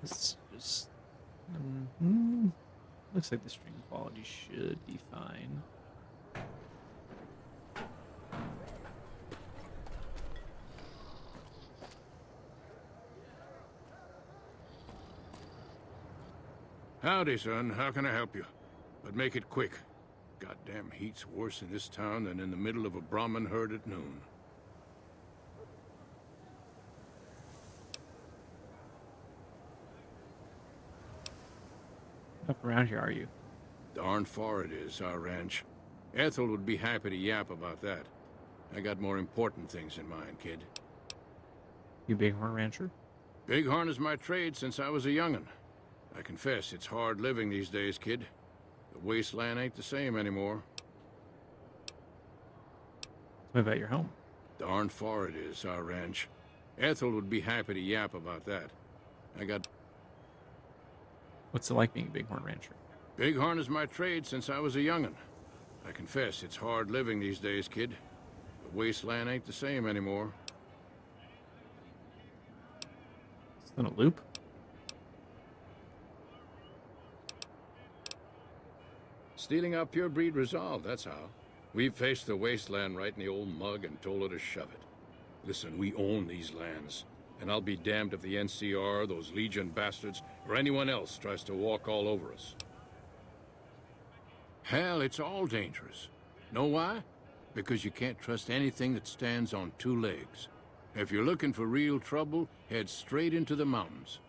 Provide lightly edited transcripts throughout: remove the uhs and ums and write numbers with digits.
Let's just. mm, Looks like the stream quality should be fine. Howdy, son. How can I help you? But make it quick. Goddamn heat's worse in this town than in the middle of a Brahmin herd at noon. Up around here, are you? Darn far it is, our ranch. Ethel would be happy to yap about that. I got more important things in mind, kid. You Bighorn Rancher? Bighorn is my trade since I was a young'un. I confess, it's hard living these days, kid. The wasteland ain't the same anymore. What about your home? Darn far it is, our ranch. Ethel would be happy to yap about that. I got... What's it like being a Bighorn Rancher? Bighorn is my trade since I was a young'un. I confess, it's hard living these days, kid. The wasteland ain't the same anymore. It's in a loop? Stealing our pure breed resolve, that's how. We've faced the wasteland right in the old mug and told her to shove it. Listen, we own these lands. And I'll be damned if the NCR, those Legion bastards, or anyone else tries to walk all over us. Hell, it's all dangerous. Know why? Because you can't trust anything that stands on two legs. If you're looking for real trouble, head straight into the mountains.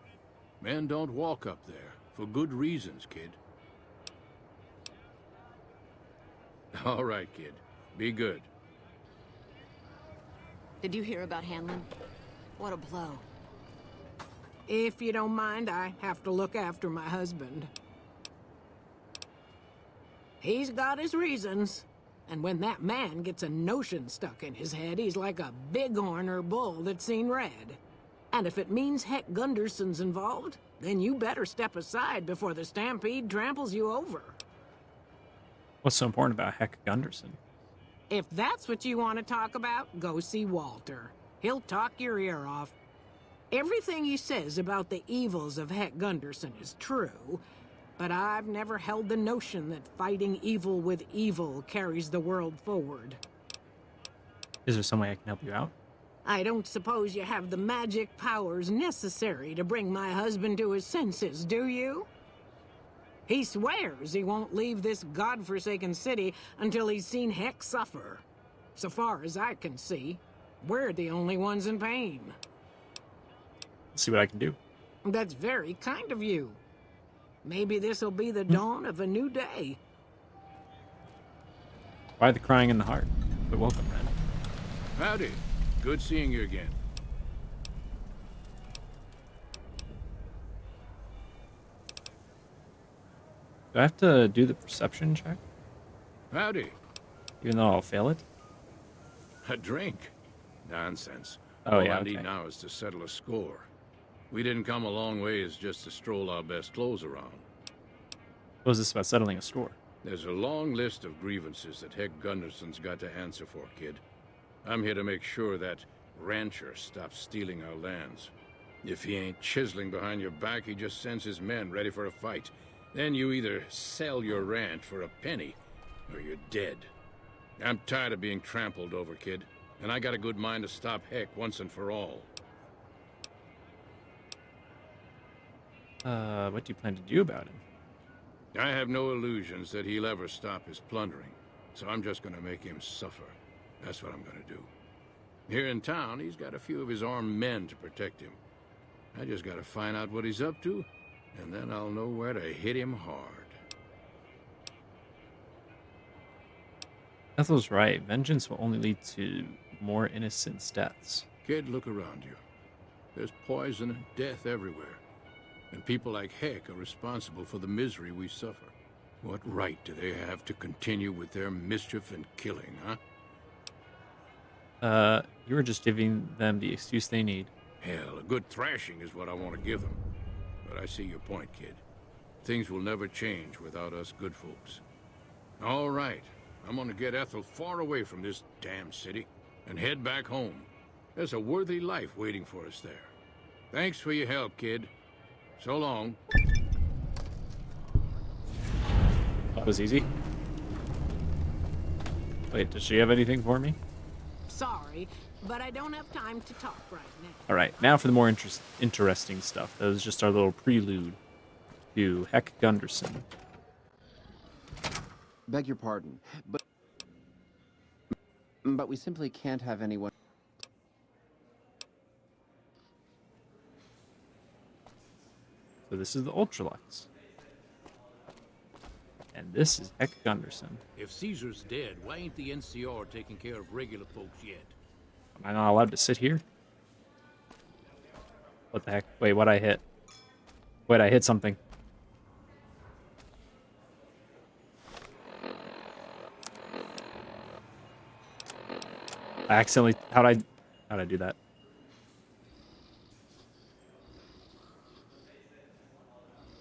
Men don't walk up there, for good reasons, kid. All right, kid. Be good. Did you hear about Hanlon? What a blow. If you don't mind, I have to look after my husband. He's got his reasons. And when that man gets a notion stuck in his head, he's like a bighorn or bull that's seen red. And if it means Heck Gunderson's involved, then you better step aside before the stampede tramples you over. What's so important about Heck Gunderson? If that's what you want to talk about, go see Walter. He'll talk your ear off. Everything he says about the evils of Heck Gunderson is true, but I've never held the notion that fighting evil with evil carries the world forward. Is there some way I can help you out? I don't suppose you have the magic powers necessary to bring my husband to his senses, do you? He swears he won't leave this godforsaken city until he's seen Heck suffer. So far as I can see, we're the only ones in pain. Let's see what I can do. That's very kind of you. Maybe this'll be the dawn of a new day. Why the crying in the heart? But welcome, Ren. Howdy. Good seeing you again. Do I have to do the perception check? Howdy. Even though I'll fail it? A drink? Nonsense. Oh, All yeah, I need okay. now is to settle a score. We didn't come a long ways just to stroll our best clothes around. What was this about settling a score? There's a long list of grievances that Heck Gunderson's got to answer for, kid. I'm here to make sure that rancher stops stealing our lands. If he ain't chiseling behind your back, he just sends his men ready for a fight. Then you either sell your ranch for a penny, or you're dead. I'm tired of being trampled over, kid. And I got a good mind to stop Heck once and for all. What do you plan to do about him? I have no illusions that he'll ever stop his plundering, so I'm just gonna make him suffer. That's what I'm gonna do. Here in town, he's got a few of his armed men to protect him. I just gotta find out what he's up to, and then I'll know where to hit him hard. Ethel's right. Vengeance will only lead to more innocent deaths. Kid, look around you. There's poison and death everywhere. And people like Heck are responsible for the misery we suffer. What right do they have to continue with their mischief and killing, huh? You were just giving them the excuse they need. Hell, a good thrashing is what I want to give them. But I see your point, kid. Things will never change without us good folks. All right, I'm gonna get Ethel far away from this damn city and head back home. There's a worthy life waiting for us there. Thanks for your help, kid. So long. That was easy. Wait, does she have anything for me? Sorry, but I don't have time to talk right now. All right, now for the more interesting stuff. That was just our little prelude to Heck Gunderson. Beg your pardon, but we simply can't have anyone. So this is the Ultralux. And this is Heck Gunderson. If Caesar's dead, why ain't the NCR taking care of regular folks yet? Am I not allowed to sit here? What the heck? Wait, what I hit? Wait, I hit something. I accidentally... How'd I do that?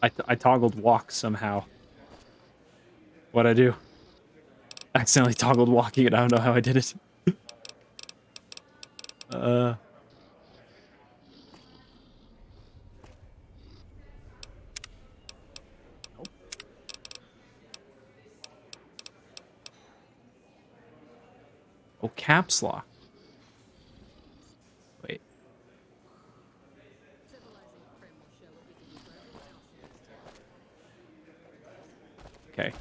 I toggled walk somehow. What'd I do? I accidentally toggled walking and I don't know how I did it. Oh, caps lock. Wait. Okay.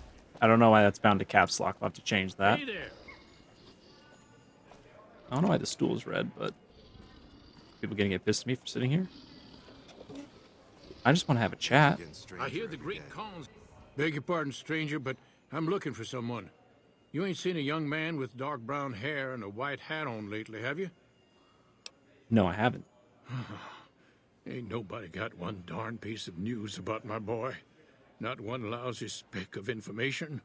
I don't know why that's bound to caps lock. I'll have to change that. Hey there. I don't know why the stool is red, but people gonna get pissed at me for sitting here. I just want to have a chat. I hear the great Khans. Beg your pardon, stranger, but I'm looking for someone. You ain't seen a young man with dark brown hair and a white hat on lately, have you? No, I haven't. Ain't nobody got one darn piece of news about my boy. Not one lousy speck of information.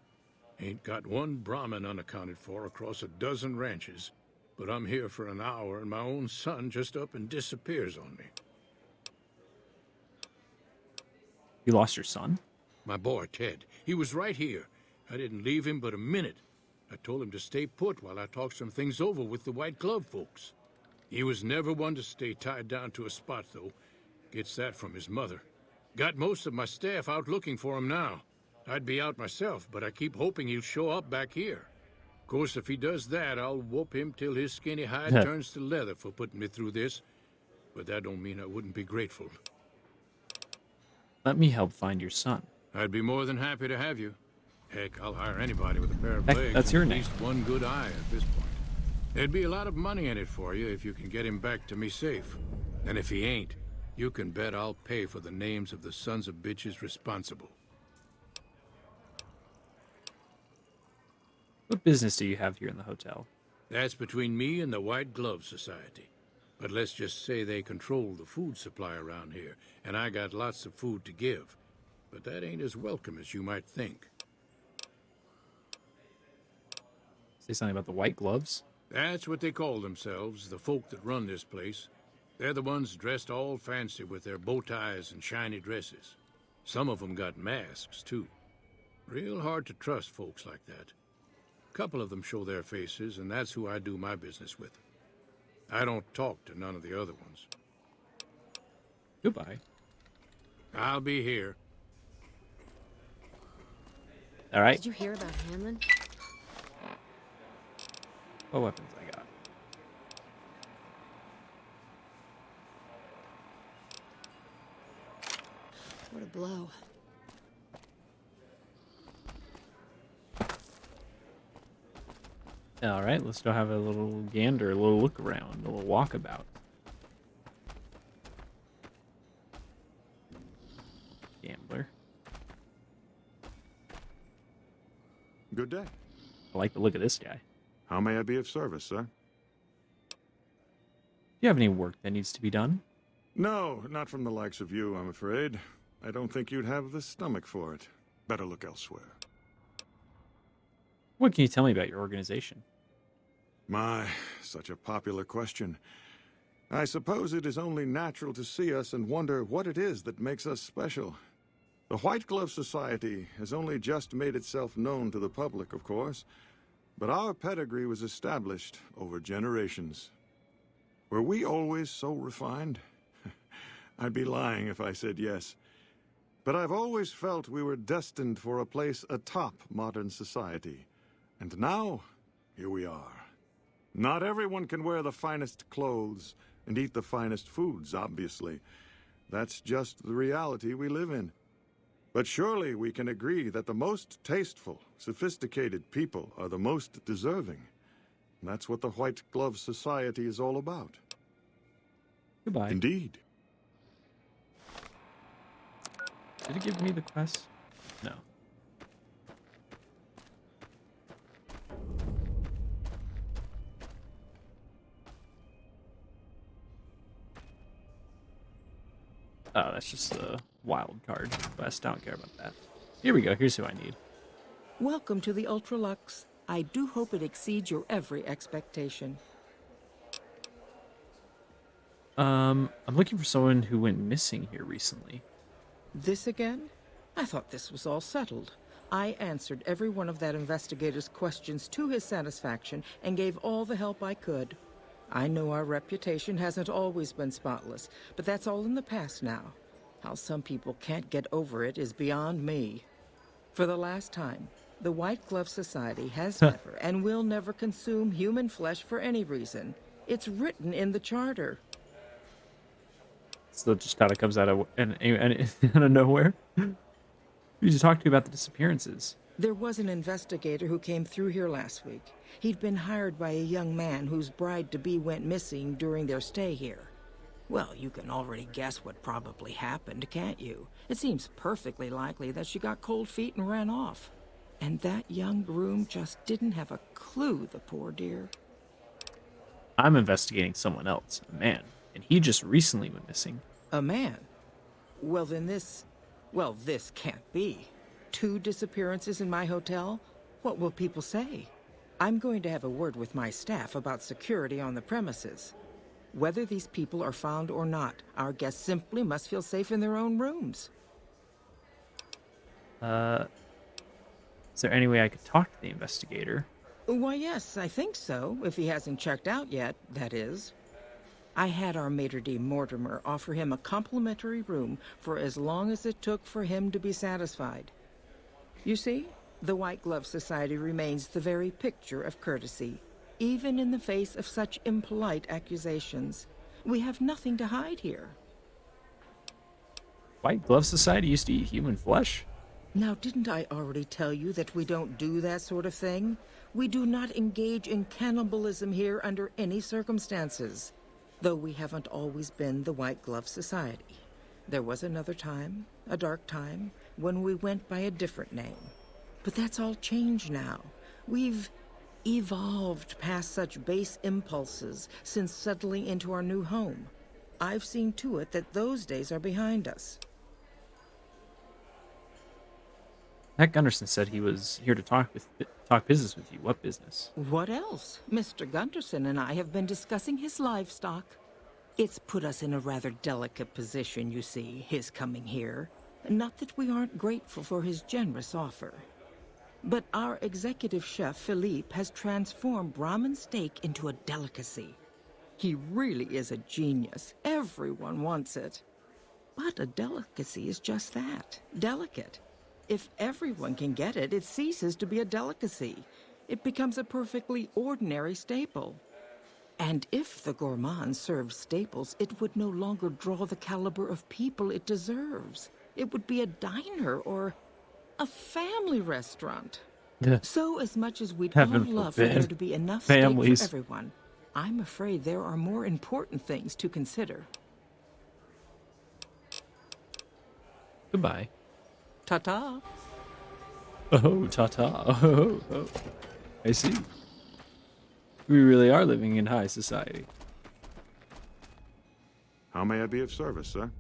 Ain't got one Brahmin unaccounted for across a dozen ranches. But I'm here for an hour and my own son just up and disappears on me. You lost your son? My boy, Ted. He was right here. I didn't leave him but a minute. I told him to stay put while I talked some things over with the White Glove folks. He was never one to stay tied down to a spot, though. Gets that from his mother. Got most of my staff out looking for him now. I'd be out myself, but I keep hoping he'll show up back here. Of course, if he does that, I'll whoop him till his skinny hide turns to leather for putting me through this. But that don't mean I wouldn't be grateful. Let me help find your son. I'd be more than happy to have you. Heck, I'll hire anybody with a pair of Heck, legs that's your and at name. least one good eye at this point. There'd be a lot of money in it for you if you can get him back to me safe. And if he ain't, you can bet I'll pay for the names of the sons of bitches responsible. What business do you have here in the hotel? That's between me and the White Glove Society. But let's just say they control the food supply around here, and I got lots of food to give. But that ain't as welcome as you might think. Say something about the white gloves? That's what they call themselves, the folk that run this place. They're the ones dressed all fancy with their bow ties and shiny dresses. Some of them got masks, too. Real hard to trust folks like that. A couple of them show their faces, and that's who I do my business with. I don't talk to none of the other ones. Goodbye. I'll be here. All right. Did you hear about Hanlon? What weapons I got? What a blow. All right, let's go have a little gander, a little look around, a little walkabout. Gambler. Good day. I like the look of this guy. How may I be of service, sir? Do you have any work that needs to be done? No, not from the likes of you, I'm afraid. I don't think you'd have the stomach for it. Better look elsewhere. What can you tell me about your organization? My, such a popular question. I suppose it is only natural to see us and wonder what it is that makes us special. The White Glove Society has only just made itself known to the public, of course, but our pedigree was established over generations. Were we always so refined? I'd be lying if I said yes. But I've always felt we were destined for a place atop modern society. And now, here we are. Not everyone can wear the finest clothes and eat the finest foods, obviously. That's just the reality we live in. But surely we can agree that the most tasteful, sophisticated people are the most deserving. That's what the White Glove Society is all about. Goodbye. Indeed. Did it give me the quest? No. Oh, that's just a wild card quest. I don't care about that. Here we go. Here's who I need. Welcome to the Ultralux. I do hope it exceeds your every expectation. I'm looking for someone who went missing here recently. This again? I thought this was all settled. I answered every one of that investigator's questions to his satisfaction and gave all the help I could. I know our reputation hasn't always been spotless, but that's all in the past now. How some people can't get over it is beyond me. For the last time, the White Glove Society has never and will never consume human flesh for any reason. It's written in the charter. So it just kind of comes out of out of nowhere. You just talked to me about the disappearances. There was an investigator who came through here last week. He'd been hired by a young man whose bride-to-be went missing during their stay here. Well, you can already guess what probably happened, can't you? It seems perfectly likely that she got cold feet and ran off. And that young groom just didn't have a clue, the poor dear. I'm investigating someone else, a man, and he just recently went missing. A man? Well, then this can't be. 2 disappearances in my hotel? What will people say? I'm going to have a word with my staff about security on the premises. Whether these people are found or not, our guests simply must feel safe in their own rooms. Is there any way I could talk to the investigator? Why, yes, I think so, if he hasn't checked out yet, that is. I had our maitre d' Mortimer offer him a complimentary room for as long as it took for him to be satisfied. You see, the White Glove Society remains the very picture of courtesy, even in the face of such impolite accusations. We have nothing to hide here. White Glove Society used to eat human flesh? Now, didn't I already tell you that we don't do that sort of thing? We do not engage in cannibalism here under any circumstances. Though we haven't always been the White Glove Society. There was another time, a dark time, when we went by a different name. But that's all changed now. We've evolved past such base impulses since settling into our new home. I've seen to it that those days are behind us. Heck Gunderson said he was here to talk business with you. What business? What else? Mr. Gunderson and I have been discussing his livestock. It's put us in a rather delicate position, you see, his coming here. Not that we aren't grateful for his generous offer. But our executive chef, Philippe, has transformed Brahmin steak into a delicacy. He really is a genius. Everyone wants it. But a delicacy is just that, delicate. If everyone can get it, it ceases to be a delicacy. It becomes a perfectly ordinary staple. And if the gourmand served staples, it would no longer draw the caliber of people it deserves. It would be a diner or a family restaurant. So as much as we'd all Heaven love for there forbid. to be enough Families. steak for everyone, I'm afraid there are more important things to consider. Goodbye. Ta-ta. Oh, ta-ta. Oh. I see. We really are living in high society. How may I be of service, sir?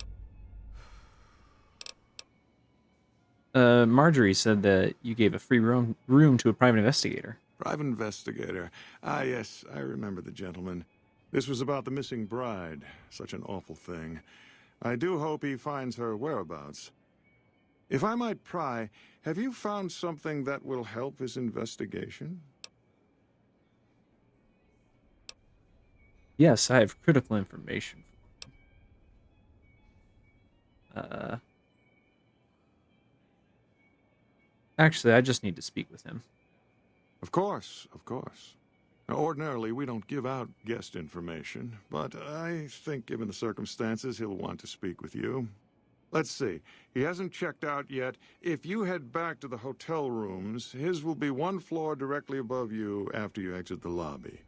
Marjorie said that you gave a free room to a private investigator. Private investigator. Ah, yes, I remember the gentleman. This was about the missing bride. Such an awful thing. I do hope he finds her whereabouts. If I might pry, have you found something that will help his investigation? Yes, I have critical information. Actually, I just need to speak with him. Of course, of course. Now, ordinarily, we don't give out guest information, but I think given the circumstances, he'll want to speak with you. Let's see. He hasn't checked out yet. If you head back to the hotel rooms, his will be one floor directly above you after you exit the lobby.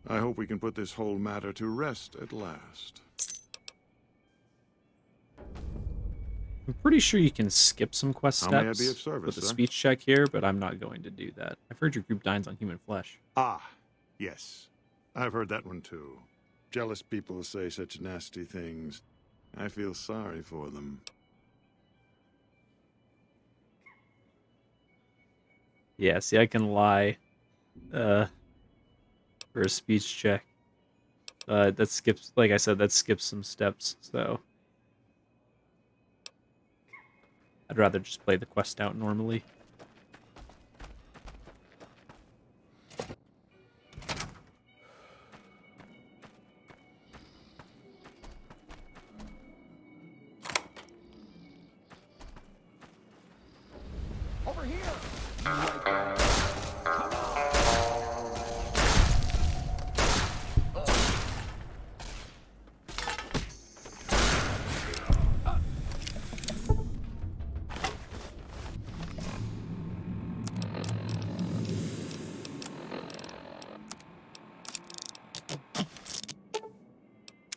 I hope we can put this whole matter to rest at last. I'm pretty sure you can skip some quest How may I steps be of service, with a sir? speech check here, but I'm not going to do that. I've heard your group dines on human flesh. Ah, yes. I've heard that one too. Jealous people say such nasty things. I feel sorry for them. Yeah, see, I can lie for a speech check. That skips, like I said, that skips some steps, so I'd rather just play the quest out normally.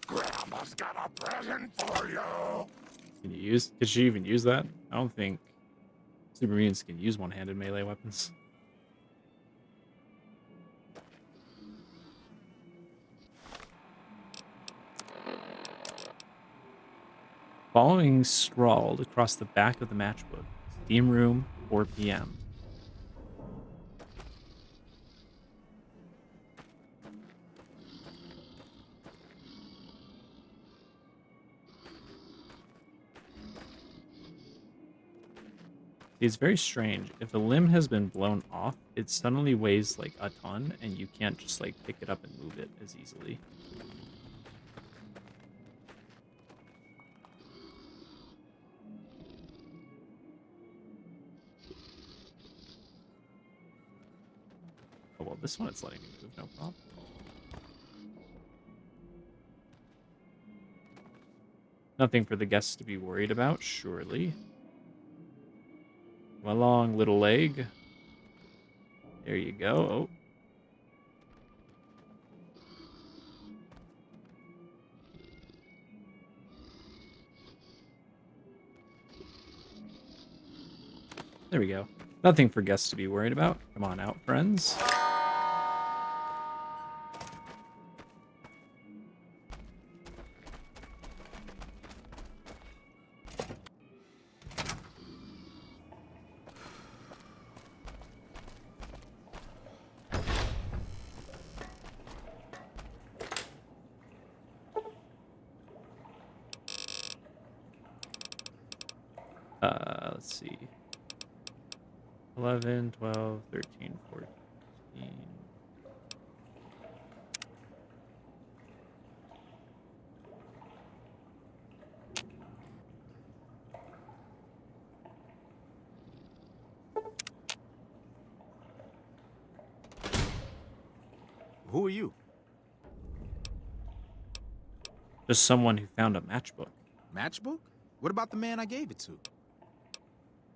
Grandma's got a present for you. Can you use? Did she even use that? I don't think super mutants can use one-handed melee weapons. Following scrawled across the back of the matchbook. Steam room, 4 p.m. It's very strange. If a limb has been blown off, it suddenly weighs like a ton, and you can't just like pick it up and move it as easily. Oh well, this one it's letting me move, no problem. Nothing for the guests to be worried about, surely. Come along, little leg. There you go. Oh. There we go. Nothing for guests to be worried about. Come on out, friends. Let's see. 11, 12, 13, 14. Who are you? Just someone who found a matchbook. Matchbook? What about the man I gave it to?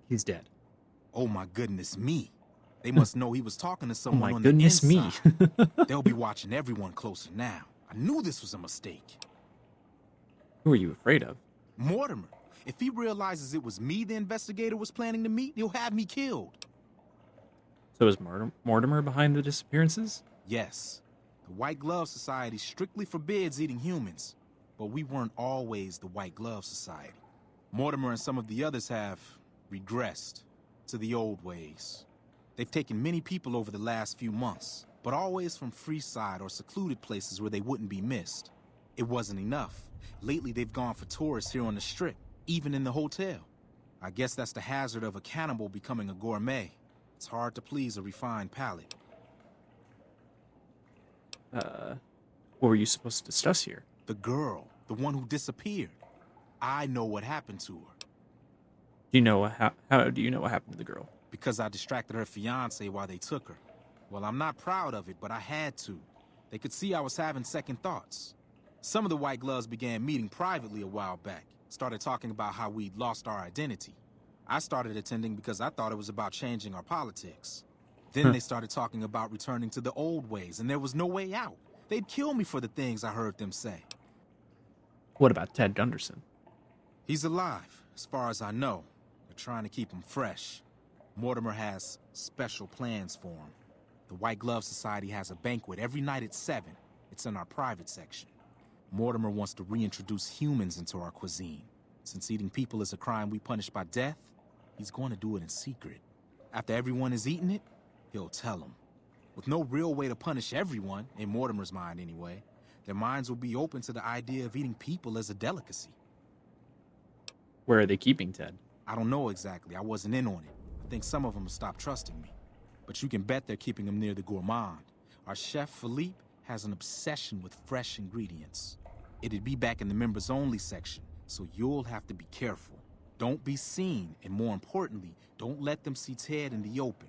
He's dead. Oh my goodness me. They must know he was talking to Oh someone my on goodness the me. inside. They'll be watching everyone closer now. I knew this was a mistake. Who are you afraid of? Mortimer. If he realizes it was me the investigator was planning to meet, he'll have me killed. So is Mortimer behind the disappearances? Yes. The White Glove Society strictly forbids eating humans. But we weren't always the White Glove Society. Mortimer and some of the others have regressed to the old ways. They've taken many people over the last few months, but always from Freeside or secluded places where they wouldn't be missed. It wasn't enough. Lately, they've gone for tourists here on the Strip, even in the hotel. I guess that's the hazard of a cannibal becoming a gourmet. It's hard to please a refined palate. What were you supposed to discuss here? The girl, the one who disappeared. I know what happened to her. Do you know how do you know what happened to the girl? because I distracted her fiancé while they took her. Well, I'm not proud of it, but I had to. They could see I was having second thoughts. Some of the White Gloves began meeting privately a while back, started talking about how we'd lost our identity. I started attending because I thought it was about changing our politics. Then they started talking about returning to the old ways, and there was no way out. They'd kill me for the things I heard them say. What about Ted Gunderson? He's alive, as far as I know. They're trying to keep him fresh. Mortimer has special plans for him. The White Glove Society has a banquet every night at 7. It's in our private section. Mortimer wants to reintroduce humans into our cuisine. Since eating people is a crime we punish by death, he's going to do it in secret. After everyone has eaten it, he'll tell them. With no real way to punish everyone, in Mortimer's mind anyway, their minds will be open to the idea of eating people as a delicacy. Where are they keeping Ted? I don't know exactly. I wasn't in on it. I think some of them have stopped trusting me. But you can bet they're keeping him near the gourmand. Our chef, Philippe, has an obsession with fresh ingredients. It'd be back in the members-only section, so you'll have to be careful. Don't be seen, and more importantly, don't let them see Ted in the open.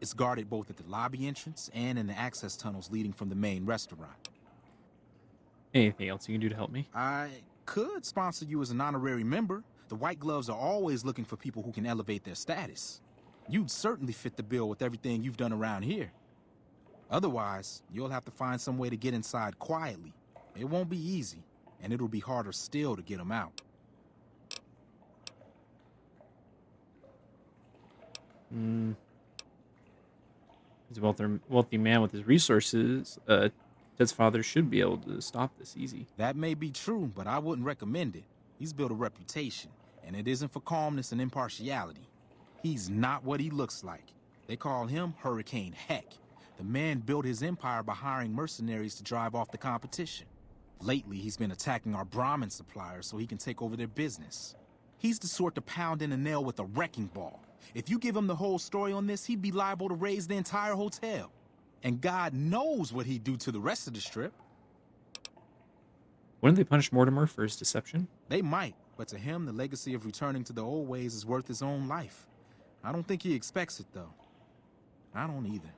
It's guarded both at the lobby entrance and in the access tunnels leading from the main restaurant. Anything else you can do to help me? I could sponsor you as an honorary member. The White Gloves are always looking for people who can elevate their status. You'd certainly fit the bill with everything you've done around here. Otherwise, you'll have to find some way to get inside quietly. It won't be easy, and it'll be harder still to get them out. He's a wealthy man with his resources. Ted's father should be able to stop this easy. That may be true, but I wouldn't recommend it. He's built a reputation, and it isn't for calmness and impartiality. He's not what he looks like. They call him Hurricane Heck. The man built his empire by hiring mercenaries to drive off the competition. Lately, he's been attacking our Brahmin suppliers so he can take over their business. He's the sort to pound in a nail with a wrecking ball. If you give him the whole story on this, he'd be liable to raise the entire hotel. And God knows what he'd do to the rest of the strip. Wouldn't they punish Mortimer for his deception? They might, but to him, the legacy of returning to the old ways is worth his own life. I don't think he expects it, though. I don't either.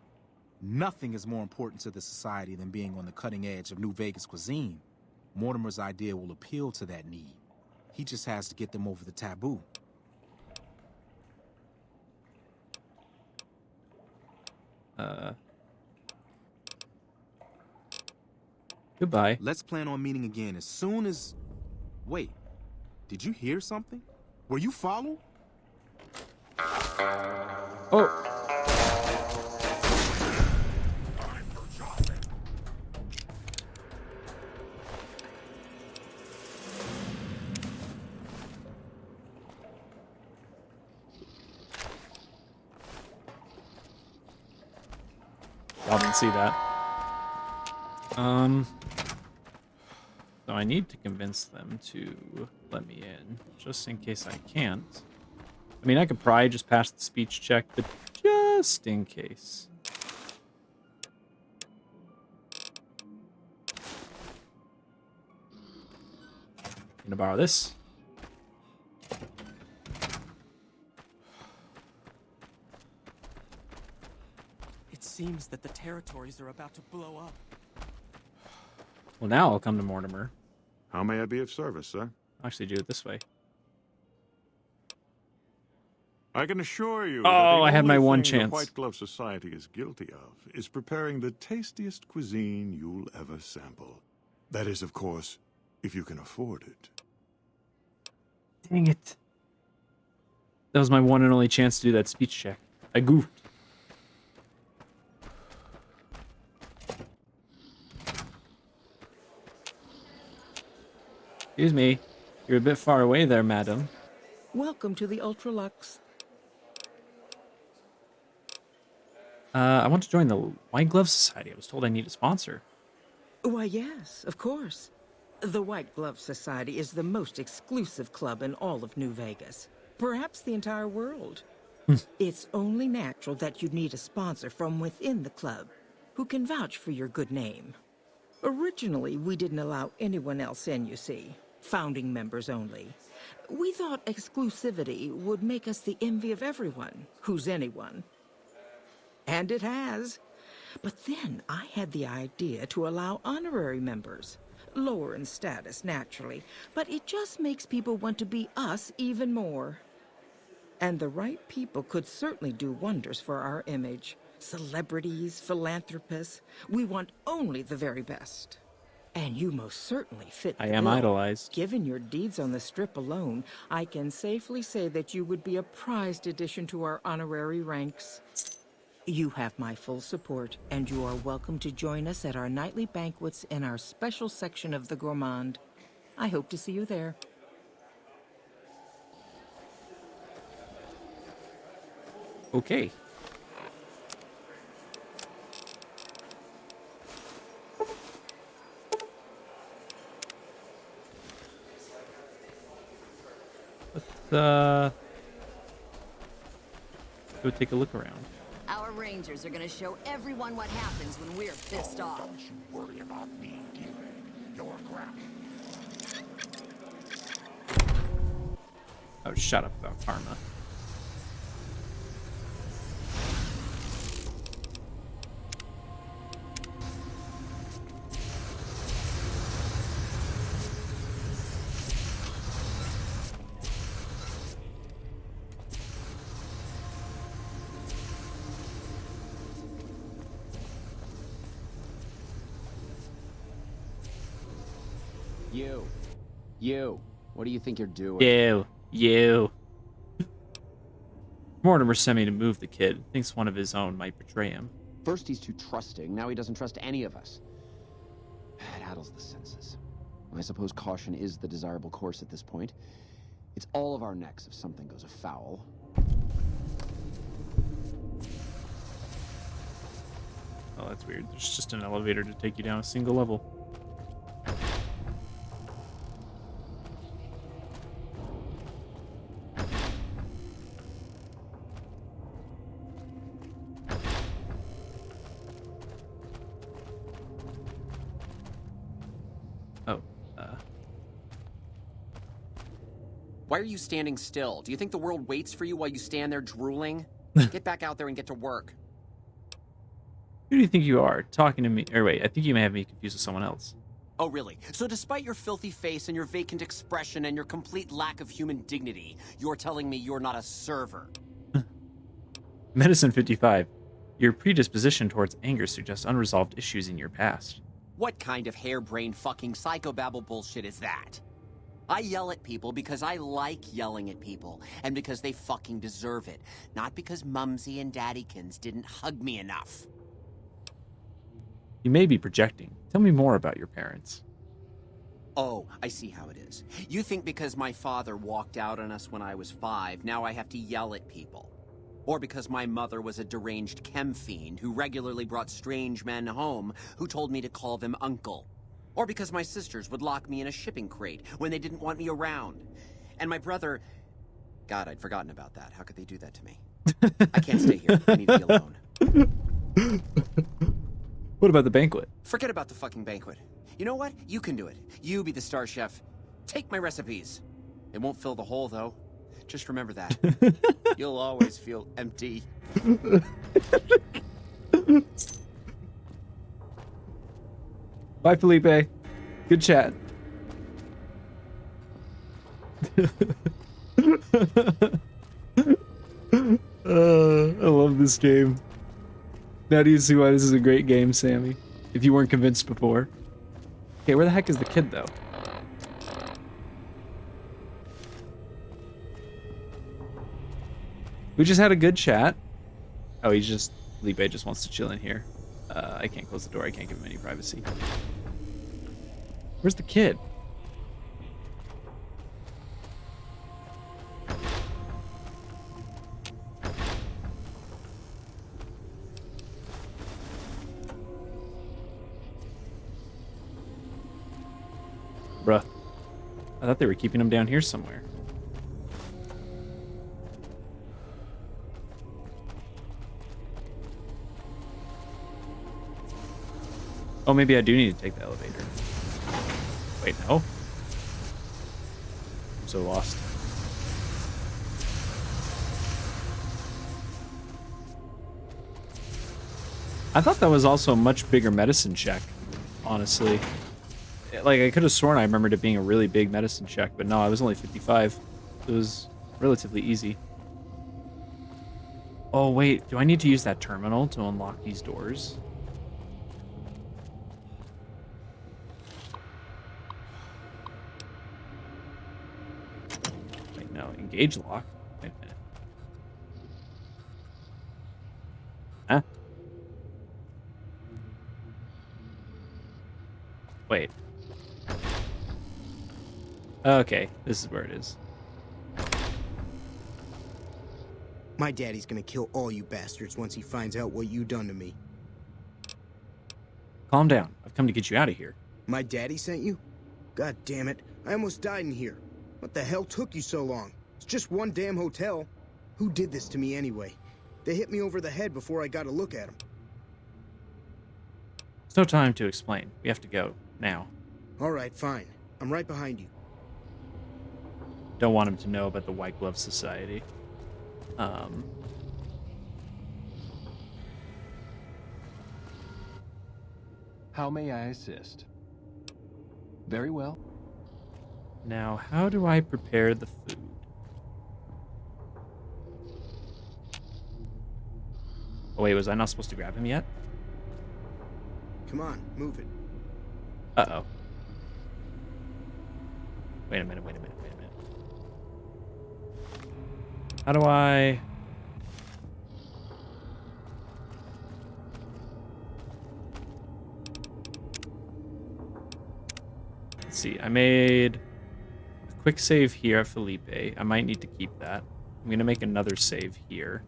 Nothing is more important to the society than being on the cutting edge of New Vegas cuisine. Mortimer's idea will appeal to that need. He just has to get them over the taboo. Goodbye. Let's plan on meeting again as soon as... Wait, did you hear something? Were you followed? Oh. Y'all didn't see that. So I need to convince them to let me in, just in case I can't. I mean, I could probably just pass the speech check, but just in case. Gonna borrow this. It seems that the territories are about to blow up. Well, now I'll come to Mortimer. How may I be of service, sir? I'll actually do it this way. I can assure you Oh, that the I had my only one thing chance. the White Glove Society is guilty of is preparing the tastiest cuisine you'll ever sample. That is, of course, if you can afford it. Dang it. That was my one and only chance to do that speech check. I goofed. Excuse me. You're a bit far away there, madam. Welcome to the Ultralux. I want to join the White Glove Society. I was told I need a sponsor. Why, yes, of course. The White Glove Society is the most exclusive club in all of New Vegas. Perhaps the entire world. It's only natural that you need a sponsor from within the club who can vouch for your good name. Originally, we didn't allow anyone else in, you see. founding members only. We thought exclusivity would make us the envy of everyone who's anyone. And it has. But then I had the idea to allow honorary members. Lower in status, naturally, but it just makes people want to be us even more. And the right people could certainly do wonders for our image. Celebrities, philanthropists. We want only the very best. And you most certainly fit the I am bill. idolized. Given your deeds on the Strip alone, I can safely say that you would be a prized addition to our honorary ranks. You have my full support, and you are welcome to join us at our nightly banquets in our special section of the Gourmand. I hope to see you there. Okay. Let's go take a look around. Our rangers are gonna show everyone what happens when we're pissed off. Worry about me dealing your crap. Oh, shut up about karma. You. What do you think you're doing? You. Mortimer sent me to move the kid. Thinks one of his own might betray him. First he's too trusting, now he doesn't trust any of us. It addles the senses. I suppose caution is the desirable course at this point. It's all of our necks if something goes afoul. Oh, that's weird. There's just an elevator to take you down a single level. Why are you standing still? Do you think the world waits for you while you stand there drooling? Get back out there and get to work. Who do you think you are? Talking to me? Or wait, I think you may have me confused with someone else. Oh, really? So despite your filthy face and your vacant expression and your complete lack of human dignity, you're telling me you're not a server? Medicine 55. Your predisposition towards anger suggests unresolved issues in your past. What kind of harebrained fucking psychobabble bullshit is that? I yell at people because I like yelling at people, and because they fucking deserve it. Not because Mumsy and Daddykins didn't hug me enough. You may be projecting. Tell me more about your parents. Oh, I see how it is. You think because my father walked out on us when I was 5, now I have to yell at people. Or because my mother was a deranged chem fiend who regularly brought strange men home who told me to call them uncle. Or because my sisters would lock me in a shipping crate when they didn't want me around. And my brother... God, I'd forgotten about that. How could they do that to me? I can't stay here. I need to be alone. What about the banquet? Forget about the fucking banquet. You know what? You can do it. You be the star chef. Take my recipes. It won't fill the hole, though. Just remember that. You'll always feel empty. Bye, Felipe. Good chat. I love this game. Now do you see why this is a great game, Sammy? If you weren't convinced before. Okay, where the heck is the kid, though? We just had a good chat. Oh, he's just... Felipe just wants to chill in here. I can't close the door. I can't give him any privacy. Where's the kid? Bruh. I thought they were keeping him down here somewhere. Oh, maybe I do need to take the elevator. Wait, no? so lost. I thought that was also a much bigger medicine check, honestly. Like, I could have sworn I remembered it being a really big medicine check, but no, I was only 55. It was relatively easy. Oh, wait, do I need to use that terminal to unlock these doors? Wait, no, engage lock. Wait a minute. Huh? Wait. Okay, this is where it is. My daddy's gonna kill all you bastards once he finds out what you done to me. Calm down. I've come to get you out of here. My daddy sent you? God damn it. I almost died in here. What the hell took you so long? It's just one damn hotel. Who did this to me anyway? They hit me over the head before I got a look at them. There's no time to explain. We have to go. Now. Alright, fine. I'm right behind you. Don't want him to know about the White Glove Society. How may I assist? Very well. Now, how do I prepare the food? Oh, wait, was I not supposed to grab him yet? Come on, move it. Uh-oh. Wait a minute. How do I... Let's see, I made a quick save here at Felipe. I might need to keep that. I'm going to make another save here.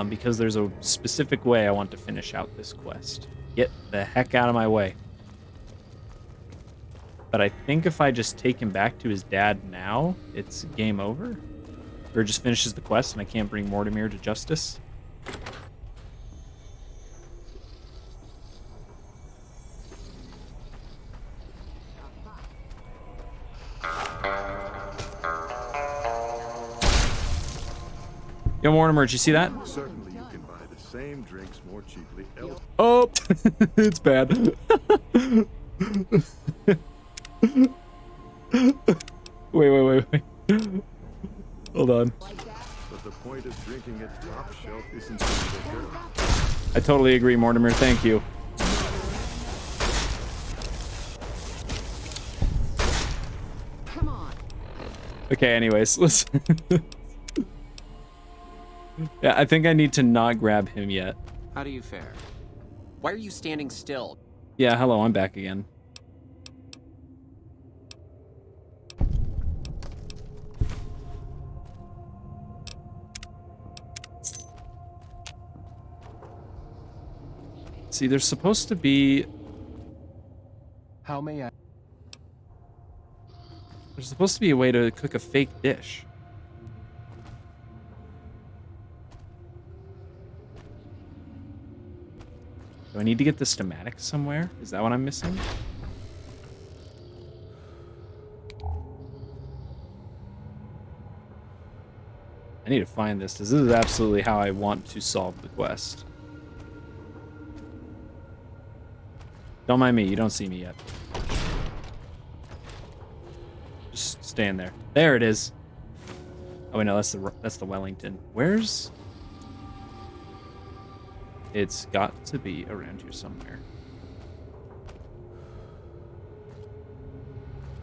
Because there's a specific way I want to finish out this quest. Get the heck out of my way. But I think if I just take him back to his dad now, it's game over. Or just finishes the quest and I can't bring Mortimer to justice. Yo, Mortimer, did you see that? Certainly you can buy the same drinks more cheaply. Oh, it's bad. Wait. Hold on. But the point of drinking at top shelf isn't the liquor. I totally agree, Mortimer. Thank you. Come on. Okay, anyways, let's... Yeah, I think I need to not grab him yet. How do you fare? Why are you standing still? Yeah, hello, I'm back again. See, there's supposed to be... How may I... There's supposed to be a way to cook a fake dish. Do I need to get the schematics somewhere? Is that what I'm missing? I need to find this. This is absolutely how I want to solve the quest. Don't mind me. You don't see me yet. Just stand there. There it is. Oh wait, no, that's the Wellington. Where's? It's got to be around here somewhere.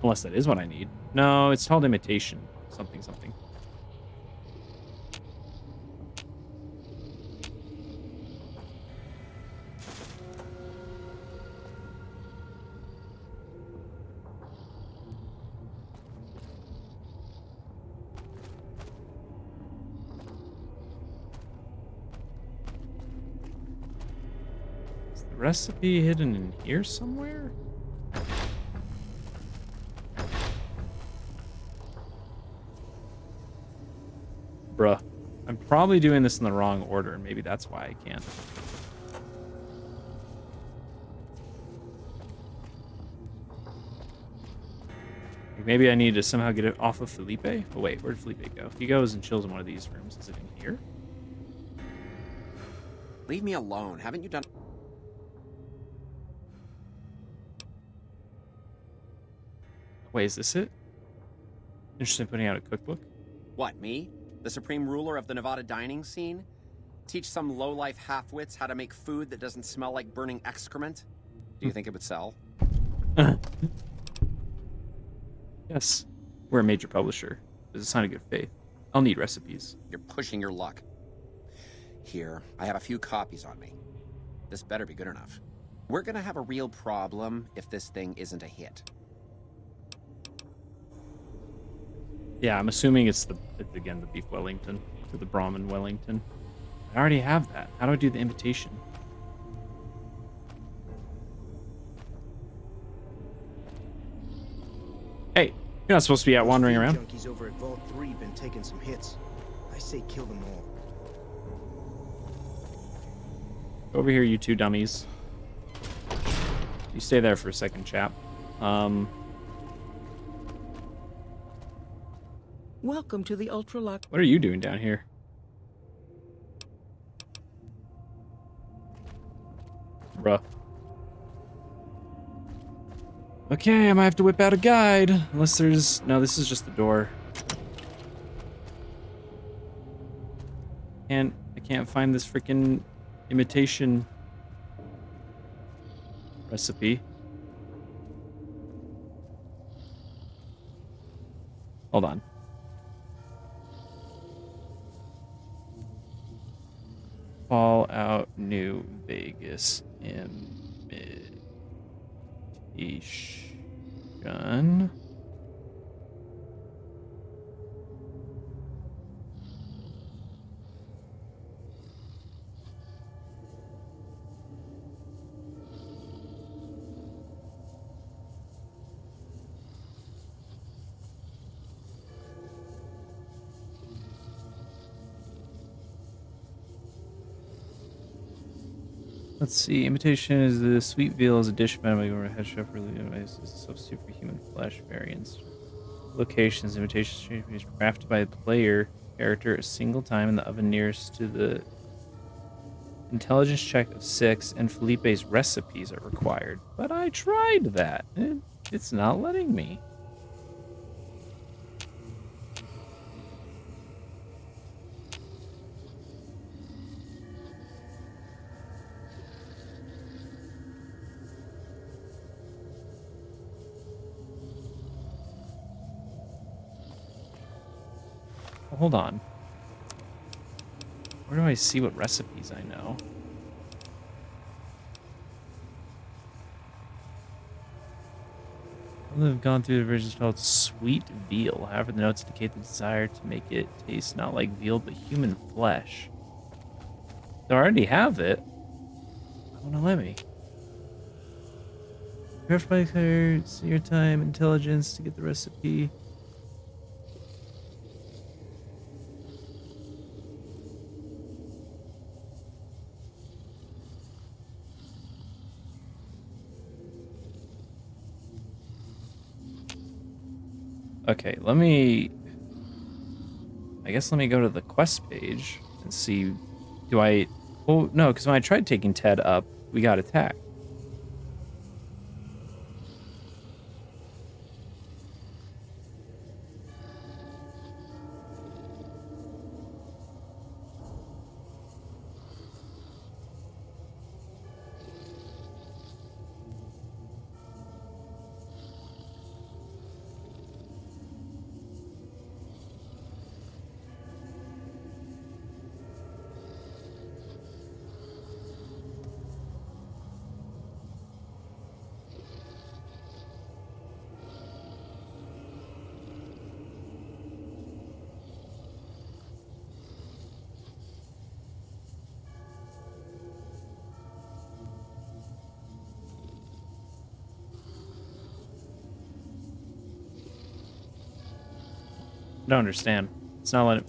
Unless that is what I need. No, it's called imitation. Something. Recipe hidden in here somewhere? Bruh. I'm probably doing this in the wrong order. Maybe that's why I can't. Maybe I need to somehow get it off of Felipe? Oh wait, where'd Felipe go? He goes and chills in one of these rooms. Is it in here? Leave me alone. Haven't you done... Wait, is this it? Interested in putting out a cookbook? What, me? The supreme ruler of the Nevada dining scene? Teach some low-life half-wits how to make food that doesn't smell like burning excrement? Do you think it would sell? Yes. We're a major publisher. It's a sign of good faith. I'll need recipes. You're pushing your luck. Here, I have a few copies on me. This better be good enough. We're gonna have a real problem if this thing isn't a hit. Yeah, I'm assuming it's again the beef Wellington or the Brahmin Wellington. I already have that. How do I do the imitation? Hey, you're not supposed to be out wandering around. Junkies over at Vault 3 been taking some hits. I say kill them all. Over here, you two dummies. You stay there for a second, chap. Welcome to the Ultralock. What are you doing down here? Bruh. Okay, I might have to whip out a guide. Unless there's... No, this is just the door. I can't find this freaking imitation recipe. Hold on. Fallout New Vegas imitation. Let's see. Imitation is the sweet veal is a dish made by a head chef really is a substitute for human flesh variants. Locations. Imitation should be crafted by the player character a single time in the oven nearest to the intelligence check of 6, and Felipe's recipes are required. But I tried that. It's not letting me. Hold on. Where do I see what recipes I know? I've gone through the versions called sweet veal. However, the notes indicate the desire to make it taste not like veal, but human flesh. So I already have it. I want to let me. Craft by your time, intelligence to get the recipe. Okay, let me go to the quest page and see, oh, no, because when I tried taking Ted up, we got attacked. I don't understand. It's not letting...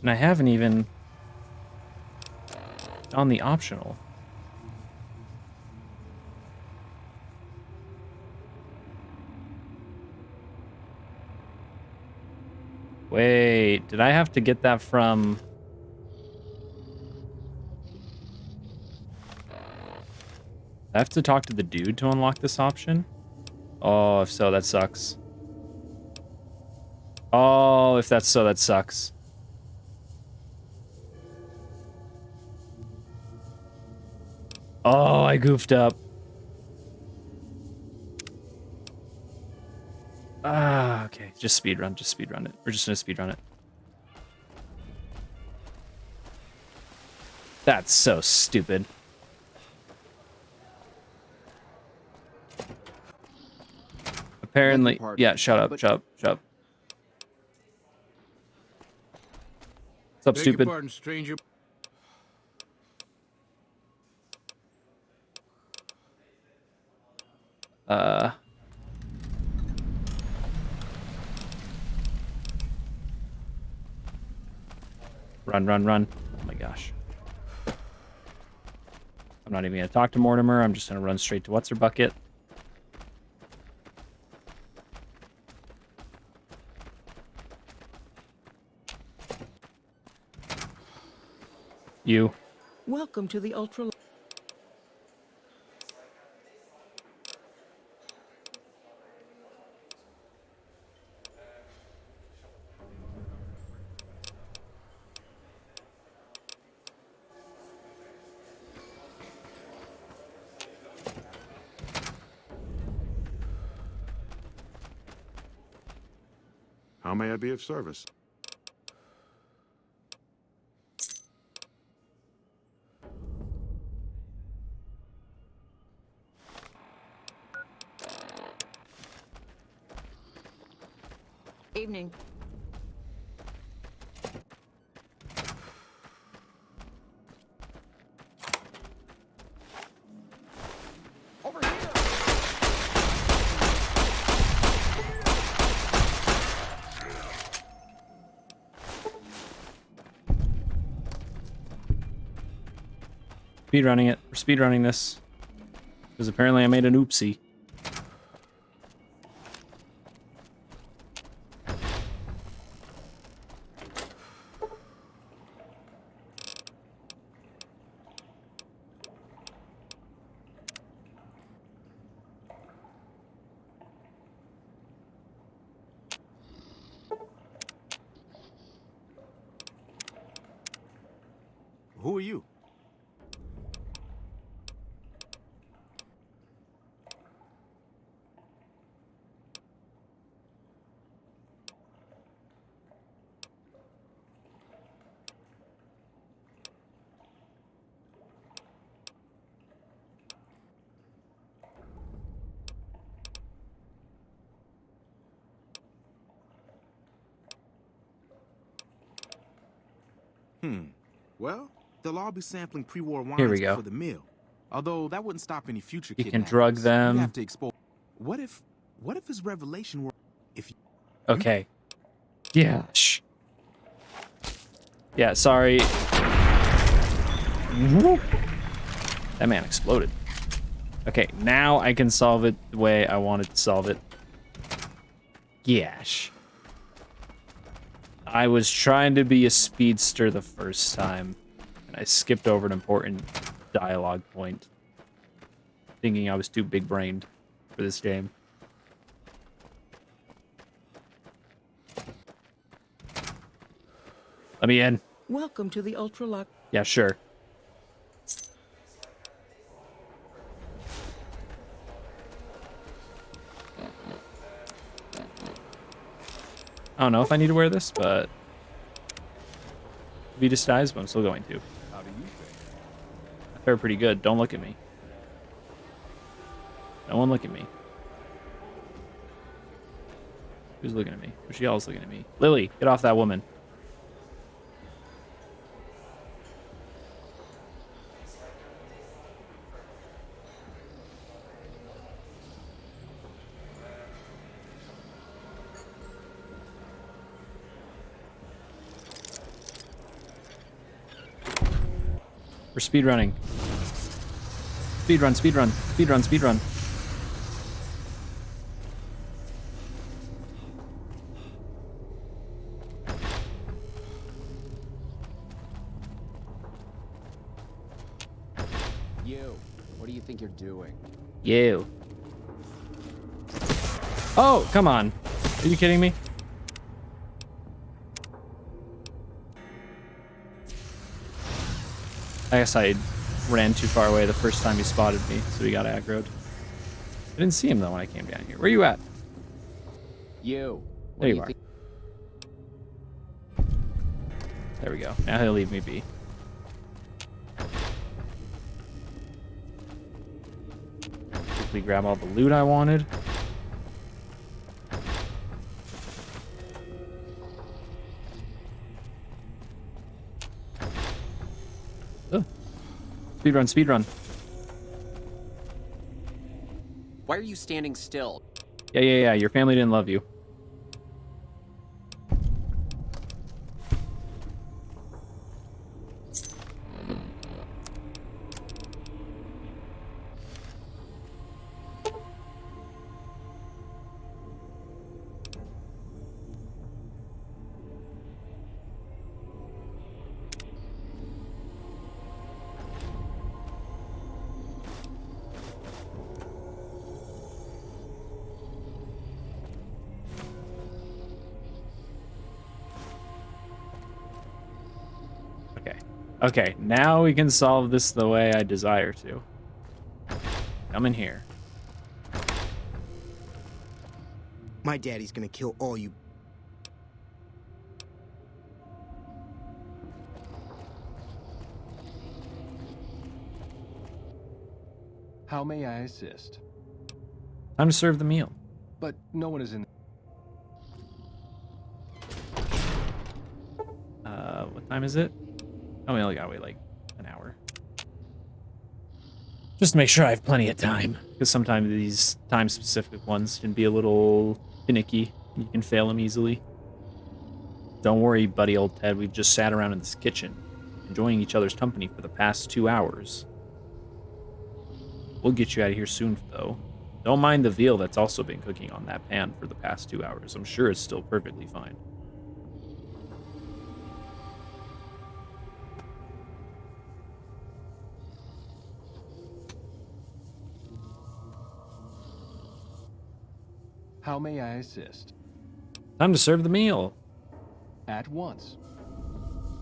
And I haven't even done the optional. Wait, did I have to get that from... I have to talk to the dude to unlock this option? Oh, if so, that sucks. Oh, if that's so, that sucks. Oh, I goofed up. Ah, okay. Just speedrun it. We're just gonna speedrun it. That's so stupid. Apparently, yeah, shut up. What's up, Beg stupid? your pardon, stranger. Run. Oh my gosh. I'm not even gonna talk to Mortimer. I'm just gonna run straight to what's her bucket. You. Welcome to the Ultra... How may I be of service? Evening. Over here! Speedrunning it. We're speedrunning this. Because apparently I made an oopsie. Who are you? Well, they'll all be sampling pre-war Here we wines go. for the meal. Although that wouldn't stop any future You can kidnappings. drug them. We have to expose. What if his revelation were if Okay. Yeah. Shh. Yeah, sorry. That man exploded. Okay, now I can solve it the way I wanted to solve it. Gosh. I was trying to be a speedster the first time, and I skipped over an important dialogue point, thinking I was too big-brained for this game. Let me in. Welcome to the Ultralux. Yeah, sure. I don't know if I need to wear this, but be disguised, but I'm still going to. How do you think? I fare pretty good. Don't look at me. No one look at me. Who's looking at me? Who's she always looking at me? Lily, get off that woman. We're speedrunning. Speedrun, speedrun, speedrun, speedrun. You, what do you think you're doing? You. Oh, come on. Are you kidding me? I guess I ran too far away the first time he spotted me, so he got aggroed. I didn't see him though when I came down here. Where you at? You. There you are. There we go. Now he'll leave me be. Quickly grab all the loot I wanted. Oh. Speedrun, speedrun. Why are you standing still? Yeah. Your family didn't love you. Okay, now we can solve this the way I desire to. Come in here. My daddy's gonna kill all you. How may I assist? Time to serve the meal. But no one is in. What time is it? Oh, we only gotta wait like an hour. Just to make sure I have plenty of time. Because sometimes these time-specific ones can be a little finicky. You can fail them easily. Don't worry, buddy old Ted. We've just sat around in this kitchen, enjoying each other's company for the past 2 hours. We'll get you out of here soon, though. Don't mind the veal that's also been cooking on that pan for the past 2 hours. I'm sure it's still perfectly fine. How may I assist? Time to serve the meal. At once.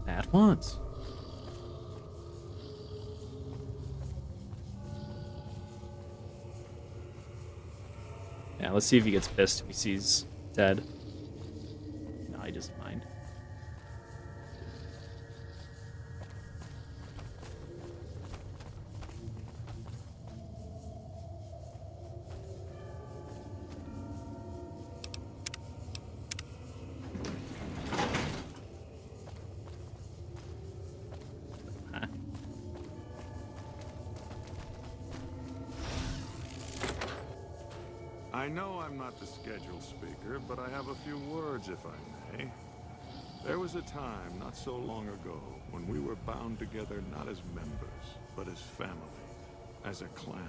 At once. Yeah, let's see if he gets pissed if he sees Ted. No, he doesn't mind. I know I'm not the scheduled speaker, but I have a few words, if I may. There was a time, not so long ago, when we were bound together not as members, but as family, as a clan.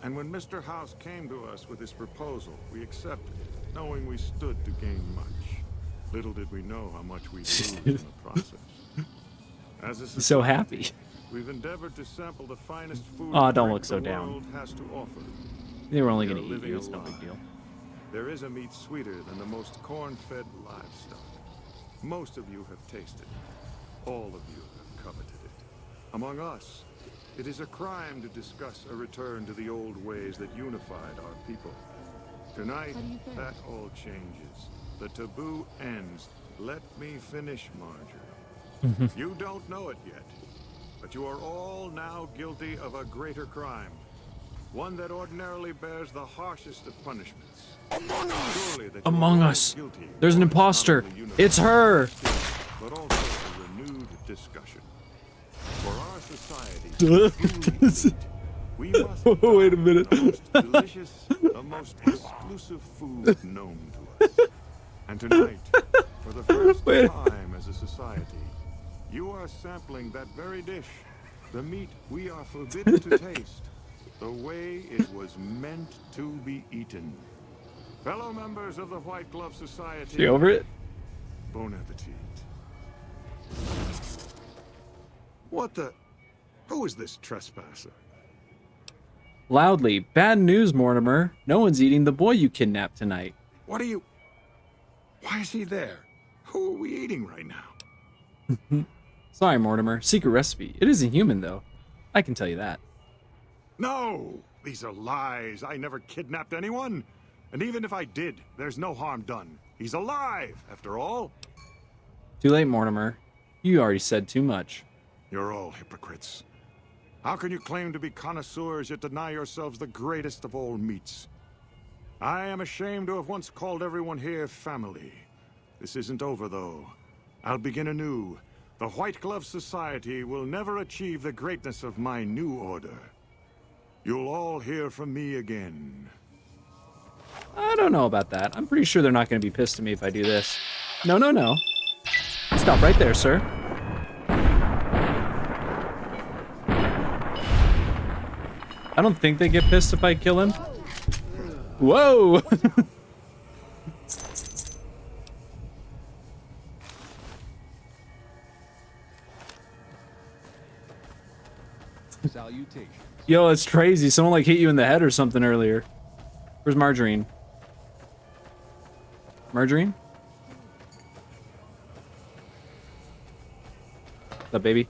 And when Mr. House came to us with his proposal, we accepted it, knowing we stood to gain much. Little did we know how much we'd lose in the process. As a society, so happy. We've endeavored to sample the finest food don't look so the down. world has to offer. They were only We going are to eat living you. a It's no big lie. deal. There is a meat sweeter than the most corn-fed livestock. Most of you have tasted it. All of you have coveted it. Among us, it is a crime to discuss a return to the old ways that unified our people. Tonight, that all changes. The taboo ends. Let me finish, Marjorie. You don't know it yet, but you are all now guilty of a greater crime. One that ordinarily bears the harshest of punishments. Among us! Surely that you Among are all Us. guilty There's an of not imposter. only It's her. but also a renewed discussion. For our society, we must Wait a minute. the most delicious, the most exclusive food known to us. And tonight, for the first time as a society, you are sampling that very dish the meat we are forbidden to taste, the way it was meant to be eaten. Fellow members of the White Glove Society. You over it? Bon appetit. What the? Who is this trespasser? Loudly. Bad news, Mortimer. No one's eating the boy you kidnapped tonight. What are you? Why is he there? Who are we eating right now? Sorry, Mortimer. Secret recipe. It isn't human, though. I can tell you that. No! These are lies. I never kidnapped anyone. And even if I did, there's no harm done. He's alive, after all. Too late, Mortimer. You already said too much. You're all hypocrites. How can you claim to be connoisseurs yet deny yourselves the greatest of all meats? I am ashamed to have once called everyone here family. This isn't over, though. I'll begin anew. The White Glove Society will never achieve the greatness of my new order. You'll all hear from me again. I don't know about that. I'm pretty sure they're not going to be pissed at me if I do this. No, no, no. Stop right there, sir. I don't think they get pissed if I kill him. Whoa! Salutations. Yo, it's crazy. Someone like hit you in the head or something earlier. Where's Margarine? Margarine? What's up, baby?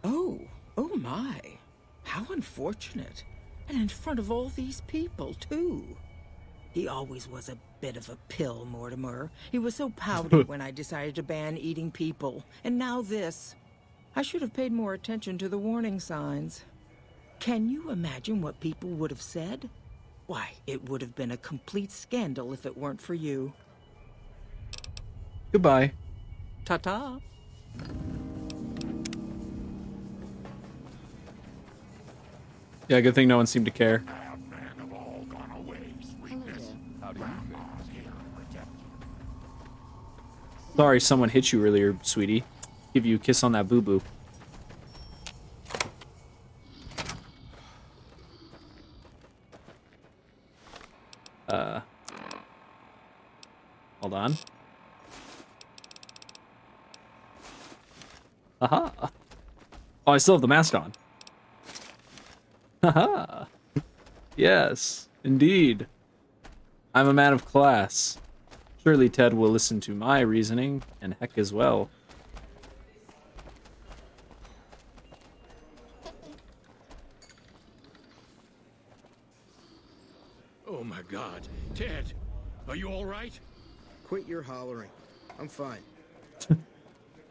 Oh my. How unfortunate. And in front of all these people, too. He always was a bit of a pill, Mortimer. He was so pouty when I decided to ban eating people. And now this. I should have paid more attention to the warning signs. Can you imagine what people would have said? Why, it would have been a complete scandal if it weren't for you. Goodbye. Ta-ta. Yeah, good thing no one seemed to care. How do you think? Sorry someone hit you earlier, sweetie. Give you a kiss on that boo-boo. Hold on. Aha. Oh, I still have the mask on. Haha. Yes, indeed. I'm a man of class. Surely Ted will listen to my reasoning, and Heck as well. Oh my God. Ted, are you all right? Quit your hollering. I'm fine.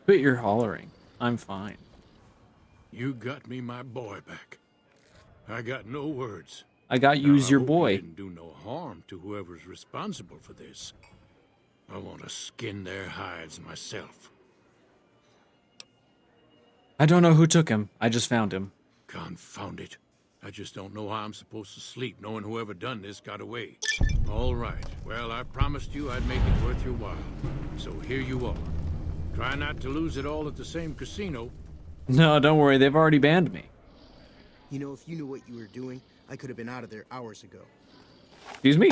Quit your hollering. I'm fine. You got me my boy back. I got no words. I got you's your boy. You didn't do no harm to whoever's responsible for this. I want to skin their hides myself. I don't know who took him. I just found him. Confound it. I just don't know how I'm supposed to sleep knowing whoever done this got away. All right. Well, I promised you I'd make it worth your while. So here you are. Try not to lose it all at the same casino. No, don't worry. They've already banned me. You know, if you knew what you were doing, I could have been out of there hours ago. Excuse me.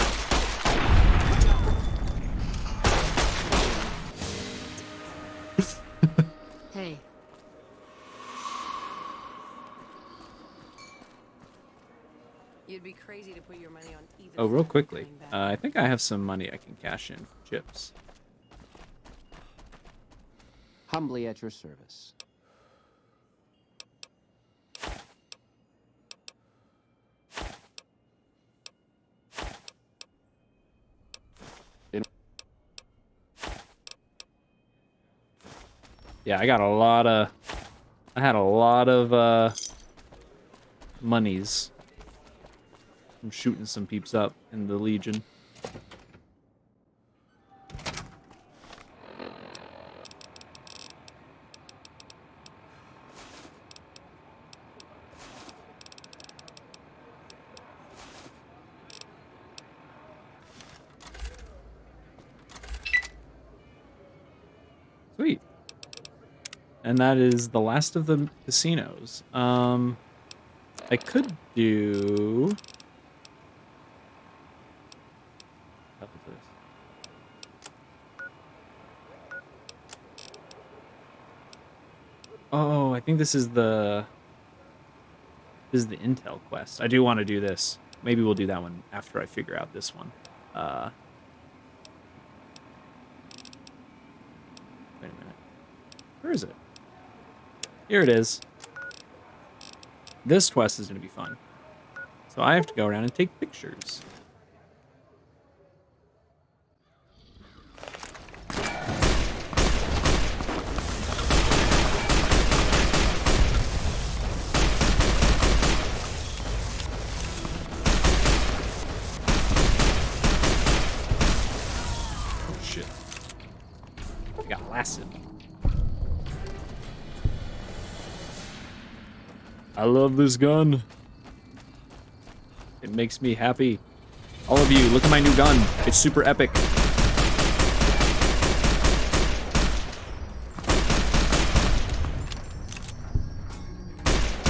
Hey. You'd be crazy to put your money on either. Oh, real quickly. I think I have some money I can cash in for chips. Humbly at your service. Yeah, I got a lot of... I had a lot of, monies. I'm shooting some peeps up in the Legion. Sweet. And that is the last of the casinos. I could do... How about this? Oh, I think this is the intel quest. I do want to do this. Maybe we'll do that one after I figure out this one. Wait a minute. Where is it? Here it is. This quest is going to be fun. So I have to go around and take pictures. Oh shit. I got blasted. I love this gun. It makes me happy. All of you, look at my new gun. It's super epic.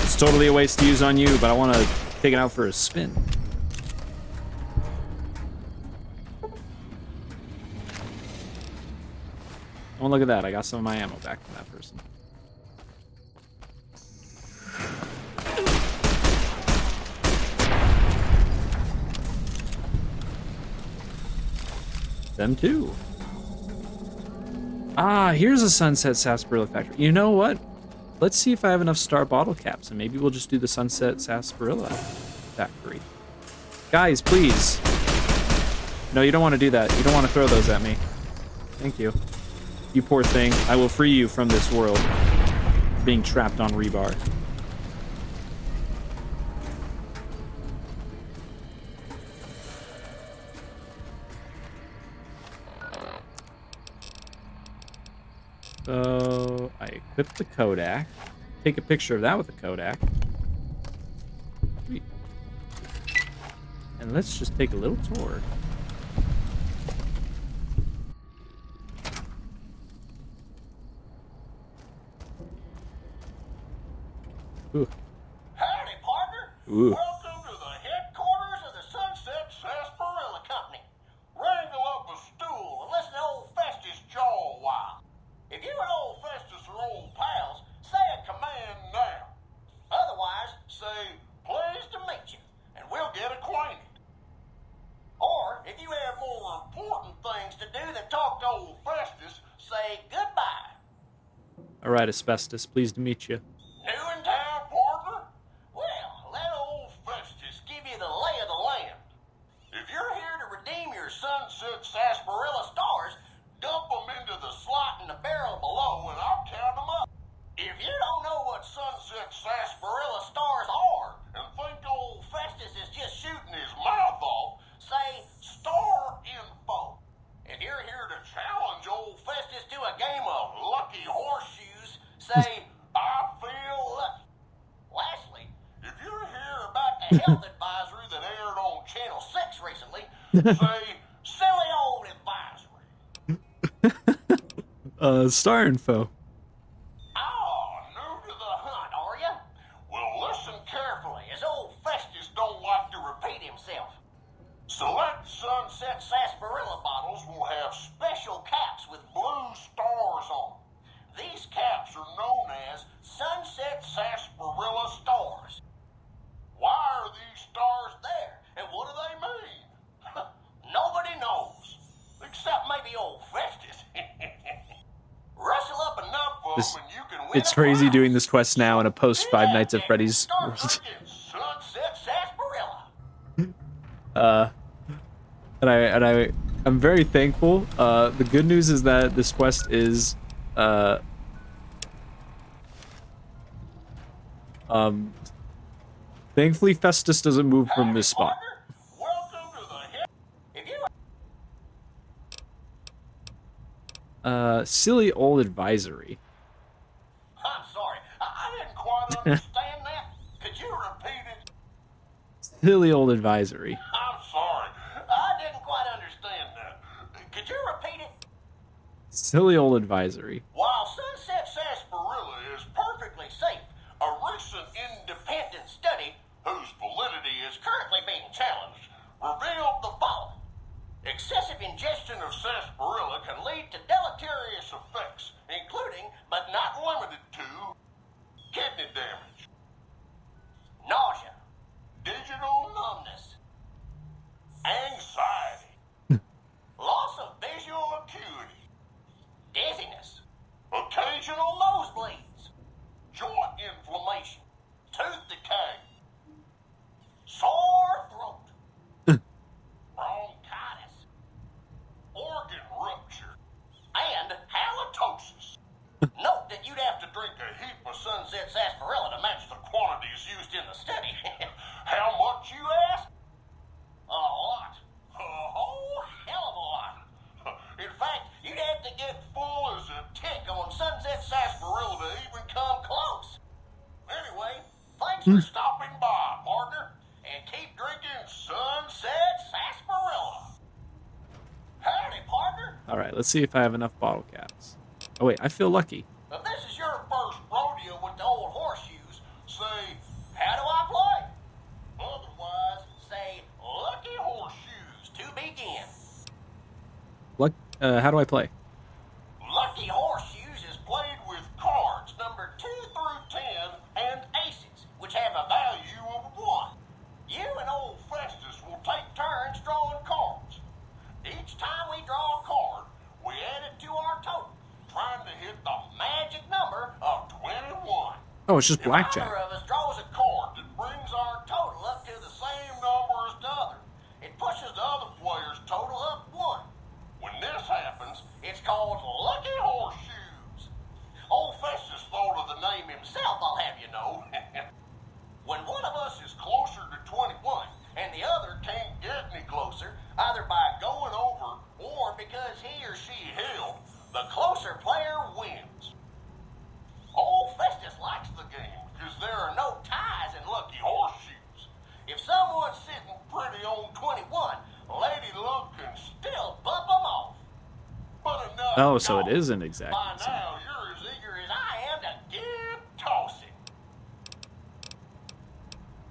It's totally a waste to use on you, but I want to take it out for a spin. Oh, look at that. I got some of my ammo back from that person. Them too. Ah, here's a Sunset Sarsaparilla factory. You know what? Let's see if I have enough star bottle caps, and maybe we'll just do the Sunset Sarsaparilla factory. Guys, please. No, you don't want to do that. You don't want to throw those at me. Thank you. You poor thing. I will free you from this world. Being trapped on rebar. So I equip the Kodak. Take a picture of that with the Kodak. Sweet. And let's just take a little tour. Ooh. Howdy, partner. Ooh. Welcome to the headquarters of the Sunset Sarsaparilla Company. Wrangle up a stool and listen to old Festus jaw a while. If you and old Festus are old pals, say a command now. Otherwise, say, pleased to meet you, and we'll get acquainted. Or, if you have more important things to do than talk to old Festus, say goodbye. All right, Asbestos. Pleased to meet you. New in town, partner? Well, let old Festus give you the lay of the land. If you're here to redeem your Sunset Sarsaparilla stars, dump them into the slot in the barrel below and I'll count them up. If you don't know what Sunset Sarsaparilla stars are and think old Festus is just shooting his mouth off, say star info. If you're here to challenge old Festus to a game of lucky horseshoes, say I feel lucky. Lastly, if you're here about the health advisory that aired on Channel 6 recently, say silly old advisory. Star info. Oh, new to the hunt, are ya? Well, listen carefully, as old Festus don't like to repeat himself. Select Sunset Sarsaparilla bottles will have special caps with blue stars on them. These caps are known as Sunset Sarsaparilla stars. Why are these stars there, and what do they mean? Nobody knows, except maybe old Festus. Rustle up enough of them and you can win. It's crazy doing this quest now in a post Five Nights at Freddy's world. Sunset Sarsaparilla. And I'm very thankful. The good news is that this quest is thankfully Festus doesn't move from this spot. Silly old advisory. I'm sorry, I didn't quite understand that. Could you repeat it? Silly old advisory. I'm sorry, I didn't quite understand that. Could you repeat it? Silly old advisory. While Sunset Sarsaparilla ingestion of sarsaparilla can lead to deleterious effects, including, but not limited to, kidney damage, nausea, digital numbness, anxiety, loss of visual acuity, dizziness, occasional nosebleeds, joint inflammation, tooth decay, sore throat, bronchitis, organ rupture, and halitosis. Note that you'd have to drink a heap of Sunset sarsaparilla to match the quantities used in the study. How much, you ask? A lot. A whole hell of a lot. In fact, you'd have to get full as a tick on Sunset sarsaparilla to even come close. Anyway, thanks for stopping by, partner, and keep drinking Sunset sarsaparilla. Howdy, partner. All right, let's see if I have enough bottle caps. Oh wait, I feel lucky. If this is your first rodeo with the old horseshoes, say, how do I play? Otherwise, say, lucky horseshoes to begin. Luck. How do I play? Lucky horseshoes is played with cards numbered 2 through 10 and aces, which have a value of 1. You and old Festus will take turns drawing cards. Each time we draw a card, we add it to our total, trying to hit the magic number of 21. Oh, it's just blackjack. If either of us draws a card that brings our total up to the same number as the other, it pushes the other player's total up 1. When this happens, it's called Lucky Horseshoes. Old Festus thought of the name himself, I'll have you know. When one of us is closer to 21 and the other can't get any closer, either by going over or because he or she held, the closer player wins. Old Festus likes the game because there are no ties in Lucky Horseshoes. If someone's sitting pretty on 21, Lady Luck can still bump them off. But enough Oh, so it talk. isn't exactly By the same. now, you're as eager as I am to get tossing.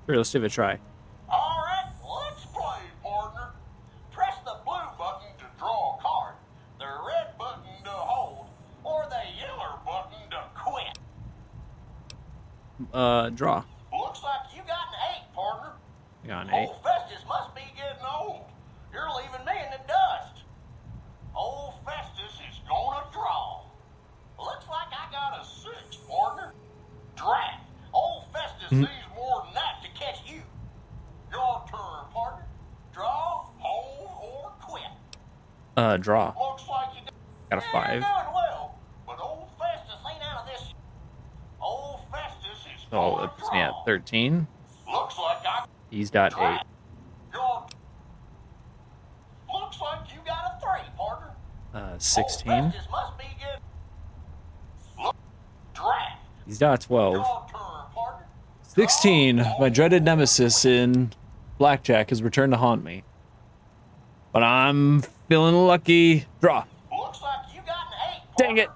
Sure, let's give it a try. All right, let's play, partner. Press the blue button to draw a card, the red button to hold, or the yellow button to quit. Draw. Looks like you got an 8, partner. I got an 8. Old Festus must be getting old. You're leaving me in the dust. Old Festus is gonna draw. Looks like I got a 6, partner. Drat. Old Festus sees more than that to catch you. Your turn, partner. Draw, hold, or quit. Draw. Looks like you Got a 5. You're doing well, but old Festus ain't out of this. Old Festus is So gonna it puts me at draw. 13. Looks like I He's got 8. Your looks like you got a 3, partner. 16. Old Festus must be getting look drat. He's got 12. Your turn, partner. 16. My dreaded nemesis in blackjack has returned to haunt me. But I'm feeling lucky. Draw. Looks like you got an 8, Dang it.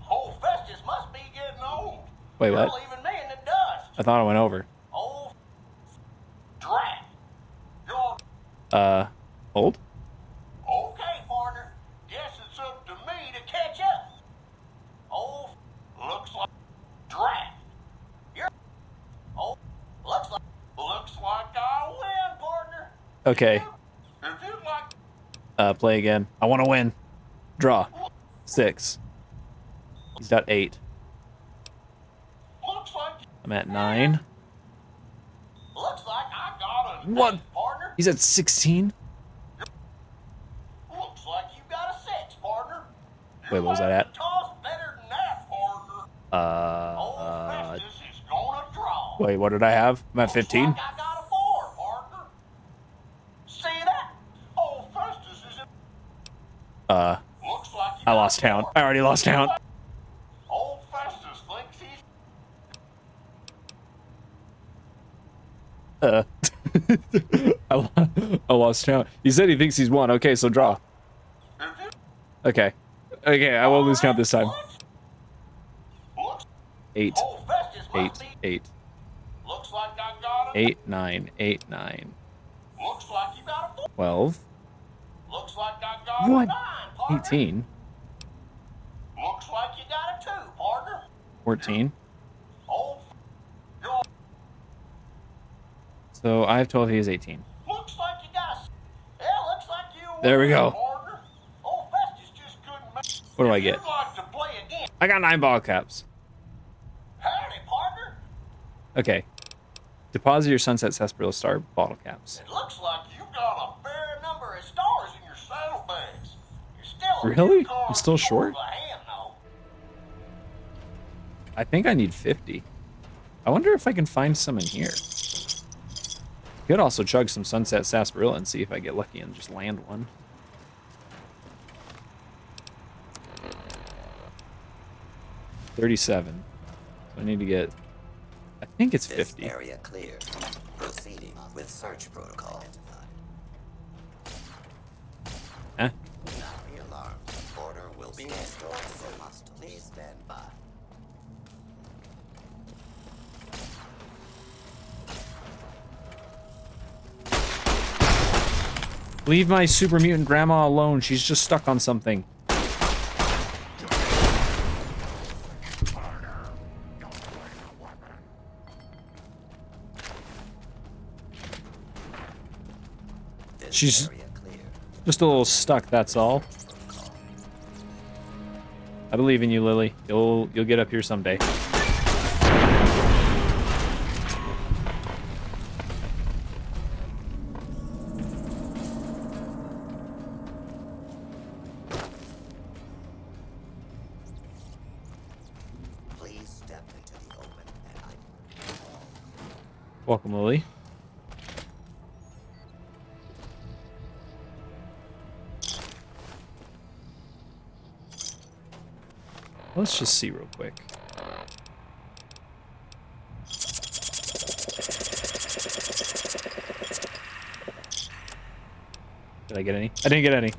Old Festus must be getting old. Wait, You're what? leaving me in the dust. I thought I went over. Old drat. Your Hold? okay, partner. Guess it's up to me to catch up. Old looks like drat. You're oh looks like I win, partner. Okay. If you'd like Play again. I want to win. Draw. 6. He's got 8. looks like I'm at 9. looks like I got a What? 8, partner. He's at 16. Looks like you got a 6, partner. Wait, what was that at? Toss better than that, partner. Old Festus is gonna draw. Wait, what did I have? I'm at 15. Like I got a 4, partner. See that? Old Festus is in. Looks like you I got lost a count. 4. I already lost count. Old Festus thinks he's. I lost count. He said he thinks he's won. Okay, so draw. Okay. Okay, I won't lose count this time. 8. Old Festus 8. must be. 8. Looks like I got a. 8, 9. 8, 9. Looks like you got a 4. 12. Looks like I got What? 18? Looks like you got it too, partner. 14? Oh, So I have 12, he has 18. looks like you got a... Yeah, looks like you... There we go. Partner. Old Festus just couldn't make... What do I If get? you'd like to play again. I got 9 bottle caps. Howdy, partner. Okay. Deposit your Sunset Sarsaparilla Star bottle caps. It looks like you got a fair number of stars in your saddlebags. You're still a Really? few cards I'm still short? of a hand, though. I think I need 50. I wonder if I can find some in here. Could also chug some Sunset Sarsaparilla and see if I get lucky and just land one. $37. So I need to get... I think it's 50. This area clear. Proceeding with search protocol. Eh? The alarm. Order will be restored. Please stand by. Leave my super mutant grandma alone. She's just stuck on something. She's just a little stuck, that's all. I believe in you, Lily. You'll get up here someday. Please step into the open and Welcome, Lily. Let's just see real quick. Did I get any? I didn't get any.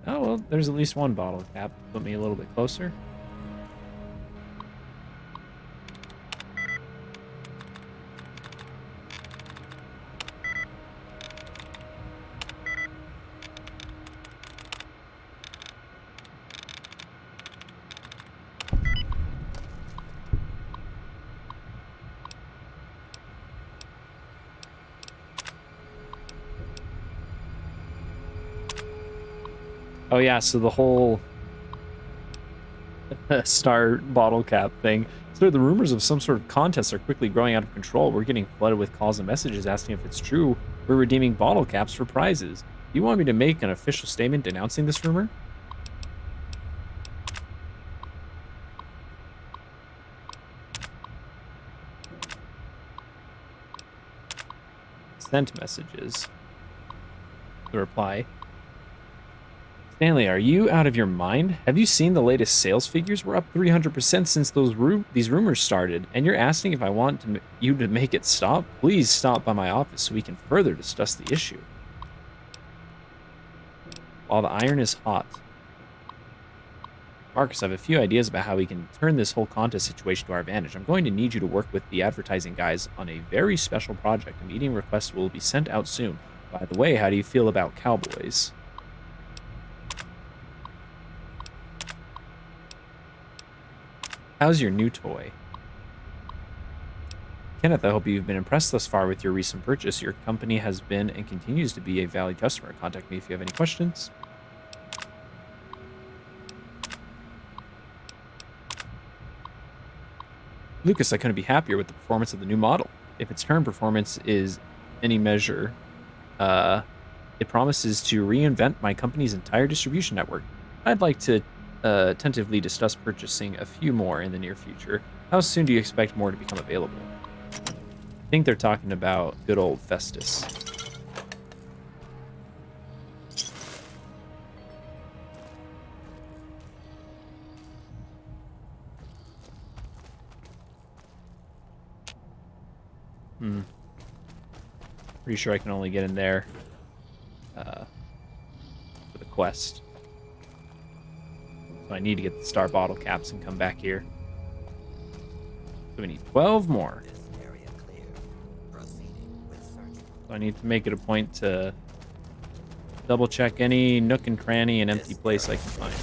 Oh, well, there's at least one bottle cap. Put me a little bit closer. Oh yeah, so the whole star bottle cap thing. So the rumors of some sort of contest are quickly growing out of control. We're getting flooded with calls and messages asking if it's true we're redeeming bottle caps for prizes. Do you want me to make an official statement denouncing this rumor? Sent messages. The reply. Stanley, are you out of your mind? Have you seen the latest sales figures? We're up 300% since these rumors started, and you're asking if I want you to make it stop? Please stop by my office so we can further discuss the issue. While the iron is hot. Marcus, I have a few ideas about how we can turn this whole contest situation to our advantage. I'm going to need you to work with the advertising guys on a very special project. A meeting request will be sent out soon. By the way, how do you feel about cowboys? How's your new toy? Kenneth, I hope you've been impressed thus far with your recent purchase. Your company has been and continues to be a valued customer. Contact me if you have any questions. Lucas, I couldn't be happier with the performance of the new model. If its current performance is any measure, it promises to reinvent my company's entire distribution network. I'd like to tentatively discuss purchasing a few more in the near future. How soon do you expect more to become available? I think they're talking about good old Festus. Pretty sure I can only get in there for the quest. So I need to get the star bottle caps and come back here. So we need 12 more. So I need to make it a point to double check any nook and cranny and empty place I can find.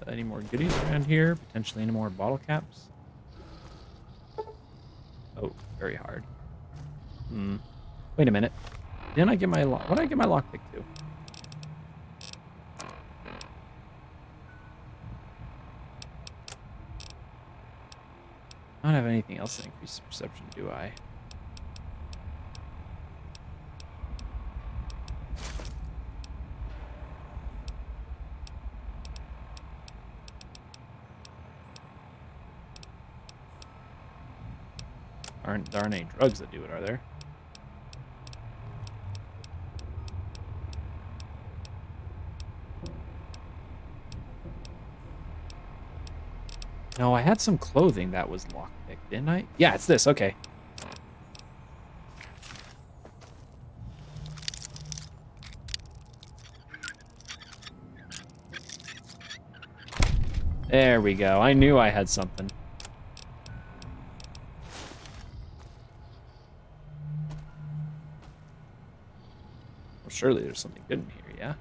Any more goodies around here? Potentially any more bottle caps? Oh, very hard. Wait a minute. Didn't I get my what did I get my lockpick to? I don't have anything else that increases perception, do I? There aren't any drugs that do it, are there? No, I had some clothing that was lockpicked, didn't I? Yeah, it's this. Okay. There we go. I knew I had something. Well, surely there's something good in here, yeah?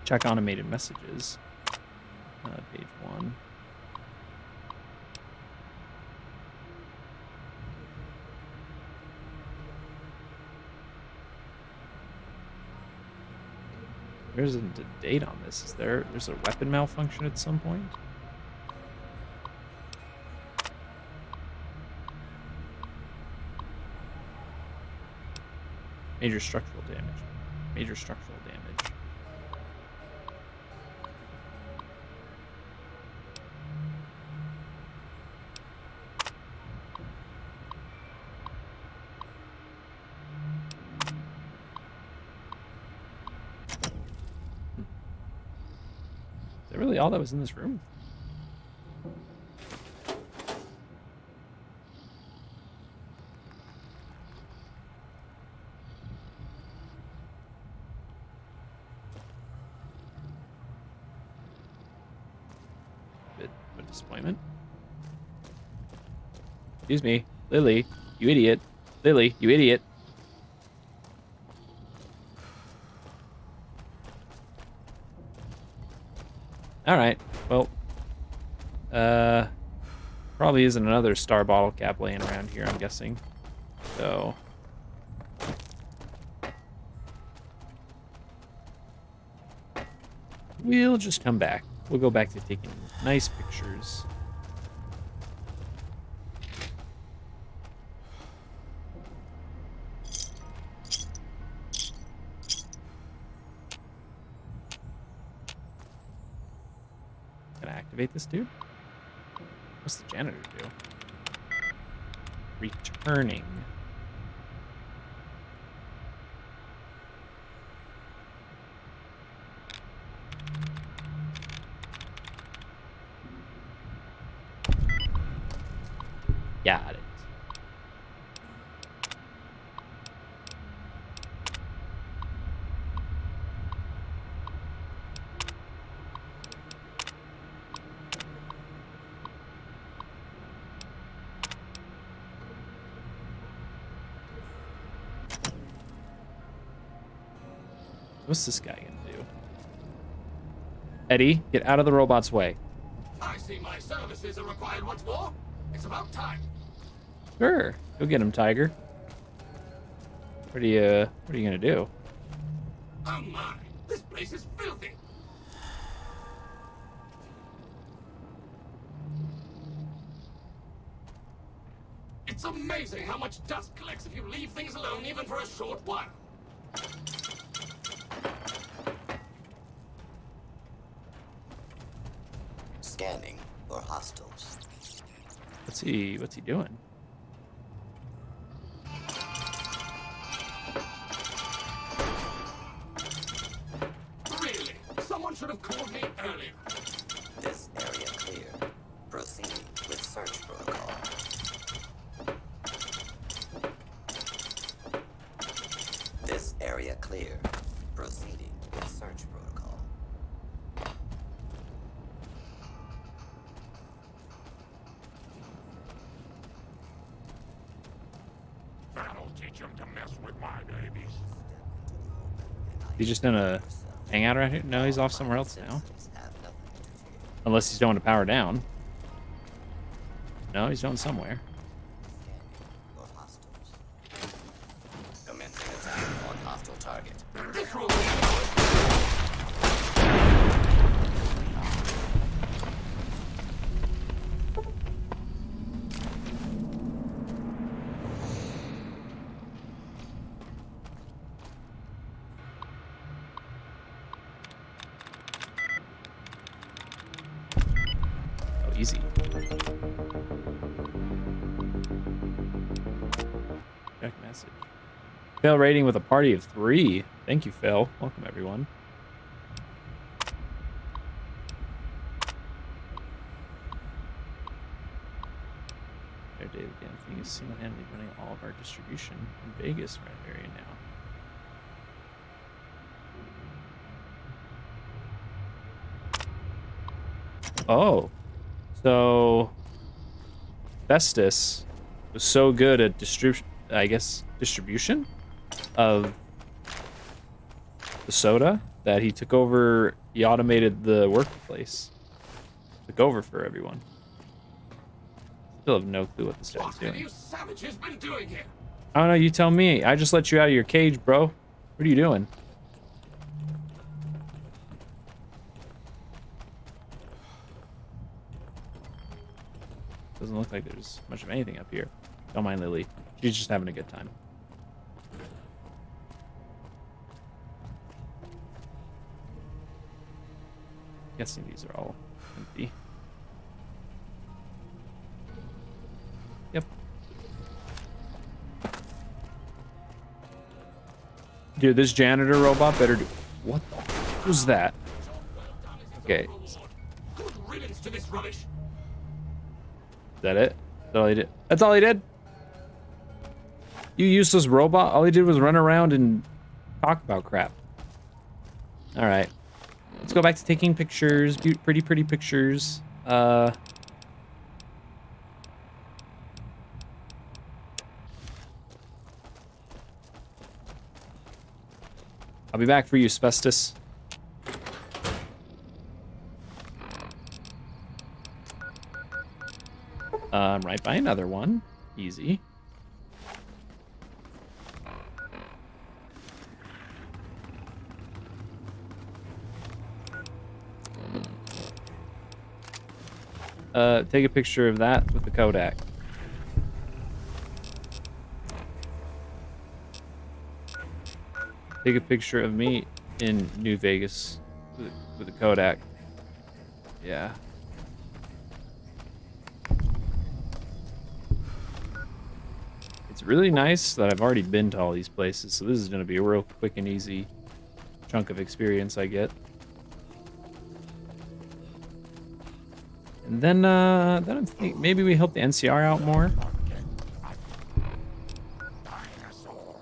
Check automated messages. Page 1. There isn't a date on this, is there? There's a weapon malfunction at some point? Major structural damage. Major structural damage. Is that really all that was in this room? Bit of disappointment. Excuse me, Lily, you idiot. Lily, you idiot. Alright, well, probably isn't another star bottle cap laying around here, I'm guessing. So, we'll just come back. We'll go back to taking nice pictures. Activate this dude? What's the janitor do? Returning. Got it. What's this guy gonna do? Eddie, get out of the robot's way. I see my services are required once more. It's about time. Sure. Go get him, Tiger. What are you gonna do? Oh my, this place is filthy. It's amazing how much dust collects if you leave things alone even for a short while. Scanning for hostiles. What's he doing? Really? Someone should have called me earlier. This area clear. Proceeding with search protocol. This area clear. Proceeding with search protocol. That'll teach him to mess with my babies. He's just gonna hang out around here? No, he's off somewhere else now. Unless he's going to power down. No, he's going somewhere. Commencing attack on hostile target. Oh, easy. Check message. Fail rating with a party of 3. Thank you, Phil. Welcome, everyone. There, David Gamfing is single-handedly running all of our distribution in Vegas right area now. Oh, so Festus was so good at distribution of the soda that he took over. He automated the workplace. Took over for everyone. Still have no clue what this guy's What have doing. you savages been doing here? I don't know. You tell me. I just let you out of your cage, bro. What are you doing? Doesn't look like there's much of anything up here. Don't mind Lily. She's just having a good time. Guessing these are all empty. Yep. Dude, this janitor robot better do... What the f was that? Okay. Good riddance to this rubbish. Is that it? That's all he did? That's all he did? You useless robot? All he did was run around and talk about crap. Alright. Let's go back to taking pictures. Pretty pictures. I'll be back for you, Asbestos. Right by another one. Easy. Take a picture of that with the Kodak. Take a picture of me in New Vegas with the Kodak. Yeah. It's really nice that I've already been to all these places, so this is going to be a real quick and easy chunk of experience I get. And then I'm thinking maybe we help the NCR out more. Dinosaur.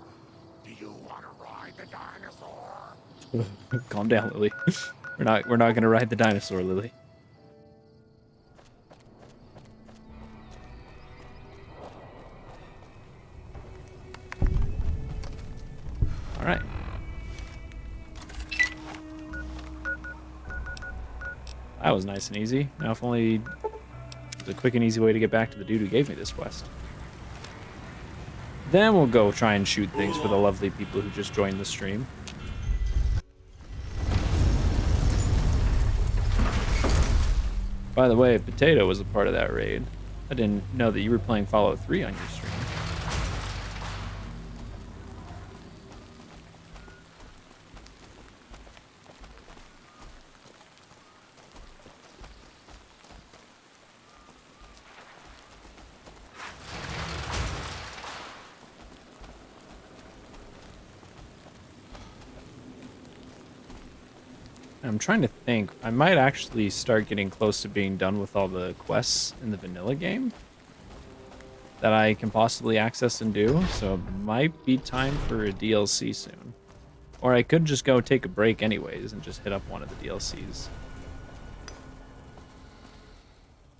Do you want to ride the dinosaur? Calm down, Lily. We're not going to ride the dinosaur, Lily. All right. That was nice and easy. Now if only there's a quick and easy way to get back to the dude who gave me this quest. Then we'll go try and shoot things for the lovely people who just joined the stream. By the way, Potato was a part of that raid. I didn't know that you were playing Fallout 3 on your stream. I'm trying to think. I might actually start getting close to being done with all the quests in the vanilla game that I can possibly access and do. So it might be time for a DLC soon. Or I could just go take a break anyways and just hit up one of the DLCs.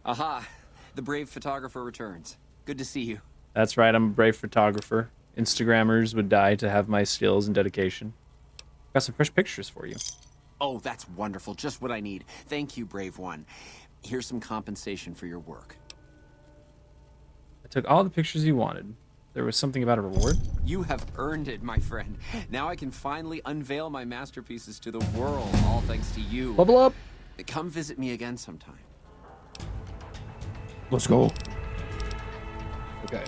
Aha! The brave photographer returns. Good to see you. That's right, I'm a brave photographer. Instagrammers would die to have my skills and dedication. Got some fresh pictures for you. Oh, that's wonderful. Just what I need. Thank you, brave one. Here's some compensation for your work. I took all the pictures you wanted. There was something about a reward? You have earned it, my friend. Now I can finally unveil my masterpieces to the world, all thanks to you. Level up! Come visit me again sometime. Let's go. Okay.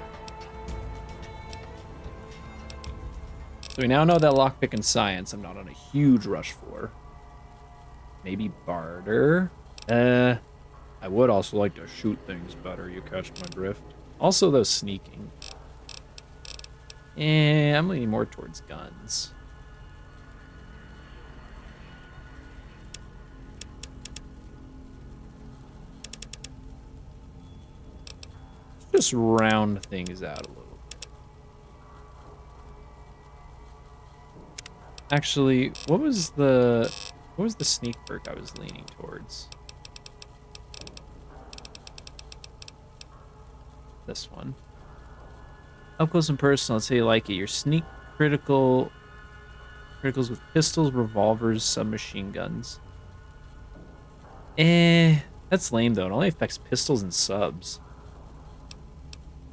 So we now know that lockpick and science I'm not on a huge rush for. Maybe barter? I would also like to shoot things better, you catch my drift. Also, though, sneaking. I'm leaning more towards guns. Just round things out a little. Actually, what was the sneak perk I was leaning towards? This one. Up close and personal, let's say you like it. Your sneak criticals with pistols, revolvers, submachine guns. That's lame though. It only affects pistols and subs.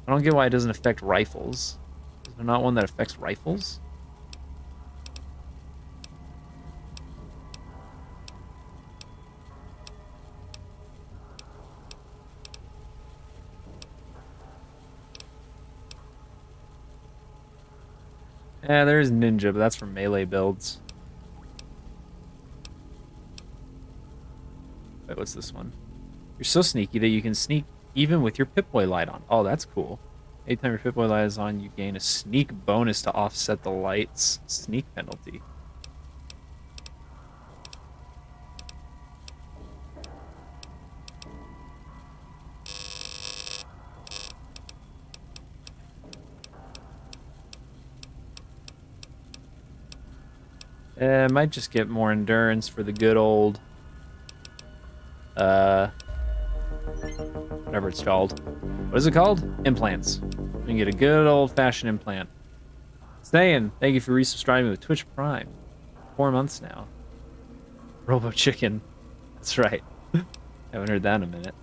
I don't get why it doesn't affect rifles. Is there not one that affects rifles? Yeah, there's ninja, but that's for melee builds. Wait, what's this one? You're so sneaky that you can sneak even with your Pip-Boy light on. Oh, that's cool. Anytime your Pip-Boy light is on, you gain a sneak bonus to offset the light's sneak penalty. Might just get more endurance for the good old, whatever it's called. What is it called? Implants. We can get a good old-fashioned implant. Stayin, thank you for resubscribing with Twitch Prime. 4 months now. Robo Chicken. That's right. Haven't heard that in a minute.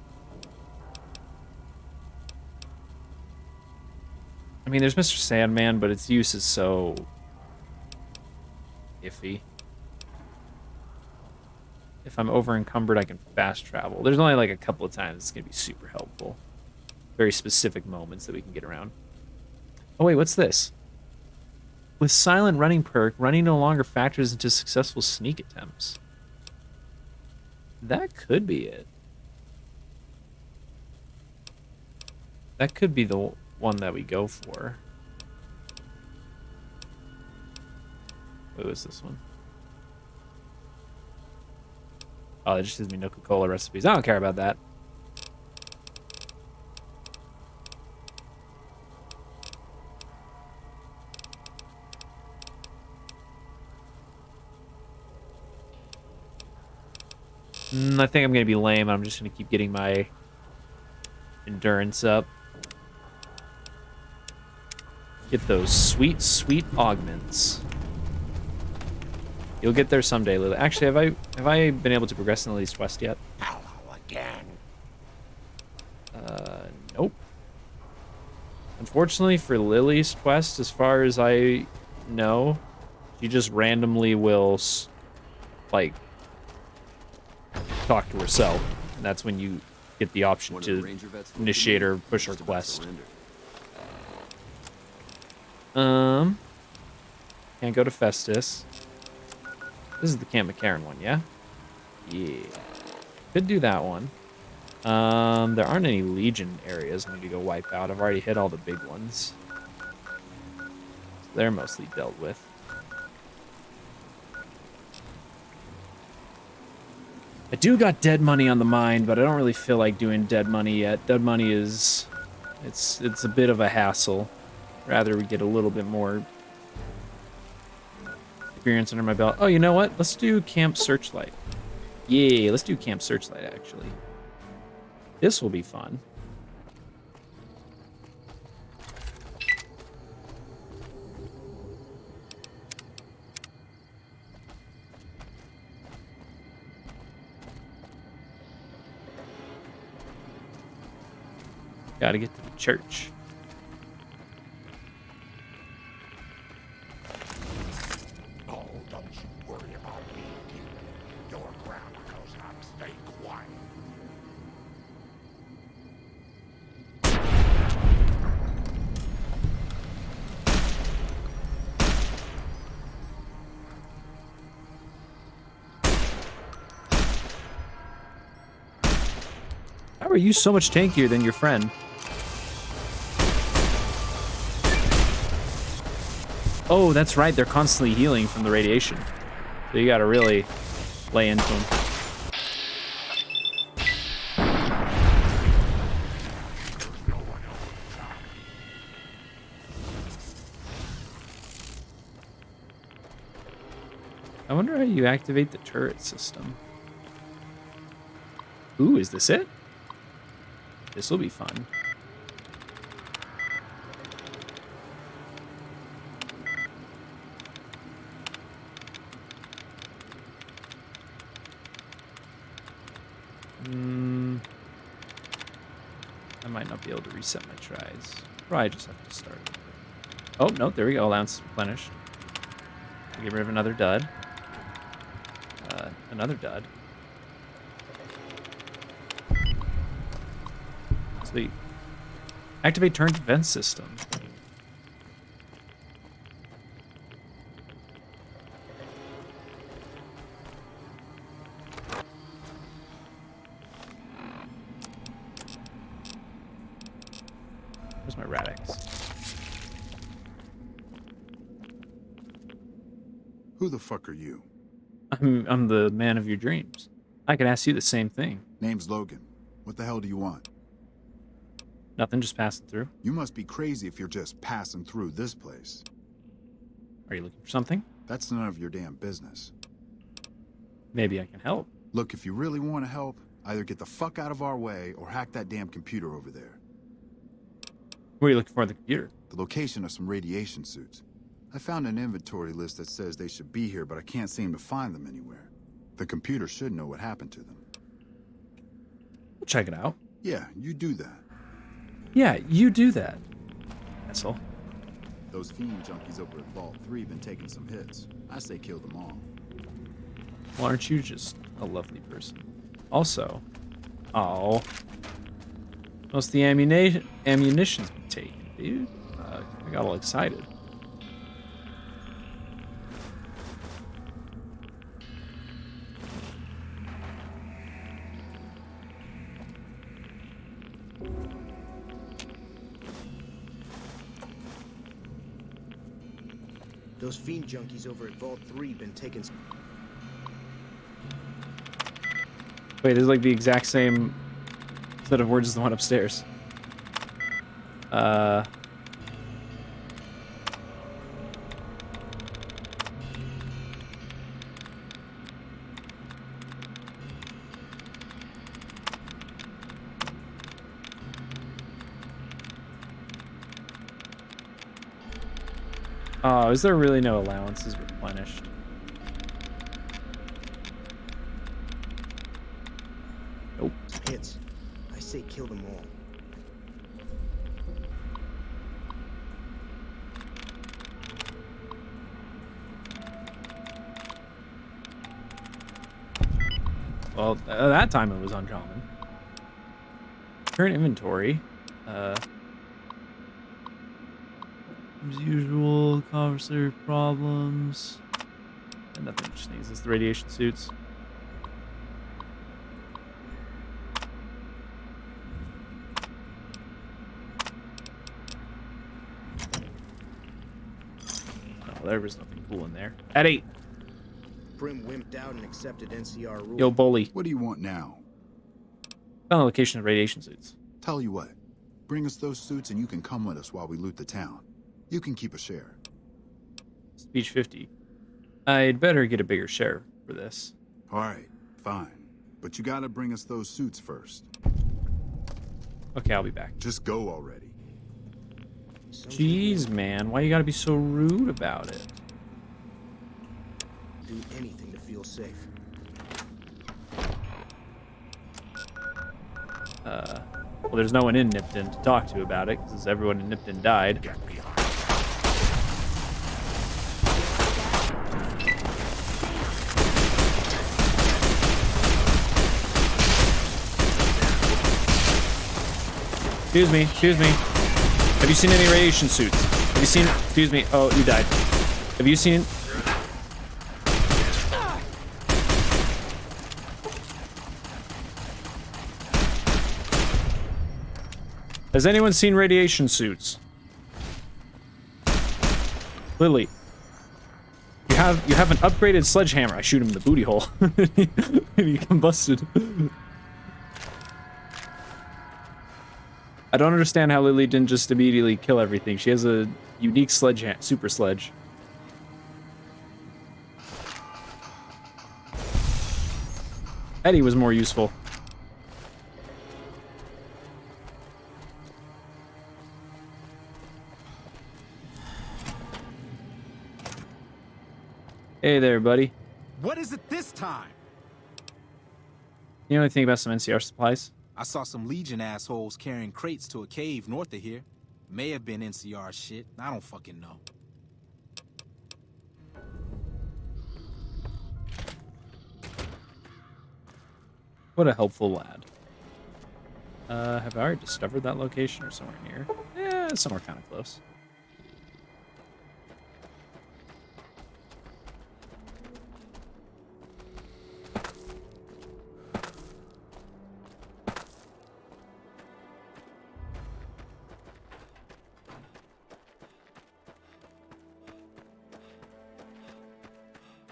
I mean, there's Mr. Sandman, but its use is so iffy. If I'm over encumbered, I can fast travel. There's only like a couple of times it's gonna be super helpful. Very specific moments that we can get around. Oh wait, what's this? With silent running perk, running no longer factors into successful sneak attempts. That could be it. That could be the one that we go for. What was this one? Oh, it just gives me Nuka-Cola recipes. I don't care about that. I think I'm going to be lame. I'm just going to keep getting my endurance up. Get those sweet, sweet augments. You'll get there someday, Lily. Actually, have I been able to progress in the Lily's Quest yet? Hello again. Nope. Unfortunately for Lily's Quest, as far as I know, she just randomly will, like, talk to herself. And that's when you get the option to initiate or push her quest. Can't go to Festus. This is the Camp McCarran one, yeah? Yeah. Could do that one. There aren't any Legion areas I need to go wipe out. I've already hit all the big ones. So they're mostly dealt with. I do got dead money on the mind, but I don't really feel like doing dead money yet. Dead money is... It's a bit of a hassle. Rather we get a little bit more experience under my belt. Oh, you know what? Let's do Camp Searchlight. Yay, let's do Camp Searchlight, actually. This will be fun. Gotta get to the church. Oh, don't you worry about me, kid. Your grandma knows how to stay quiet. How are you so much tankier than your friend? Oh, that's right. They're constantly healing from the radiation. So you gotta really lay into them. I wonder how you activate the turret system. Ooh, is this it? This will be fun. I might not be able to reset my tries. Probably just have to start. Oh, no, there we go. Allowance replenished. Get rid of another dud. Another dud. Sweet. Activate turn defense system. Where's my Radix? Who the fuck are you? I'm the man of your dreams. I could ask you the same thing. Name's Logan. What the hell do you want? Nothing, just passing through. You must be crazy if you're just passing through this place. Are you looking for something? That's none of your damn business. Maybe I can help. Look, if you really want to help, either get the fuck out of our way or hack that damn computer over there. What are you looking for on the computer? The location of some radiation suits. I found an inventory list that says they should be here, but I can't seem to find them anywhere. The computer should know what happened to them. We'll check it out. Yeah, you do that. Yeah, you do that, asshole. Those fiend junkies over at Vault 3 been taking some hits. I say kill them all. Well, aren't you just a lovely person? Also, oh, most of the ammunition's been taken, dude. I got all excited. Those fiend junkies over at Vault 3 been taking some... Wait, there's like the exact same set of words as the one upstairs. Oh, is there really no allowances replenished? Nope. Hits. I say kill them all. Well, that time it was uncommon. Current inventory. As usual, conversary problems. And nothing interesting. Is this the radiation suits? Oh, there was nothing cool in there. At 8. Prim wimped out and accepted NCR rules. Yo, bully. What do you want now? Found the location of radiation suits. Tell you what. Bring us those suits and you can come with us while we loot the town. You can keep a share. Speech 50. I'd better get a bigger share for this. Alright, fine. But you gotta bring us those suits first. Okay, I'll be back. Just go already. Jeez, man. Why you gotta be so rude about it? Do anything to feel safe. Well, there's no one in Nipton to talk to about it, because everyone in Nipton died. Excuse me, excuse me. Have you seen any radiation suits? Have you seen... Excuse me. Oh, you died. Have you seen... Has anyone seen radiation suits? Lily. You have an upgraded sledgehammer. I shoot him in the booty hole. And he combusted. I don't understand how Lily didn't just immediately kill everything. She has a unique super sledge. Eddie was more useful. Hey there, buddy. What is it this time? You know anything about some NCR supplies? I saw some Legion assholes carrying crates to a cave north of here. May have been NCR shit. I don't fucking know. What a helpful lad. Have I already discovered that location or somewhere near? Yeah, it's somewhere kind of close.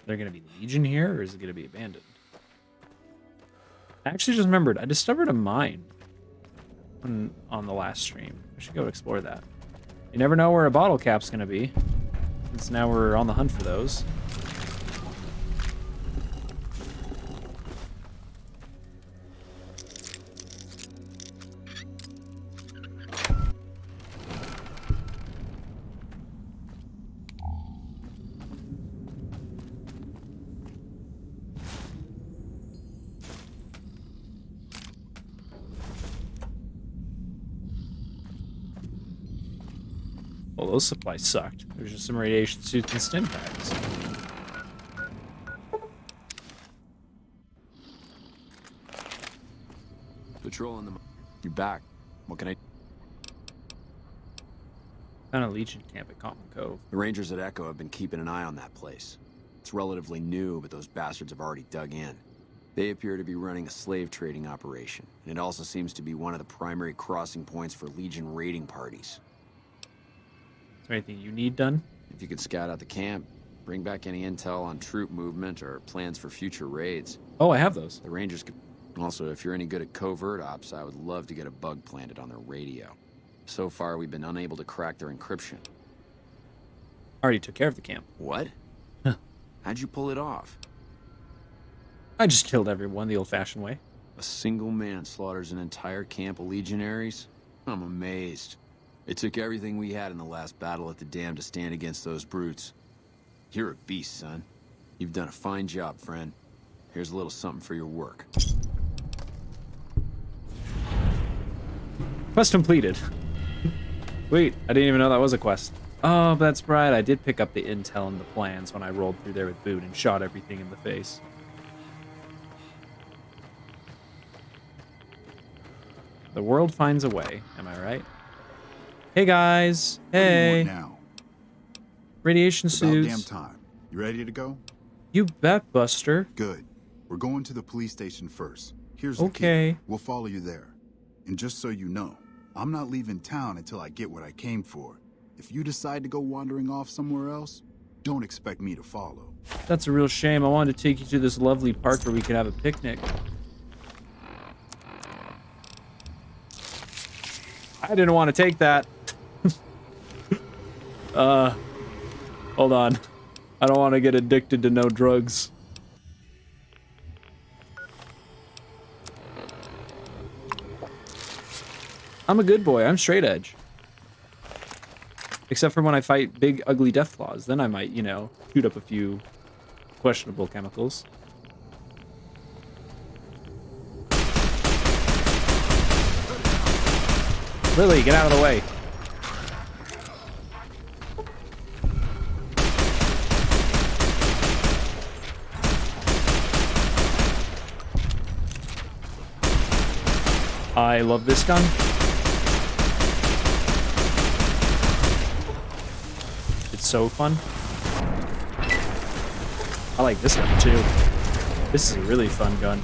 They're going to be Legion here, or is it going to be abandoned? I actually just remembered, I discovered a mine on the last stream. I should go explore that. You never know where a bottle cap's going to be, since now we're on the hunt for those. Well, those supplies sucked. There's just some radiation suits and stim packs. Patrolling them. You're back. What can I... Found a Legion camp at Common Cove. The Rangers at Echo have been keeping an eye on that place. It's relatively new, but those bastards have already dug in. They appear to be running a slave trading operation, and it also seems to be one of the primary crossing points for Legion raiding parties. Is there anything you need done? If you could scout out the camp, bring back any intel on troop movement or plans for future raids. Oh, I have those. The Rangers could... Also, if you're any good at covert ops, I would love to get a bug planted on their radio. So far, we've been unable to crack their encryption. Already took care of the camp. What? How'd you pull it off? I just killed everyone the old-fashioned way. A single man slaughters an entire camp of legionaries? I'm amazed. It took everything we had in the last battle at the dam to stand against those brutes. You're a beast, son. You've done a fine job, friend. Here's a little something for your work. Quest completed. Wait, I didn't even know that was a quest. Oh, that's right. I did pick up the intel and the plans when I rolled through there with Boot and shot everything in the face. The world finds a way, am I right? Hey guys, hey. What do you want now? Radiation It's suits. about damn time. You ready to go? You bet, Buster. Good. We're going to the police station first. Here's the Okay. key. We'll follow you there. And just so you know, I'm not leaving town until I get what I came for. If you decide to go wandering off somewhere else, don't expect me to follow. That's a real shame. I wanted to take you to this lovely park where we could have a picnic. I didn't want to take that. Hold on. I don't want to get addicted to no drugs. I'm a good boy. I'm straight edge. Except for when I fight big, ugly Deathclaws. Then I might, you know, shoot up a few questionable chemicals. Lily, get out of the way. I love this gun. It's so fun. I like this gun too. This is a really fun gun.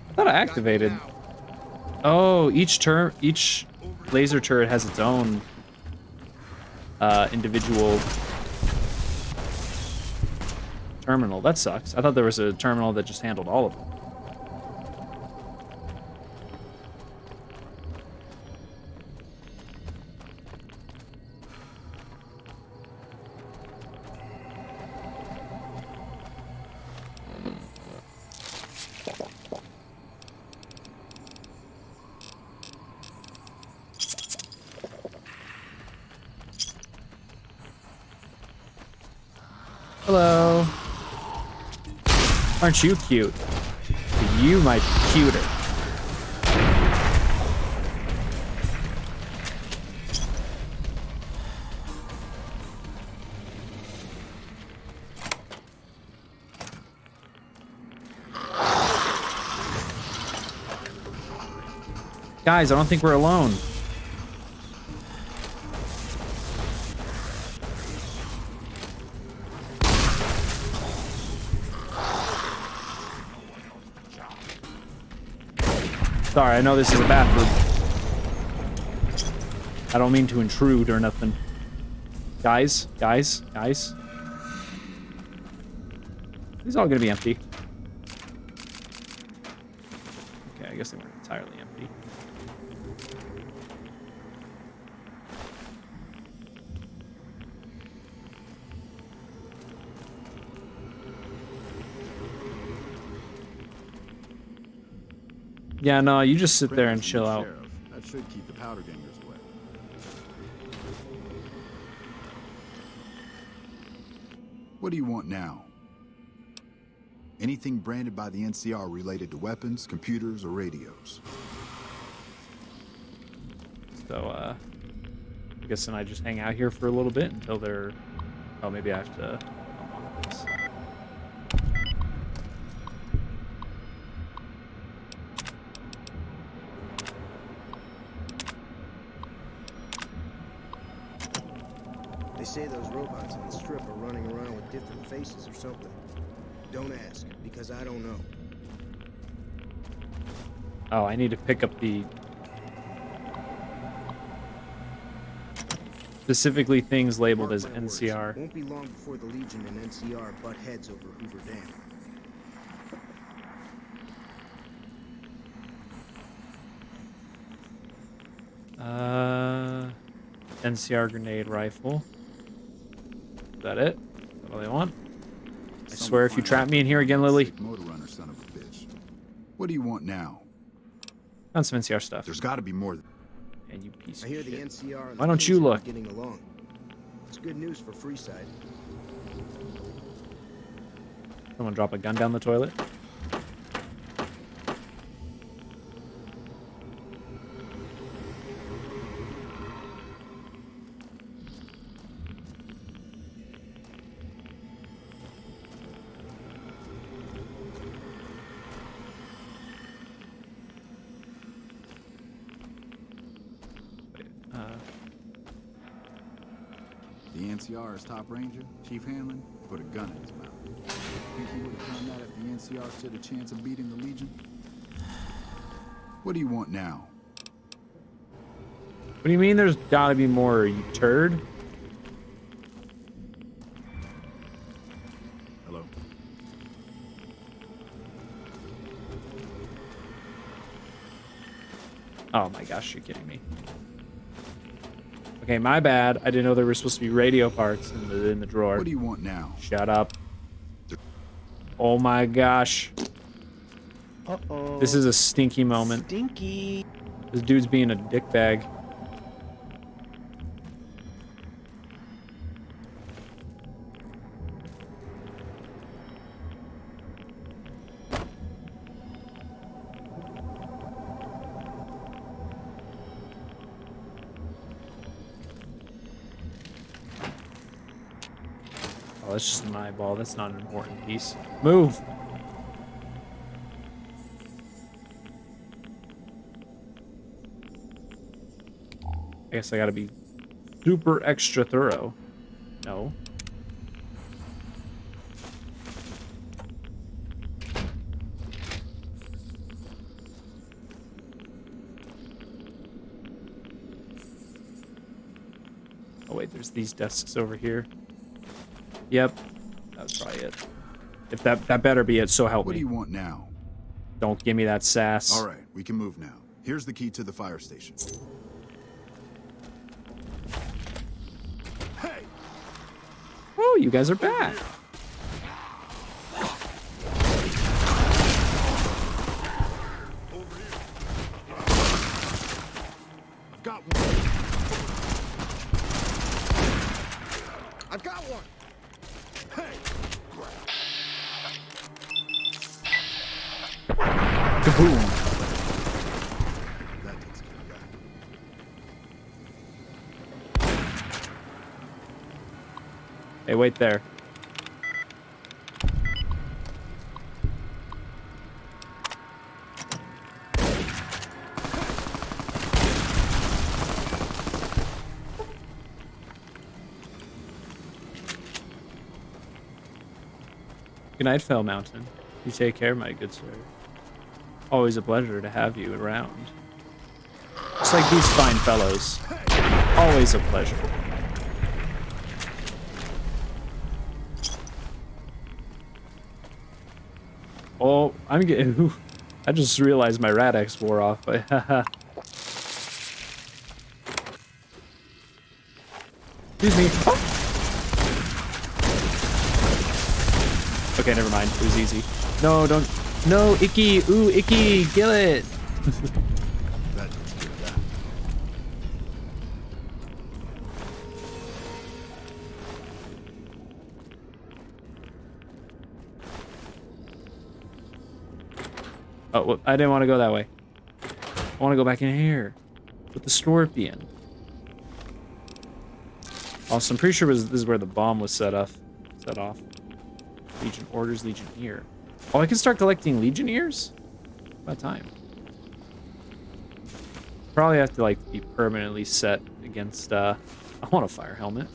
I thought I activated. Oh, each laser turret has its own individual terminal. That sucks. I thought there was a terminal that just handled all of them. Hello. Aren't you cute? You might be cuter. Guys, I don't think we're alone. Sorry, I know this is a bathroom. I don't mean to intrude or nothing. Guys. These all gonna be empty. Okay, I guess they weren't entirely empty. Yeah, no, you just sit there and chill out. That should keep the powder gangers away. What do you want now? Anything branded by the NCR related to weapons, computers, or radios? So, I guess then I just hang out here for a little bit until they're... Oh, maybe I have to... unlock this. They say those robots on the strip are running around with different faces or something. Don't ask, because I don't know. Oh, I need to pick up the... specifically things labeled as NCR. Won't be long before the Legion and NCR butt heads over Hoover Dam. NCR grenade rifle. Is that it? Is that all they want? I swear if you trap me in here again, Lily. Motor runner, son of a bitch. What do you want now? Found some NCR stuff. There's got to be more. And you piece I of hear shit. the NCR and Why don't you look? getting along. It's good news for Freeside. Someone drop a gun down the toilet. The NCR's top ranger, Chief Hanlon, put a gun in his mouth. Think he would have done that if the NCR stood a chance of beating the Legion? What do you want now? What do you mean there's gotta be more, you turd? Hello. Oh my gosh, you're kidding me. Okay, my bad. I didn't know there were supposed to be radio parts in the drawer. What do you want now? Shut up. Oh my gosh. Uh-oh. This is a stinky moment. Stinky. This dude's being a dickbag. Oh, that's just an eyeball. That's not an important piece. Move! I guess I gotta be super extra thorough. No. Oh wait, there's these desks over here. Yep, that's probably it. If that better be it, so help me. What do you want now? Don't give me that sass. All right, we can move now. Here's the key to the fire station. Oh, you guys are back. I've got one. I've got one. Hey. Kaboom. That takes care of that. Hey, wait there. Good night, Fell Mountain. You take care, my good sir. Always a pleasure to have you around. Just like these fine fellows. Always a pleasure. Oh, I'm getting... I just realized my Rad-X wore off, but haha. Excuse me. Oh. Okay, never mind. It was easy. No, don't... No, Icky! Ooh, Icky! Kill it! That takes care of that. Oh, well, I didn't want to go that way. I want to go back in here. With the scorpion. Also, I'm pretty sure this is where the bomb was set off. Legion orders Legionnaire. Oh, I can start collecting Legionnaires? About time. Probably have to, like, be permanently set against, I want a fire helmet.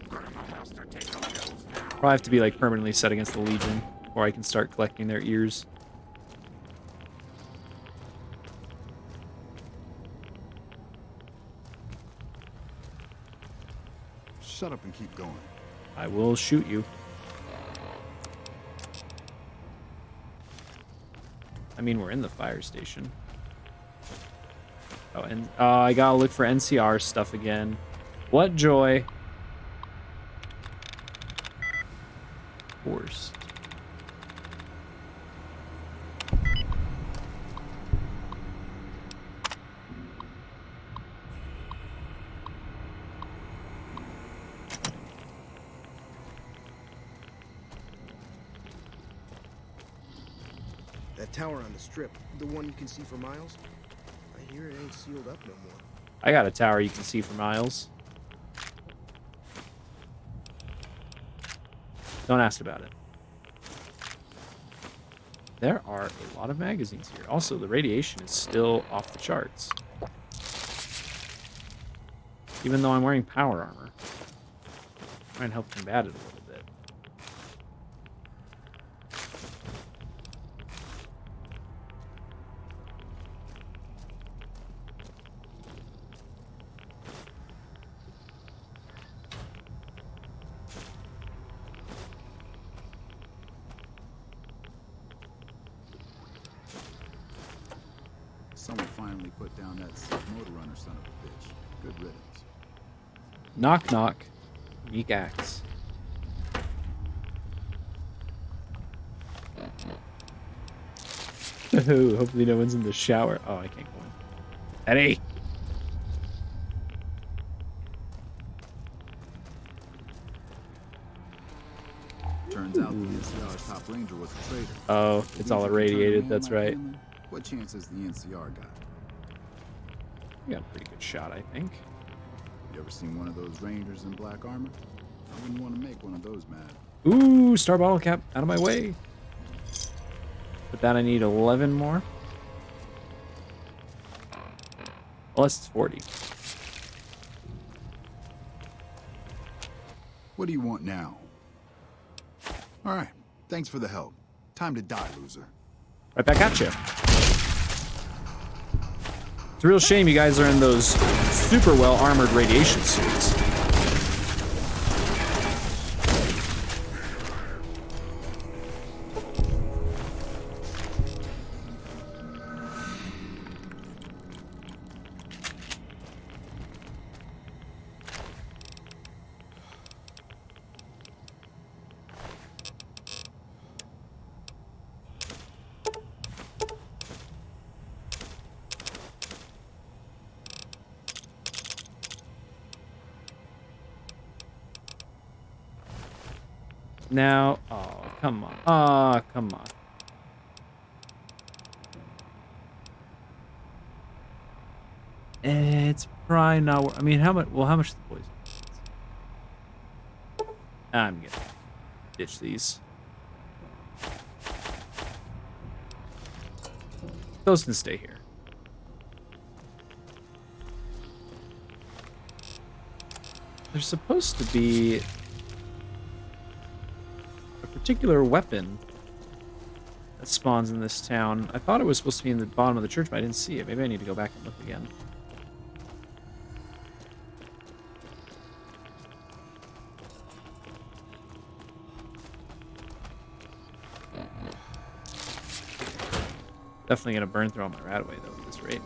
Probably have to be, like, permanently set against the Legion, or I can start collecting their ears. Shut up and keep going. I will shoot you. I mean, we're in the fire station. Oh, and I gotta look for NCR stuff again. What joy. Forced. That tower on the strip, the one you can see for miles? I hear it ain't sealed up no more. I got a tower you can see for miles. Don't ask about it. There are a lot of magazines here. Also, the radiation is still off the charts. Even though I'm wearing power armor. Try and help combat it a little bit. Someone finally put down that sick motor runner son of a bitch. Good riddance. Knock, knock. Meek axe. Hopefully no one's in the shower. Oh, I can't go in. Eddie! Turns out the NCR's top ranger was a traitor. Oh, it's all irradiated, that's right. What chance has the NCR got? You got a pretty good shot, I think. You ever seen one of those rangers in black armor? I wouldn't want to make one of those mad. Ooh, star bottle cap, out of my way. With that, I need 11 more. Unless it's 40. What do you want now? All right, thanks for the help. Time to die, loser. Right back at you. It's a real shame you guys are in those super well armored radiation suits. Now, oh, come on. Ah, come on. It's probably not. I mean, how much? Well, how much is the poison? I'm gonna ditch these. Those can stay here. There's supposed to be particular weapon that spawns in this town. I thought it was supposed to be in the bottom of the church, but I didn't see it. Maybe I need to go back and look again. Definitely gonna burn through all my Radaway though at this rate.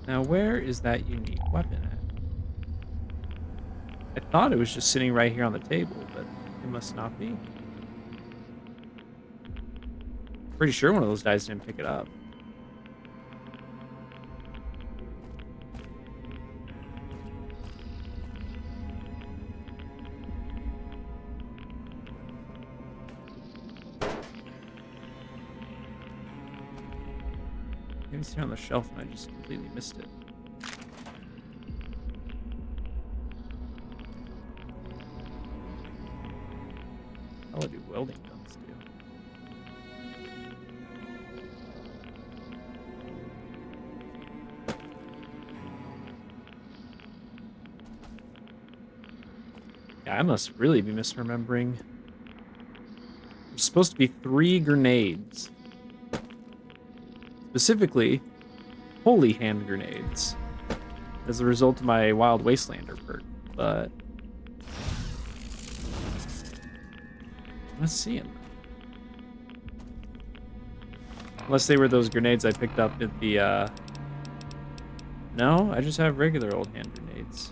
Now, where is that unique weapon at? I thought it was just sitting right here on the table, but it must not be. Pretty sure one of those guys didn't pick it up. Maybe it's here on the shelf and I just completely missed it. How do welding guns do? Yeah, I must really be misremembering. There's supposed to be 3 grenades. Specifically, holy hand grenades as a result of my Wild Wastelander perk, but I'm not seeing them. Unless they were those grenades I picked up at the, No, I just have regular old hand grenades.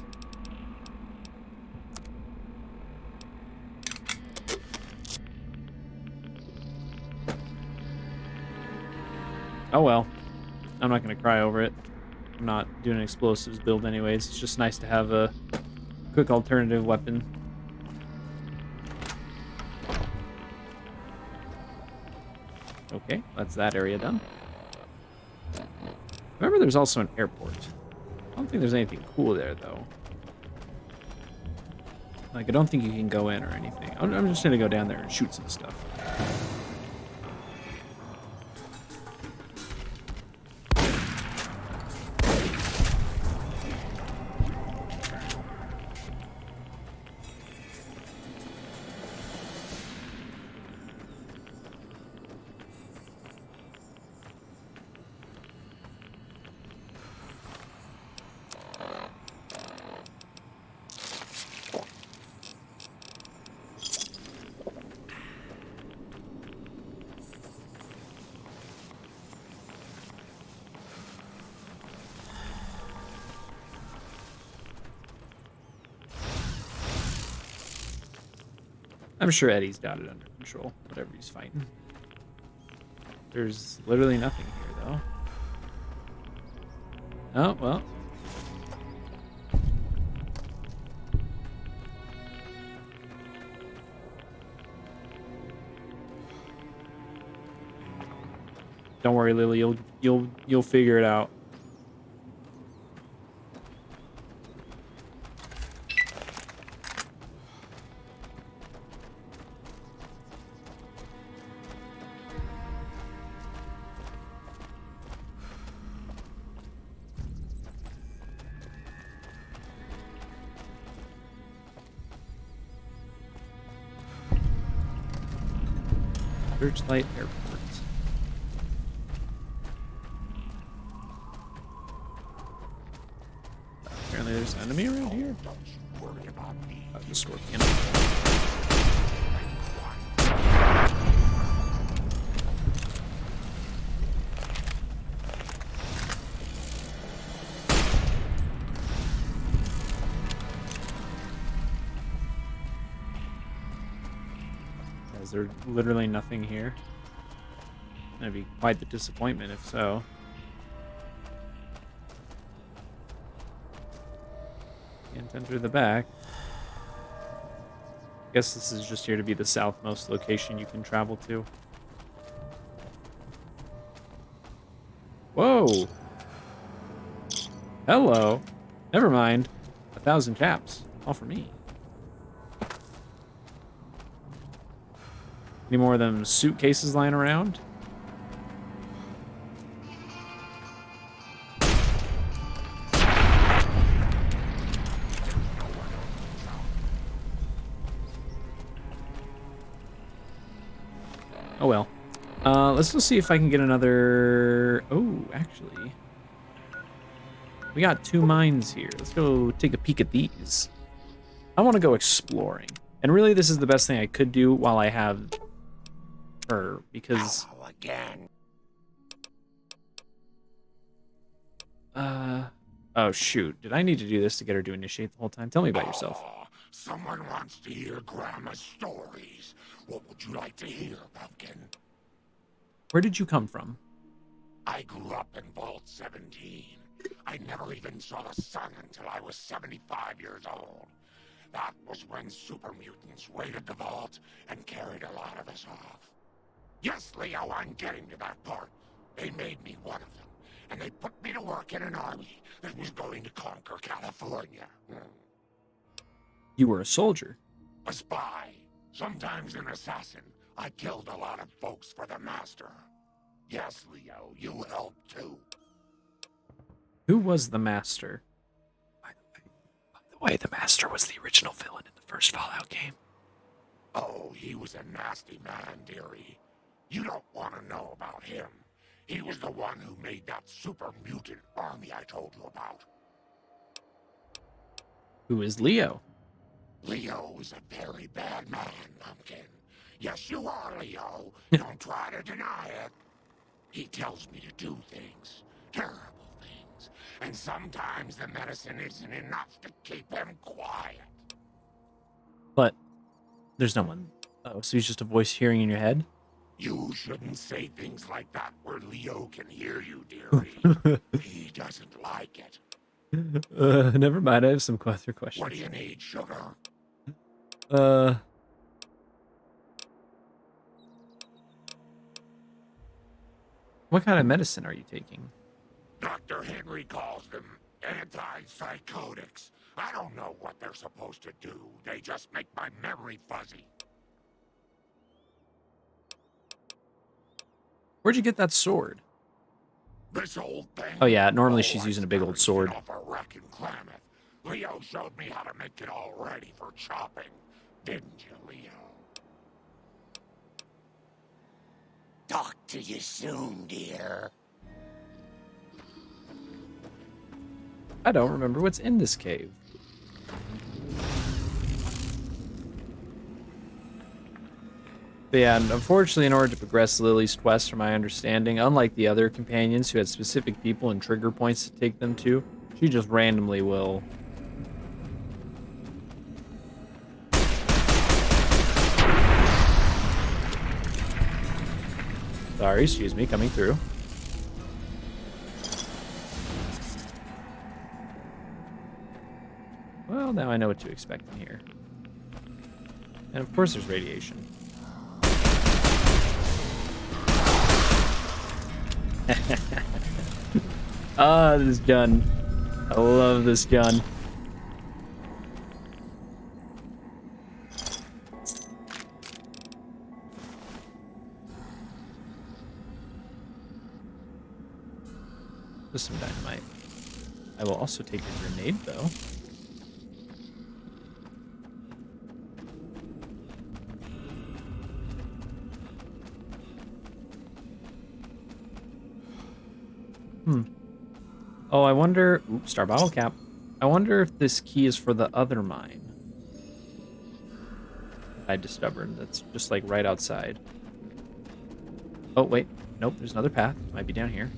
Oh well, I'm not gonna cry over it. I'm not doing an explosives build anyways. It's just nice to have a quick alternative weapon. Okay, that's that area done. Remember, there's also an airport. I don't think there's anything cool there though. Like, I don't think you can go in or anything. I'm just gonna go down there and shoot some stuff. I'm sure Eddie's got it under control, whatever he's fighting. There's literally nothing here, though. Oh, well. Don't worry, Lily. You'll figure it out. Searchlight Airport. Apparently there's an enemy around here. The Scorpion. Is there literally nothing here? That'd be quite the disappointment if so. Can't enter the back. Guess this is just here to be the southmost location you can travel to. Whoa! Hello! Never mind. 1,000 caps. All for me. Any more of them suitcases lying around? Oh well. Let's go see if I can get another... Oh, actually. We got 2 mines here. Let's go take a peek at these. I want to go exploring. And really, this is the best thing I could do while I have her, because... Hello again. Oh, shoot. Did I need to do this to get her to initiate the whole time? Tell me about yourself. Someone wants to hear Grandma's stories. What would you like to hear, Pumpkin? Where did you come from? I grew up in Vault 17. I never even saw the sun until I was 75 years old. That was when super mutants raided the vault and carried a lot of us off. Yes, Leo, I'm getting to that part. They made me one of them, and they put me to work in an army that was going to conquer California. You were a soldier. A spy. Sometimes an assassin. I killed a lot of folks for the Master. Yes, Leo, you helped too. Who was the Master? By the way, the Master was the original villain in the first Fallout game. Oh, he was a nasty man, dearie. You don't want to know about him. He was the one who made that super mutant army I told you about. Who is Leo? Leo is a very bad man, Pumpkin. Yes, you are, Leo. Don't try to deny it. He tells me to do things. Terrible things. And sometimes the medicine isn't enough to keep him quiet. But there's no one. Oh, so he's just a voice hearing in your head? You shouldn't say things like that where Leo can hear you, dearie. He doesn't like it. Never mind. I have some other questions. What do you need, sugar? What kind of medicine are you taking? Dr. Henry calls them antipsychotics. I don't know what they're supposed to do. They just make my memory fuzzy. Where'd you get that sword? This old thing. Oh yeah, normally she's using a big old sword. Off a wreck in Klamath. Leo showed me how to make it all ready for chopping. Didn't you, Leo? Talk to you soon, dear. I don't remember what's in this cave. But yeah, unfortunately, in order to progress Lily's quest, from my understanding, unlike the other companions who had specific people and trigger points to take them to, she just randomly will. Sorry, excuse me, coming through. Well, now I know what to expect in here. And of course there's radiation. Ah, this gun. I love this gun. Just some dynamite. I will also take a grenade, though. Oh, I wonder... Oops, star bottle cap. I wonder if this key is for the other mine I discovered. That's just like right outside. Oh, wait. Nope, there's another path. Might be down here.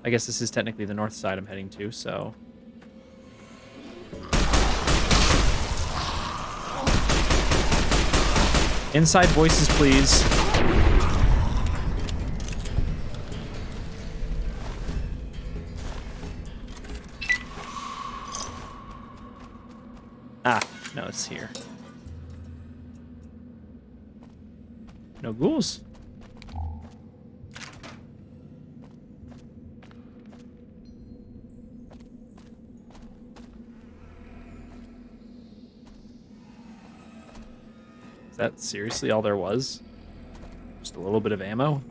I guess this is technically the north side I'm heading to, so... Inside voices, please. Ah, no, it's here. No ghouls. Is that seriously all there was? Just a little bit of ammo?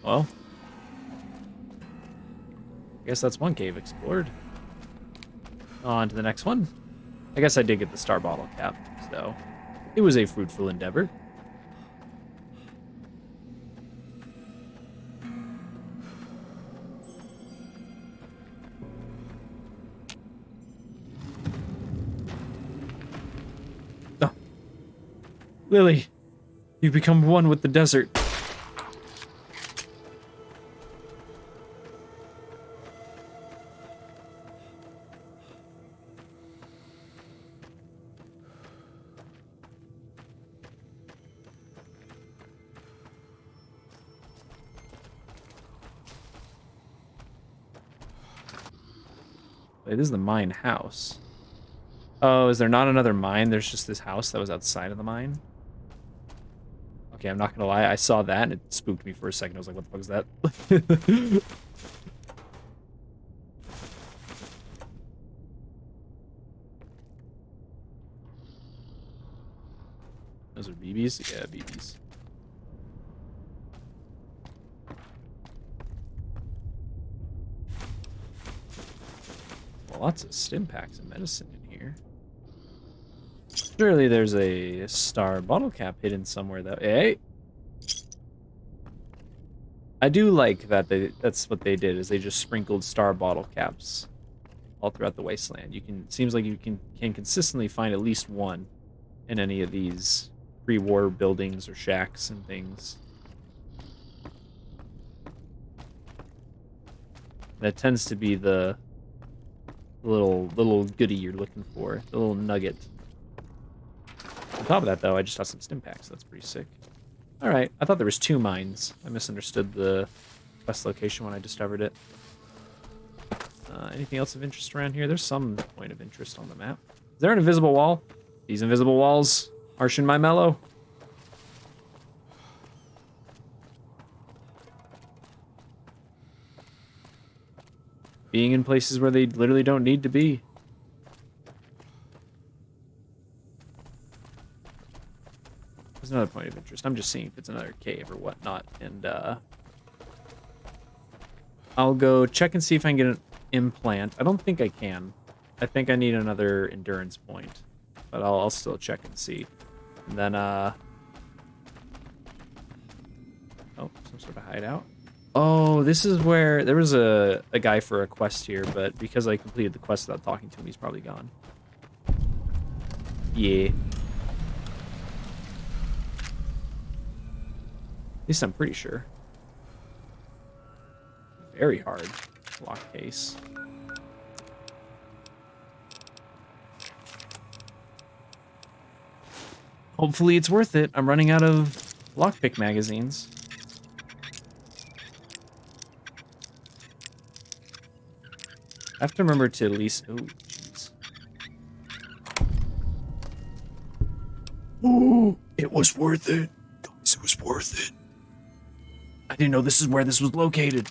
Well, I guess that's one cave explored. On to the next one. I guess I did get the star bottle cap, so it was a fruitful endeavor. Oh. Lily, you've become one with the desert. Wait, this is the mine house. Oh, is there not another mine? There's just this house that was outside of the mine? Okay, I'm not gonna lie. I saw that and it spooked me for a second. I was like, what the fuck is that? Those are BBs? Yeah, BBs. Lots of stim packs and medicine in here. Surely there's a star bottle cap hidden somewhere, though. Hey! I do like that that's what they did, is they just sprinkled star bottle caps all throughout the wasteland. Seems like you can consistently find at least one in any of these pre-war buildings or shacks and things. That tends to be the little goodie you're looking for, the little nugget. On top of that, though, I just saw some stim packs. That's pretty sick. All right, I thought there was 2 mines. I misunderstood the quest location when I discovered it. Anything else of interest around here? There's some point of interest on the map. Is there an invisible wall? These invisible walls harshen my mellow. Being in places where they literally don't need to be. There's another point of interest. I'm just seeing if it's another cave or whatnot. And I'll go check and see if I can get an implant. I don't think I can. I think I need another endurance point. But I'll still check and see. And then, oh, some sort of hideout. Oh, this is where there was a guy for a quest here, but because I completed the quest without talking to him, he's probably gone. Yeah. At least I'm pretty sure. Very hard lock case. Hopefully it's worth it. I'm running out of lockpick magazines. I have to remember to at least... Oh, jeez. Oh, it was worth it. Guys, it was worth it. I didn't know this is where this was located.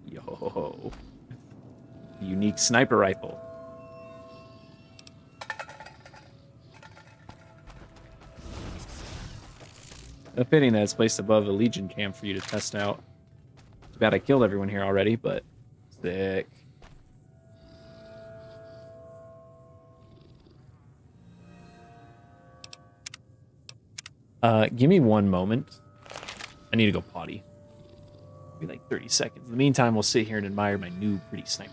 Yo. Unique sniper rifle. A fitting that it's placed above a Legion camp for you to test out. Too bad I killed everyone here already, but sick. Give me one moment. I need to go potty. Maybe like 30 seconds. In the meantime, we'll sit here and admire my new pretty sniper.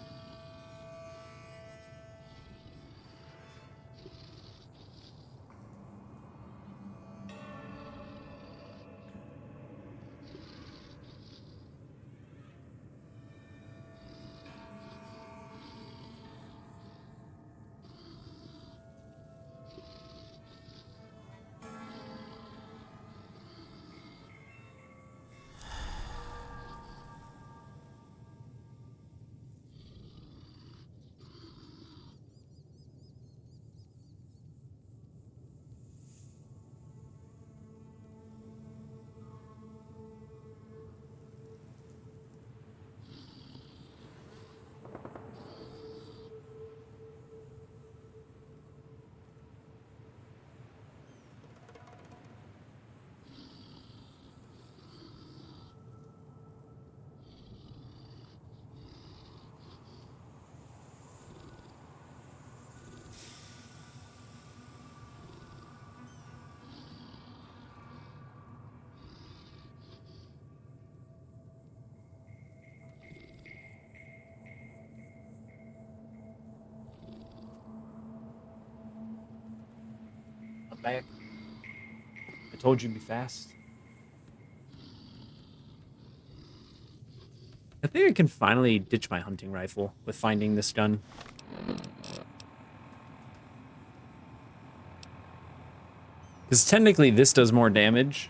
Back. I told you to be fast. I think I can finally ditch my hunting rifle with finding this gun. Because technically this does more damage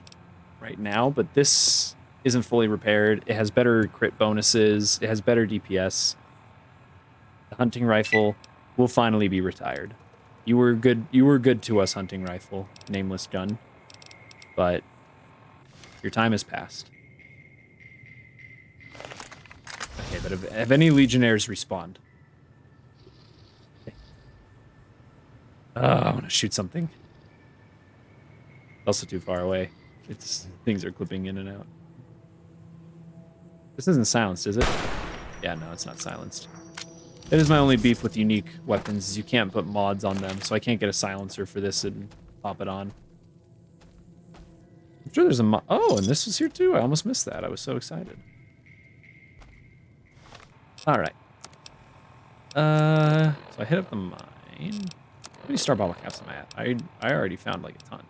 right now, but this isn't fully repaired. It has better crit bonuses. It has better DPS. The hunting rifle will finally be retired. You were good to us, hunting rifle, nameless gun. But your time has passed. Okay, but have any legionnaires respawned? Okay. I want to shoot something. Also too far away. Things are clipping in and out. This isn't silenced, is it? Yeah, no, it's not silenced. That is my only beef with unique weapons, is you can't put mods on them, so I can't get a silencer for this and pop it on. I'm sure there's a mod. Oh, and this was here too. I almost missed that. I was so excited. Alright. So I hit up the mine. How many star bottle caps am I at? I already found like a ton.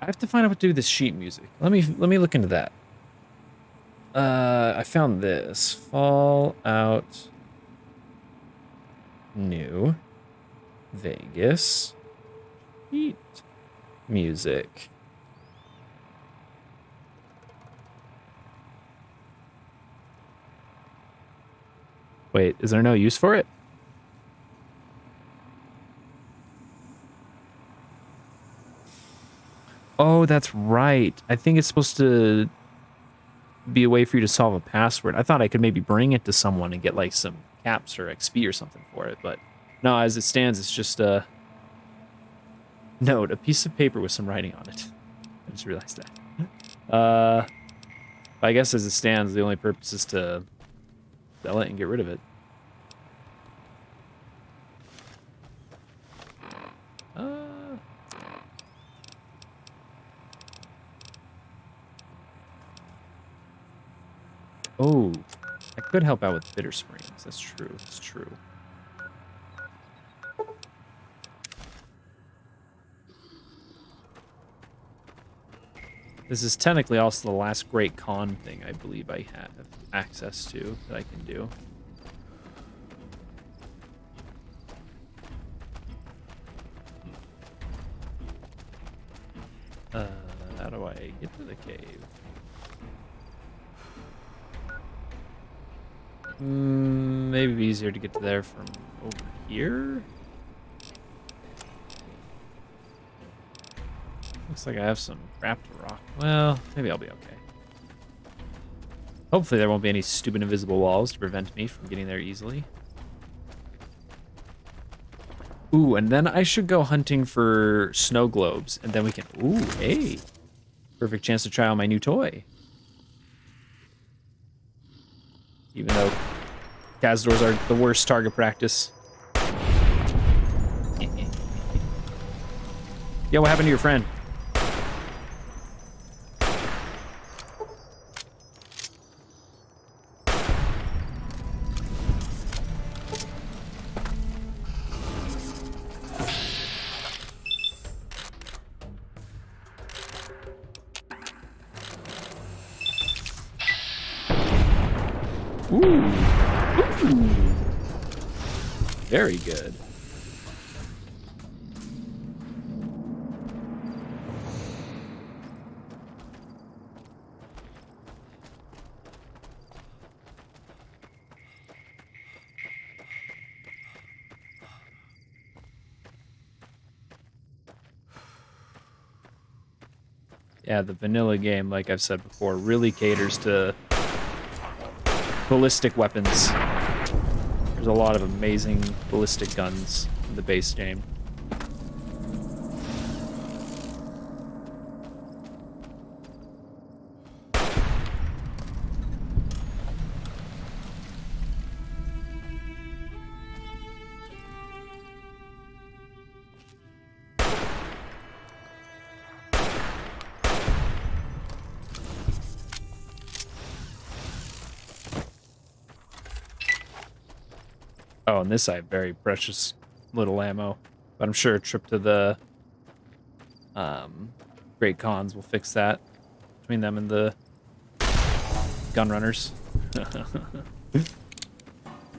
I have to find out what to do with this sheet music. Let me look into that. I found this. Fallout New Vegas sheet music. Wait, is there no use for it? Oh, that's right. I think it's supposed to be a way for you to solve a password. I thought I could maybe bring it to someone and get like some caps or XP or something for it, but no, as it stands, it's just a note, a piece of paper with some writing on it. I just realized that. I guess as it stands, the only purpose is to sell it and get rid of it. Oh, I could help out with Bitter Springs. That's true. That's true. This is technically also the last Great Con thing I believe I have. access to that I can do. How do I get to the cave? Maybe it'd be easier to get to there from over here. Looks like I have some crap to rock. Well, maybe I'll be okay. Hopefully there won't be any stupid invisible walls to prevent me from getting there easily. Ooh, and then I should go hunting for snow globes, and then we can... Ooh, hey! Perfect chance to try out my new toy. Even though Cazadors are the worst target practice. Yeah, what happened to your friend? Ooh. Very good. Yeah, the vanilla game, like I've said before, really caters to ballistic weapons. There's a lot of amazing ballistic guns in the base game. Oh, and this I have very precious little ammo. But I'm sure a trip to the Great Khans will fix that between them and the gun runners.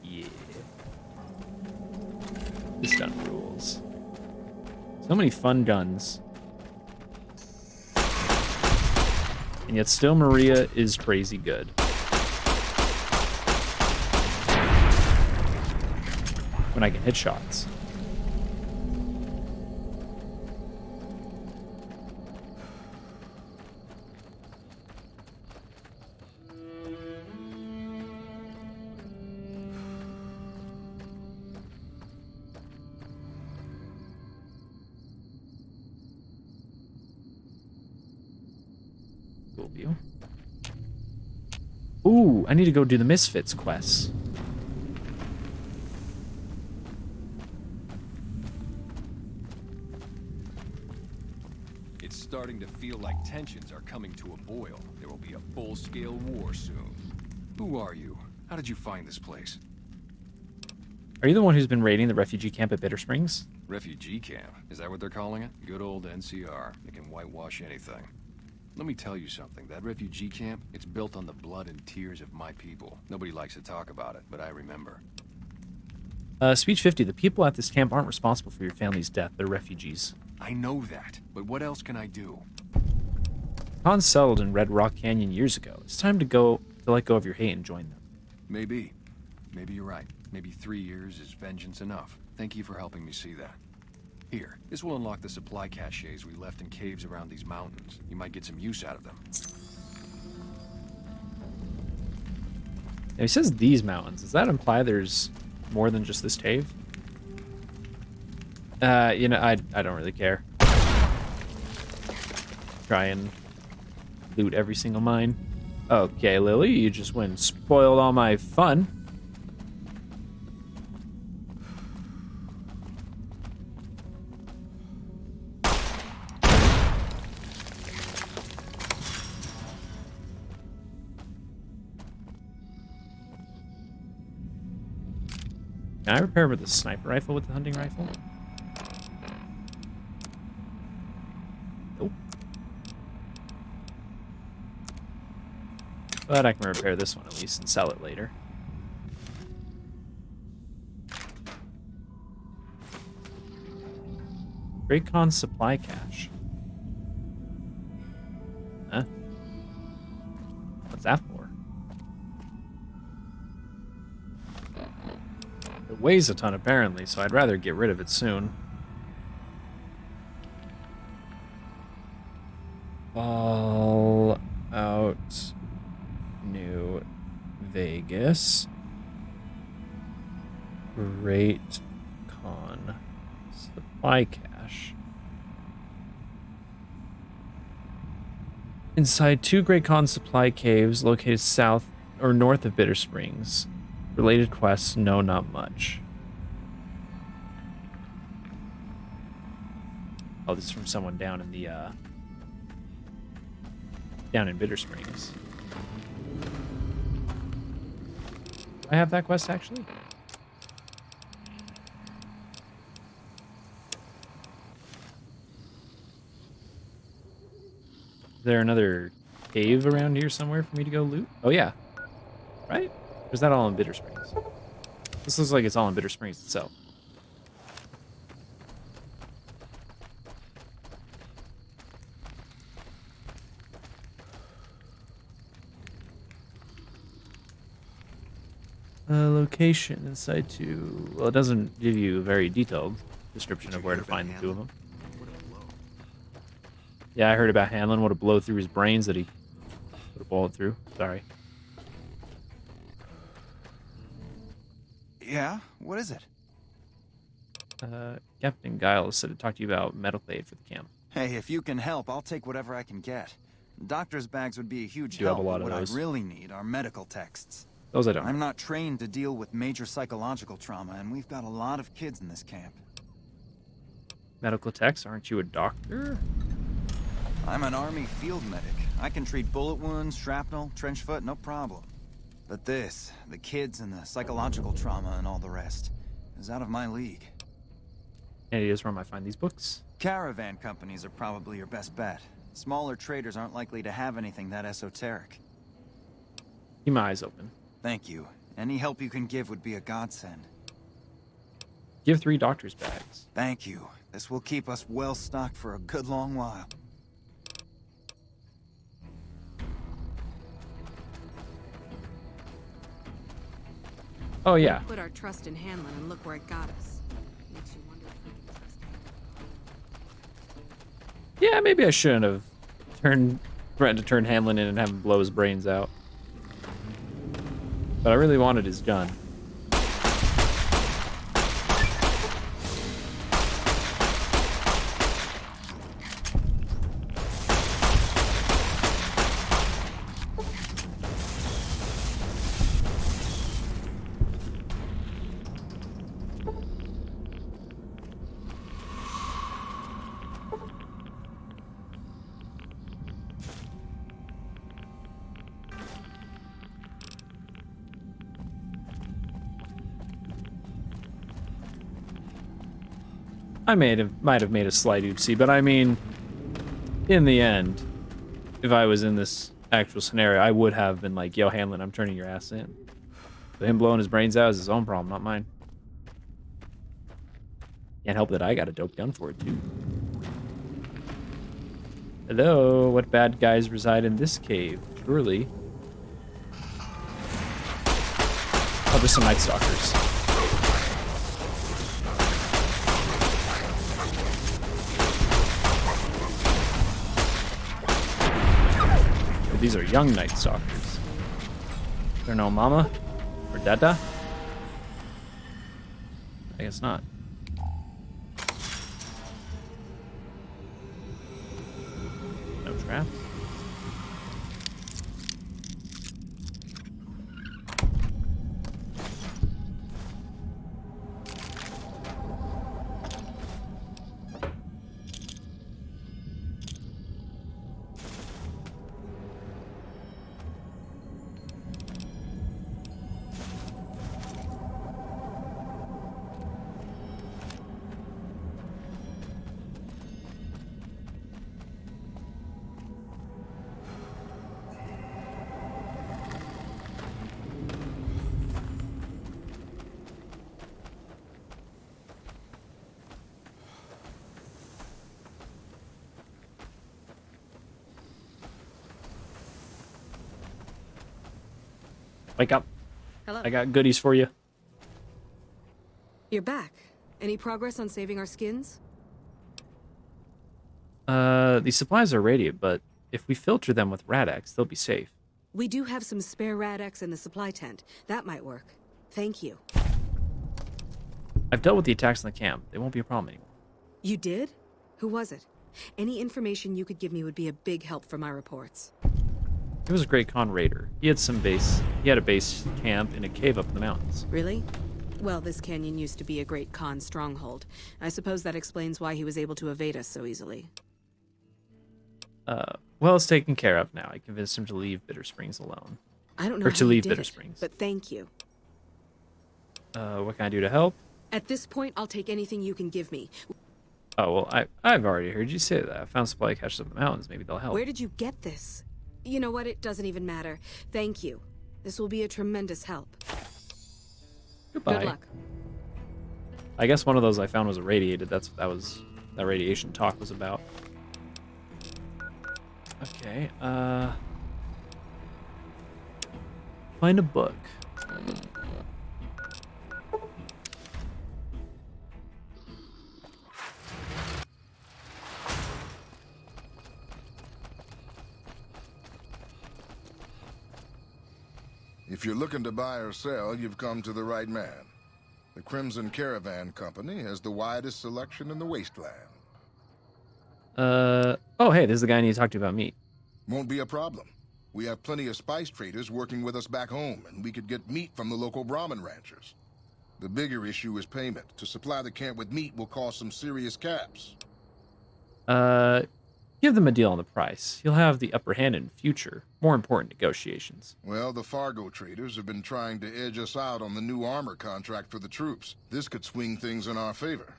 Yeah. This gun rules. So many fun guns. And yet still Maria is crazy good. When I can hit shots. Cool view. Ooh, I need to go do the Misfits quests. Starting to feel like tensions are coming to a boil. There will be a full-scale war soon. Who are you? How did you find this place? Are you the one who's been raiding the refugee camp at Bitter Springs? Refugee camp? Is that what they're calling it? Good old NCR. They can whitewash anything. Let me tell you something. That refugee camp, it's built on the blood and tears of my people. Nobody likes to talk about it, but I remember. Speech 50, the people at this camp aren't responsible for your family's death. They're refugees. I know that, but what else can I do? Khans settled in Red Rock Canyon years ago. It's time to let go of your hate and join them. Maybe. Maybe you're right. Maybe 3 years is vengeance enough. Thank you for helping me see that. Here, this will unlock the supply caches we left in caves around these mountains. You might get some use out of them. Now, he says these mountains. Does that imply there's more than just this cave? You know, I don't really care. Try and loot every single mine. Okay, Lily, you just went and spoiled all my fun. Can I repair with the sniper rifle with the hunting rifle? Nope. But I can repair this one at least and sell it later. Great Khan supply cache. Huh? What's that for? It weighs a ton apparently, so I'd rather get rid of it soon. All out New Vegas. Great Khan supply cache. Inside 2 Great Khan supply caves located south or north of Bitter Springs. Related quests, no, not much. Oh, this is from someone down in the down in Bitter Springs. Do I have that quest actually? Is there another cave around here somewhere for me to go loot? Oh yeah. Right? Or is that all in Bitter Springs? This looks like it's all in Bitter Springs itself. Location inside 2. Well, it doesn't give you a very detailed description of where to find the 2 of them. Yeah, I heard about Hanlon. What a blow through his brains that he put a bullet through. Sorry. Yeah? What is it? Captain Giles said to talk to you about medical aid for the camp. Hey, if you can help, I'll take whatever I can get. Doctor's bags would be a huge Do have help, a lot but of what those. I really need are medical texts. Those I don't. I'm not trained to deal with major psychological trauma, and we've got a lot of kids in this camp. Medical techs? Aren't you a doctor? I'm an army field medic. I can treat bullet wounds, shrapnel, trench foot, no problem. But this, the kids and the psychological trauma and all the rest, is out of my league. Any ideas where I might find these books? Caravan companies are probably your best bet. Smaller traders aren't likely to have anything that esoteric. Keep my eyes open. Thank you. Any help you can give would be a godsend. Give 3 doctor's bags. Thank you. This will keep us well stocked for a good long while. Oh yeah. Put our trust in Hanlon and look where it got us. Makes you wonder if we can trust him. Yeah, maybe I shouldn't have threatened to turn Hanlon in and have him blow his brains out. But I really wanted his gun. I might have made a slight oopsie, but I mean, in the end, if I was in this actual scenario, I would have been like, yo, Hanlon, I'm turning your ass in. But him blowing his brains out is his own problem, not mine. Can't help that I got a dope gun for it, too. Hello, what bad guys reside in this cave? Surely. Oh, there's some Night Stalkers. These are young Night Stalkers. Is there no mama? Or dada? I guess not. No traps. Wake up. Hello. I got goodies for you. You're back. Any progress on saving our skins? These supplies are radiant, but if we filter them with Rad-X, they'll be safe. We do have some spare Rad-X in the supply tent. That might work. Thank you. I've dealt with the attacks in the camp. They won't be a problem anymore. You did? Who was it? Any information you could give me would be a big help for my reports. He was a great con raider. He had a base camp in a cave up in the mountains. Really? Well, this canyon used to be a great Khan stronghold. I suppose that explains why he was able to evade us so easily. Well, it's taken care of now. I convinced him to leave Bitter Springs alone. I don't know Or how to you leave did Bitter it, Springs. but thank you. What can I do to help? At this point, I'll take anything you can give me. Oh, well, I've already heard you say that. I found supply caches up in the mountains. Maybe they'll help. Where did you get this? You know what? It doesn't even matter. Thank you. This will be a tremendous help. Goodbye. Good luck. I guess one of those I found was irradiated. That radiation talk was about. Okay, find a book. If you're looking to buy or sell, you've come to the right man. The Crimson Caravan Company has the widest selection in the wasteland. Oh, hey, this is the guy I need to talk to about meat. Won't be a problem. We have plenty of spice traders working with us back home, and we could get meat from the local Brahmin ranchers. The bigger issue is payment. To supply the camp with meat will cause some serious caps. Give them a deal on the price. You'll have the upper hand in future, more important negotiations. Well, the Fargo traders have been trying to edge us out on the new armor contract for the troops. This could swing things in our favor.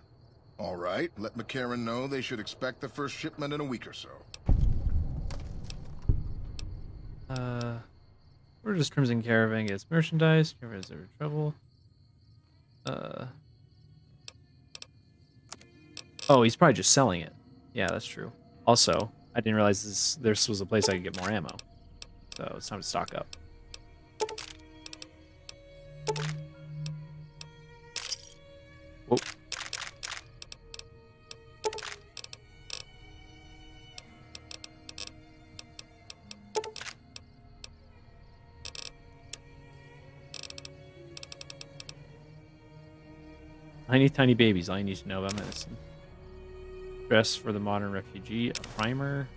All right, let McCarran know they should expect the first shipment in a week or so. Where does Crimson Caravan get its merchandise? Caravan's in trouble. Oh, he's probably just selling it. Yeah, that's true. Also, I didn't realize this was a place I could get more ammo. So it's time to stock up. Whoa. Tiny, tiny babies. All you need to know about medicine. Dress for the modern refugee. A primer.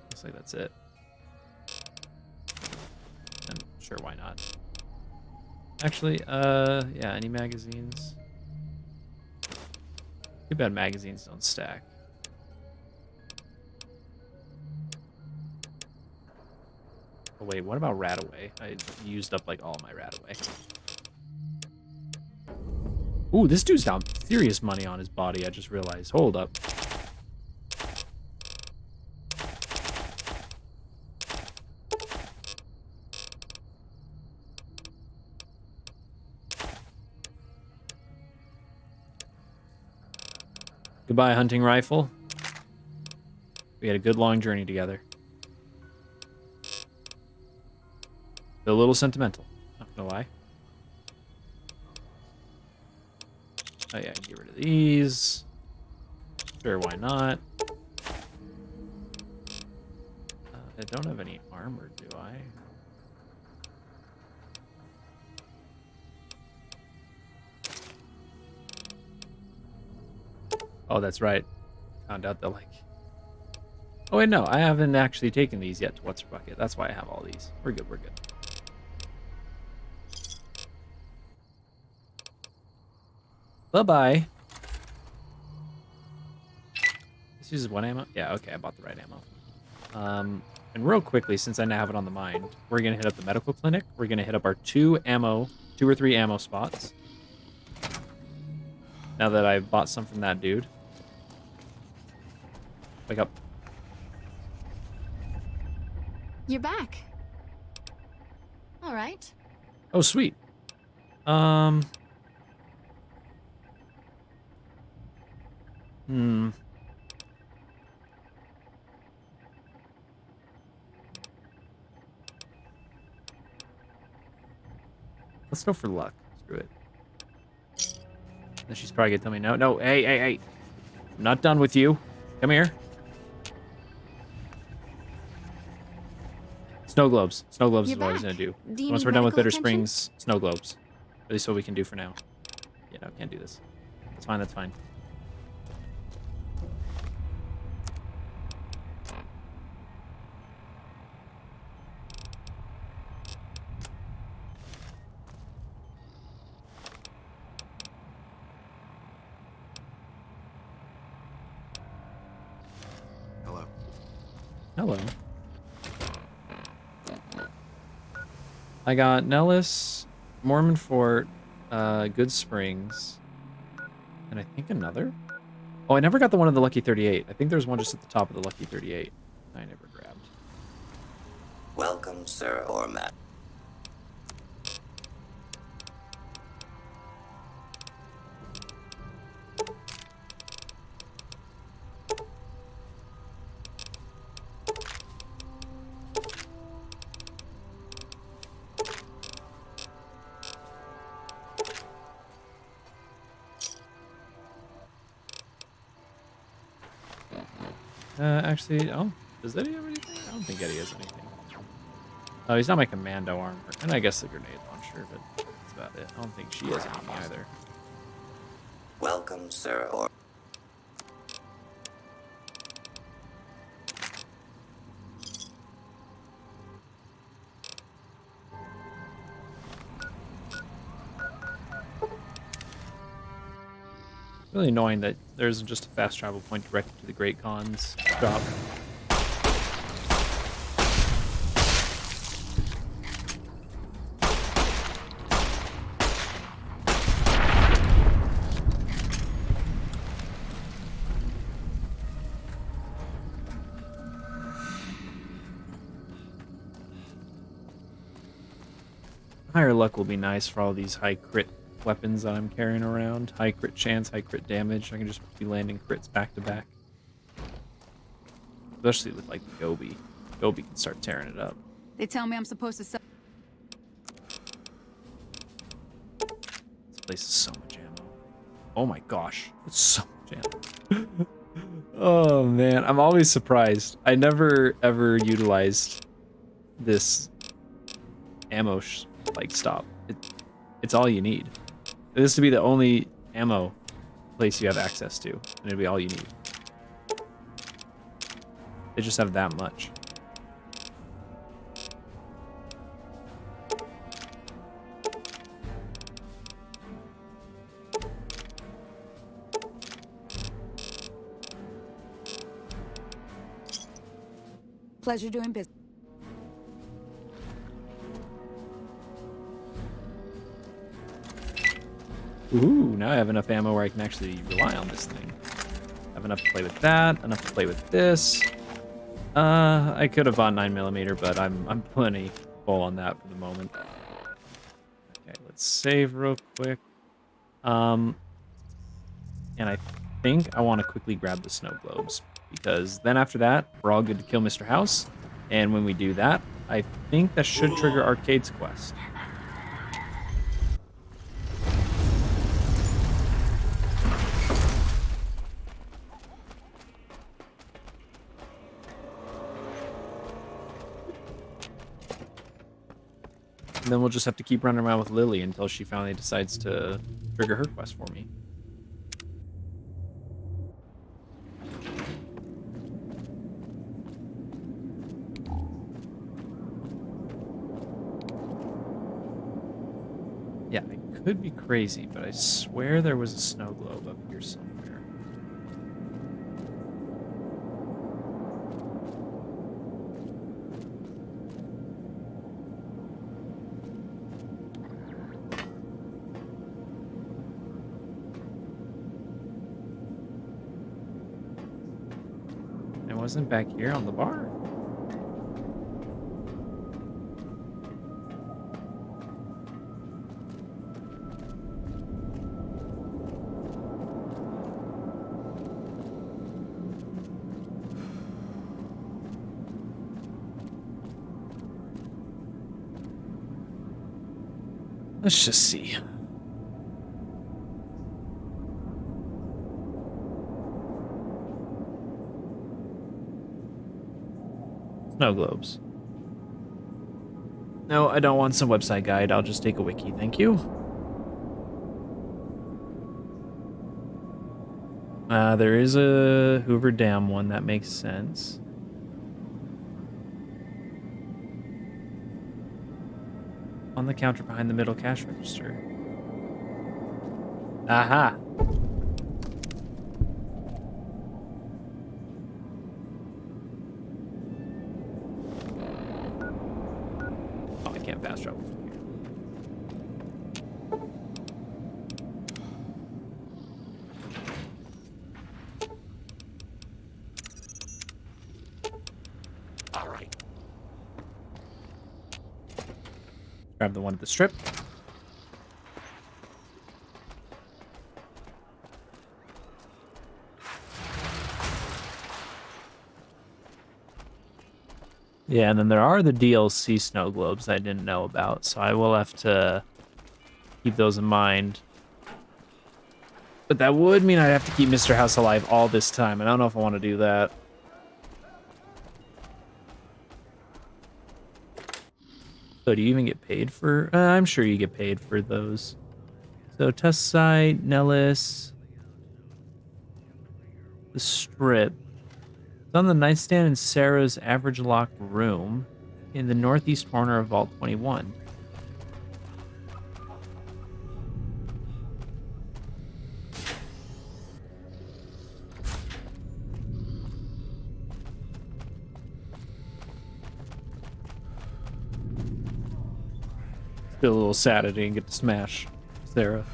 Looks like that's it. And sure, why not? Actually, yeah, any magazines? Too bad magazines don't stack. Oh wait, what about Radaway? I used up like all my Radaway. Ooh, this dude's got serious money on his body, I just realized. Hold up. Goodbye, hunting rifle. We had a good long journey together. Feel a little sentimental, not gonna lie. Oh yeah, get rid of these. Sure, why not? I don't have any armor, do I? Oh, that's right. Found out that, like... Oh, wait, no. I haven't actually taken these yet to What's Her Bucket. That's why I have all these. We're good, we're good. Bye-bye. This uses one ammo? Yeah, okay, I bought the right ammo. And real quickly, since I now have it on the mind, we're going to hit up the medical clinic. We're going to hit up our two or three ammo spots. Now that I've bought some from that dude. Wake up. You're back. All right. Oh, sweet. Let's go for luck. Screw it. Then she's probably gonna tell me no. No, hey, hey, hey. I'm not done with you. Come here. Snow globes. Snow globes You're is what I was back. gonna do. Do you Once need we're done with medical Bitter attention? Springs, snow globes. At least what we can do for now. Yeah, no, can't do this. That's fine, that's fine. Hello. Hello. I got Nellis, Mormon Fort, Good Springs, and I think another? Oh, I never got the one of the Lucky 38. I think there's one just at the top of the Lucky 38 I never grabbed. Welcome, sir or madam. Actually, oh, does Eddie have anything? I don't think Eddie has anything. Oh, he's not my commando armor. And I guess the grenade launcher, but that's about it. I don't think she has anything either. Welcome, sir or... Really annoying that there isn't just a fast travel point directly to the Great Khan's shop. Higher luck will be nice for all these high crit weapons that I'm carrying around. High crit chance, high crit damage. I can just be landing crits back to back. Especially with like the Gobi. Gobi can start tearing it up. They tell me I'm supposed to sell. This place is so much ammo. Oh my gosh. It's so much ammo. Oh man, I'm always surprised. I never ever utilized this ammo like stop. It's all you need. This to be the only ammo place you have access to, and it'd be all you need. They just have that much. Pleasure doing business. Ooh, now I have enough ammo where I can actually rely on this thing. I have enough to play with that, enough to play with this. I could have bought 9mm, but I'm plenty full on that for the moment. Okay, let's save real quick. And I think I want to quickly grab the snow globes, because then after that, we're all good to kill Mr. House. And when we do that, I think that should trigger Arcade's quest. And then we'll just have to keep running around with Lily until she finally decides to trigger her quest for me. Yeah, I could be crazy, but I swear there was a snow globe up here somewhere. It wasn't back here on the bar. Let's just see. Snow globes. No, I don't want some website guide. I'll just take a wiki. Thank you. There is a Hoover Dam one. That makes sense. On the counter behind the middle cash register. Aha! Oh, I can't fast travel from here. All right. Grab the one at the strip. Yeah, and then there are the DLC snow globes I didn't know about, so I will have to keep those in mind. But that would mean I'd have to keep Mr. House alive all this time, and I don't know if I want to do that. So do you even get paid for... I'm sure you get paid for those. So test site, Nellis, the strip. It's on the nightstand in Sarah's average locked room in the northeast corner of Vault 21. Feel a little sad I didn't get to smash Sarah.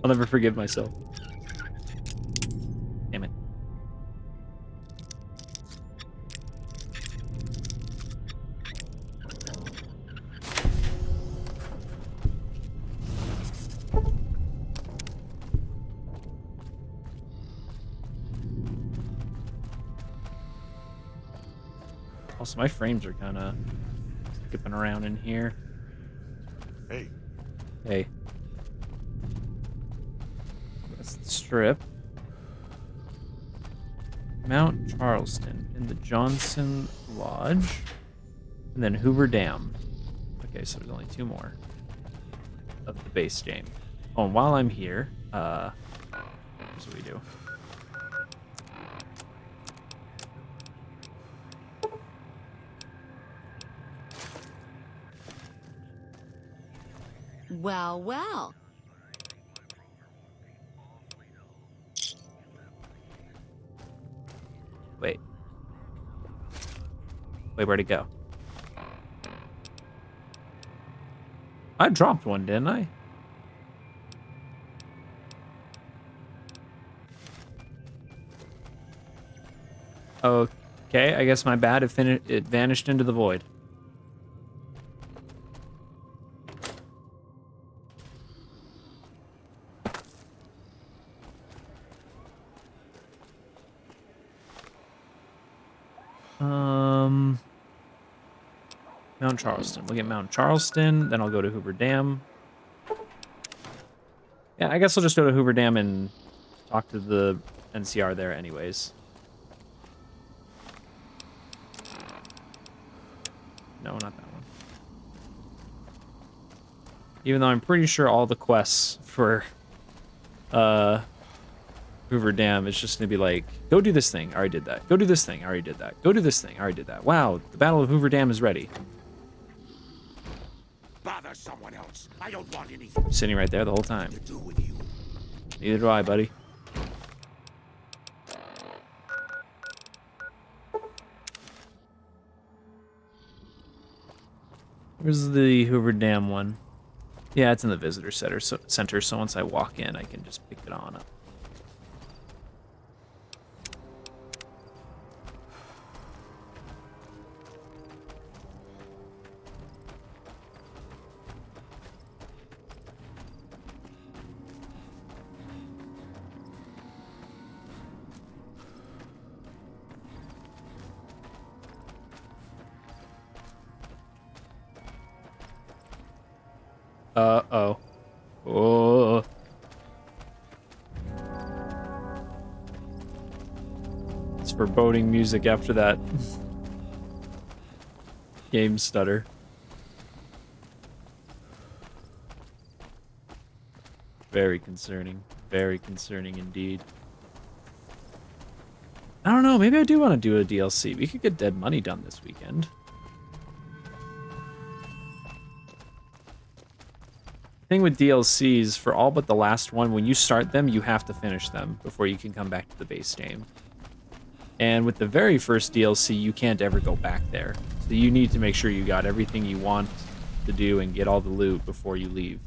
I'll never forgive myself. Damn it. Also, my frames are kind of skipping around in here. Hey. Hey. That's the strip. Mount Charleston in the Johnson Lodge. And then Hoover Dam. Okay, so there's only two more of the base game. Oh, and while I'm here, here's what we do. Well, well. Wait. Wait, where'd it go? I dropped one, didn't I? Okay, I guess my bad. It vanished into the void. Mount Charleston. We'll get Mount Charleston, then I'll go to Hoover Dam. Yeah, I guess I'll just go to Hoover Dam and talk to the NCR there anyways. No, not that one. Even though I'm pretty sure all the quests for Hoover Dam is just gonna be like, go do this thing, I already did that. Go do this thing, I already did that. Go do this thing, I already did that. Wow, the Battle of Hoover Dam is ready. Bother someone else. I don't want anything Sitting right there the whole time. to do with you. Neither do I, buddy. Where's the Hoover Dam one? Yeah, it's in the visitor center, so once I walk in, I can just pick it on up. Uh-oh. Oh. It's foreboding music after that game stutter. Very concerning. Very concerning indeed. I don't know, maybe I do want to do a DLC. We could get Dead Money done this weekend. Thing with DLCs, for all but the last one, when you start them, you have to finish them before you can come back to the base game. And with the very first DLC, you can't ever go back there. So you need to make sure you got everything you want to do and get all the loot before you leave.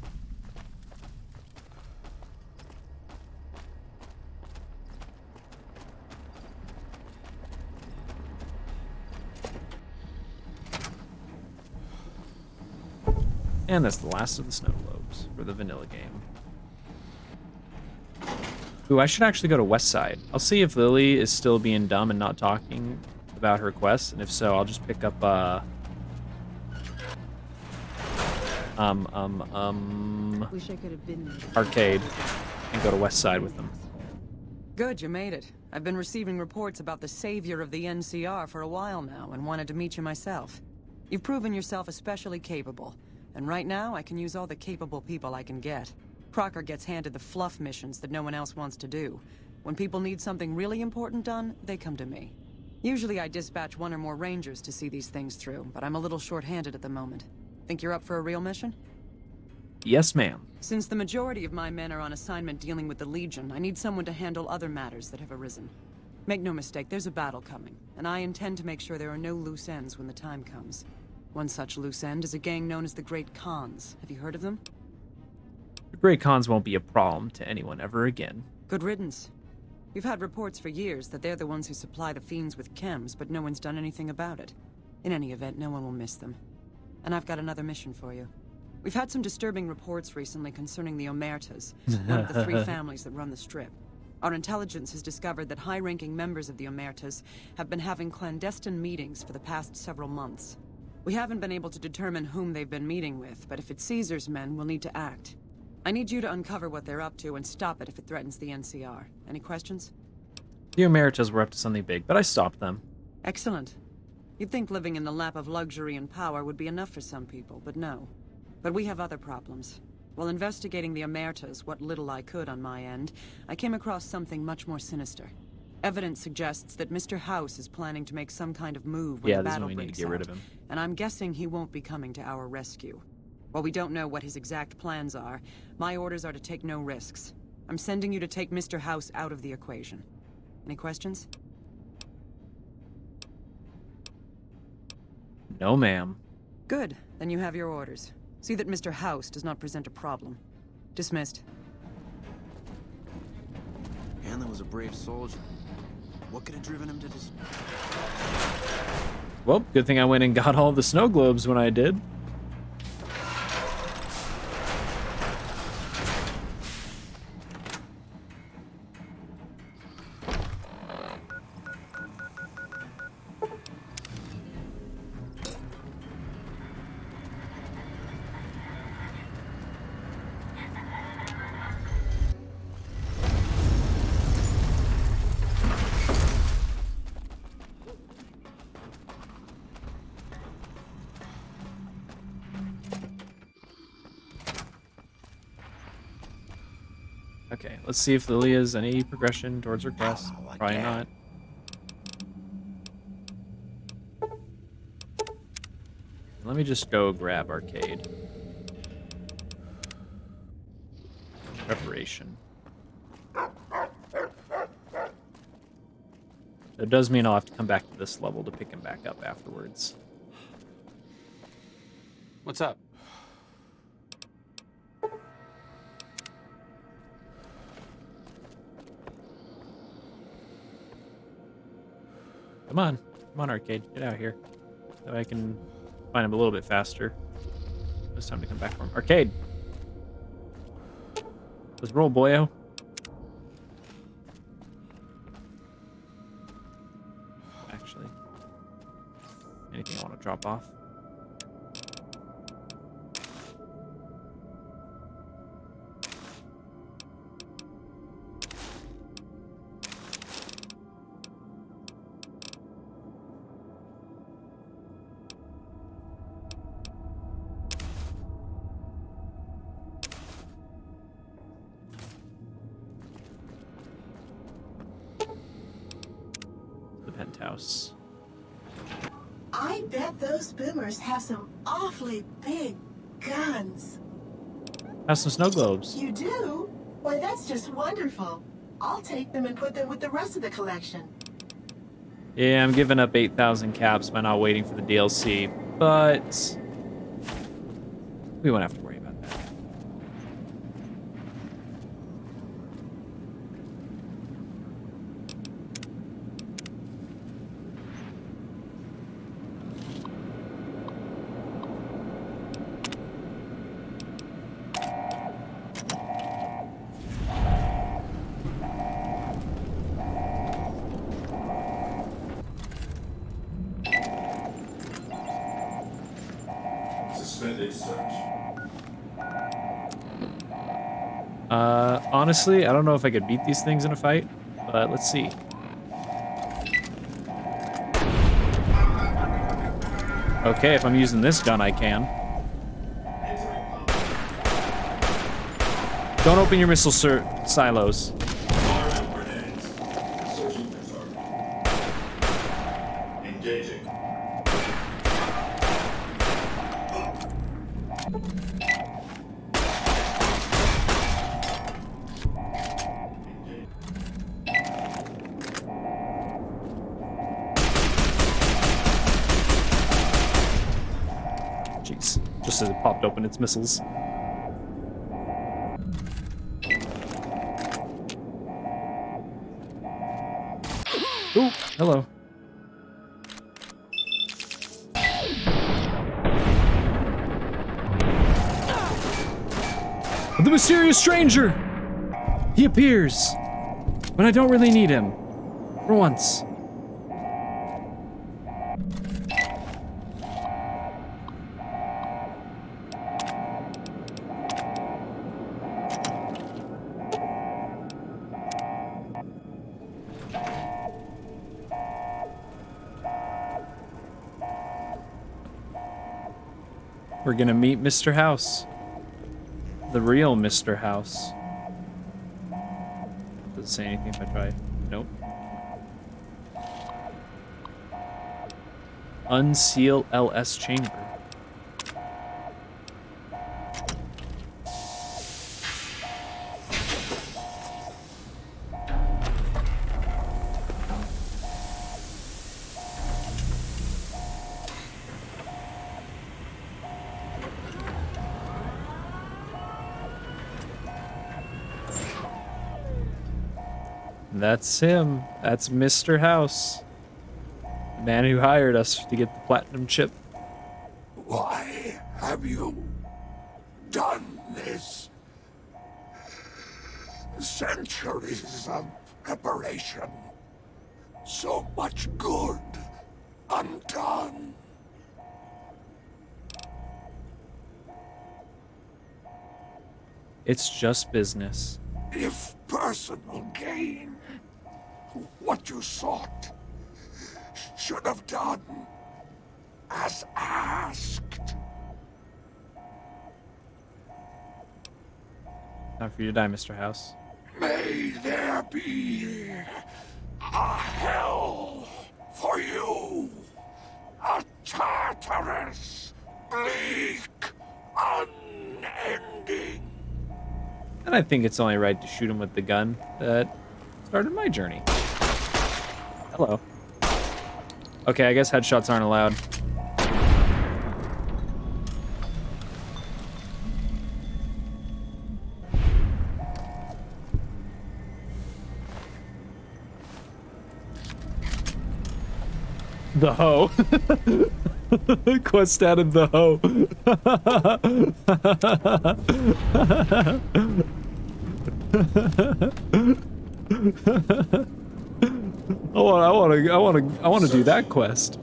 And that's the last of the snow globes for the vanilla game. Ooh, I should actually go to Westside. I'll see if Lily is still being dumb and not talking about her quest, and if so, I'll just pick up Wish I could have been there. Arcade and go to Westside with them. Good, you made it. I've been receiving reports about the savior of the NCR for a while now and wanted to meet you myself. You've proven yourself especially capable, and right now I can use all the capable people I can get. Crocker gets handed the fluff missions that no one else wants to do. When people need something really important done, they come to me. Usually I dispatch one or more rangers to see these things through, but I'm a little short-handed at the moment. Think you're up for a real mission? Yes, ma'am. Since the majority of my men are on assignment dealing with the Legion, I need someone to handle other matters that have arisen. Make no mistake, there's a battle coming, and I intend to make sure there are no loose ends when the time comes. One such loose end is a gang known as the Great Khans. Have you heard of them? The Great Khans won't be a problem to anyone ever again. Good riddance. We've had reports for years that they're the ones who supply the fiends with chems, but no one's done anything about it. In any event, no one will miss them. And I've got another mission for you. We've had some disturbing reports recently concerning the Omertas, one of the 3 families that run the Strip. Our intelligence has discovered that high-ranking members of the Omertas have been having clandestine meetings for the past several months. We haven't been able to determine whom they've been meeting with, but if it's Caesar's men, we'll need to act. I need you to uncover what they're up to and stop it if it threatens the NCR. Any questions? The Omertas were up to something big, but I stopped them. Excellent. You'd think living in the lap of luxury and power would be enough for some people, but no. But we have other problems. While investigating the Omertas, what little I could on my end, I came across something much more sinister. Evidence suggests that Mr. House is planning to make some kind of move when the battle breaks out. Yeah, this is when we need to get rid of him. And I'm guessing he won't be coming to our rescue. While we don't know what his exact plans are, my orders are to take no risks. I'm sending you to take Mr. House out of the equation. Any questions? No, ma'am. Good. Then you have your orders. See that Mr. House does not present a problem. Dismissed. Hanlon was a brave soldier. What could have driven him to this? Well, good thing I went and got all the snow globes when I did. Okay, let's see if Lily has any progression towards her quest. Probably not. Let me just go grab Arcade. Preparation. It does mean I'll have to come back to this level to pick him back up afterwards. What's up? Come on. Come on, Arcade. Get out here. So I can find him a little bit faster. It's time to come back for him. Arcade! Let's roll, boyo. Actually. Anything I want to drop off? the penthouse. I bet those boomers have some awfully big guns. Have some snow globes. You do? Why, that's just wonderful. I'll take them and put them with the rest of the collection. Yeah, I'm giving up 8,000 caps by not waiting for the DLC, but we won't have to worry about that. Suspended search. Honestly, I don't know if I could beat these things in a fight, but let's see. Okay, if I'm using this gun, I can. Don't open your missile silos. Engaging. Jeez, just as it popped open its missiles. Ooh, hello. The mysterious stranger! He appears when I don't really need him. For once. We're gonna meet Mr. House. The real Mr. House. Does it say anything if I try? Nope. Unseal LS chamber. That's him. That's Mr. House. The man who hired us to get the platinum chip. Why have you done this? Centuries of preparation. So much good undone. It's just business. If personal gain, what you sought, should have done as asked. Time for you to die, Mr. House. May there be a hell for you, a Tartarus, bleak, unending. And I think it's only right to shoot him with the gun that started my journey. Hello. Okay, I guess headshots aren't allowed. The hoe. Quest added the hoe. I want to do that quest.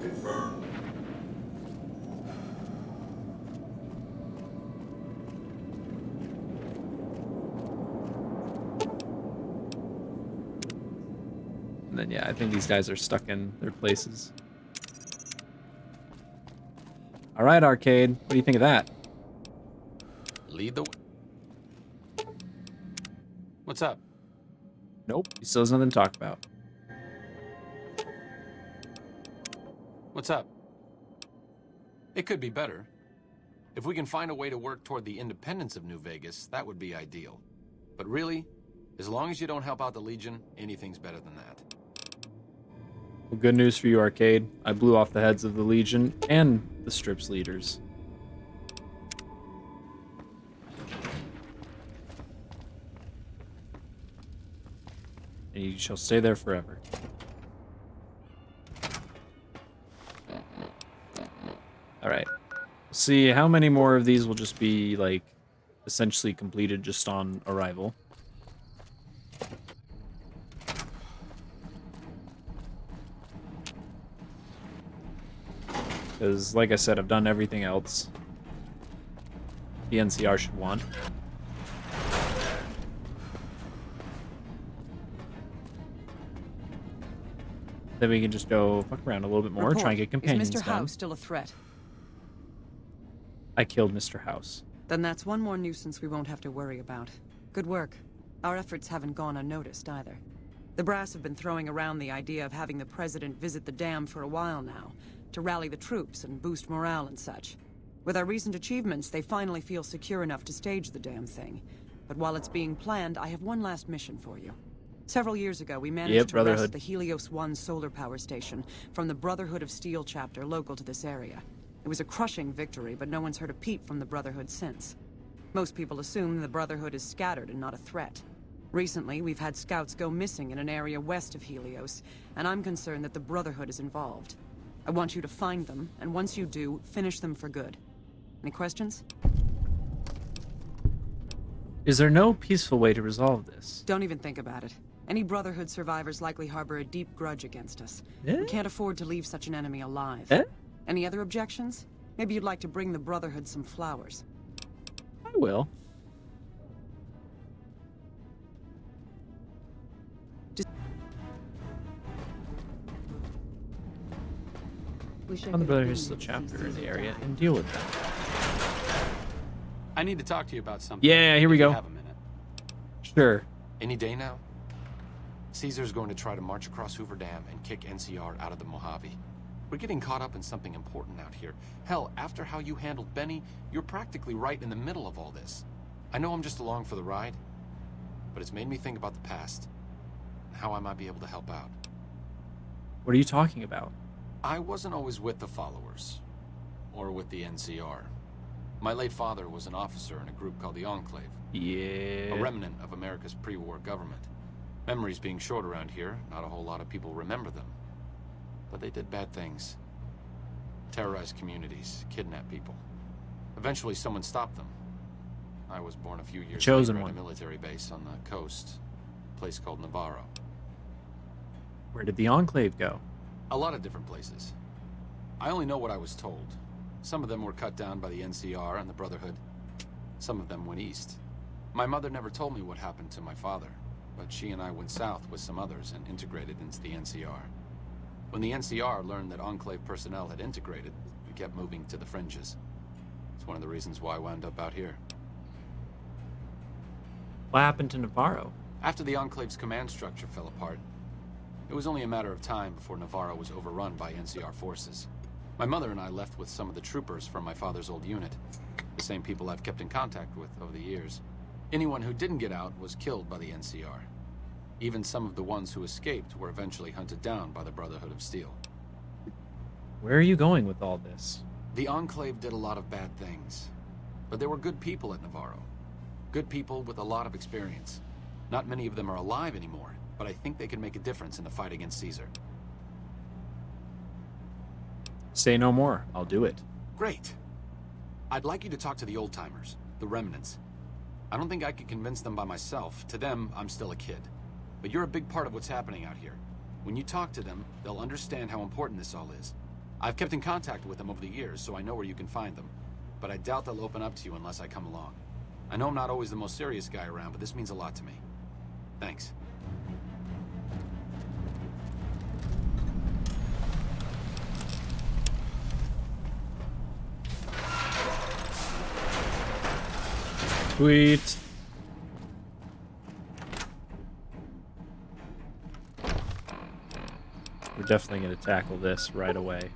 And then yeah, I think these guys are stuck in their places. All right, Arcade. What do you think of that? Lead the way. What's up? Nope. He still has nothing to talk about. What's up? It could be better. If we can find a way to work toward the independence of New Vegas, that would be ideal. But really, as long as you don't help out the Legion, anything's better than that. Well, good news for you, Arcade. I blew off the heads of the Legion and the Strip's leaders. And you shall stay there forever. Alright. See how many more of these will just be, like, essentially completed just on arrival. Because, like I said, I've done everything else the NCR should want. Then we can just go fuck around a little bit more, try and get companions Is Mr. done. House still a threat? I killed Mr. House. Then that's one more nuisance we won't have to worry about. Good work. Our efforts haven't gone unnoticed either. The brass have been throwing around the idea of having the president visit the dam for a while now, to rally the troops and boost morale and such. With our recent achievements, they finally feel secure enough to stage the damn thing. But while it's being planned, I have one last mission for you. Several years ago, we managed to wrest the Helios 1 solar power station from the Brotherhood of Steel chapter local to this area. It was a crushing victory, but no one's heard a peep from the Brotherhood since. Most people assume the Brotherhood is scattered and not a threat. Recently, we've had scouts go missing in an area west of Helios, and I'm concerned that the Brotherhood is involved. I want you to find them, and once you do, finish them for good. Any questions? Is there no peaceful way to resolve this? Don't even think about it. Any Brotherhood survivors likely harbor a deep grudge against us. We can't afford to leave such an enemy alive. Any other objections? Maybe you'd like to bring the Brotherhood some flowers. I will. On the Brotherhood Steel chapter in the area and deal with them. I need to talk to you about something. Yeah, here we If you go. have a minute. Sure. Any day now? Caesar's going to try to march across Hoover Dam and kick NCR out of the Mojave. We're getting caught up in something important out here. Hell, after how you handled Benny, you're practically right in the middle of all this. I know I'm just along for the ride, but it's made me think about the past and how I might be able to help out. What are you talking about? I wasn't always with the followers, or with the NCR. My late father was an officer in a group called the Enclave. Yeah. A remnant of America's pre-war government. Memories being short around here, not a whole lot of people remember them. But they did bad things. Terrorized communities, kidnapped people. Eventually someone stopped them. I was born a few years chosen later at one. a military base on the coast, a place called Navarro. Where did the Enclave go? A lot of different places. I only know what I was told. Some of them were cut down by the NCR and the Brotherhood. Some of them went east. My mother never told me what happened to my father, but she and I went south with some others and integrated into the NCR. When the NCR learned that Enclave personnel had integrated, we kept moving to the fringes. It's one of the reasons why I wound up out here. What happened to Navarro? After the Enclave's command structure fell apart, it was only a matter of time before Navarro was overrun by NCR forces. My mother and I left with some of the troopers from my father's old unit, the same people I've kept in contact with over the years. Anyone who didn't get out was killed by the NCR. Even some of the ones who escaped were eventually hunted down by the Brotherhood of Steel. Where are you going with all this? The Enclave did a lot of bad things, but there were good people at Navarro. Good people with a lot of experience. Not many of them are alive anymore, but I think they can make a difference in the fight against Caesar. Say no more. I'll do it. Great. I'd like you to talk to the old-timers, the remnants. I don't think I could convince them by myself. To them, I'm still a kid. But you're a big part of what's happening out here. When you talk to them, they'll understand how important this all is. I've kept in contact with them over the years, so I know where you can find them. But I doubt they'll open up to you unless I come along. I know I'm not always the most serious guy around, but this means a lot to me. Thanks. Sweet. We're definitely going to tackle this right away.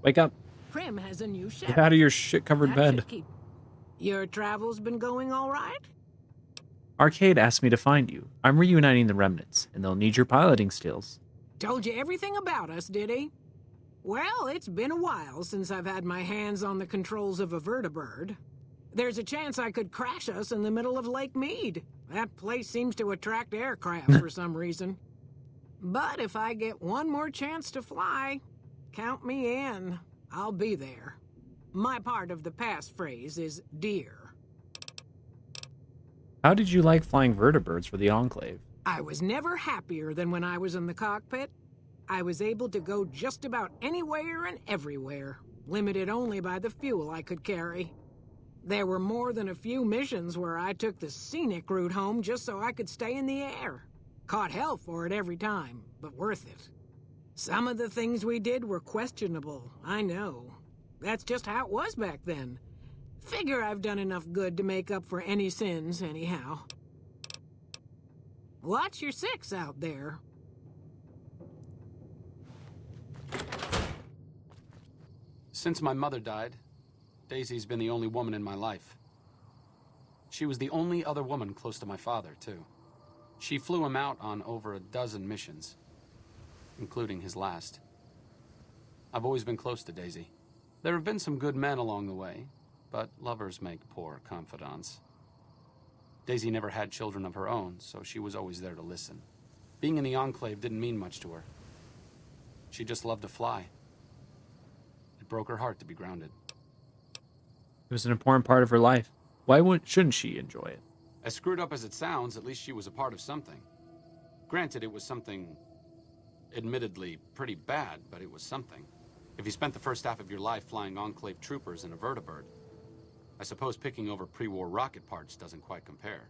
Wake up. Prim has a new ship. Get out of your shit-covered bed. Your travels been going all right? Arcade asked me to find you. I'm reuniting the remnants, and they'll need your piloting skills. Told you everything about us, did he? Well, it's been a while since I've had my hands on the controls of a vertibird. There's a chance I could crash us in the middle of Lake Mead. That place seems to attract aircraft for some reason. But if I get one more chance to fly, count me in. I'll be there. My part of the passphrase is dear. How did you like flying vertibirds for the Enclave? I was never happier than when I was in the cockpit. I was able to go just about anywhere and everywhere, limited only by the fuel I could carry. There were more than a few missions where I took the scenic route home just so I could stay in the air. Caught hell for it every time, but worth it. Some of the things we did were questionable, I know. That's just how it was back then. Figure I've done enough good to make up for any sins, anyhow. Watch your six out there. Since my mother died, Daisy's been the only woman in my life. She was the only other woman close to my father, too. She flew him out on over a dozen missions, including his last. I've always been close to Daisy. There have been some good men along the way, but lovers make poor confidants. Daisy never had children of her own, so she was always there to listen. Being in the Enclave didn't mean much to her. She just loved to fly. It broke her heart to be grounded. It was an important part of her life. Why shouldn't she enjoy it? As screwed up as it sounds, at least she was a part of something. Granted, it was something admittedly pretty bad, but it was something. If you spent the first half of your life flying Enclave troopers in a vertibird, I suppose picking over pre-war rocket parts doesn't quite compare.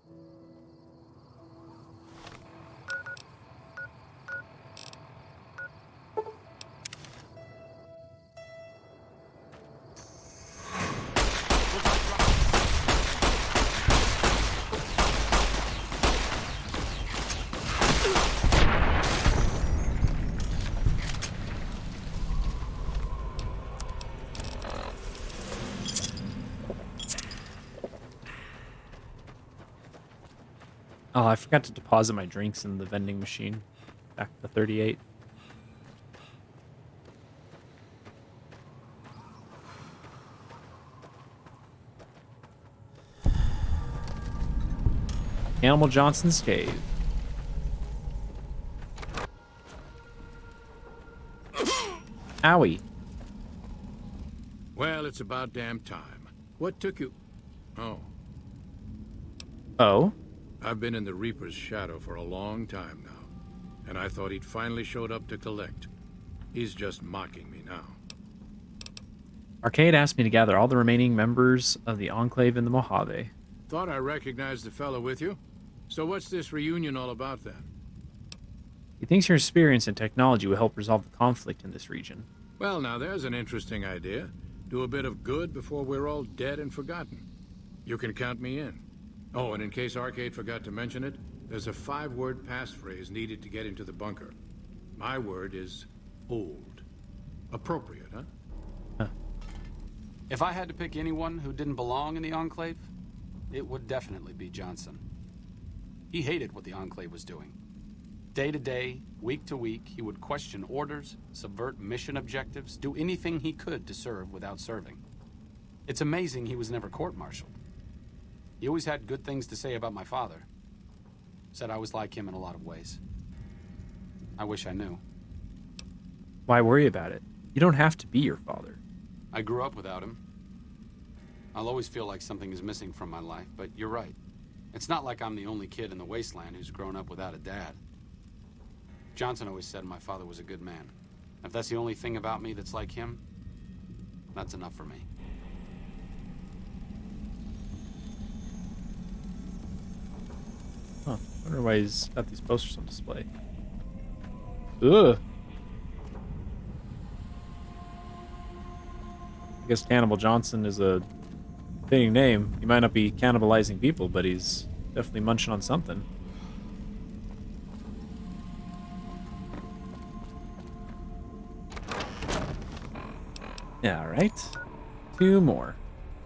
Oh, I forgot to deposit my drinks in the vending machine. Back to 38. Animal Johnson's Cave. Owie. Well, it's about damn time. What took you? Oh. Oh? I've been in the Reaper's shadow for a long time now, and I thought he'd finally showed up to collect. He's just mocking me now. Arcade asked me to gather all the remaining members of the Enclave in the Mojave. Thought I recognized the fellow with you. So what's this reunion all about then? He thinks your experience and technology will help resolve the conflict in this region. Well, now there's an interesting idea. Do a bit of good before we're all dead and forgotten. You can count me in. Oh, and in case Arcade forgot to mention it, there's a 5-word passphrase needed to get into the bunker. My word is old. Appropriate, huh? If I had to pick anyone who didn't belong in the Enclave, it would definitely be Johnson. He hated what the Enclave was doing. Day to day, week to week, he would question orders, subvert mission objectives, do anything he could to serve without serving. It's amazing he was never court-martialed. He always had good things to say about my father. Said I was like him in a lot of ways. I wish I knew. Why worry about it? You don't have to be your father. I grew up without him. I'll always feel like something is missing from my life, but you're right. It's not like I'm the only kid in the wasteland who's grown up without a dad. Johnson always said my father was a good man. If that's the only thing about me that's like him, that's enough for me. Huh. I wonder why he's got these posters on display. Ugh. I guess Cannibal Johnson is a fitting name. He might not be cannibalizing people, but he's definitely munching on something. Yeah, alright. 2 more.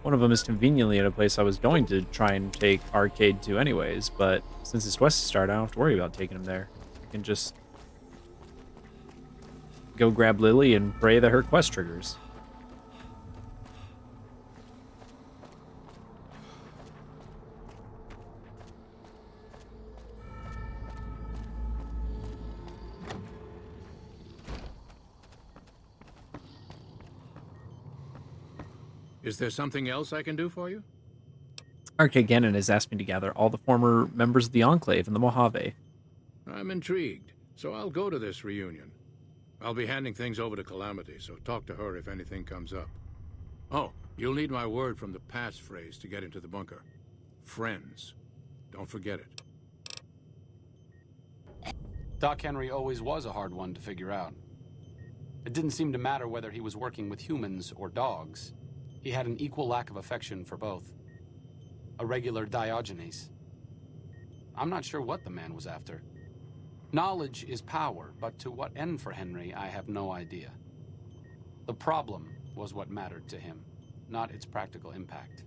One of them is conveniently at a place I was going to try and take Arcade to anyways, but since it's West Start, I don't have to worry about taking him there. I can just go grab Lily and pray that her quest triggers. Is there something else I can do for you? Arcade Gannon has asked me to gather all the former members of the Enclave in the Mojave. I'm intrigued, so I'll go to this reunion. I'll be handing things over to Calamity, so talk to her if anything comes up. Oh, you'll need my word from the passphrase to get into the bunker. Friends. Don't forget it. Doc Henry always was a hard one to figure out. It didn't seem to matter whether he was working with humans or dogs. He had an equal lack of affection for both. A regular Diogenes. I'm not sure what the man was after. Knowledge is power, but to what end for Henry, I have no idea. The problem was what mattered to him, not its practical impact.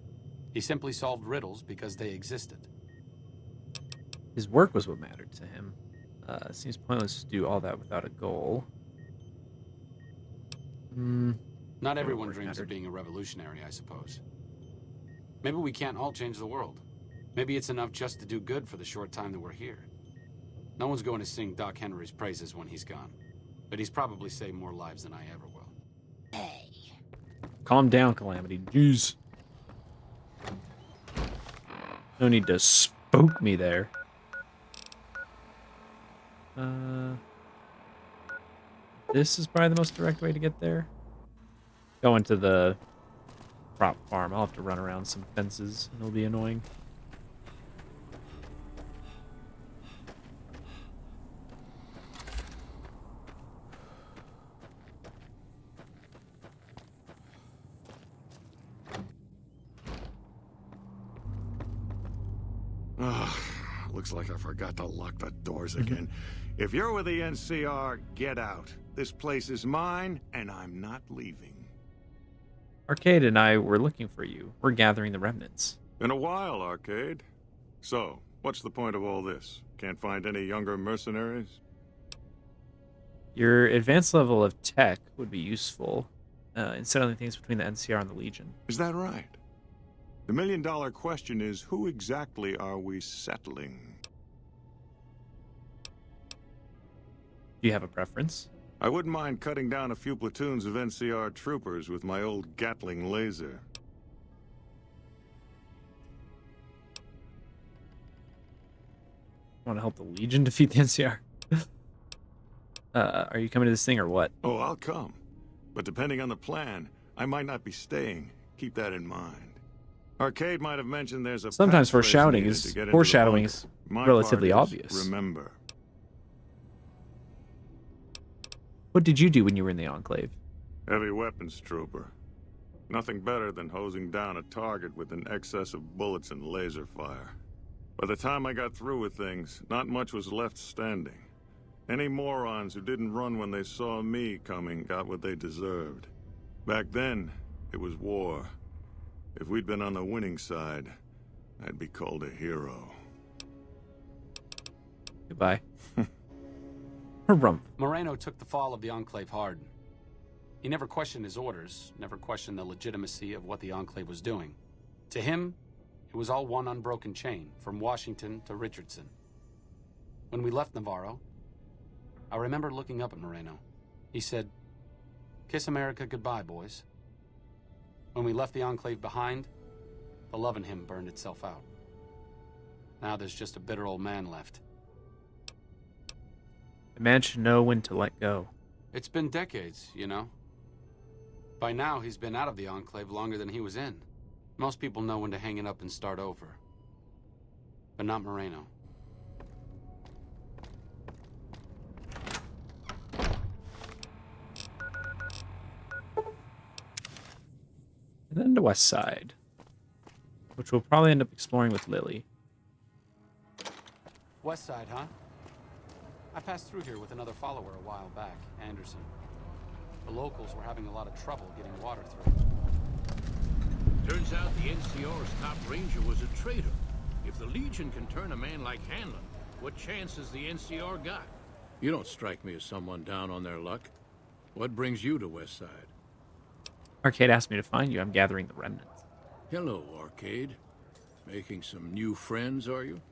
He simply solved riddles because they existed. His work was what mattered to him. Seems pointless to do all that without a goal. Not everyone dreams of being a revolutionary, I suppose. Maybe we can't all change the world. Maybe it's enough just to do good for the short time that we're here. No one's going to sing Doc Henry's praises when he's gone. But he's probably saved more lives than I ever will. Hey. Calm down, Calamity. Jeez. No need to spook me there. This is probably the most direct way to get there. Go into the prop farm. I'll have to run around some fences, and it'll be annoying. Looks like I forgot to lock the doors again. If you're with the NCR, get out. This place is mine, and I'm not leaving. Arcade and I were looking for you. We're gathering the remnants. Been a while, Arcade. So, what's the point of all this? Can't find any younger mercenaries? Your advanced level of tech would be useful in settling things between the NCR and the Legion. Is that right? The million-dollar question is, who exactly are we settling? Do you have a preference? I wouldn't mind cutting down a few platoons of NCR troopers with my old Gatling laser. Want to help the Legion defeat the NCR? Are you coming to this thing or what? Oh, I'll come. But depending on the plan, I might not be staying. Keep that in mind. Arcade might have mentioned there's a sometimes foreshadowing is relatively obvious. Remember. What did you do when you were in the Enclave? Heavy weapons trooper. Nothing better than hosing down a target with an excess of bullets and laser fire. By the time I got through with things, not much was left standing. Any morons who didn't run when they saw me coming got what they deserved. Back then, it was war. If we'd been on the winning side, I'd be called a hero. Goodbye. Harumph. Moreno took the fall of the Enclave hard. He never questioned his orders, never questioned the legitimacy of what the Enclave was doing. To him, it was all one unbroken chain, from Washington to Richardson. When we left Navarro, I remember looking up at Moreno. He said, "Kiss America goodbye, boys." When we left the Enclave behind, the love in him burned itself out. Now there's just a bitter old man left. A man should know when to let go. It's been decades, you know. By now, he's been out of the Enclave longer than he was in. Most people know when to hang it up and start over. But not Moreno. And then to West Side, which we'll probably end up exploring with Lily. West Side, huh? I passed through here with another follower a while back, Anderson. The locals were having a lot of trouble getting water through. Turns out the NCR's top ranger was a traitor. If the Legion can turn a man like Hanlon, what chance has the NCR got? You don't strike me as someone down on their luck. What brings you to Westside? Arcade asked me to find you. I'm gathering the remnants. Hello, Arcade. Making some new friends, are you?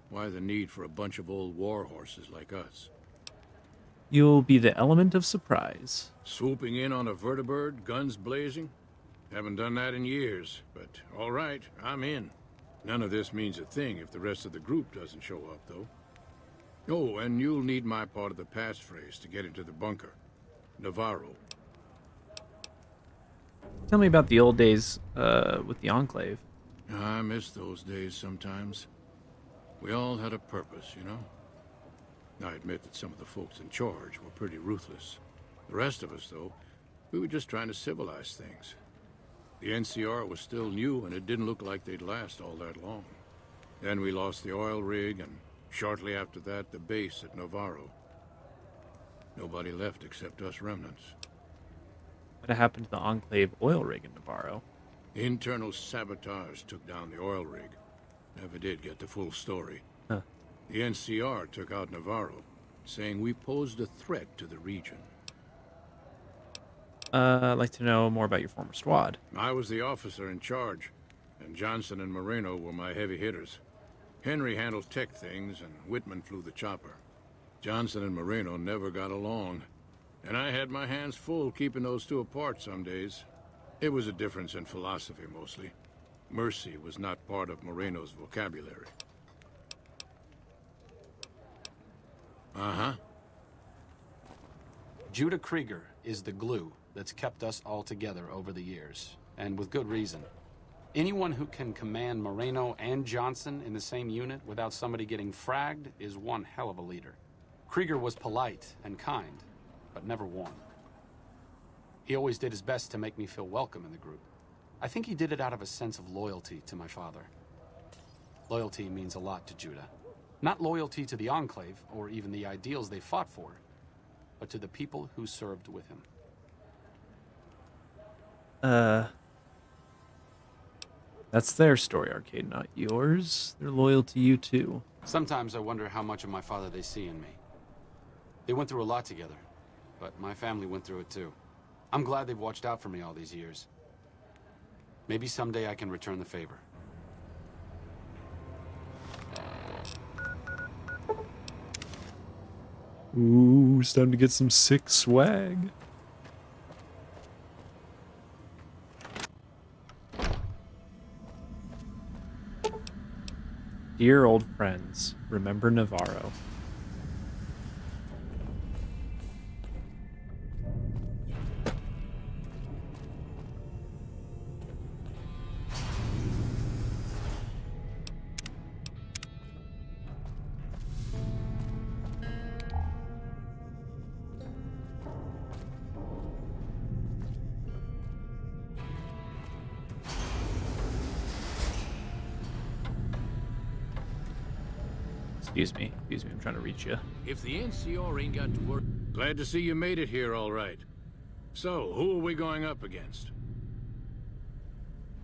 Why the need for a bunch of old war horses like us? You'll be the element of surprise. Swooping in on a vertibird, guns blazing? Haven't done that in years, but all right, I'm in. None of this means a thing if the rest of the group doesn't show up, though. Oh, and you'll need my part of the passphrase to get into the bunker. Navarro. Tell me about the old days with the Enclave. I miss those days sometimes. We all had a purpose, you know? I admit that some of the folks in charge were pretty ruthless. The rest of us, though, we were just trying to civilize things. The NCR was still new, and it didn't look like they'd last all that long. Then we lost the oil rig, and shortly after that, the base at Navarro. Nobody left except us remnants. What happened to the Enclave oil rig in Navarro? Internal sabotage took down the oil rig. Never did get the full story. Huh. The NCR took out Navarro, saying we posed a threat to the region. I'd like to know more about your former squad. I was the officer in charge, and Johnson and Moreno were my heavy hitters. Henry handled tech things, and Whitman flew the chopper. Johnson and Moreno never got along, and I had my hands full keeping those two apart some days. It was a difference in philosophy, mostly. Mercy was not part of Moreno's vocabulary. Uh-huh. Judah Krieger is the glue that's kept us all together over the years, and with good reason. Anyone who can command Moreno and Johnson in the same unit without somebody getting fragged is one hell of a leader. Krieger was polite and kind, but never warm. He always did his best to make me feel welcome in the group. I think he did it out of a sense of loyalty to my father. Loyalty means a lot to Judah. Not loyalty to the Enclave, or even the ideals they fought for, but to the people who served with him. That's their story, Arcade, not yours. They're loyal to you, too. Sometimes I wonder how much of my father they see in me. They went through a lot together, but my family went through it too. I'm glad they've watched out for me all these years. Maybe someday I can return the favor. Ooh, it's time to get some sick swag. Dear old friends, remember Navarro. Excuse me, I'm trying to reach you. If the NCR ain't got to work... Glad to see you made it here all right. So, who are we going up against?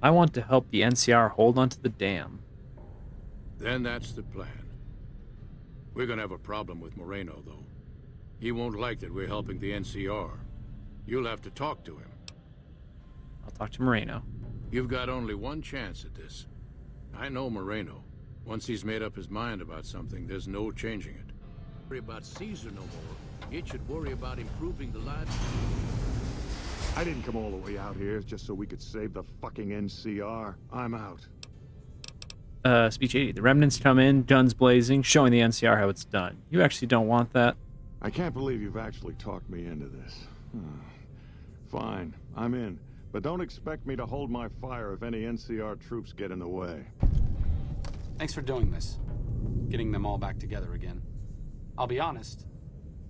I want to help the NCR hold onto the dam. Then that's the plan. We're gonna have a problem with Moreno, though. He won't like that we're helping the NCR. You'll have to talk to him. I'll talk to Moreno. You've got only one chance at this. I know Moreno. Once he's made up his mind about something, there's no changing it. Worry about Caesar no more. It should worry about improving the lives. I didn't come all the way out here just so we could save the fucking NCR. I'm out. Speech 80. The remnants come in, guns blazing, showing the NCR how it's done. You actually don't want that? I can't believe you've actually talked me into this. Fine, I'm in. But don't expect me to hold my fire if any NCR troops get in the way. Thanks for doing this. Getting them all back together again. I'll be honest.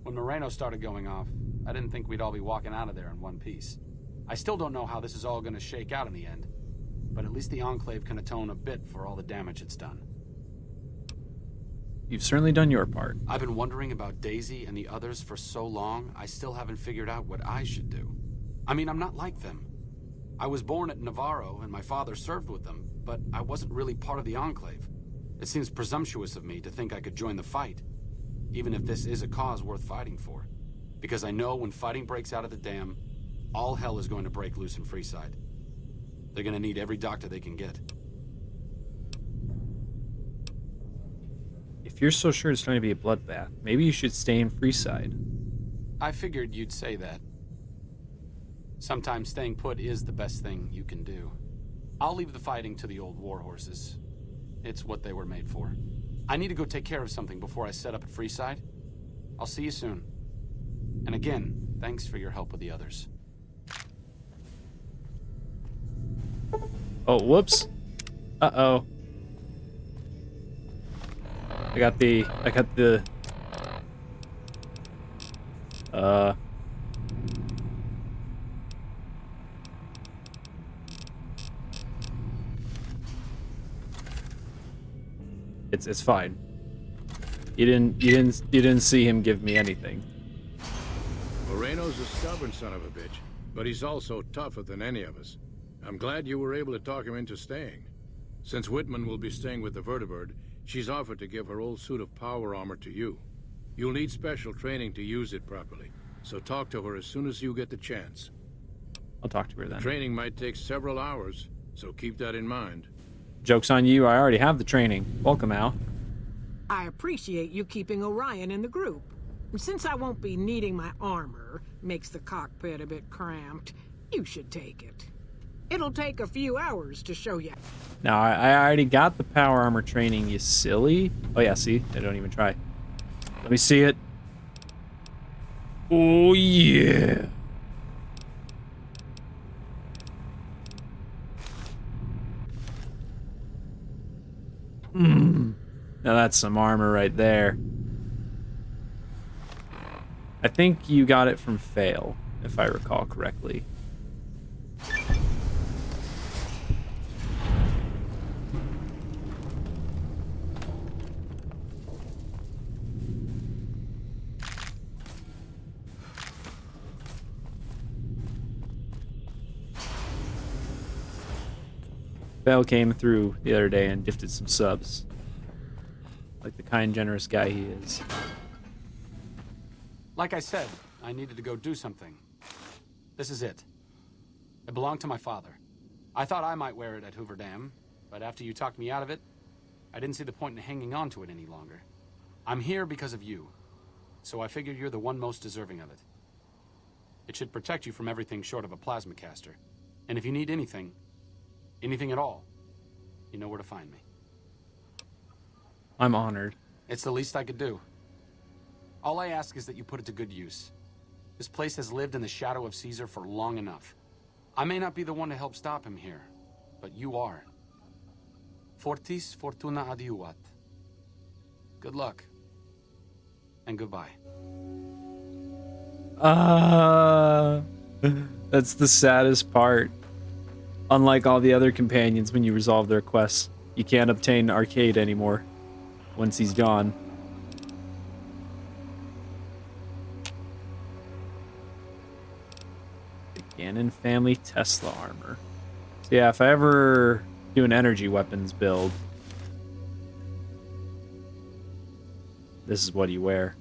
When Moreno started going off, I didn't think we'd all be walking out of there in one piece. I still don't know how this is all going to shake out in the end. But at least the Enclave can atone a bit for all the damage it's done. You've certainly done your part. I've been wondering about Daisy and the others for so long, I still haven't figured out what I should do. I mean, I'm not like them. I was born at Navarro, and my father served with them, but I wasn't really part of the Enclave. It seems presumptuous of me to think I could join the fight, even if this is a cause worth fighting for. Because I know when fighting breaks out of the dam, all hell is going to break loose in Freeside. They're going to need every doctor they can get. If you're so sure it's going to be a bloodbath, maybe you should stay in Freeside. I figured you'd say that. Sometimes staying put is the best thing you can do. I'll leave the fighting to the old war horses. It's what they were made for. I need to go take care of something before I set up at Freeside. I'll see you soon. And again, thanks for your help with the others. Oh, whoops. Uh-oh. I got the... It's fine. You didn't see him give me anything. Moreno's a stubborn son of a bitch, but he's also tougher than any of us. I'm glad you were able to talk him into staying. Since Whitman will be staying with the Vertibird, she's offered to give her old suit of power armor to you. You'll need special training to use it properly, so talk to her as soon as you get the chance. I'll talk to her then. Training might take several hours, so keep that in mind. Joke's on you, I already have the training. Welcome, Al. I appreciate you keeping Orion in the group. And since I won't be needing my armor, makes the cockpit a bit cramped, you should take it. It'll take a few hours to show you. Now, I already got the power armor training, you silly. Oh yeah, see? I don't even try. Let me see it. Oh yeah. Now that's some armor right there. I think you got it from Fail, if I recall correctly. Fail came through the other day and gifted some subs. Like the kind, generous guy he is. Like I said, I needed to go do something. This is it. It belonged to my father. I thought I might wear it at Hoover Dam, but after you talked me out of it, I didn't see the point in hanging on to it any longer. I'm here because of you, so I figured you're the one most deserving of it. It should protect you from everything short of a plasma caster. And if you need anything at all, you know where to find me. I'm honored. It's the least I could do. All I ask is that you put it to good use. This place has lived in the shadow of Caesar for long enough. I may not be the one to help stop him here, but you are. Fortis fortuna adiuvat. Good luck. And goodbye. That's the saddest part. Unlike all the other companions, when you resolve their quests, you can't obtain Arcade anymore once he's gone. The Gannon family Tesla armor. So yeah, if I ever do an energy weapons build, this is what you wear.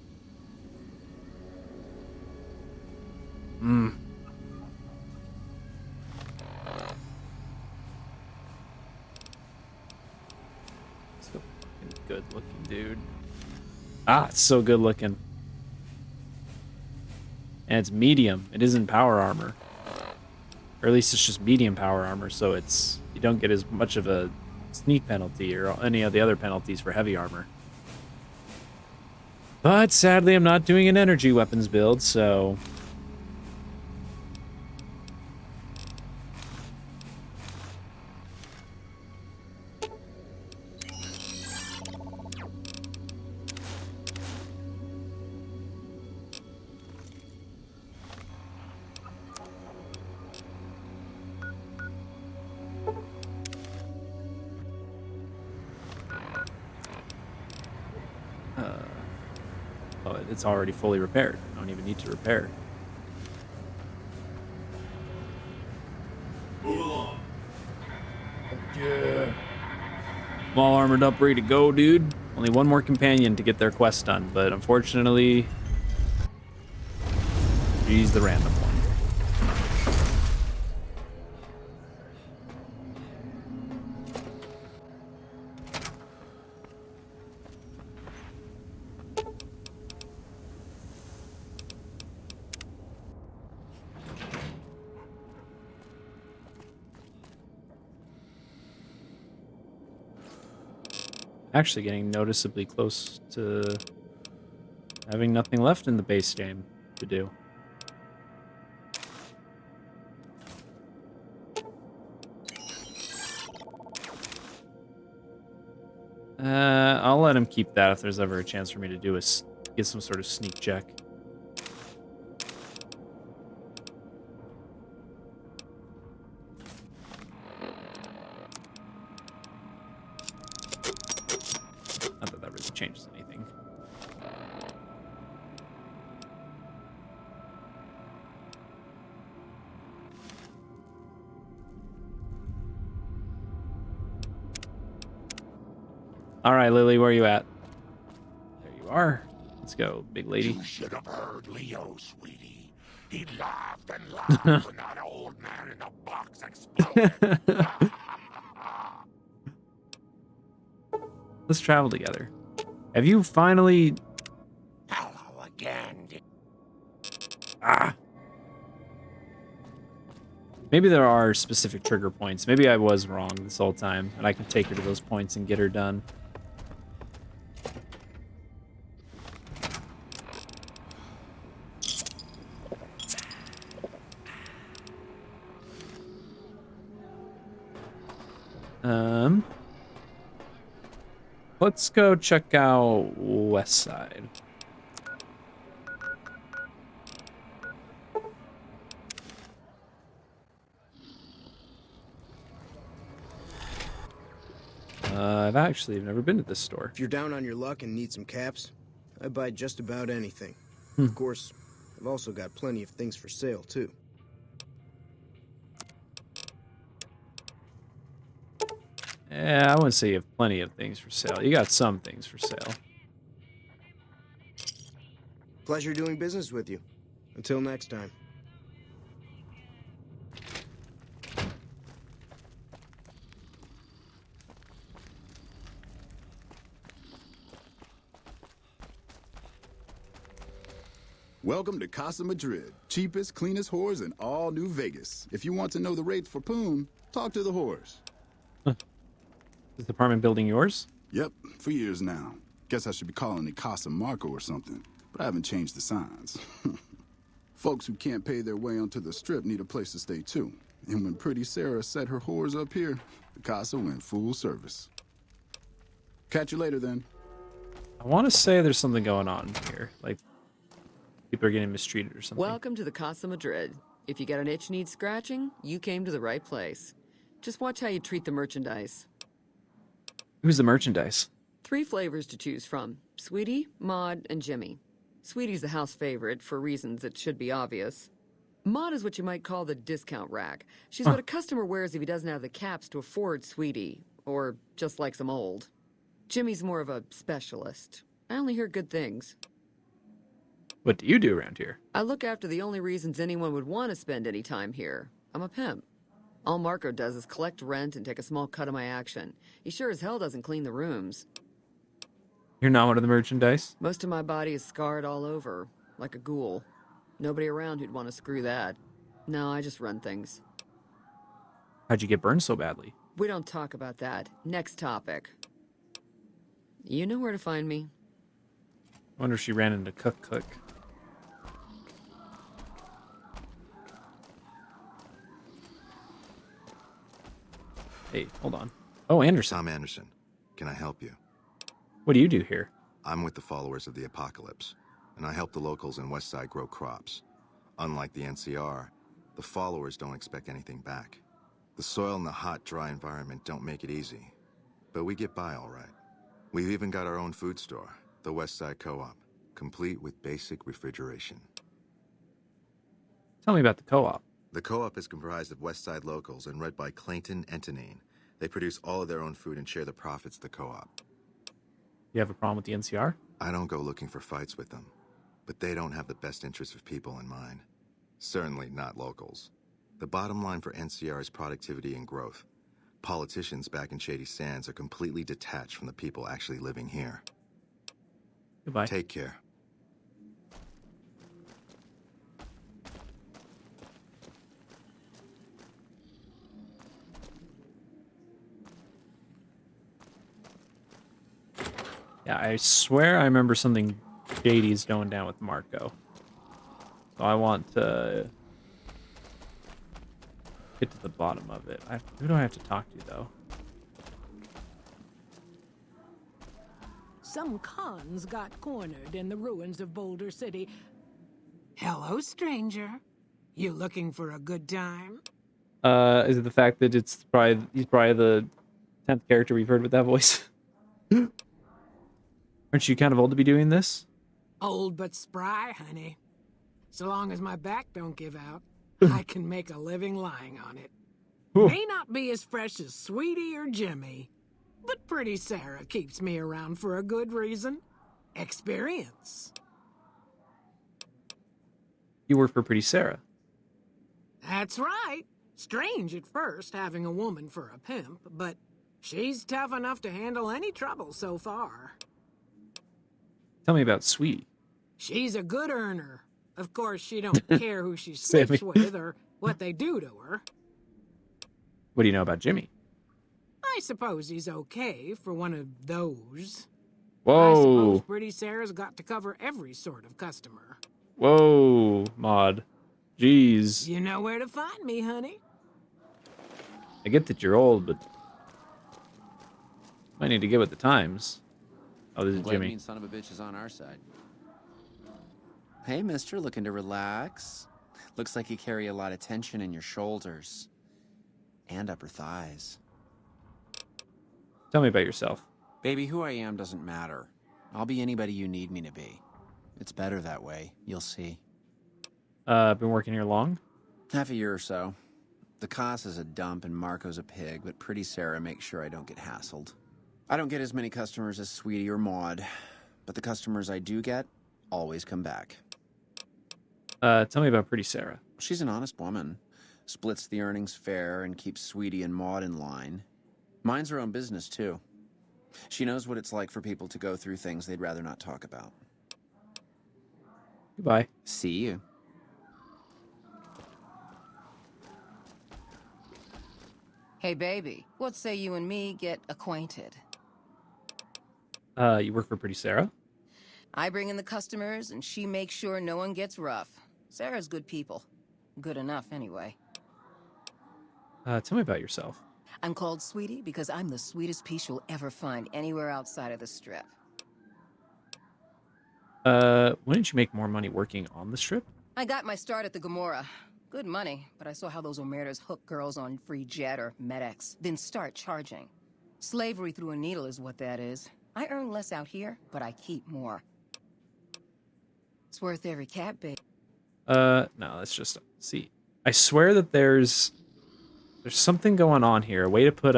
So fucking good looking, dude. It's so good looking. And it's medium. It isn't power armor. Or at least it's just medium power armor, so it's you don't get as much of a sneak penalty or any of the other penalties for heavy armor. But sadly, I'm not doing an energy weapons build, so it's already fully repaired. I don't even need to repair. Move along. Yeah. I'm all armored up, ready to go, dude. Only one more companion to get their quest done, but unfortunately, he's the random one. Actually getting noticeably close to having nothing left in the base game to do. I'll let him keep that if there's ever a chance for me to do get some sort of sneak check. Not that that really changes anything. All right, Lily, where are you at? There you are. Let's go, big lady. You should have heard Leo, sweetie. He laughed and laughed when that old man in the box exploded. Let's travel together. Have you finally... Hello again. Ah! Maybe there are specific trigger points. Maybe I was wrong this whole time, and I can take her to those points and get her done. Let's go check out West Side. I've actually never been to this store. If you're down on your luck and need some caps, I buy just about anything. Hmm. Of course, I've also got plenty of things for sale, too. Yeah, I wouldn't say you have plenty of things for sale. You got some things for sale. Pleasure doing business with you. Until next time. Welcome to Casa Madrid. Cheapest, cleanest whores in all New Vegas. If you want to know the rates for Poon, talk to the whores. Is the apartment building yours? Yep, for years now. Guess I should be calling it Casa Marco or something, but I haven't changed the signs. Folks who can't pay their way onto the strip need a place to stay too. And when Pretty Sarah set her whores up here, the Casa went full service. Catch you later then. I want to say there's something going on here. Like, people are getting mistreated or something. Welcome to the Casa Madrid. If you got an itch needs scratching, you came to the right place. Just watch how you treat the merchandise. Who's the merchandise? 3 flavors to choose from. Sweetie, Maud, and Jimmy. Sweetie's the house favorite, for reasons that should be obvious. Maud is what you might call the discount rack. She's what a customer wears if he doesn't have the caps to afford Sweetie, or just likes them old. Jimmy's more of a specialist. I only hear good things. What do you do around here? I look after the only reasons anyone would want to spend any time here. I'm a pimp. All Marco does is collect rent and take a small cut of my action. He sure as hell doesn't clean the rooms. You're not one of the merchandise? Most of my body is scarred all over, like a ghoul. Nobody around who'd want to screw that. No, I just run things. How'd you get burned so badly? We don't talk about that. Next topic. You know where to find me. I wonder if she ran into Cook. Hey, hold on. Oh, Anderson. Tom Anderson. Can I help you? What do you do here? I'm with the followers of the apocalypse, and I help the locals in Westside grow crops. Unlike the NCR, the followers don't expect anything back. The soil and the hot, dry environment don't make it easy, but we get by all right. We've even got our own food store, the Westside Co-op. complete with basic refrigeration. Tell me about the co-op. The co-op is comprised of West Side locals and led by Clayton Entenine. They produce all of their own food and share the profits of the co-op. You have a problem with the NCR? I don't go looking for fights with them, but they don't have the best interests of people in mind. Certainly not locals. The bottom line for NCR is productivity and growth. Politicians back in Shady Sands are completely detached from the people actually living here. Goodbye. Take care. Yeah, I swear I remember something shady's going down with Marco. So I want to get to the bottom of it. Who do I have to talk to, though? Some cons got cornered in the ruins of Boulder City. Hello, stranger. You looking for a good time? Is it the fact that he's probably the 10th character we've heard with that voice? Aren't you kind of old to be doing this? Old but spry, honey. So long as my back don't give out, I can make a living lying on it. May not be as fresh as Sweetie or Jimmy, but Pretty Sarah keeps me around for a good reason. Experience. You work for Pretty Sarah. That's right. Strange at first, having a woman for a pimp, but she's tough enough to handle any trouble so far. Tell me about Sweetie. She's a good earner. Of course, she don't care who she sleeps with or what they do to her. What do you know about Jimmy? I suppose he's okay for one of those. Whoa. I suppose Pretty Sarah's got to cover every sort of customer. Whoa, Maud. Jeez. You know where to find me, honey. I get that you're old, but I need to get with the times. Oh, this is Glad Jimmy. mean son of a bitch is on our side. Hey, mister, looking to relax? Looks like you carry a lot of tension in your shoulders. And upper thighs. Tell me about yourself. Baby, who I am doesn't matter. I'll be anybody you need me to be. It's better that way, you'll see. Been working here long? Half a year or so. The Cos is a dump and Marco's a pig, but Pretty Sarah makes sure I don't get hassled. I don't get as many customers as Sweetie or Maud, but the customers I do get always come back. Tell me about Pretty Sarah. She's an honest woman. Splits the earnings fair and keeps Sweetie and Maud in line. Minds her own business, too. She knows what it's like for people to go through things they'd rather not talk about. Goodbye. See you. Hey, baby, what say you and me get acquainted? You work for Pretty Sarah? I bring in the customers, and she makes sure no one gets rough. Sarah's good people. Good enough, anyway. Tell me about yourself. I'm called Sweetie because I'm the sweetest piece you'll ever find anywhere outside of the Strip. Wouldn't you make more money working on the Strip? I got my start at the Gomorrah. Good money, but I saw how those Omertas hook girls on free jet or MedX, then start charging. Slavery through a needle is what that is. I earn less out here, but I keep more. It's worth every cat, babe. No, let's just see. I swear that there's something going on here. A way to put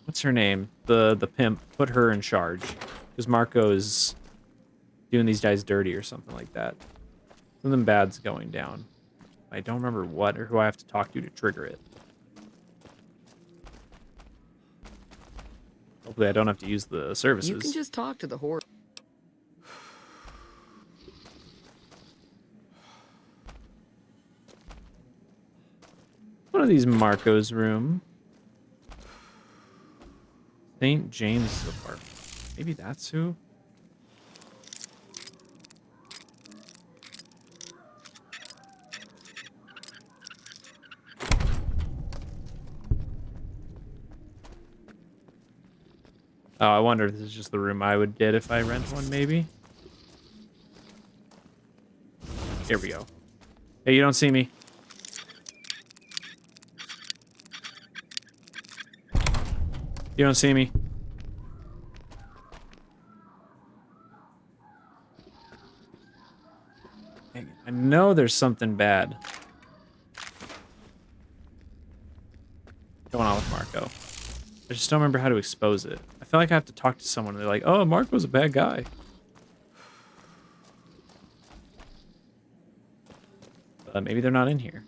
what's her name? The pimp. Put her in charge, because Marco's doing these guys dirty or something like that. Something bad's going down. I don't remember what or who I have to talk to trigger it. Hopefully I don't have to use the services. You can just talk to the horse. One of these Marco's room. St. James' apartment. Maybe that's who? Oh, I wonder if this is just the room I would get if I rent one, maybe? Here we go. Hey, you don't see me. You don't see me. know there's something bad going on with Marco. I just don't remember how to expose it. I feel like I have to talk to someone and they're like, oh, Marco's a bad guy. Maybe they're not in here.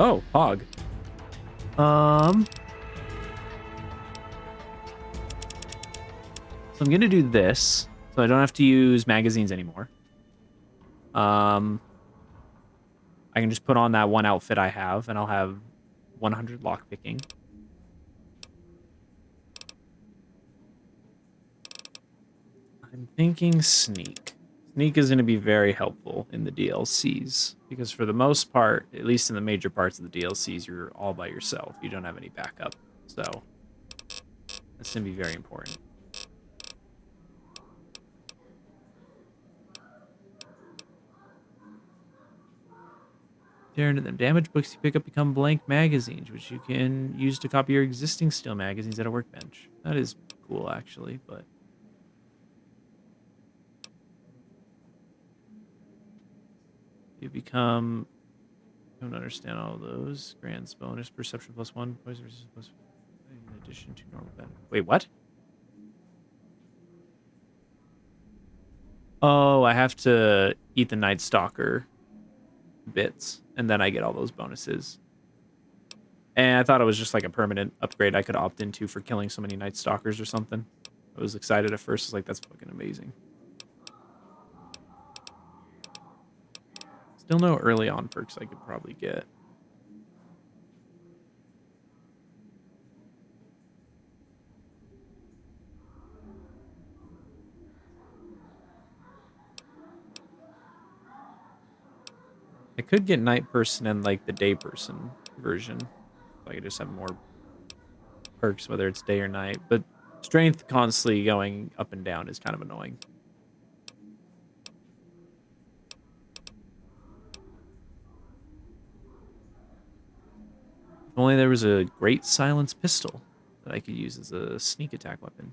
Oh, Hog. So I'm gonna do this, so I don't have to use magazines anymore. I can just put on that one outfit I have, and I'll have 100 lockpicking. I'm thinking sneak. Sneak is going to be very helpful in the DLCs, because for the most part, at least in the major parts of the DLCs, you're all by yourself. You don't have any backup, so that's going to be very important. Darren, the damaged books you pick up become blank magazines, which you can use to copy your existing steel magazines at a workbench. That is cool, actually, but... You become... I don't understand all of those. Grants bonus, perception +1, poison resistance +1, in addition to normal benefit. Wait, what? Oh, I have to eat the Night Stalker bits, and then I get all those bonuses. And I thought it was just like a permanent upgrade I could opt into for killing so many Night Stalkers or something. I was excited at first. I was like, that's fucking amazing. Still no early on perks I could probably get. I could get night person and like the day person version. So I could just have more perks whether it's day or night. But strength constantly going up and down is kind of annoying. If only there was a great silence pistol that I could use as a sneak attack weapon.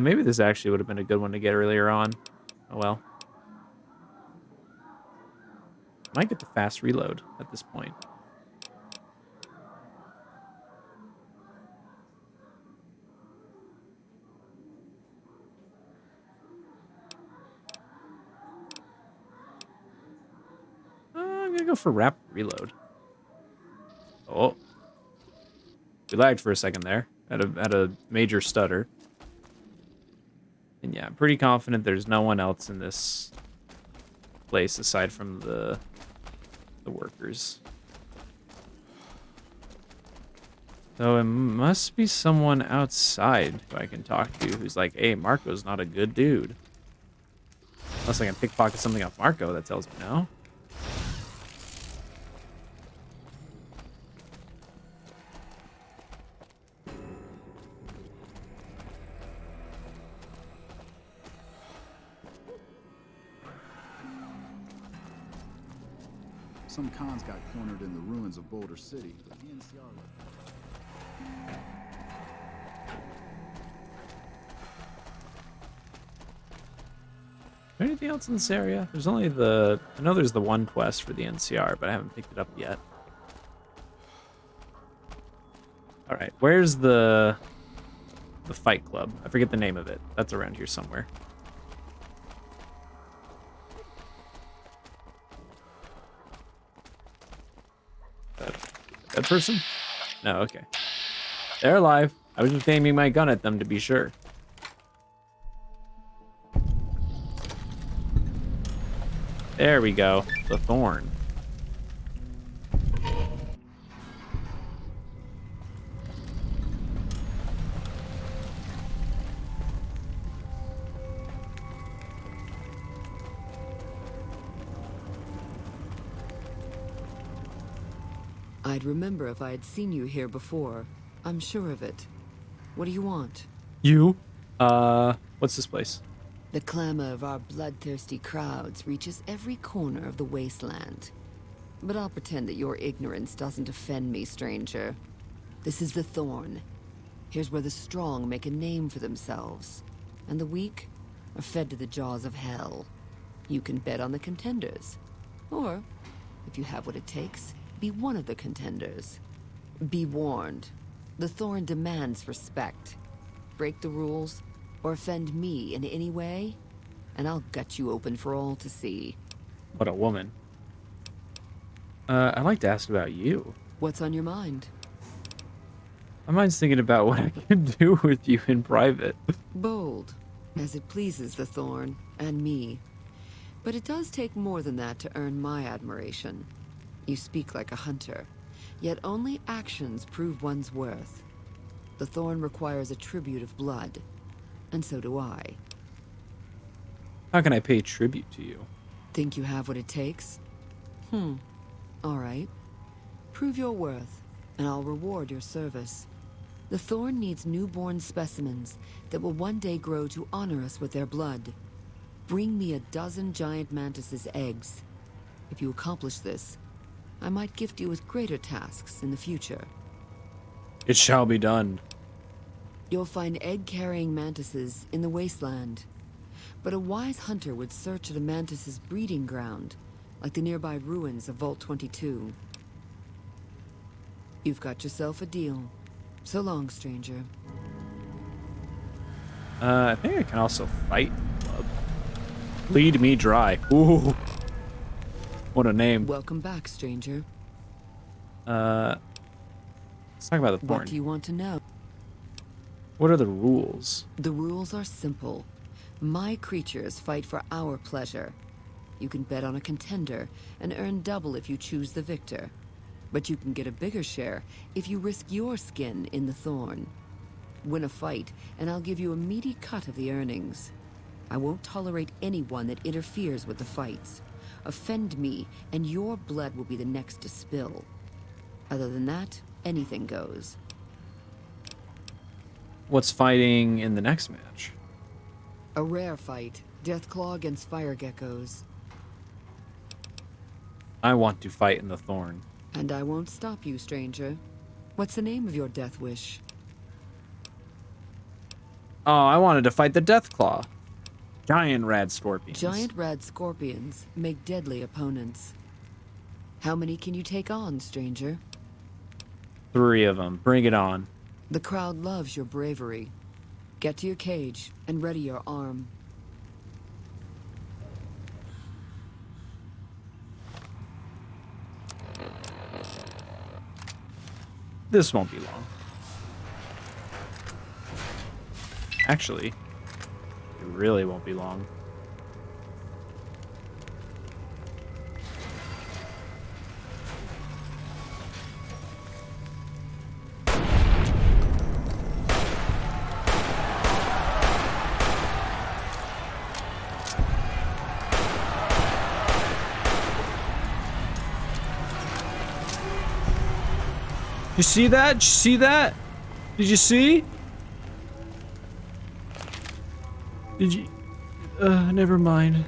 Maybe this actually would have been a good one to get earlier on. Oh well. Might get the fast reload at this point. I'm gonna go for rapid reload. Oh. We lagged for a second there. Had a major stutter. And yeah, I'm pretty confident there's no one else in this place aside from the workers. So it must be someone outside who I can talk to who's like, hey, Marco's not a good dude. Unless I can pickpocket something off Marco that tells me no. Some cons got cornered in the ruins of Boulder City, but the NCR... Anything else in this area? There's only the... I know there's the one quest for the NCR, but I haven't picked it up yet. Alright, where's the Fight Club? I forget the name of it. That's around here somewhere. Dead person? No, okay. They're alive. I was just aiming my gun at them to be sure. There we go. The thorn. I'd remember if I had seen you here before. I'm sure of it. What do you want? You? What's this place? The clamor of our bloodthirsty crowds reaches every corner of the wasteland. But I'll pretend that your ignorance doesn't offend me, stranger. This is the Thorn. Here's where the strong make a name for themselves, and the weak are fed to the jaws of hell. You can bet on the contenders. Or, if you have what it takes, be one of the contenders. Be warned. The Thorn demands respect. Break the rules, or offend me in any way, and I'll gut you open for all to see. What a woman. I'd like to ask about you. What's on your mind? My mind's thinking about what I can do with you in private. Bold, as it pleases the Thorn, and me. But it does take more than that to earn my admiration. You speak like a hunter, yet only actions prove one's worth. The Thorn requires a tribute of blood, and so do I. How can I pay tribute to you? Think you have what it takes? All right. Prove your worth, and I'll reward your service. The Thorn needs newborn specimens that will one day grow to honor us with their blood. Bring me a dozen giant mantis's eggs. If you accomplish this, I might gift you with greater tasks in the future. It shall be done. You'll find egg-carrying mantises in the wasteland. But a wise hunter would search at a mantis's breeding ground, like the nearby ruins of Vault 22. You've got yourself a deal. So long, stranger. I think I can also fight club. Bleed me dry. Ooh. What a name. Welcome back, stranger. Let's talk about the Thorn. What do you want to know? What are the rules? The rules are simple. My creatures fight for our pleasure. You can bet on a contender and earn double if you choose the victor. But you can get a bigger share if you risk your skin in the Thorn. Win a fight, and I'll give you a meaty cut of the earnings. I won't tolerate anyone that interferes with the fights. Offend me, and your blood will be the next to spill. Other than that, anything goes. What's fighting in the next match? A rare fight. Deathclaw against Fire Geckos. I want to fight in the Thorn. And I won't stop you, stranger. What's the name of your death wish? Oh, I wanted to fight the Deathclaw. Giant rad scorpions. Giant rad scorpions make deadly opponents. How many can you take on, stranger? 3 of them. Bring it on. The crowd loves your bravery. Get to your cage and ready your arm. This won't be long. Actually, it really won't be long. You see that? Did you see that? Did you see? Did you? Never mind.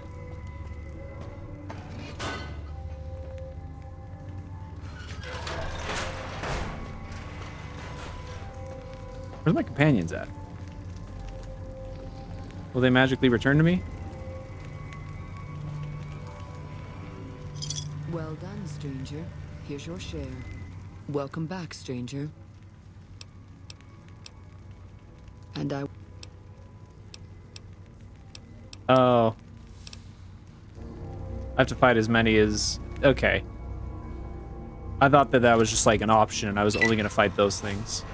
Where's my companions at? Will they magically return to me? Well done, stranger. Here's your share. Welcome back, stranger. And I... Oh. I have to fight as many as... Okay. I thought that that was just like an option and I was only going to fight those things.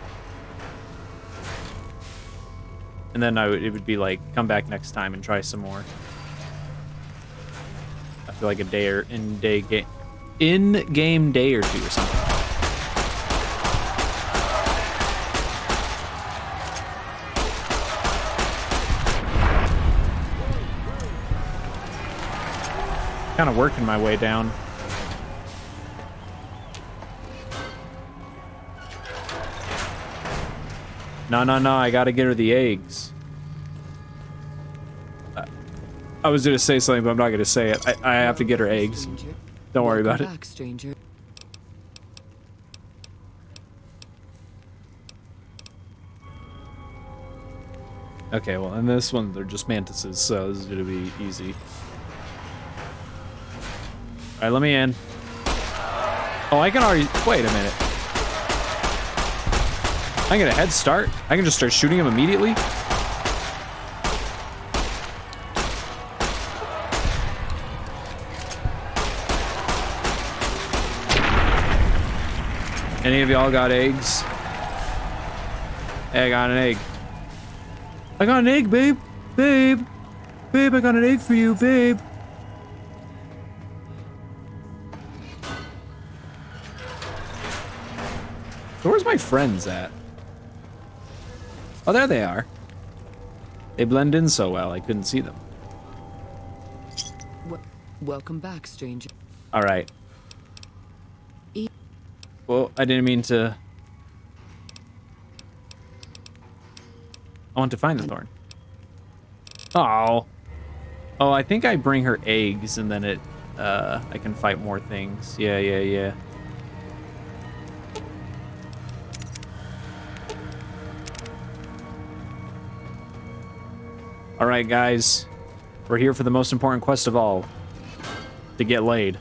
And then it would be like, come back next time and try some more. After like a day or in-game day or 2 or something. Kind of working my way down. No, I gotta get her the eggs. I was gonna say something, but I'm not gonna say it. I have to get her eggs. Don't worry about it. Stranger. Okay, well, in this one, they're just mantises, so this is gonna be easy. Alright, let me in. Oh, I can already... Wait a minute. I get a head start? I can just start shooting him immediately? Any of y'all got eggs? Hey, I got an egg. I got an egg, babe. Babe, I got an egg for you, babe. So where's my friends at? Oh, there they are. They blend in so well, I couldn't see them. Welcome back, stranger. All right. Well, I didn't mean to... I want to find the thorn. Oh. Oh, I think I bring her eggs and then it, I can fight more things. Yeah. All right, guys. We're here for the most important quest of all. To get laid.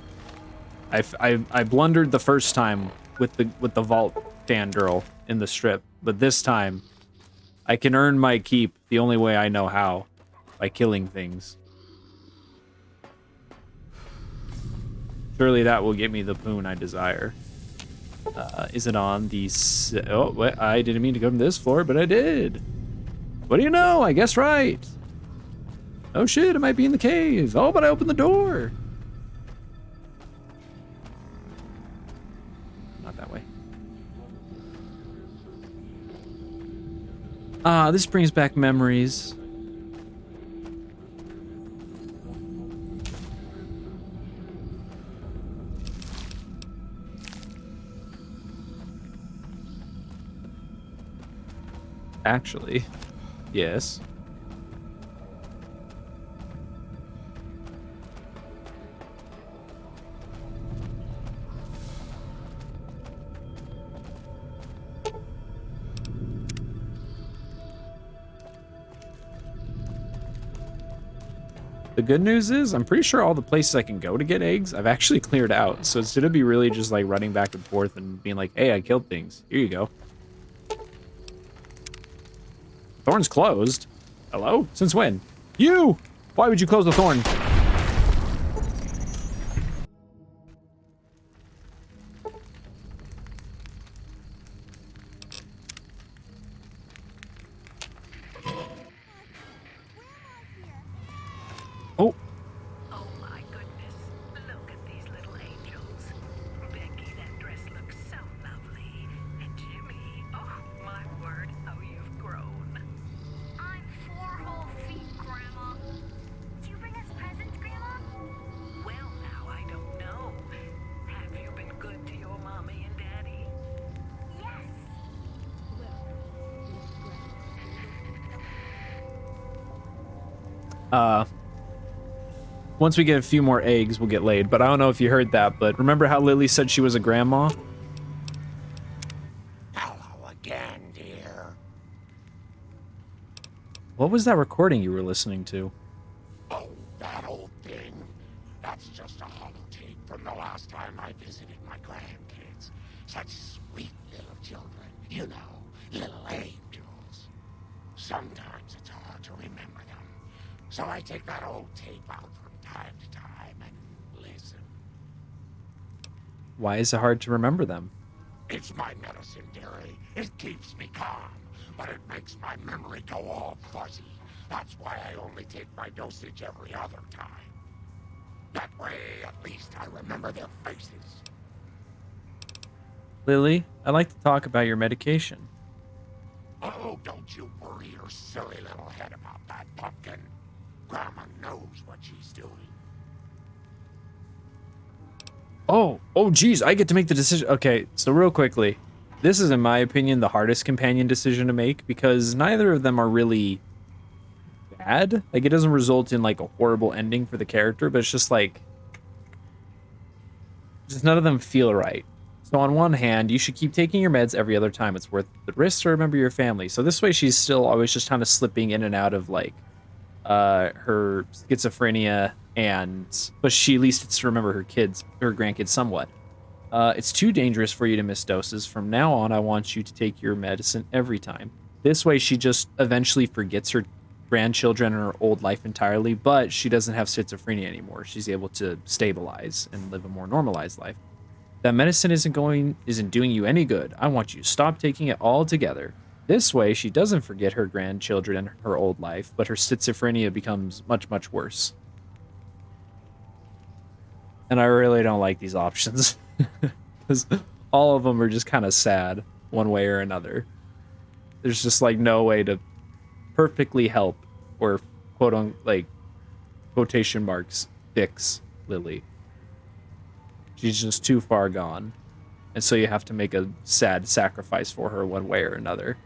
I blundered the first time with the vault fangirl in the strip, but this time I can earn my keep the only way I know how, by killing things. Surely that will get me the poon I desire. Is it on the... Oh, wait, I didn't mean to go to this floor, but I did. What do you know? I guessed right. Oh shit, it might be in the cave. Oh, but I opened the door. Not that way. Ah, this brings back memories. Actually, yes. The good news is, I'm pretty sure all the places I can go to get eggs, I've actually cleared out. So it's gonna be really just like running back and forth and being like, hey, I killed things. Here you go. Thorn's closed. Hello? Since when? You! Why would you close the thorn? Oh. Oh my goodness. Look at these little angels. Becky, that dress looks so lovely. And Jimmy, oh my word, how you've grown. I'm 4 whole feet, Grandma. Do you bring us presents, Grandma? Well, now, I don't know. Have you been good to your mommy and daddy? Yes. Once we get a few more eggs, we'll get laid. But I don't know if you heard that, but remember how Lily said she was a grandma? Hello again, dear. What was that recording you were listening to? Oh, that old thing. That's just a holotape from the last time I visited my grandkids. Such sweet little children. You know, little angels. Sometimes it's hard to remember them. So I take that old tape out from time to time and listen. Why is it hard to remember them? It's my medicine, dearie. It keeps me calm, but it makes my memory go all fuzzy. That's why I only take my dosage every other time. That way, at least I remember their faces. Lily, I'd like to talk about your medication. Oh, don't you worry your silly little head about that, pumpkin. Grandma knows what she's doing. Oh, geez, I get to make the decision. Okay, so real quickly, this is, in my opinion, the hardest companion decision to make because neither of them are really bad. Like, it doesn't result in like a horrible ending for the character, but it's just like, just none of them feel right. So on one hand, you should keep taking your meds every other time. It's worth the risk to remember your family. So this way she's still always just kind of slipping in and out of like her schizophrenia, but she at least gets to remember her grandkids somewhat. It's too dangerous for you to miss doses. From now on, I want you to take your medicine every time. This way she just eventually forgets her grandchildren and her old life entirely, but she doesn't have schizophrenia anymore. She's able to stabilize and live a more normalized life. That medicine isn't doing you any good. I want you to stop taking it altogether. This way, she doesn't forget her grandchildren and her old life, but her schizophrenia becomes much, much worse. And I really don't like these options. Because all of them are just kind of sad, one way or another. There's just like no way to perfectly help or quotation marks fix Lily. She's just too far gone. And so you have to make a sad sacrifice for her one way or another.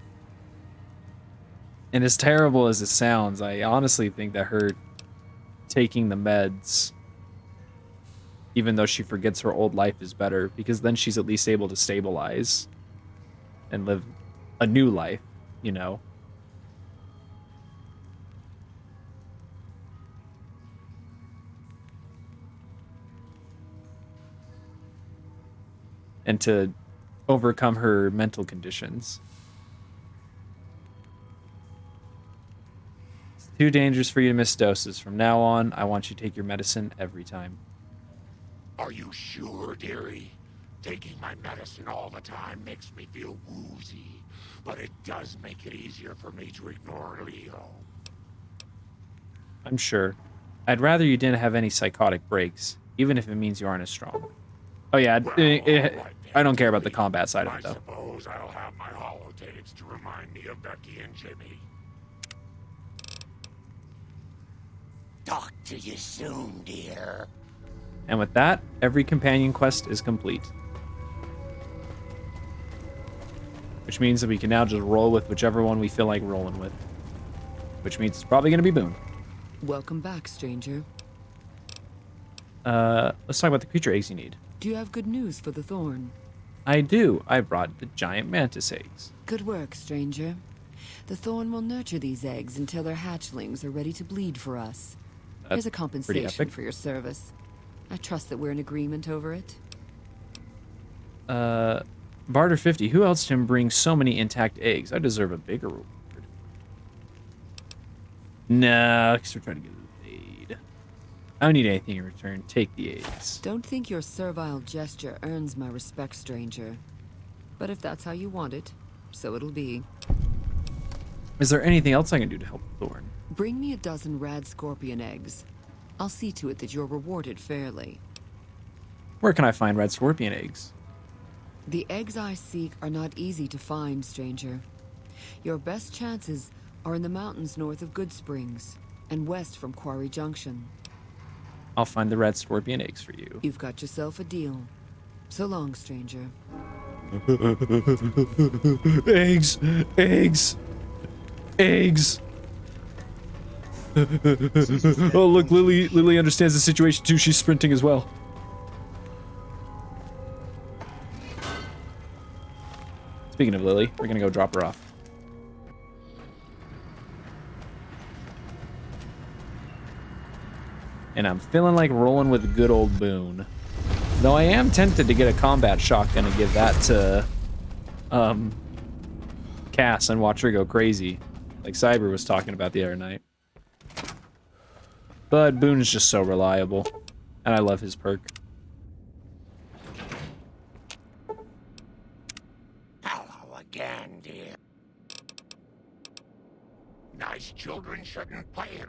And as terrible as it sounds, I honestly think that her taking the meds, even though she forgets her old life, is better, because then she's at least able to stabilize and live a new life, you know? And to overcome her mental conditions. It's too dangerous for you to miss doses. From now on, I want you to take your medicine every time. Are you sure, dearie? Taking my medicine all the time makes me feel woozy, but it does make it easier for me to ignore Leo. I'm sure. I'd rather you didn't have any psychotic breaks, even if it means you aren't as strong. Oh yeah, I don't care about the combat side of it, though. I suppose I'll have my holotapes to remind me of Becky and Jimmy. Talk to you soon, dear. And with that, every companion quest is complete. Which means that we can now just roll with whichever one we feel like rolling with. Which means it's probably going to be Boone. Welcome back, stranger. Let's talk about the creature eggs you need. Do you have good news for the Thorn? I do. I brought the giant mantis eggs. Good work, stranger. The Thorn will nurture these eggs until their hatchlings are ready to bleed for us. Here's a compensation for your service. I trust that we're in agreement over it. Barter 50. Who else can bring so many intact eggs? I deserve a bigger reward. No, because we're trying to get paid. I don't need anything in return. Take the eggs. Don't think your servile gesture earns my respect, stranger. But if that's how you want it, so it'll be. Is there anything else I can do to help Thorn? Bring me a dozen rad scorpion eggs. I'll see to it that you're rewarded fairly. Where can I find red scorpion eggs? The eggs I seek are not easy to find, stranger. Your best chances are in the mountains north of Good Springs and west from Quarry Junction. I'll find the red scorpion eggs for you. You've got yourself a deal. So long, stranger. Eggs! Eggs! Eggs! Oh, look, Lily understands the situation too. She's sprinting as well. Speaking of Lily, we're gonna go drop her off. And I'm feeling like rolling with good old Boone. Though I am tempted to get a combat shotgun and give that to Cass and watch her go crazy, like Cyber was talking about the other night. But Boone is just so reliable, and I love his perk. Hello again, dear. Nice children shouldn't play in.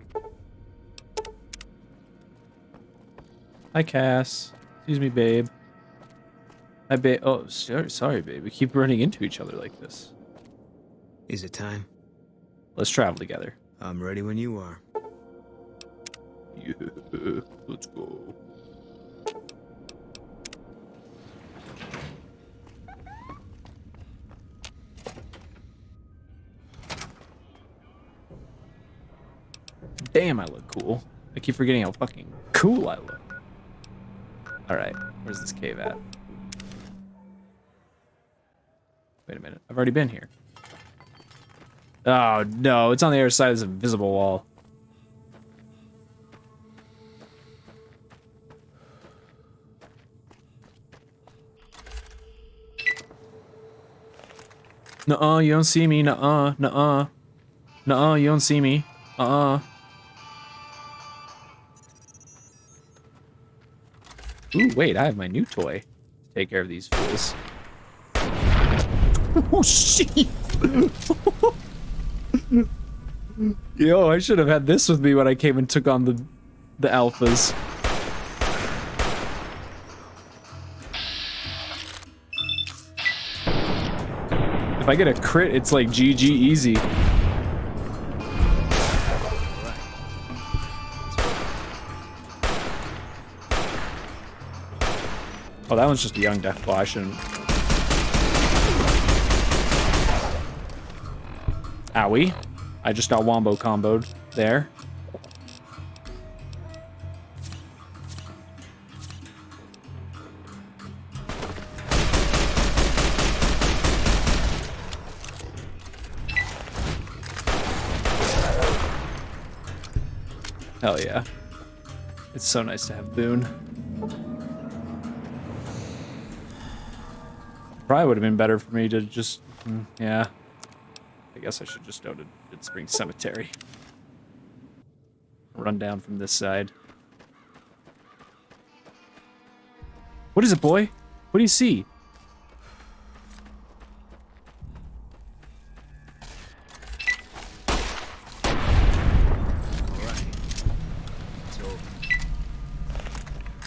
Hi, Cass. Excuse me, babe. Hi, babe. Oh, sorry, babe. We keep running into each other like this. Is it time? Let's travel together. I'm ready when you are. Yeah, let's go. damn, I look cool. I keep forgetting how fucking cool I look. Alright, where's this cave at? Wait a minute, I've already been here. Oh no, it's on the other side of this invisible wall. Nuh-uh, you don't see me. Nuh-uh, nuh-uh. Nuh-uh, you don't see me. Uh-uh. Ooh, wait, I have my new toy to take care of these fools. Oh, shit! Yo, I should have had this with me when I came and took on the alphas. If I get a crit, it's like GG easy. Oh, that one's just a young Deathclaw. I shouldn't. Owie. I just got wombo comboed there. Hell yeah. It's so nice to have Boone. Probably would have been better for me to just... yeah. I guess I should just go to Dead Spring Cemetery. Run down from this side. What is it, boy? What do you see?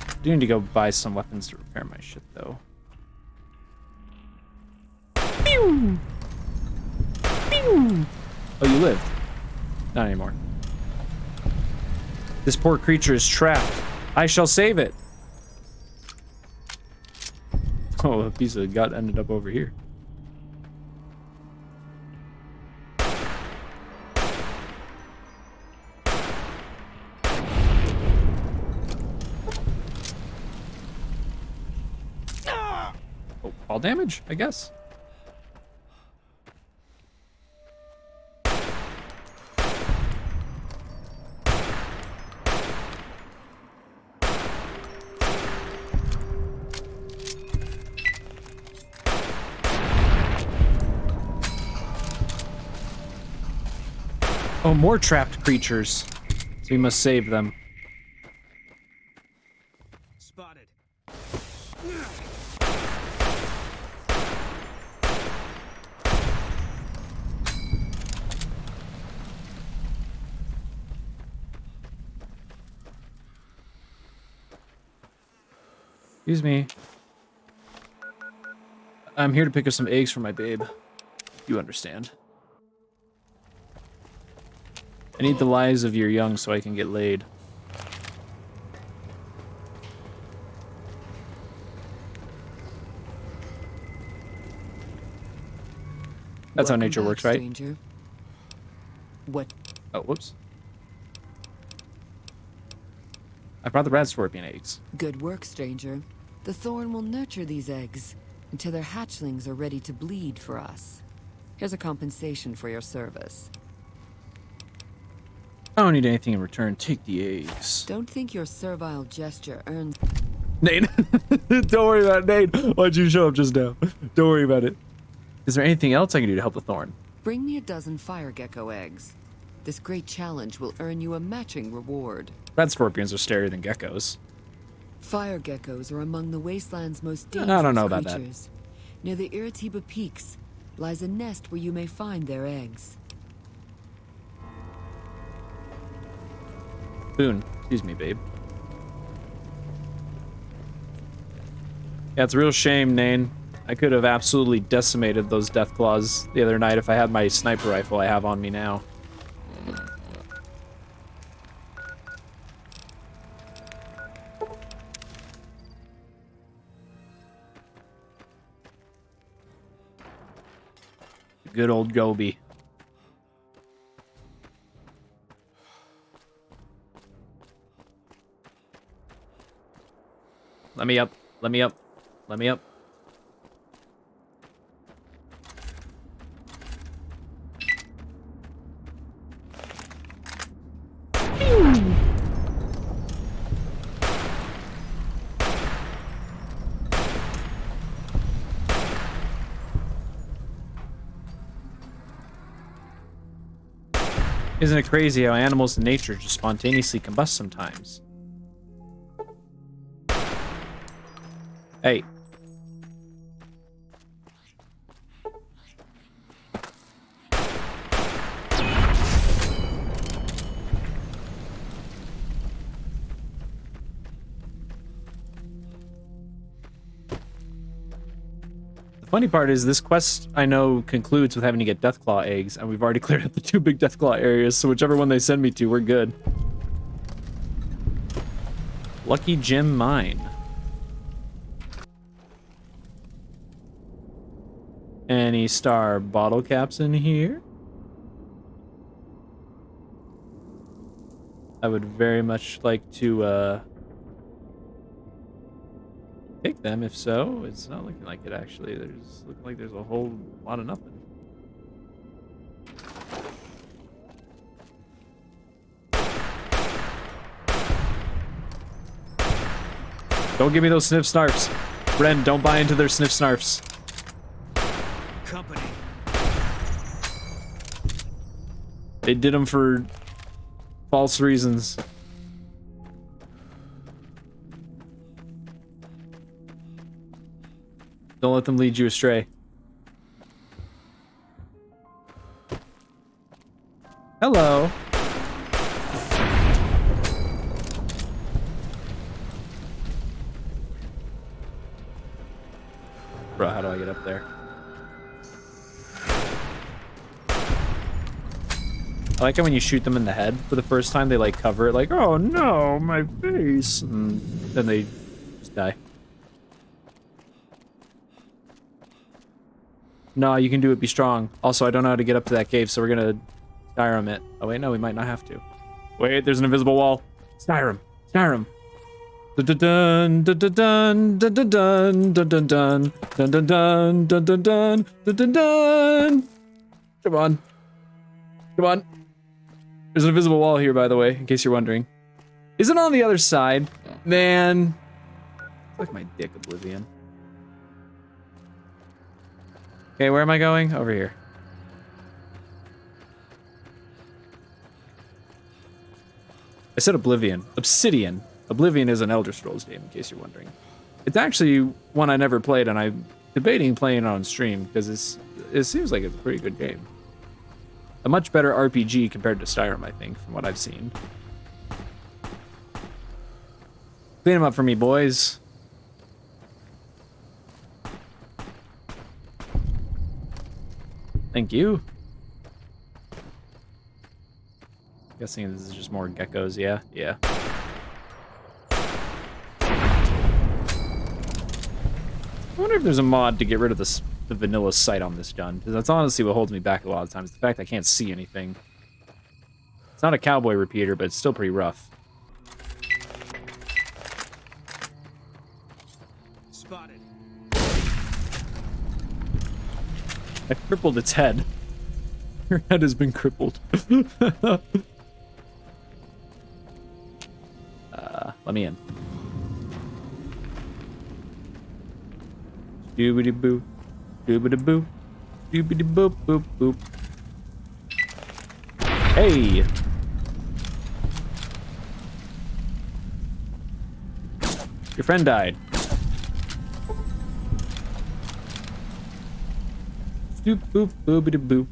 I do need to go buy some weapons to repair my shit, though. Pew! Pew! Oh, you lived. Not anymore. This poor creature is trapped. I shall save it. Oh, a piece of gut ended up over here. Oh, all damage, I guess. Oh, more trapped creatures. So we must save them. Spotted. Excuse me. I'm here to pick up some eggs for my babe. You understand. I need the lives of your young so I can get laid. That's how nature works, right? Stranger. What? Oh, whoops. I brought the rat scorpion eggs. Good work, stranger. The thorn will nurture these eggs until their hatchlings are ready to bleed for us. Here's a compensation for your service. I don't need anything in return. Take the eggs. Don't think your servile gesture earns... Nate, don't worry about it, Nate. Why'd you show up just now? Don't worry about it. Is there anything else I can do to help the thorn? Bring me a dozen fire gecko eggs. This great challenge will earn you a matching reward. Rat scorpions are scarier than geckos. Fire geckos are among the wasteland's most dangerous I don't know about creatures. Near the Iritiba Peaks lies a nest where you may find their eggs. Boone, excuse me, babe. Yeah, it's a real shame, Nain. I could have absolutely decimated those Deathclaws the other night if I had my sniper rifle I have on me now. Good old Gobi. Let me up. Let me up. Let me up. Isn't it crazy how animals in nature just spontaneously combust sometimes? Hey. The funny part is this quest, I know, concludes with having to get Deathclaw eggs, and we've already cleared out the 2 big Deathclaw areas, so whichever one they send me to, we're good. Lucky Gem Mine. Any star bottle caps in here? I would very much like to, take them, if so. It's not looking like it, actually. There's looking like there's a whole lot of nothing. Don't give me those sniff snarfs. Ren, don't buy into their sniff snarfs. Company. They did them for false reasons. Don't let them lead you astray. Hello. Bro, how do I get up there? I like how when you shoot them in the head for the first time, they like cover it like, oh no, my face. And then they just die. No, you can do it, be strong. Also, I don't know how to get up to that cave, so we're gonna Skyrim it. Oh wait, no, we might not have to. Wait, there's an invisible wall. Skyrim. Skyrim. Dun dun dun dun dun dun dun dun dun dun dun dun dun dun dun dun dun dun. Come on. Come on. There's an invisible wall here, by the way, in case you're wondering. Is it on the other side? Man. Like my dick, Oblivion. Okay, where am I going? Over here. I said Oblivion. Obsidian. Oblivion is an Elder Scrolls game, in case you're wondering. It's actually one I never played, and I'm debating playing it on stream, because it seems like it's a pretty good game. A much better RPG compared to Skyrim, I think, from what I've seen. Clean them up for me, boys. Thank you. Guessing this is just more geckos, yeah? Yeah. I wonder if there's a mod to get rid of the vanilla sight on this gun, because that's honestly what holds me back a lot of times, the fact I can't see anything. It's not a cowboy repeater, but it's still pretty rough. Spotted. I crippled its head. Your head has been crippled. Let me in. Doobity-boo. Doobity-boo. Doobity-boop, boop, boop. Hey! Your friend died. Doop, boop, boobity-boo.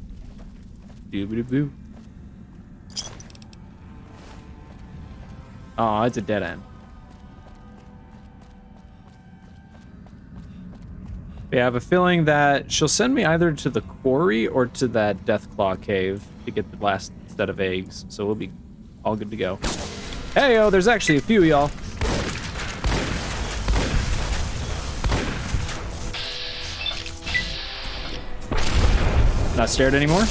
Doobity-boo. Aw, it's a dead end. Yeah, I have a feeling that she'll send me either to the quarry or to that Deathclaw cave to get the last set of eggs, so we'll be all good to go. Hey-oh, there's actually a few, y'all. Not scared anymore?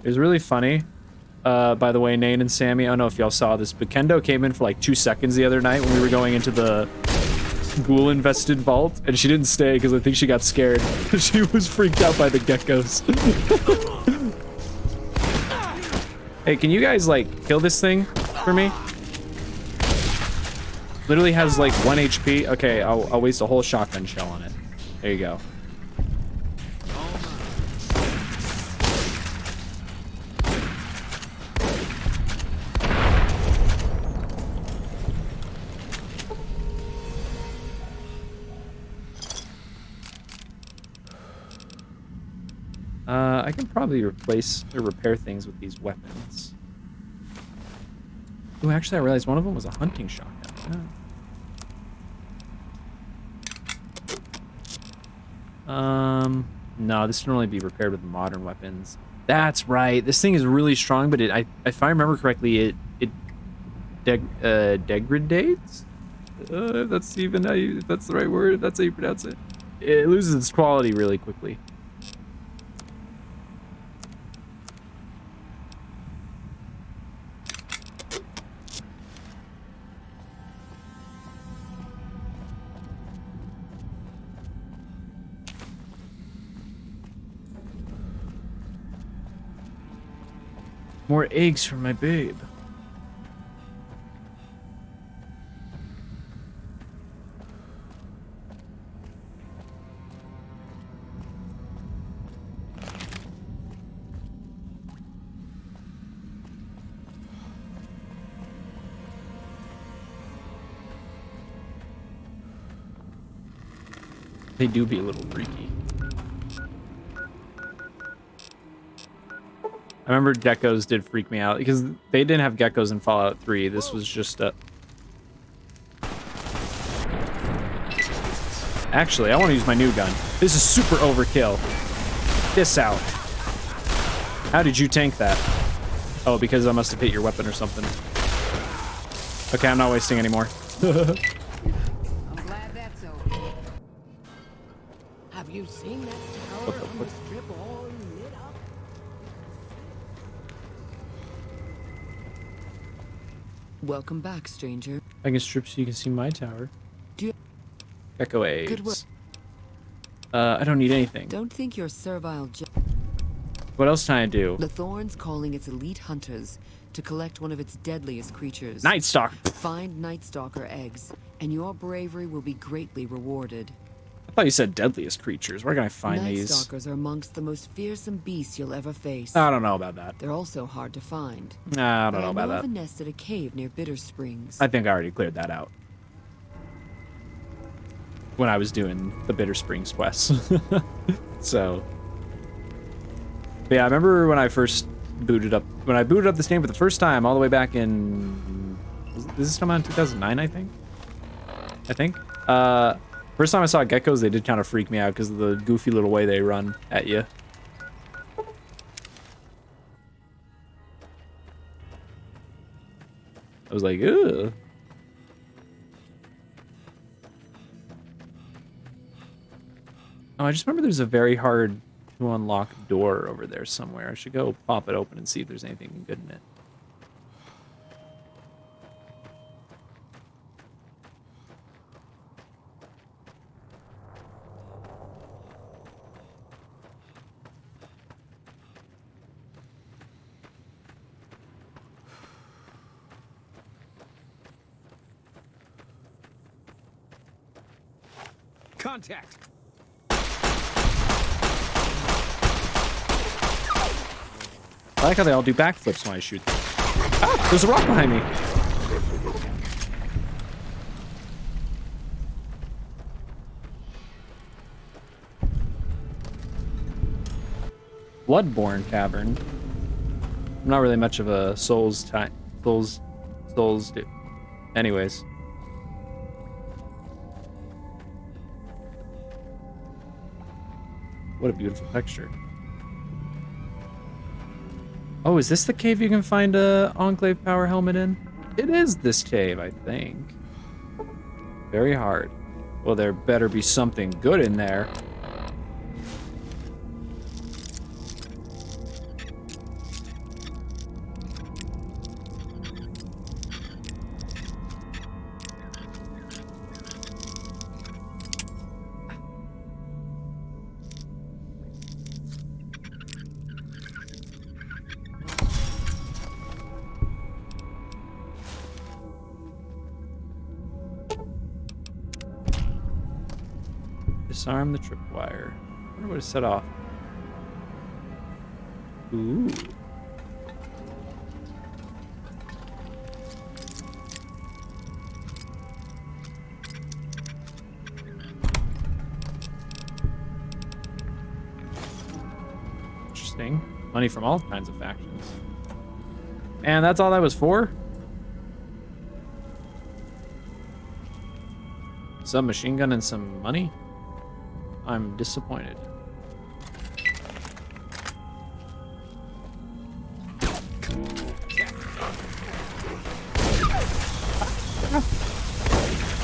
It was really funny. By the way, Nane and Sammy, I don't know if y'all saw this, but Kendo came in for like 2 seconds the other night when we were going into the ghoul-infested vault, and she didn't stay because I think she got scared. She was freaked out by the geckos. Hey, can you guys, like, kill this thing for me? Literally has, like, 1 HP. Okay, I'll waste a whole shotgun shell on it. There you go. I can probably replace or repair things with these weapons. Ooh, actually, I realized one of them was a hunting shotgun. Oh. No, this can only be repaired with modern weapons. That's right. This thing is really strong, but if I remember correctly, it degradates. If that's even how if that's the right word. If that's how you pronounce it. It loses its quality really quickly. More eggs for my babe. They do be a little freaky. I remember geckos did freak me out because they didn't have geckos in Fallout 3. This was just a... Actually, I want to use my new gun. This is super overkill. This out. How did you tank that? Oh, because I must have hit your weapon or something. Okay, I'm not wasting anymore. I'm glad that's over. Have you seen that tower on the strip all lit up? Welcome back, stranger. I can strip so you can see my tower. Gecko Good work. eggs. I don't need anything. Don't think you're servile. What else can I do? The Thorn's calling its elite hunters to collect one of its deadliest creatures. Night Stalker. Find Night Stalker eggs, and your bravery will be greatly rewarded. I thought you said deadliest creatures. Where can I find Night these? Stalkers are amongst the most fearsome beasts you'll ever face. I don't know about that. They're also hard to find. Nah, I don't know about I know that. of a nest at a cave near Bitter Springs. I think I already cleared that out when I was doing the Bitter Springs quests. So, but yeah, I remember when I first booted up, this game for the first time, all the way back in, did this come out in 2009, I think? First time I saw geckos, they did kind of freak me out because of the goofy little way they run at you. I was like, ugh. Oh, I just remember there's a very hard to unlock door over there somewhere. I should go pop it open and see if there's anything good in it. Contact! I like how they all do backflips when I shoot them. Ah, there's a rock behind me. Bloodborne Cavern. I'm not really much of a Souls type. Souls do. Anyways. What a beautiful texture. Oh, is this the cave you can find a Enclave power helmet in? It is this cave, I think. Very hard. Well, there better be something good in there. Disarm the tripwire. I wonder what to set off. Ooh. Interesting. Money from all kinds of factions. And that's all that was for? Some machine gun and some money? I'm disappointed.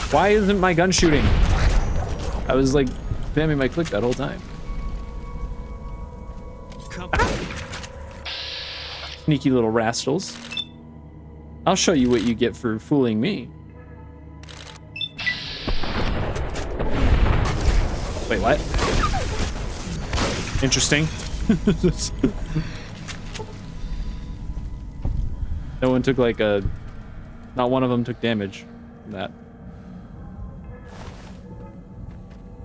Why isn't my gun shooting? I was like spamming my click that whole time. Sneaky little rascals. I'll show you what you get for fooling me. Wait, what? Interesting. No one took like a... Not one of them took damage from that.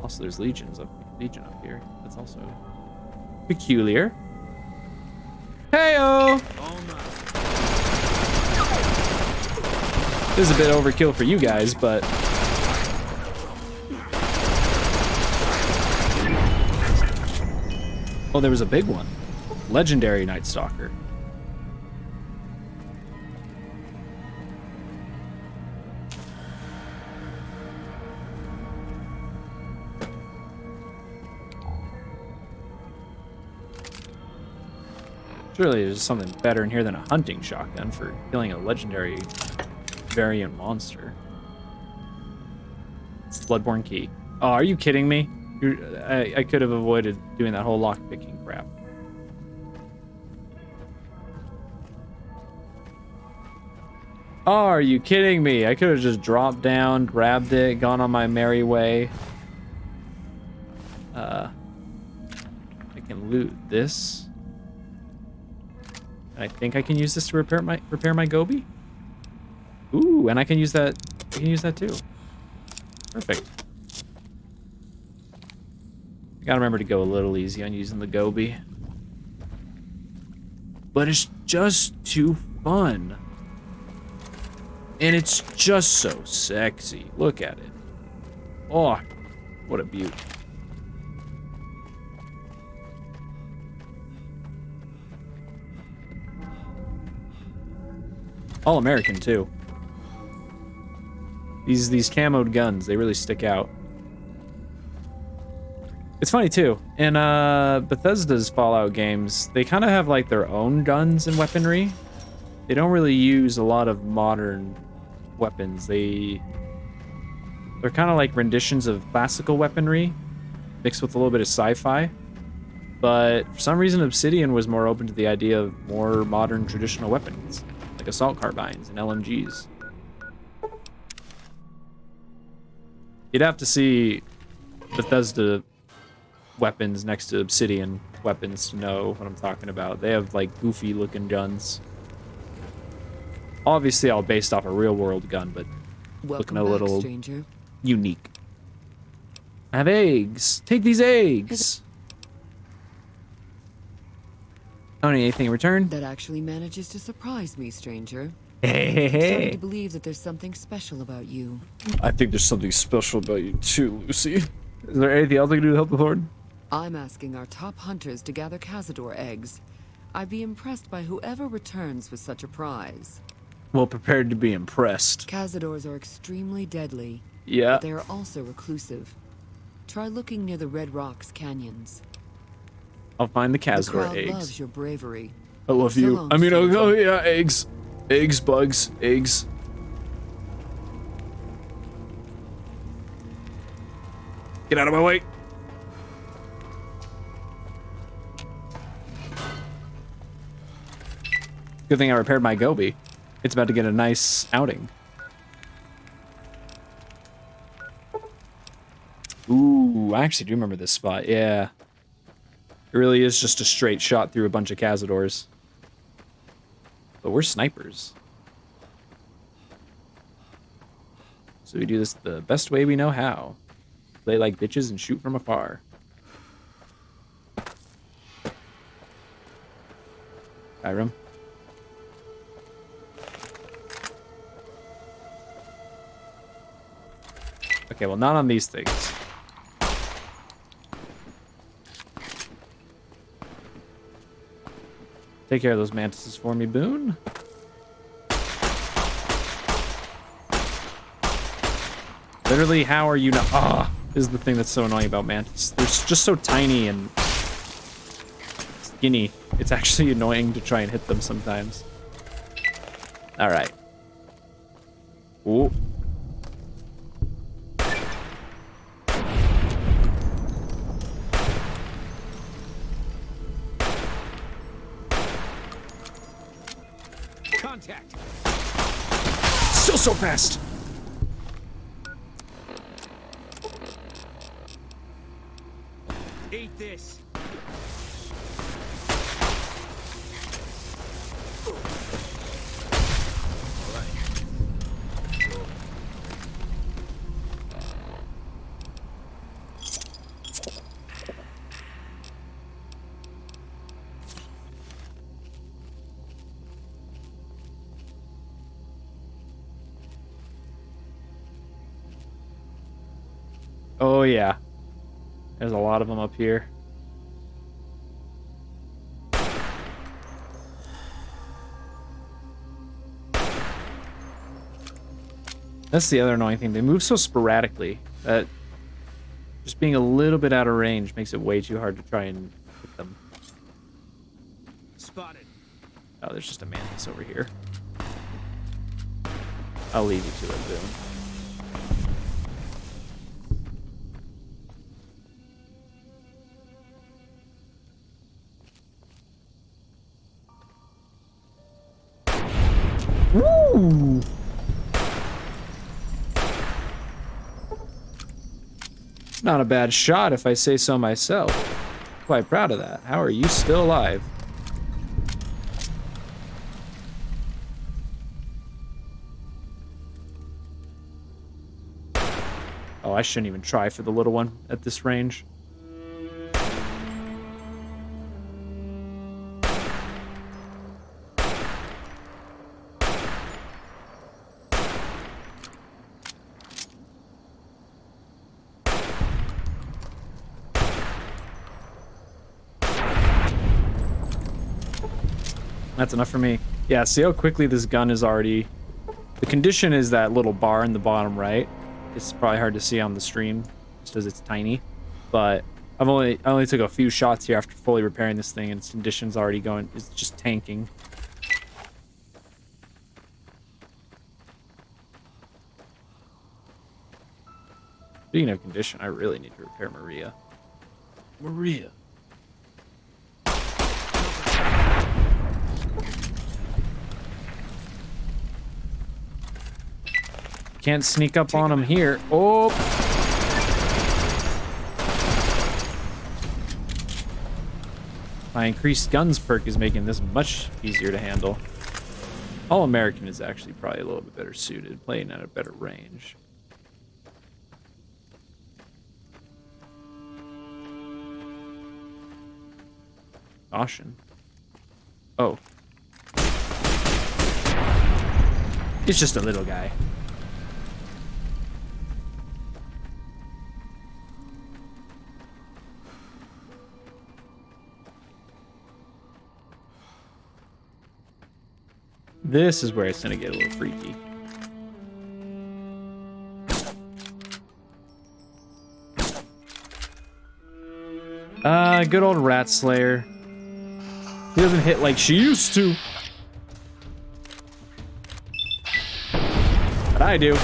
Also, there's Legion up here. That's also peculiar. Heyo! This is a bit overkill for you guys, but oh, there was a big one. Legendary Night Stalker. Surely there's something better in here than a hunting shotgun for killing a legendary variant monster. Bloodborne key. Oh, are you kidding me? I could have avoided doing that whole lockpicking crap. Oh, are you kidding me? I could have just dropped down, grabbed it, gone on my merry way. I can loot this. And I think I can use this to repair my Gobi. Ooh, and I can use that. I can use that too. Perfect. I gotta remember to go a little easy on using the Gobi. But it's just too fun. And it's just so sexy. Look at it. Oh, what a beaut. All American too. These camoed guns, they really stick out. It's funny too. In Bethesda's Fallout games, they kind of have like their own guns and weaponry. They don't really use a lot of modern weapons. They're kind of like renditions of classical weaponry mixed with a little bit of sci-fi. But for some reason, Obsidian was more open to the idea of more modern traditional weapons, like assault carbines and LMGs. You'd have to see Bethesda weapons next to Obsidian weapons to know what I'm talking about. They have like goofy looking guns. Obviously all based off a real world gun, but looking a little stranger. Unique. I have eggs. Take these eggs. Don't need anything in return. That actually manages to surprise me, stranger. Hey. I'm starting to believe that there's something special about you. I think there's something special about you too, Lucy. Is there anything else I can do to help the Horde? I'm asking our top hunters to gather Cazador eggs. I'd be impressed by whoever returns with such a prize. Well prepared to be impressed. Cazadors are extremely deadly. Yeah. But they are also reclusive. Try looking near the Red Rocks canyons. I'll find the The Cazador crowd eggs. loves your bravery. I love So you. long, I mean, stranger. oh yeah, eggs. Eggs, bugs, eggs. Get out of my way. Good thing I repaired my Gobi. It's about to get a nice outing. Ooh, I actually do remember this spot. Yeah. It really is just a straight shot through a bunch of Cazadors. But we're snipers. So we do this the best way we know how. Play like bitches and shoot from afar. Skyrim. Okay, well, not on these things. Take care of those mantises for me, Boone. Literally, how are you not? Ah, is the thing that's so annoying about mantis. They're just so tiny and skinny. It's actually annoying to try and hit them sometimes. All right. Ooh. Contact. Still so fast. Eat this. Oh yeah. There's a lot of them up here. That's the other annoying thing. They move so sporadically that just being a little bit out of range makes it way too hard to try and hit them. Spotted. Oh, there's just a mantis over here. I'll leave you to it, Boone. Woo! Not a bad shot if I say so myself. Quite proud of that. How are you still alive? Oh, I shouldn't even try for the little one at this range. That's enough for me. Yeah, see how quickly this gun is already... The condition is that little bar in the bottom right. It's probably hard to see on the stream, just as it's tiny. But I only took a few shots here after fully repairing this thing, and its condition's already going... It's just tanking. Speaking of condition, I really need to repair Maria. Maria. Can't sneak up on him here. Oh! My increased guns perk is making this much easier to handle. All-American is actually probably a little bit better suited, playing at a better range. Caution. Oh. It's just a little guy. This is where it's gonna get a little freaky. Good old Rat Slayer. He doesn't hit like she used to. But I do.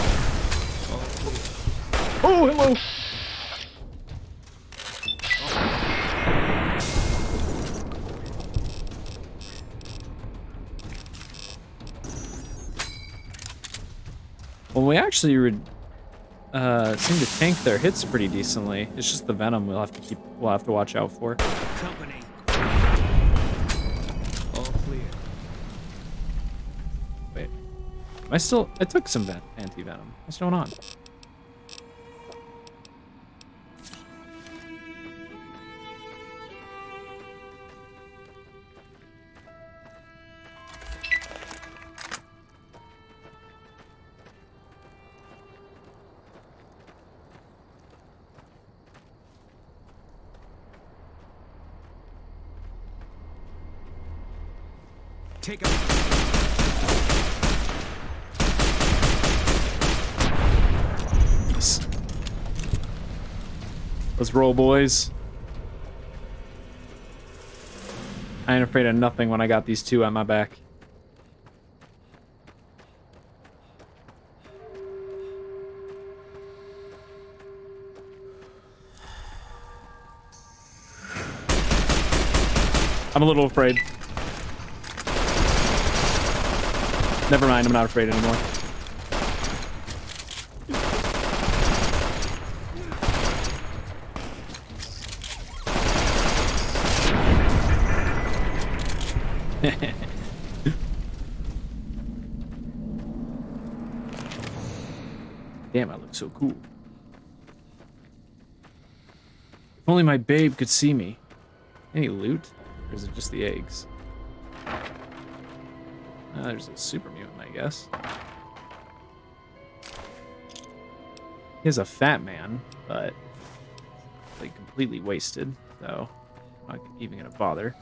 Oh, hello. Well, we actually seem to tank their hits pretty decently. It's just the venom we'll have to watch out for. Company. All clear. Wait. I took some anti-venom. What's going on? Take a... Let's roll, boys. I ain't afraid of nothing when I got these two at my back. I'm a little afraid. Never mind, I'm not afraid anymore. Damn, I look so cool. If only my babe could see me. Any loot? Or is it just the eggs? There's a super mutant, I guess. He's a fat man, but like completely wasted, so I'm not even gonna bother.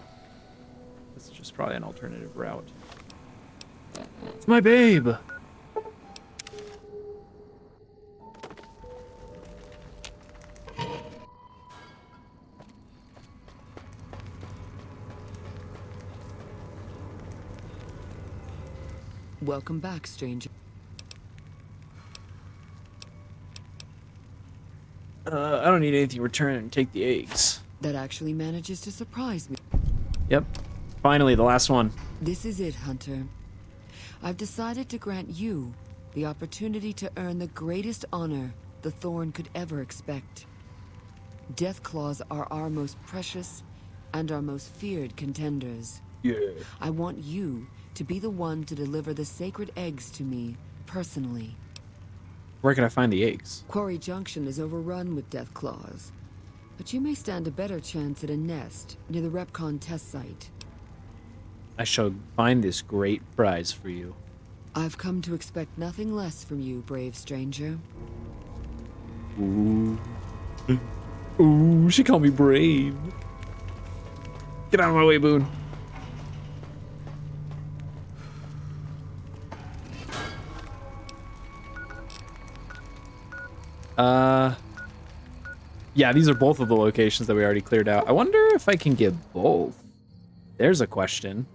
This is just probably an alternative route. It's my babe! Welcome back, stranger. I don't need anything returned and take the eggs. That actually manages to surprise me. Yep. Finally, the last one. This is it, Hunter. I've decided to grant you the opportunity to earn the greatest honor the Thorn could ever expect. Deathclaws are our most precious and our most feared contenders. Yeah. I want you to be the one to deliver the sacred eggs to me, personally. Where can I find the eggs? Quarry Junction is overrun with Deathclaws, but you may stand a better chance at a nest near the Repcon test site. I shall find this great prize for you. I've come to expect nothing less from you, brave stranger. Ooh. Ooh, she called me brave. Get out of my way, Boone. Yeah, these are both of the locations that we already cleared out. I wonder if I can get both. There's a question.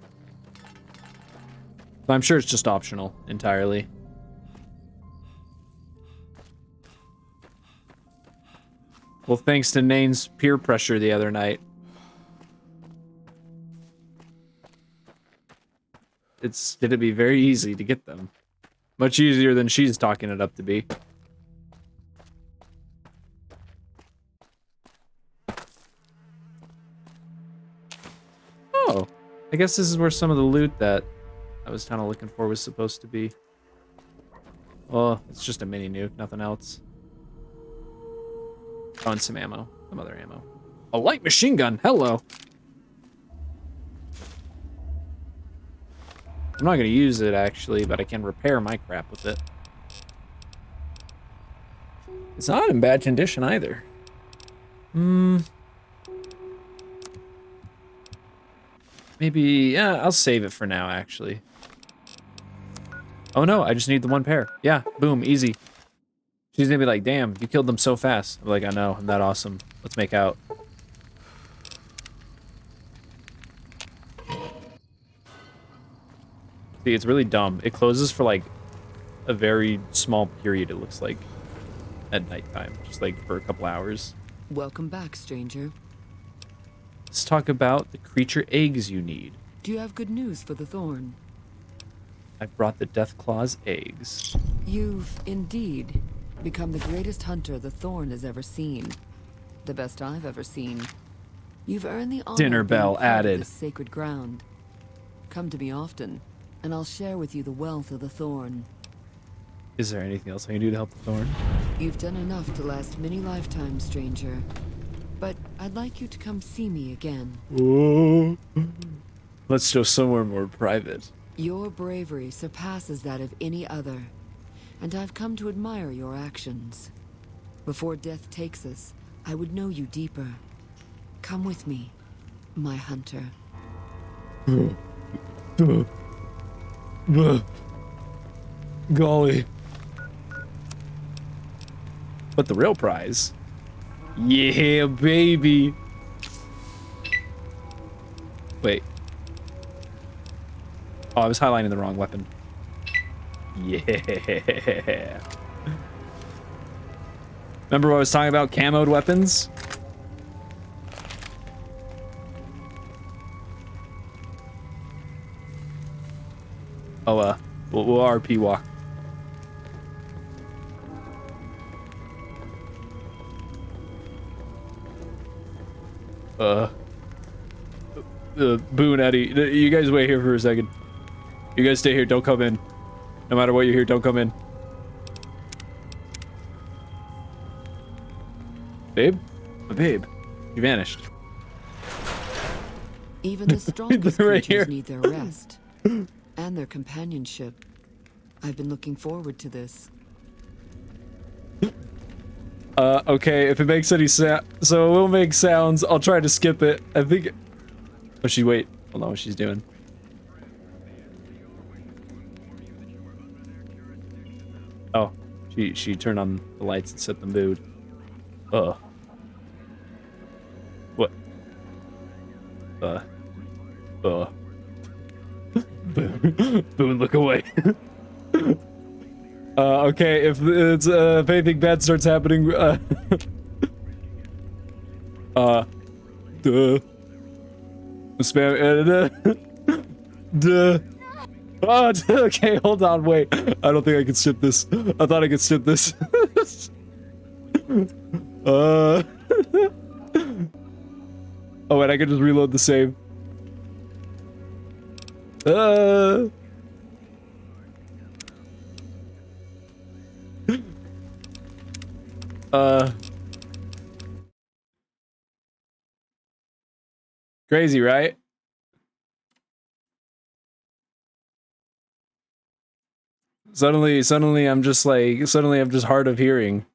But I'm sure it's just optional entirely. Well, thanks to Nane's peer pressure the other night. It'd be very easy to get them. Much easier than she's talking it up to be. Oh, I guess this is where some of the loot that I was kind of looking for was supposed to be. Well, it's just a mini nuke, nothing else. Oh, and some ammo. Some other ammo. A light machine gun, hello! I'm not gonna use it, actually, but I can repair my crap with it. It's not in bad condition, either. Maybe, yeah, I'll save it for now, actually. Oh no, I just need the one pair. Yeah, boom, easy. She's gonna be like, damn, you killed them so fast. I'm like, I know, I'm that awesome. Let's make out. See, it's really dumb. It closes for like a very small period, it looks like, at nighttime. Just like for a couple hours. Welcome back, stranger. Let's talk about the creature eggs you need. Do you have good news for the Thorn? I've brought the Deathclaw's eggs. You've, indeed, become the greatest hunter the Thorn has ever seen. The best I've ever seen. You've earned the honor Dinner of being bell part of added. this sacred ground. Come to me often, and I'll share with you the wealth of the Thorn. Is there anything else I can do to help the Thorn? You've done enough to last many lifetimes, stranger. But I'd like you to come see me again. Whoa. Let's go somewhere more private. Your bravery surpasses that of any other, and I've come to admire your actions. Before death takes us, I would know you deeper. Come with me, my hunter. Golly. But the real prize. Yeah, baby. Wait. Oh, I was highlighting the wrong weapon. Yeah. Remember what I was talking about? Camoed weapons? Oh, we'll RP walk. Boone, Eddie, you guys wait here for a second. You guys stay here, don't come in. No matter what you're here, don't come in. Babe? Babe, you vanished. Even the strongest Right creatures here. need their rest and their companionship. I've been looking forward to this. Okay, if it makes any sound, so it will make sounds. I'll try to skip it. I think. Oh, wait. Hold on, what she's doing. Oh, she turned on the lights and set the mood. What? Boone, look away. Okay, if it's if anything bad starts happening, spam, oh, okay, hold on, wait. I don't think I can skip this. I thought I could skip this. Oh wait, I can just reload the save. Crazy, right? Suddenly I'm just hard of hearing.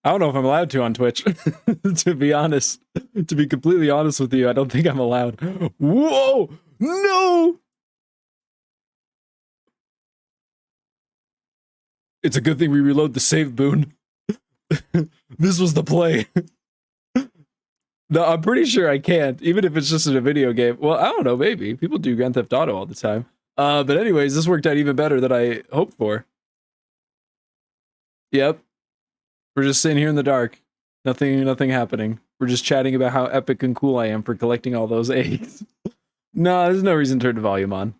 I don't know if I'm allowed to on Twitch. To be honest, to be completely honest with you, I don't think I'm allowed. Whoa! No! It's a good thing we reload the save, Boone. This was the play. No, I'm pretty sure I can't, even if it's just in a video game. Well, I don't know, maybe. People do Grand Theft Auto all the time. But anyways, this worked out even better than I hoped for. Yep. We're just sitting here in the dark. Nothing happening. We're just chatting about how epic and cool I am for collecting all those eggs. No, there's no reason to turn the volume on.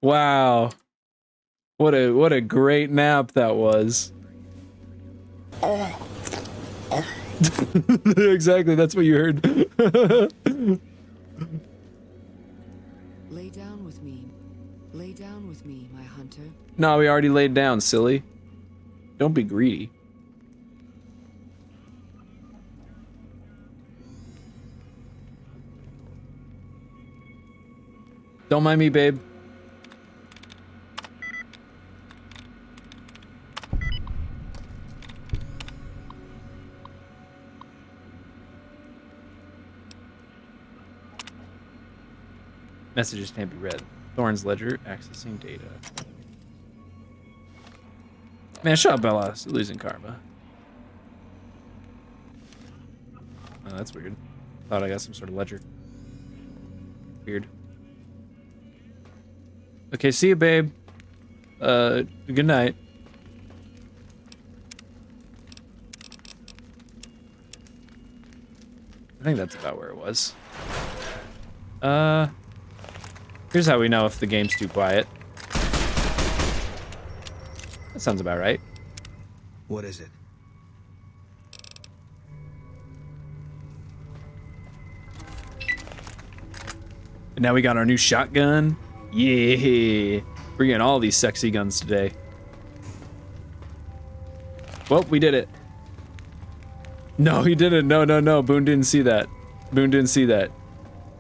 Wow. What a great nap that was. Exactly, that's what you heard. Lay down with me. Lay down with me, my hunter. No, we already laid down, silly. Don't be greedy. Don't mind me, babe. Messages can't be read. Thorn's ledger, accessing data. Man, shut up, Bella. Still losing karma. Oh, that's weird. Thought I got some sort of ledger. Weird. Okay, see you, babe. Good night. I think that's about where it was. Here's how we know if the game's too quiet. That sounds about right. What is it? And now we got our new shotgun. Yeah. We're getting all these sexy guns today. Well, we did it. No, he didn't. No. Boone didn't see that. Boone didn't see that.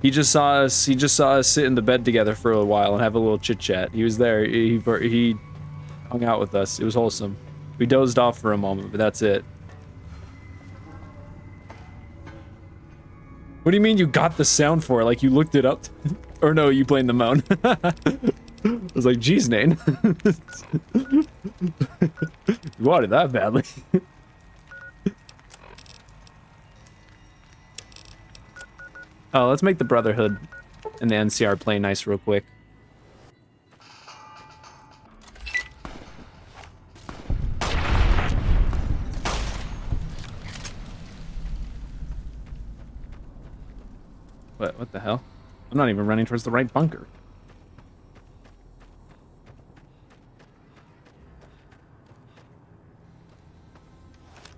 He just saw us sit in the bed together for a while and have a little chit chat. He was there. He hung out with us. It was wholesome. We dozed off for a moment, but that's it. What do you mean you got the sound for it? Like you looked it up? Or no, you played the moan. I was like, geez, Nate. You wanted that badly. Oh, let's make the Brotherhood and the NCR play nice real quick. What the hell? I'm not even running towards the right bunker.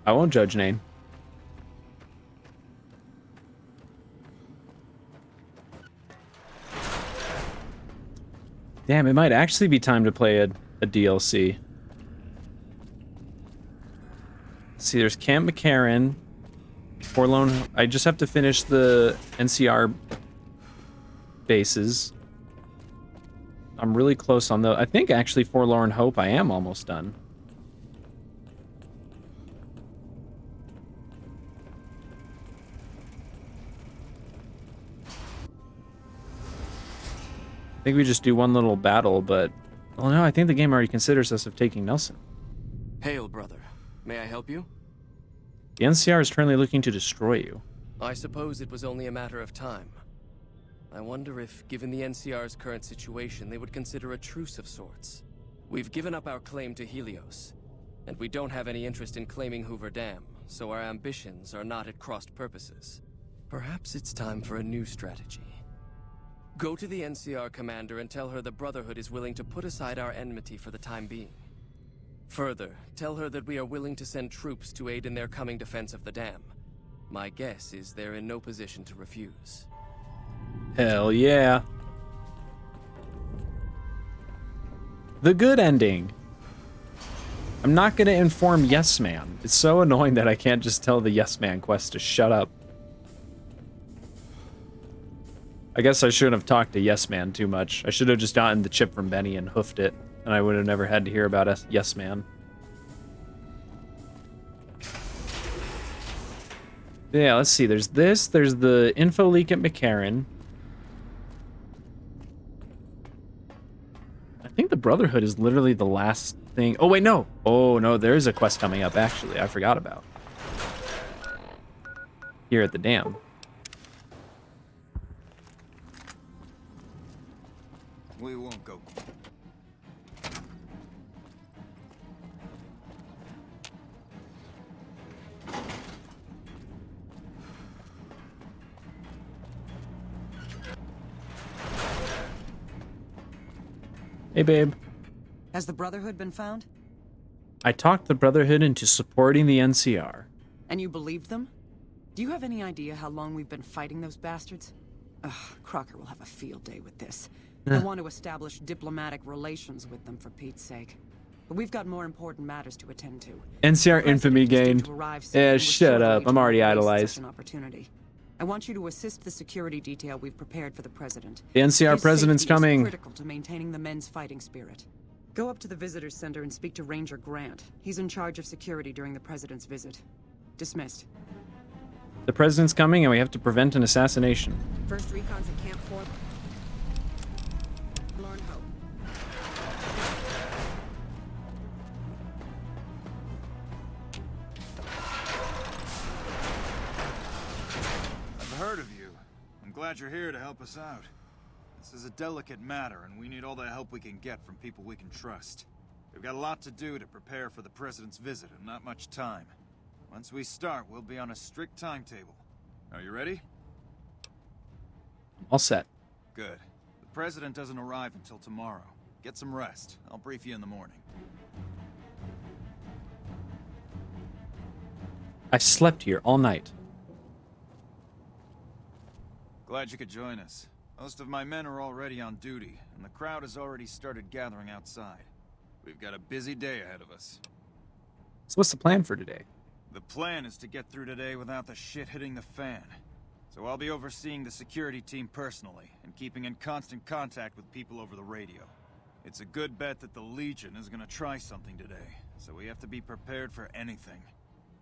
I won't judge Nane. Damn, it might actually be time to play a DLC. See, there's Camp McCarran, Forlorn. I just have to finish the NCR bases. I'm really close on I think actually Forlorn Hope I am almost done. I think we just do one little battle, but... Well, no, I think the game already considers us of taking Nelson. Hail, brother. May I help you? The NCR is currently looking to destroy you. I suppose it was only a matter of time. I wonder if, given the NCR's current situation, they would consider a truce of sorts. We've given up our claim to Helios, and we don't have any interest in claiming Hoover Dam, so our ambitions are not at crossed purposes. Perhaps it's time for a new strategy. Go to the NCR commander and tell her the Brotherhood is willing to put aside our enmity for the time being. Further, tell her that we are willing to send troops to aid in their coming defense of the dam. My guess is they're in no position to refuse. Hell yeah. The good ending. I'm not gonna inform Yes Man. It's so annoying that I can't just tell the Yes Man quest to shut up. I guess I shouldn't have talked to Yes Man too much. I should have just gotten the chip from Benny and hoofed it, and I would have never had to hear about Yes Man. Yeah, let's see. There's this. There's the info leak at McCarran. I think the Brotherhood is literally the last thing. Oh, wait, no. Oh, no, there is a quest coming up, actually. I forgot about. Here at the dam. We won't go. Hey, babe. Has the Brotherhood been found? I talked the Brotherhood into supporting the NCR. And you believed them? Do you have any idea how long we've been fighting those bastards? Ugh, Crocker will have a field day with this. I want to establish diplomatic relations with them, for Pete's sake. But we've got more important matters to attend to. NCR infamy gained. Shut up. I'm already idolized. An opportunity. I want you to assist the security detail we've prepared for the President. The NCR His President's safety is coming. critical to maintaining the men's fighting spirit. Go up to the Visitors Center and speak to Ranger Grant. He's in charge of security during the President's visit. Dismissed. The President's coming and we have to prevent an assassination. First recon's at Camp 4. Lorne Hope. I've heard of you. I'm glad you're here to help us out. This is a delicate matter, and we need all the help we can get from people we can trust. We've got a lot to do to prepare for the President's visit, and not much time. Once we start, we'll be on a strict timetable. Are you ready? All set. Good. The President doesn't arrive until tomorrow. Get some rest. I'll brief you in the morning. I slept here all night. Glad you could join us. Most of my men are already on duty, and the crowd has already started gathering outside. We've got a busy day ahead of us. So what's the plan for today? The plan is to get through today without the shit hitting the fan. So I'll be overseeing the security team personally, and keeping in constant contact with people over the radio. It's a good bet that the Legion is gonna try something today, so we have to be prepared for anything.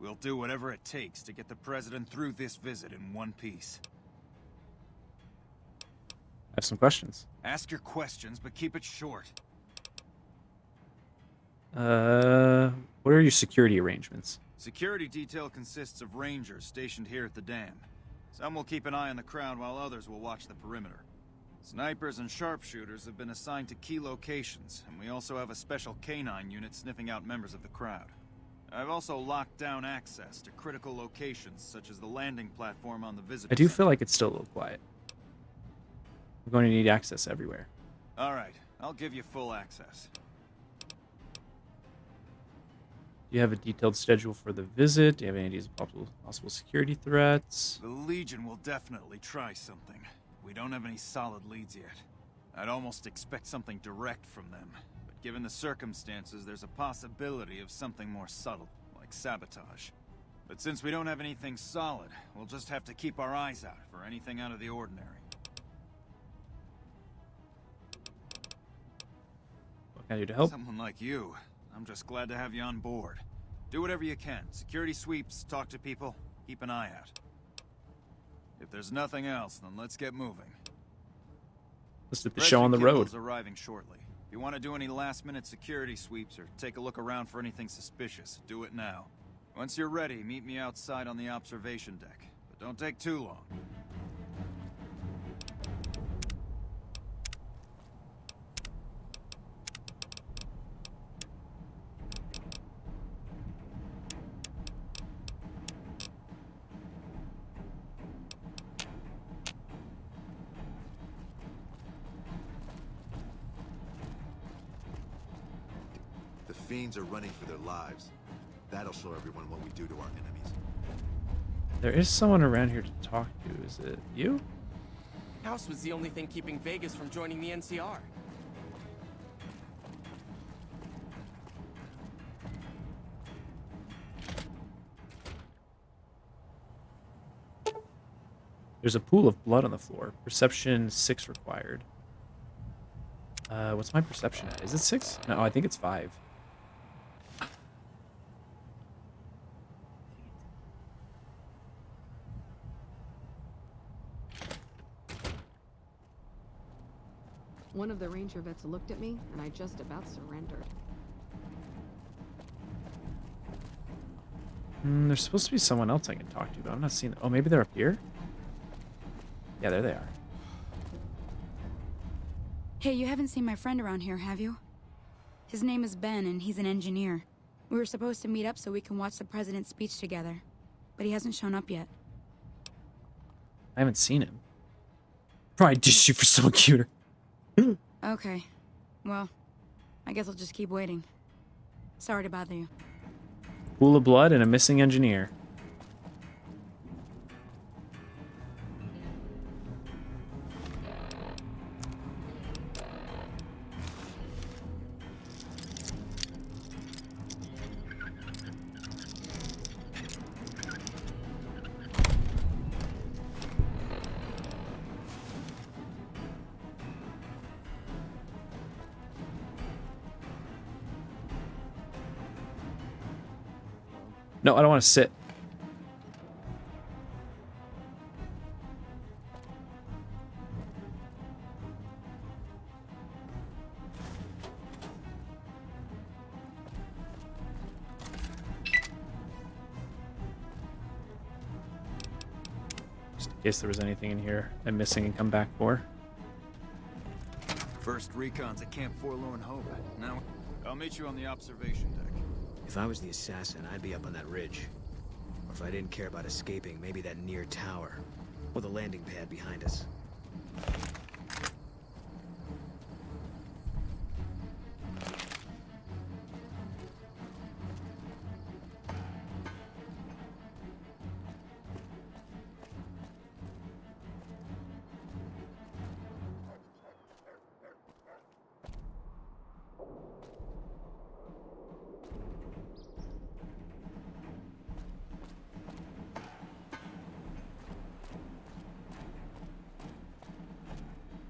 We'll do whatever it takes to get the President through this visit in one piece. have some questions. Ask your questions, but keep it short. What are your security arrangements? Security detail consists of rangers stationed here at the dam. Some will keep an eye on the crowd while others will watch the perimeter. Snipers and sharpshooters have been assigned to key locations, and we also have a special canine unit sniffing out members of the crowd. I've also locked down access to critical locations, such as the landing platform on the visitor I do center. feel like it's still a little quiet. We're going to need access everywhere. All right, I'll give you full access. Do you have a detailed schedule for the visit? Do you have any ideas of possible security threats? The Legion will definitely try something. We don't have any solid leads yet. I'd almost expect something direct from them. But given the circumstances, there's a possibility of something more subtle, like sabotage. But since we don't have anything solid, we'll just have to keep our eyes out for anything out of the ordinary. What can I do to help? Someone like you. I'm just glad to have you on board. Do whatever you can. Security sweeps, talk to people, keep an eye out. If there's nothing else, then let's get moving. Let's get the show on the road. Kimball's arriving shortly. If you want to do any last-minute security sweeps or take a look around for anything suspicious, do it now. Once you're ready, meet me outside on the observation deck. But don't take too long. The fiends are running for their lives. That'll show everyone what we do to our enemies. There is someone around here to talk to. Is it you? House was the only thing keeping Vegas from joining the NCR. There's a pool of blood on the floor. Perception 6 required. What's my perception at? Is it 6? No, I think it's 5. One of the ranger vets looked at me, and I just about surrendered. There's supposed to be someone else I can talk to, but I'm not seeing them. Oh, maybe they're up here? Yeah, there they are. Hey, you haven't seen my friend around here, have you? His name is Ben, and he's an engineer. We were supposed to meet up so we can watch the president's speech together, but he hasn't shown up yet. I haven't seen him. Probably ditched you for someone cuter. Okay. Well, I guess I'll just keep waiting. Sorry to bother you. Pool of blood and a missing engineer. No, I don't want to sit. Just in case there was anything in here I'm missing and come back for. First recon's at Camp Forlorn Hope. Now, I'll meet you on the observation deck. If I was the assassin, I'd be up on that ridge. Or if I didn't care about escaping, maybe that near tower. Or the landing pad behind us.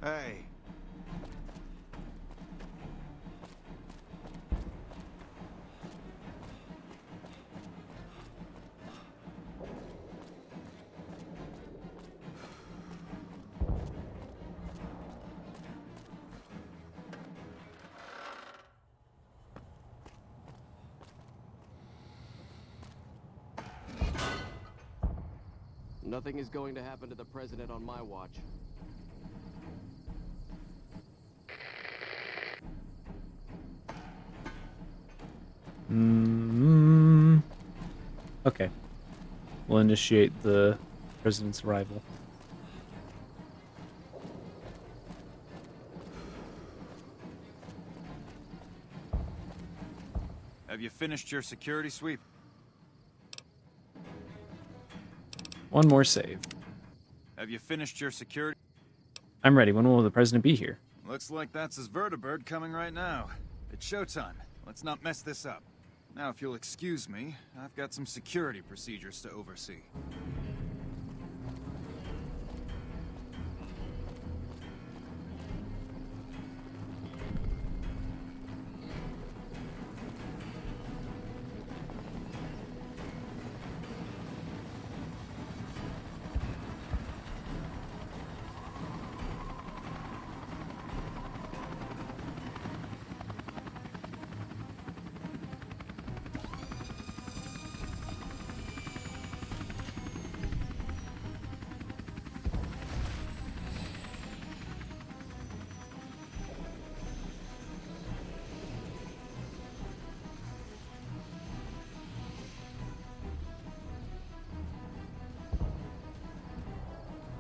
Hey. Nothing is going to happen to the president on my watch. Okay. We'll initiate the president's arrival. Have you finished your security sweep? One more save. Have you finished your security? I'm ready. When will the president be here? Looks like that's his vertibird coming right now. It's showtime. Let's not mess this up. Now, if you'll excuse me, I've got some security procedures to oversee.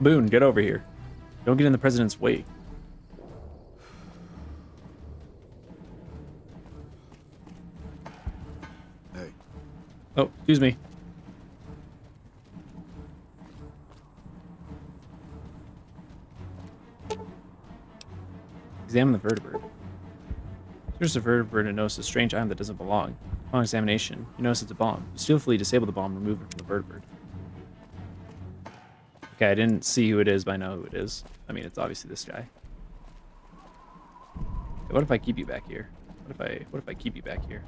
Boone, get over here. Don't get in the president's way. Hey. Oh, excuse me. Examine the vertebrate. There's a vertebrate and notice a strange item that doesn't belong. Upon examination, you notice it's a bomb. You skillfully disable the bomb, remove it from the vertebrate. Okay, I didn't see who it is, but I know who it is. I mean, it's obviously this guy. Okay, what if I keep you back here? What if I keep you back here?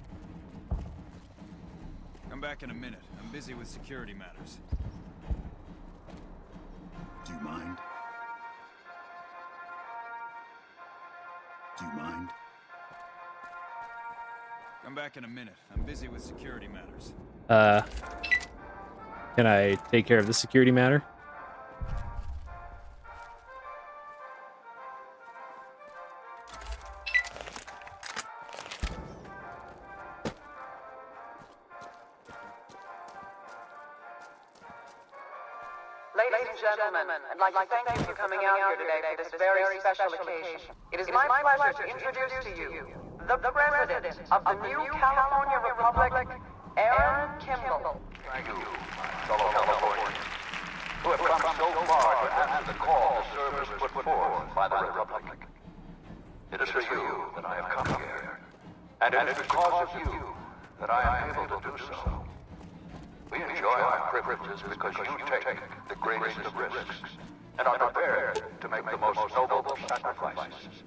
Come back in a minute. I'm busy with security matters. Do you mind? Do you mind? Come back in a minute. I'm busy with security matters. Can I take care of this security matter? Ladies and gentlemen, I'd like to thank you for coming out here today for this very special occasion. It is my pleasure to introduce to you the President of the new California Republic, Aaron Kimball. Thank you, my fellow Californians, who have come so far to answer the call to service put forth by the Republic. It is for you that I have come here, and it is because of you that I am able to do so. We enjoy our privileges because you take the greatest of risks and are prepared to make the most noble sacrifices.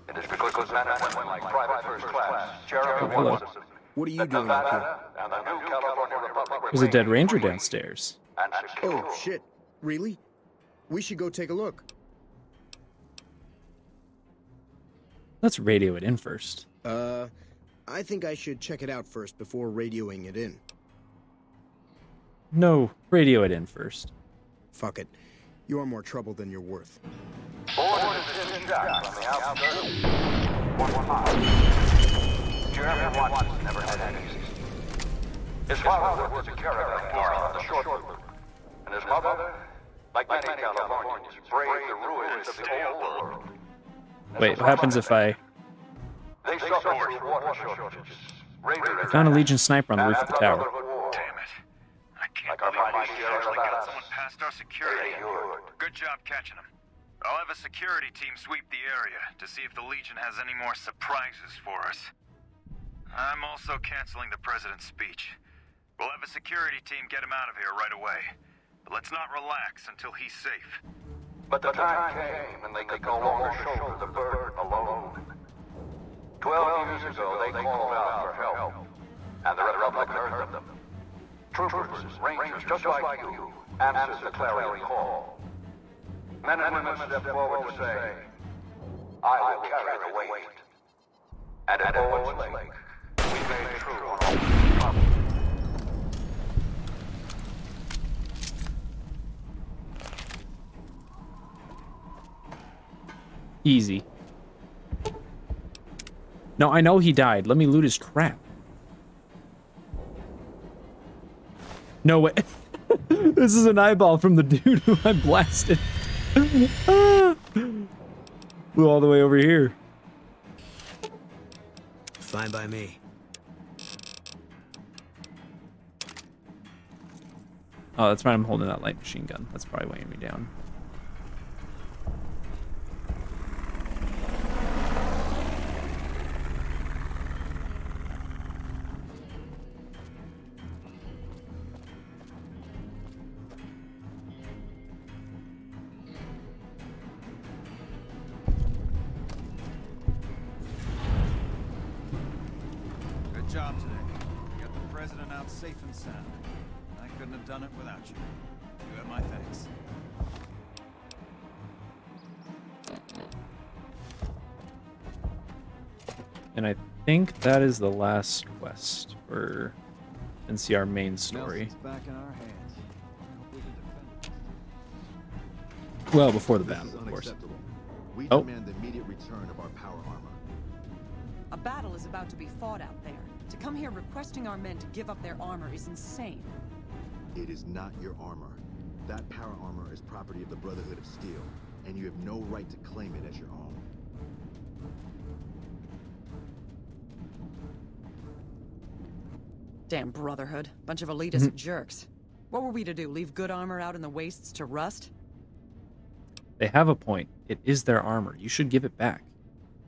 It is because men and women like Private First Class, Jeremy Watson, What are you doing up here? and the new California Republic There's a dead ranger downstairs. Oh, shit. Really? We should go take a look. Let's radio it in first. I think I should check it out first before radioing it in. No, radio it in first. Fuck it. You're more trouble than you're worth. Board is in Jack from the outskirts. 115. Jeremy Watson never had any easy. His father was a caravan guard on the short route, and his mother, like many Californians, braved the ruins of the old world. Wait, what happens if I... They suffered through water shortages. I found a Legion sniper on the roof of the tower. Damn it. I can't believe we actually got someone past our security. Good job catching him. I'll have a security team sweep the area to see if the Legion has any more surprises for us. I'm also canceling the president's speech. We'll have a security team get him out of here right away. But let's not relax until he's safe. But the time came when they could no longer shoulder the burden alone. 12 years ago, they called out for help, and the Republic heard them. Troopers, Rangers, just like you, answered the clarion call. Men and women stepped forward to say, I will carry the weight. And at Owens Lake, we made true on all these problems. Easy. No, I know he died. Let me loot his crap. No way. This is an eyeball from the dude who I blasted. Flew all the way over here. Fine by me. Oh, that's right. I'm holding that light machine gun. That's probably weighing me down. Good job today. You got the president out safe and sound. I couldn't have done it without you. You have my thanks. And I think that is the last quest for NCR main story. Back in our hands. Hope we can defend it. Well, before the This battle, is of course. unacceptable. We Oh. demand the immediate return of our power armor. A battle is about to be fought out there. To come here requesting our men to give up their armor is insane. It is not your armor. That power armor is property of the Brotherhood of Steel, and you have no right to claim it as your own. Damn Brotherhood. Bunch of elitist jerks. What were we to do? Leave good armor out in the wastes to rust? They have a point. It is their armor. You should give it back.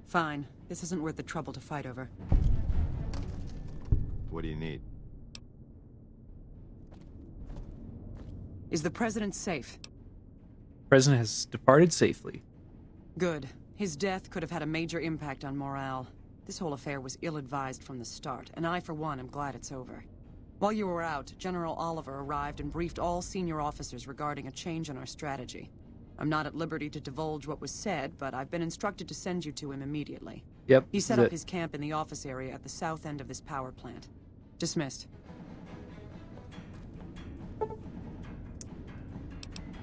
Fine. This isn't worth the trouble to fight over. What do you need? Is the president safe? President has departed safely. Good. His death could have had a major impact on morale. This whole affair was ill-advised from the start, and I, for one, am glad it's over. While you were out, General Oliver arrived and briefed all senior officers regarding a change in our strategy. I'm not at liberty to divulge what was said, but I've been instructed to send you to him immediately. Yep. He set up his camp in the office area at the south end of this power plant. Dismissed.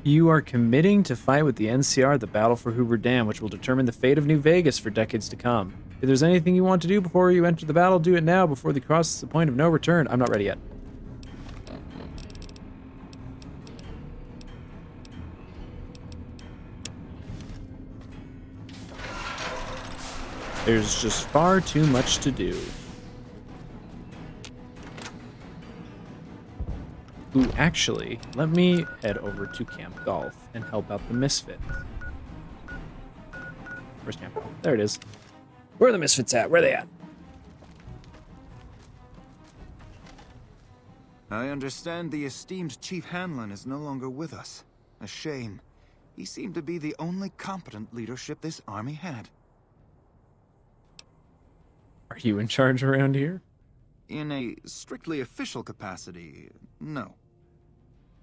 You are committing to fight with the NCR at the Battle for Hoover Dam, which will determine the fate of New Vegas for decades to come. If there's anything you want to do before you enter the battle, do it now before they cross the point of no return. I'm not ready yet. There's just far too much to do. Ooh, actually, let me head over to Camp Golf and help out the Misfit. Where's Camp Golf? There it is. Where are the Misfits at? Where are they at? I understand the esteemed Chief Hanlon is no longer with us. A shame. He seemed to be the only competent leadership this army had. Are you in charge around here? In a strictly official capacity, no.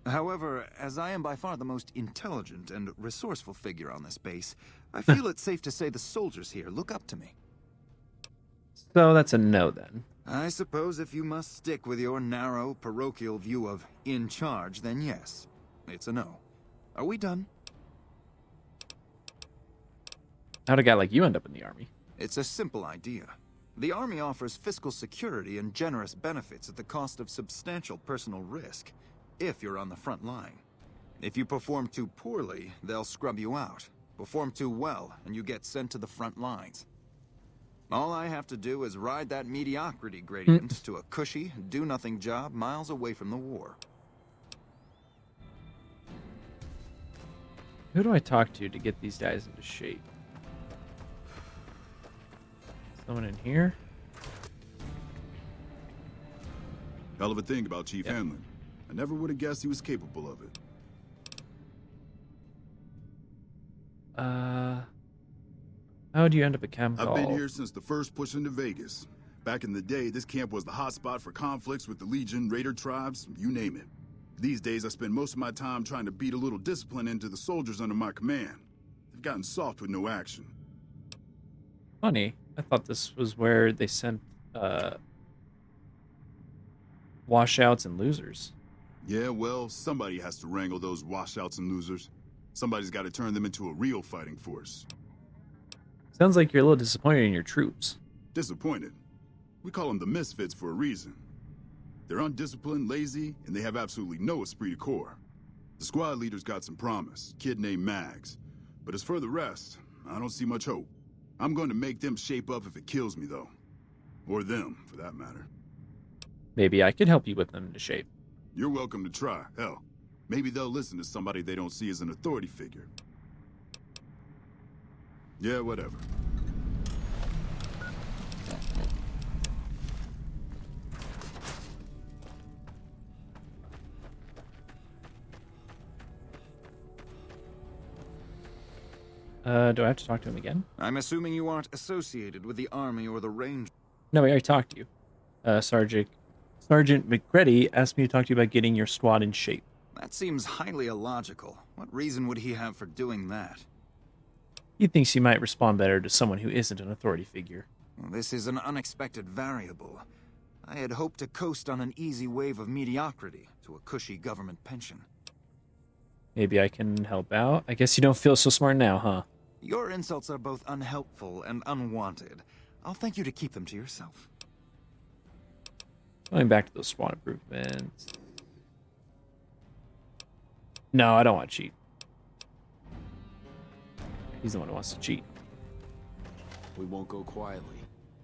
However, as I am by far the most intelligent and resourceful figure on this base, I feel it's safe to say the soldiers here look up to me. So that's a no then. I suppose if you must stick with your narrow, parochial view of in charge, then yes, it's a no. Are we done? How'd a guy like you end up in the army? It's a simple idea. The Army offers fiscal security and generous benefits at the cost of substantial personal risk, if you're on the front line. If you perform too poorly, they'll scrub you out. Perform too well, and you get sent to the front lines. All I have to do is ride that mediocrity gradient to a cushy, do-nothing job miles away from the war. Who do I talk to get these guys into shape? Someone in here? Hell of a thing about Chief Hanlon. I never would have guessed he was capable of it. How'd you end up at Camp Golf? I've been here since the first push into Vegas. Back in the day, this camp was the hotspot for conflicts with the Legion, Raider tribes, you name it. These days, I spend most of my time trying to beat a little discipline into the soldiers under my command. They've gotten soft with no action. Funny. I thought this was where they sent washouts and losers. Yeah, well, somebody has to wrangle those washouts and losers. Somebody's got to turn them into a real fighting force. Sounds like you're a little disappointed in your troops. Disappointed? We call them the Misfits for a reason. They're undisciplined, lazy, and they have absolutely no esprit de corps. The squad leader's got some promise, kid named Mags. But as for the rest, I don't see much hope. I'm going to make them shape up if it kills me, though. Or them, for that matter. Maybe I could help you whip them into shape. You're welcome to try. Hell, maybe they'll listen to somebody they don't see as an authority figure. Yeah, whatever. Do I have to talk to him again? I'm assuming you aren't associated with the Army or the Range. No, we already talked to you. Sergeant McCready asked me to talk to you about getting your squad in shape. That seems highly illogical. What reason would he have for doing that? He thinks he might respond better to someone who isn't an authority figure. Well, this is an unexpected variable. I had hoped to coast on an easy wave of mediocrity to a cushy government pension. Maybe I can help out? I guess you don't feel so smart now, huh? Your insults are both unhelpful and unwanted. I'll thank you to keep them to yourself. Going back to those squad improvements. No, I don't want to cheat. He's the one who wants to cheat. We won't go quietly.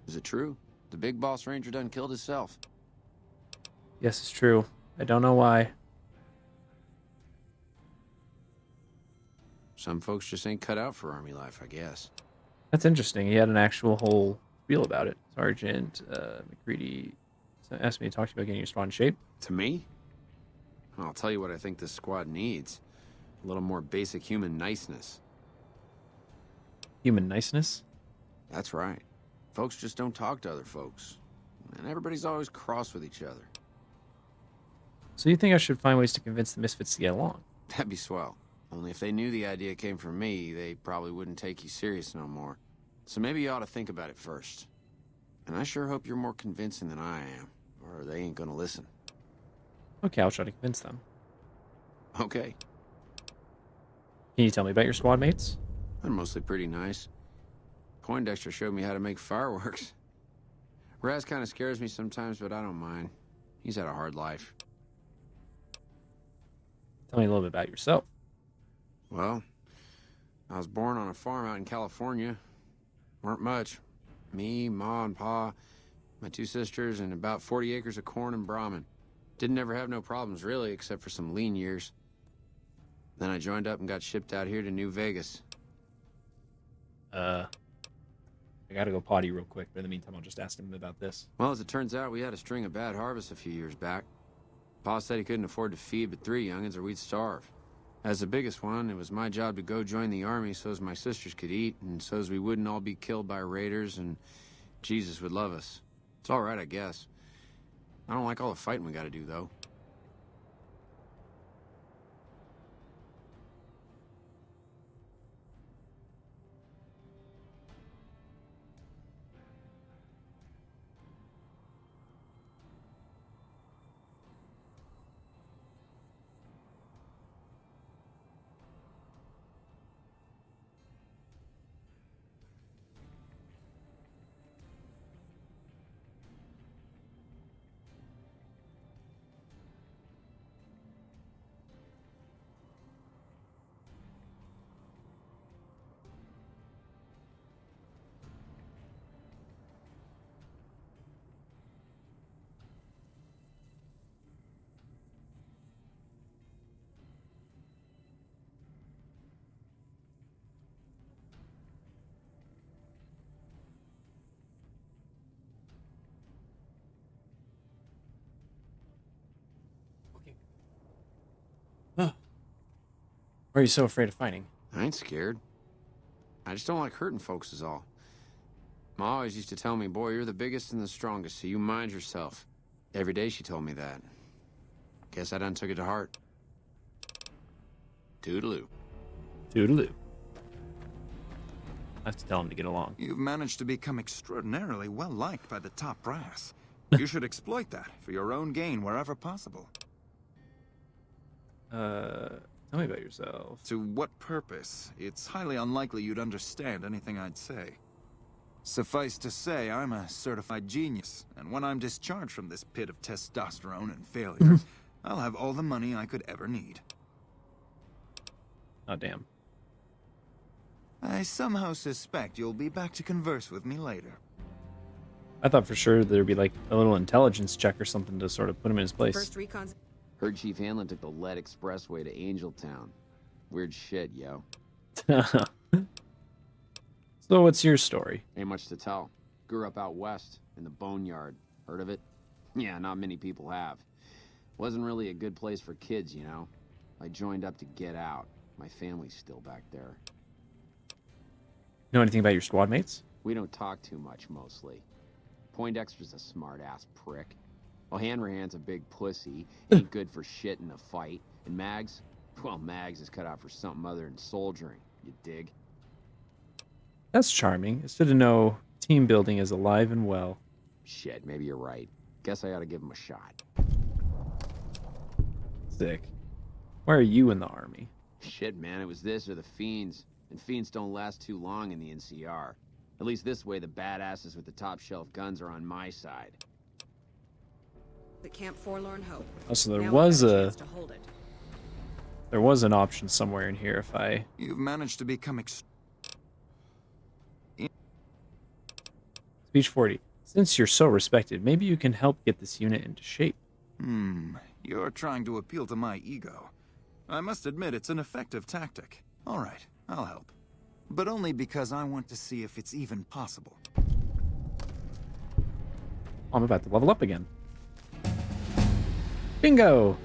Is it true? The big boss ranger done killed himself. Yes, it's true. I don't know why. Some folks just ain't cut out for army life, I guess. That's interesting. He had an actual whole spiel about it. Sergeant McCready asked me to talk to you about getting your squad in shape. To me? I'll tell you what I think this squad needs. A little more basic human niceness. Human niceness? That's right. Folks just don't talk to other folks. And everybody's always cross with each other. So you think I should find ways to convince the Misfits to get along? That'd be swell. Only if they knew the idea came from me, they probably wouldn't take you serious no more. So maybe you ought to think about it first. And I sure hope you're more convincing than I am, or they ain't gonna listen. Okay, I'll try to convince them. Okay. Can you tell me about your squad mates? They're mostly pretty nice. Poindexter showed me how to make fireworks. Raz kind of scares me sometimes, but I don't mind. He's had a hard life. Tell me a little bit about yourself. Well, I was born on a farm out in California. Weren't much. Me, Ma, and Pa, my two sisters, and about 40 acres of corn and Brahmin. Didn't ever have no problems, really, except for some lean years. Then I joined up and got shipped out here to New Vegas. I gotta go potty real quick, but in the meantime, I'll just ask him about this. Well, as it turns out, we had a string of bad harvests a few years back. Pa said he couldn't afford to feed but 3 youngins or we'd starve. As the biggest one, it was my job to go join the army so's my sisters could eat, and so's we wouldn't all be killed by raiders, and Jesus would love us. It's all right, I guess. I don't like all the fighting we gotta do, though. Why are you so afraid of fighting? I ain't scared. I just don't like hurting folks is all. Ma always used to tell me, boy, you're the biggest and the strongest, so you mind yourself. Every day she told me that. Guess I done took it to heart. Toodaloo. Toodaloo. I have to tell him to get along. You've managed to become extraordinarily well-liked by the top brass. You should exploit that for your own gain wherever possible. Tell Tell me about yourself. To what purpose? It's highly unlikely you'd understand anything I'd say. Suffice to say, I'm a certified genius, and when I'm discharged from this pit of testosterone and failure, I'll have all the money I could ever need. Oh, damn. I somehow suspect you'll be back to converse with me later. I thought for sure there'd be like a little intelligence check or something to sort of put him in his place. First recon's... Heard Chief Hanlon took the lead expressway to Angeltown. Weird shit, yo. So what's your story? Ain't much to tell. Grew up out west, in the Boneyard. Heard of it? Yeah, not many people have. Wasn't really a good place for kids, you know? I joined up to get out. My family's still back there. Know anything about your squad mates? We don't talk too much, mostly. Poindexter's a smart-ass prick. O'Hanrahan's a big pussy. Ain't good for shit in a fight. And Mags? Well, Mags is cut out for something other than soldiering. You dig? That's charming. It's good to know team building is alive and well. Shit, maybe you're right. Guess I ought to give him a shot. Sick. Why are you in the army? Shit, man, it was this or the Fiends. And Fiends don't last too long in the NCR. At least this way the badasses with the top shelf guns are on my side. At Camp Forlorn Hope. Oh, so there Now was we've got a chance to hold it. there was an option somewhere in here if I... You've managed to become Speech 40. Since you're so respected, maybe you can help get this unit into shape. You're trying to appeal to my ego. I must admit it's an effective tactic. All right, I'll help. But only because I want to see if it's even possible. I'm about to level up again. Bingo!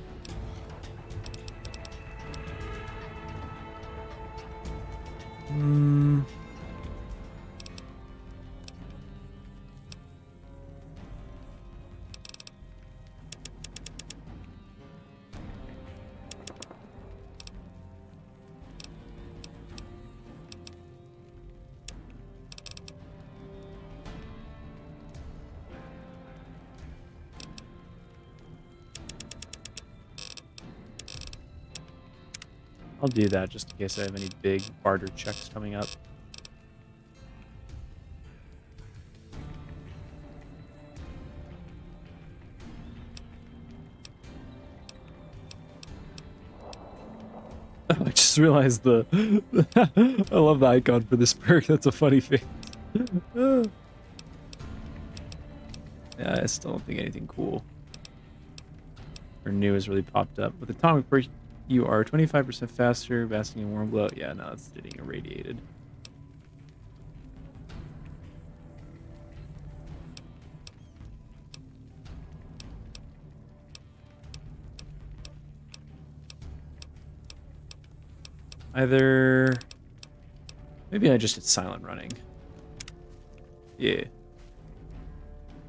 I'll do that just in case I have any big barter checks coming up. I just realized I love the icon for this perk. That's a funny face. Yeah, I still don't think anything cool or new has really popped up. With Atomic Perk, you are 25% faster, basking in warm glow. Yeah, no, it's getting irradiated. Either... Maybe I just did silent running. Yeah.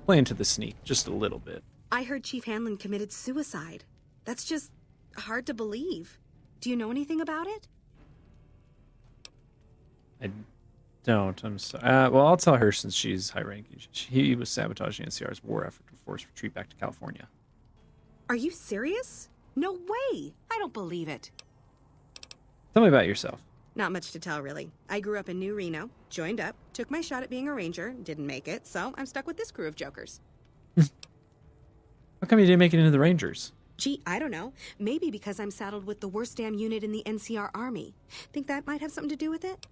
Play into the sneak just a little bit. I heard Chief Hanlon committed suicide. That's just hard to believe. Do you know anything about it? I don't. I'm sorry. Well, I'll tell her since she's high ranking. He was sabotaging NCR's war effort to force retreat back to California. Are you serious? No way! I don't believe it. Tell me about yourself. Not much to tell, really. I grew up in New Reno, joined up, took my shot at being a ranger, didn't make it, so I'm stuck with this crew of jokers. How come you didn't make it into the Rangers? Gee, I don't know. Maybe because I'm saddled with the worst damn unit in the NCR Army. Think that might have something to do with it?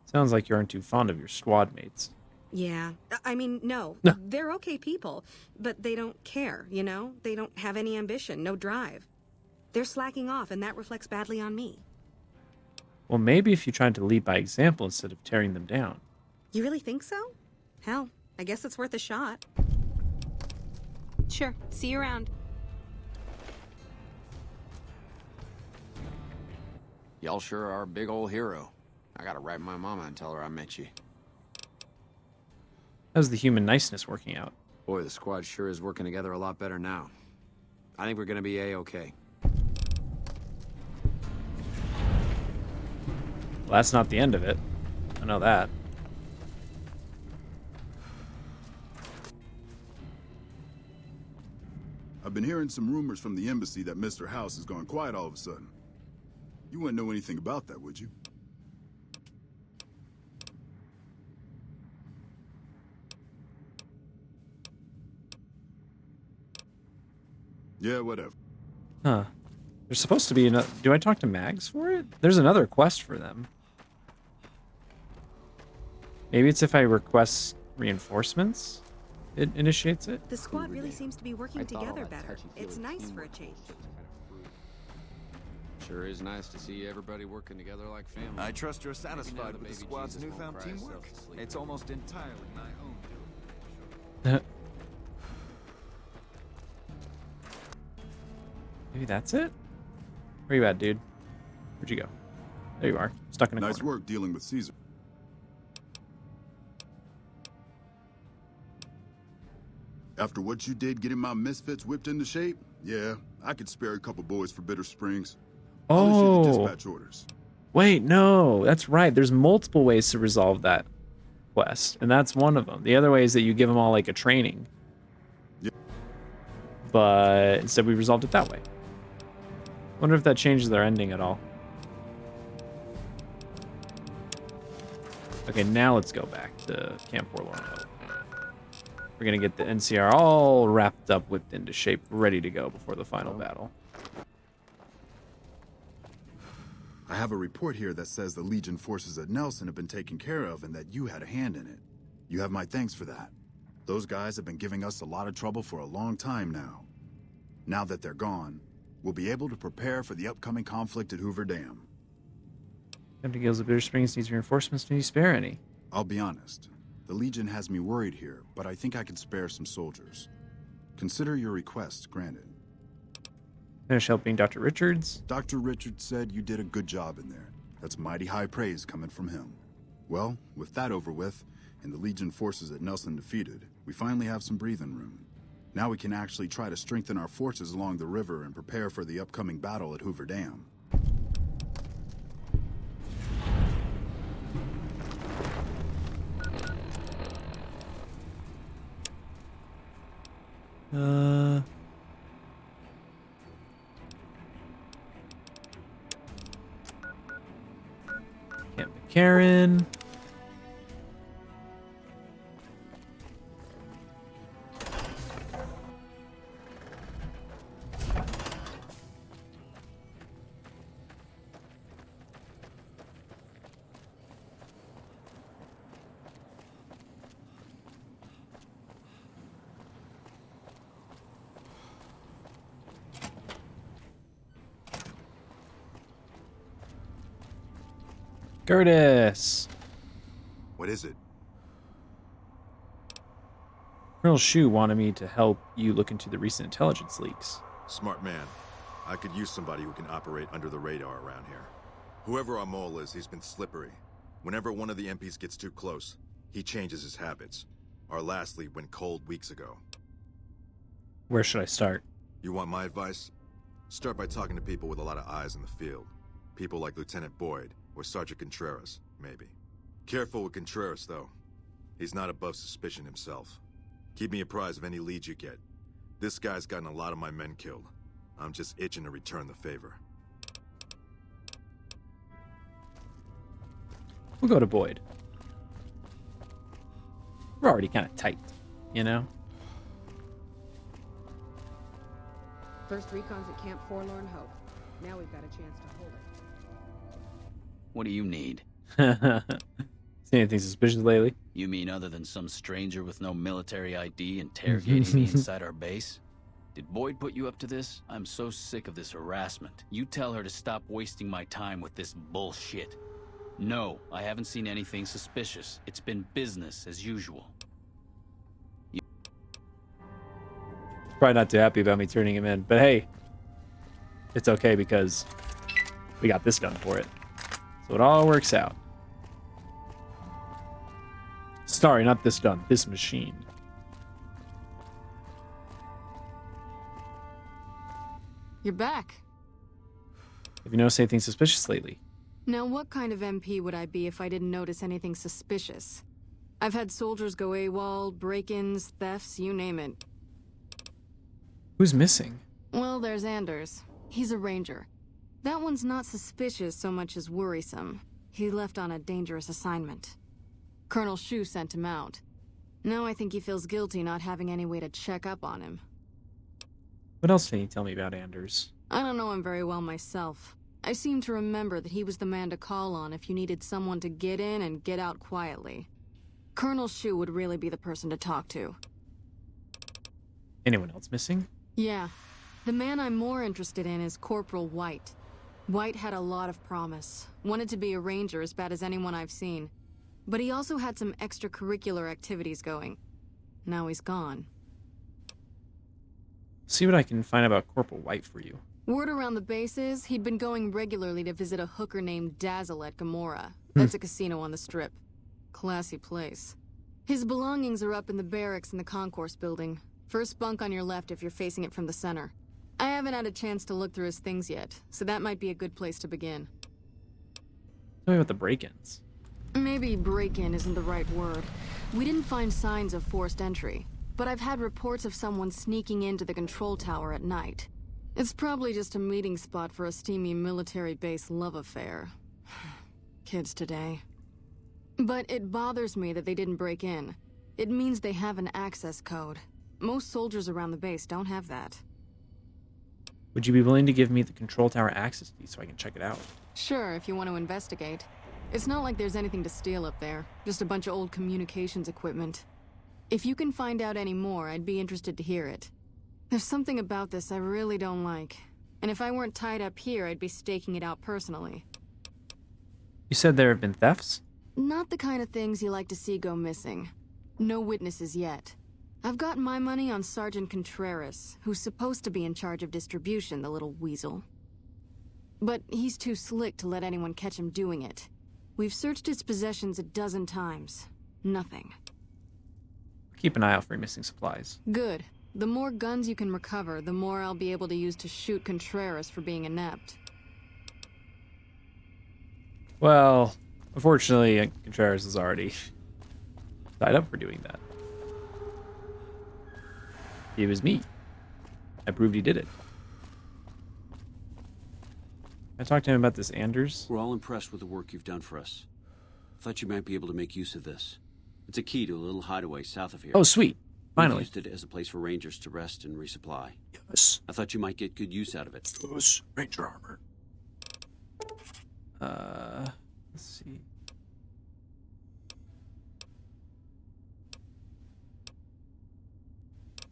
Sounds like you aren't too fond of your squad mates. Yeah. I mean, no. They're okay people, but they don't care, you know? They don't have any ambition, no drive. They're slacking off, and that reflects badly on me. Well, maybe if you tried to lead by example instead of tearing them down. You really think so? Hell, I guess it's worth a shot. Sure. See you around. Y'all sure are a big old hero. I gotta write my mama and tell her I met you. How's the human niceness working out? Boy, the squad sure is working together a lot better now. I think we're gonna be A-okay. Well, that's not the end of it. I know that. I've been hearing some rumors from the embassy that Mr. House is going quiet all of a sudden. You wouldn't know anything about that, would you? Yeah, whatever. Huh. There's supposed to be another... Do I talk to Mags for it? There's another quest for them. Maybe it's if I request reinforcements, it initiates it? The squad really seems to be working together better. It's nice for a change. Sure is nice to see everybody working together like family. I trust you're satisfied with the squad's newfound teamwork. It's almost entirely my own doing. Maybe that's it? Where you at, dude? Where'd you go? There you are. Stuck in a Nice corner. work dealing with Caesar. After what you did getting my misfits whipped into shape, yeah, I could spare a couple boys for Bitter Springs. I'll issue the Oh. dispatch orders. Wait, no. That's right. There's multiple ways to resolve that quest, and that's one of them. The other way is that you give them all, like, a training. Yep. But instead we resolved it that way. Wonder if that changes their ending at all. Okay, now let's go back to Camp Forlorn Hope. We're gonna get the NCR all wrapped up, whipped into shape, ready to go before the final battle. I have a report here that says the Legion forces at Nelson have been taken care of and that you had a hand in it. You have my thanks for that. Those guys have been giving us a lot of trouble for a long time now. Now that they're gone, we'll be able to prepare for the upcoming conflict at Hoover Dam. Empty Gills of Bitter Springs needs reinforcements. Can you spare any? I'll be honest. The Legion has me worried here, but I think I can spare some soldiers. Consider your request granted. Finish helping Dr. Richards. Dr. Richards said you did a good job in there. That's mighty high praise coming from him. Well, with that over with, and the Legion forces at Nelson defeated, we finally have some breathing room. Now we can actually try to strengthen our forces along the river and prepare for the upcoming battle at Hoover Dam. Camp McCarran. Curtis. What is it? Colonel Shu wanted me to help you look into the recent intelligence leaks. Smart man. I could use somebody who can operate under the radar around here. Whoever our mole is, he's been slippery. Whenever one of the MPs gets too close, he changes his habits. Our last lead went cold weeks ago. Where should I start? You want my advice? Start by talking to people with a lot of eyes in the field. People like Lieutenant Boyd, or Sergeant Contreras, maybe. Careful with Contreras, though. He's not above suspicion himself. Keep me apprised of any leads you get. This guy's gotten a lot of my men killed. I'm just itching to return the favor. We'll go to Boyd. We're already kind of tight, you know? First recon's at Camp Forlorn Hope. Now we've got a chance to hold it. What do you need? See anything suspicious lately? You mean other than some stranger with no military ID interrogating me inside our base? Did Boyd put you up to this? I'm so sick of this harassment. You tell her to stop wasting my time with this bullshit. No, I haven't seen anything suspicious. It's been business as usual. Probably not too happy about me turning him in, but hey, it's okay because we got this gun for it. So it all works out. Sorry, not this gun, this machine. You're back. Have you noticed anything suspicious lately? Now, what kind of MP would I be if I didn't notice anything suspicious? I've had soldiers go AWOL, break-ins, thefts, you name it. Who's missing? Well, there's Anders. He's a ranger. That one's not suspicious so much as worrisome. He left on a dangerous assignment. Colonel Shu sent him out. Now I think he feels guilty not having any way to check up on him. What else can you tell me about Anders? I don't know him very well myself. I seem to remember that he was the man to call on if you needed someone to get in and get out quietly. Colonel Shu would really be the person to talk to. Anyone else missing? Yeah. The man I'm more interested in is Corporal White. White had a lot of promise. Wanted to be a ranger as bad as anyone I've seen. But he also had some extracurricular activities going. Now he's gone. See what I can find about Corporal White for you. Word around the base is he'd been going regularly to visit a hooker named Dazzle at Gamora. That's a casino on the Strip. Classy place. His belongings are up in the barracks in the concourse building. First bunk on your left if you're facing it from the center. I haven't had a chance to look through his things yet, so that might be a good place to begin. Tell me about the break-ins. Maybe break-in isn't the right word. We didn't find signs of forced entry, but I've had reports of someone sneaking into the control tower at night. It's probably just a meeting spot for a steamy military base love affair. Kids today. But it bothers me that they didn't break in. It means they have an access code. Most soldiers around the base don't have that. Would you be willing to give me the control tower access key so I can check it out? Sure, if you want to investigate. It's not like there's anything to steal up there, just a bunch of old communications equipment. If you can find out any more, I'd be interested to hear it. There's something about this I really don't like, and if I weren't tied up here, I'd be staking it out personally. You said there have been thefts? Not the kind of things you like to see go missing. No witnesses yet. I've got my money on Sergeant Contreras, who's supposed to be in charge of distribution, the little weasel. But he's too slick to let anyone catch him doing it. We've searched his possessions a dozen times. Nothing. Keep an eye out for missing supplies. Good. The more guns you can recover, the more I'll be able to use to shoot Contreras for being inept. Well, unfortunately, Contreras is already tied up for doing that. It was me. I proved he did it. I talked to him about this Anders. We're all impressed with the work you've done for us. Thought you might be able to make use of this. It's a key to a little hideaway south of here. Oh, sweet. Finally. We used it as a place for rangers to rest and resupply. Yes. I thought you might get good use out of it. Yes. Ranger armor. Let's see.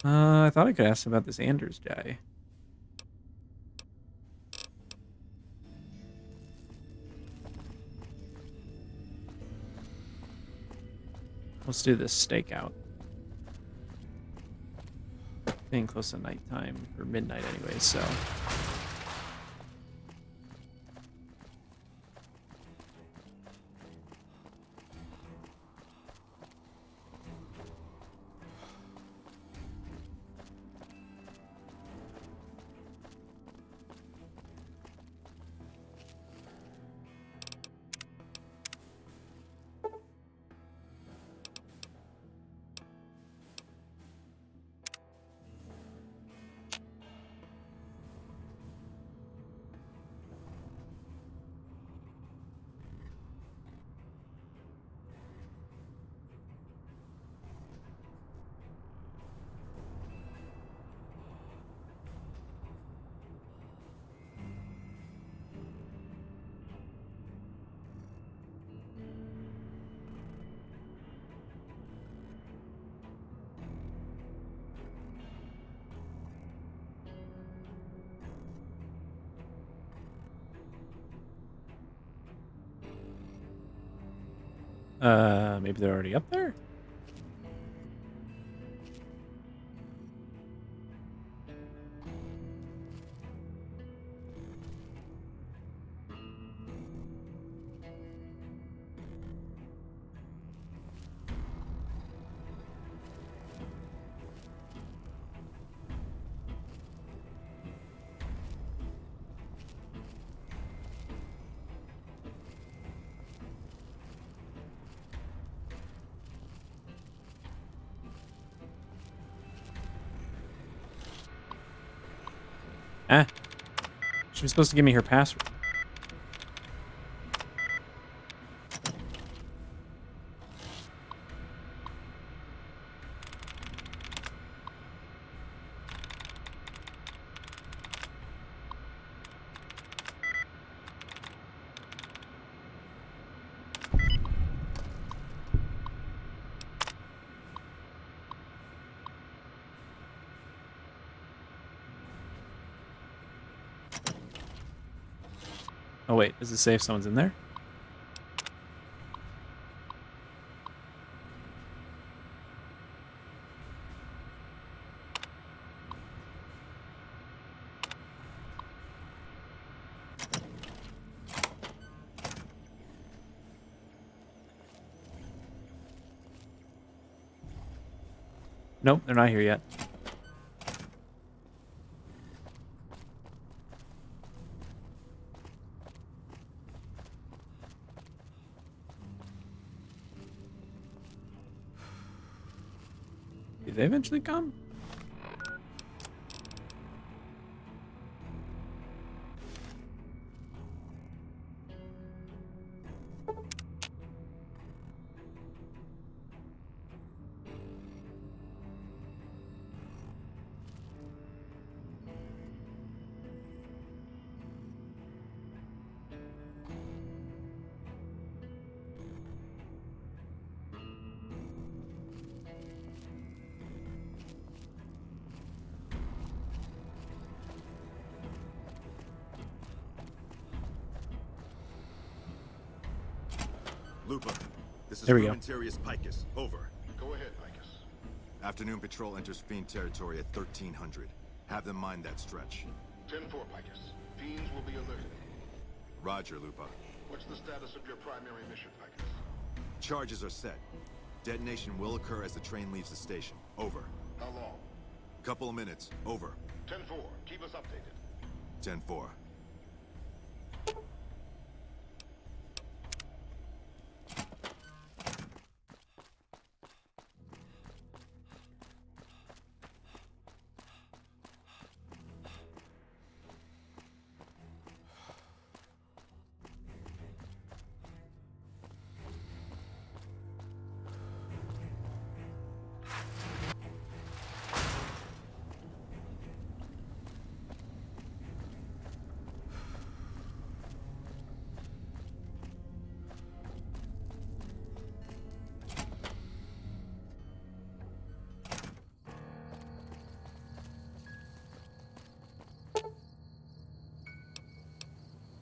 I thought I could ask about this Anders guy. Let's do this stakeout. Getting close to nighttime, or midnight anyway, so. Maybe they're already up there? She was supposed to give me her password. Oh wait, does it say if someone's in there? Nope, they're not here yet. Did they eventually come? Lupa, this is There we go. Rumentarius Picus. Over. Go ahead, Picus. Afternoon patrol enters Fiend territory at 1300. Have them mind that stretch. 10-4, Picus. Fiends will be alerted. Roger, Lupa. What's the status of your primary mission, Picus? Charges are set. Detonation will occur as the train leaves the station. Over. How long? Couple of minutes. Over. 10-4. Keep us updated. 10-4.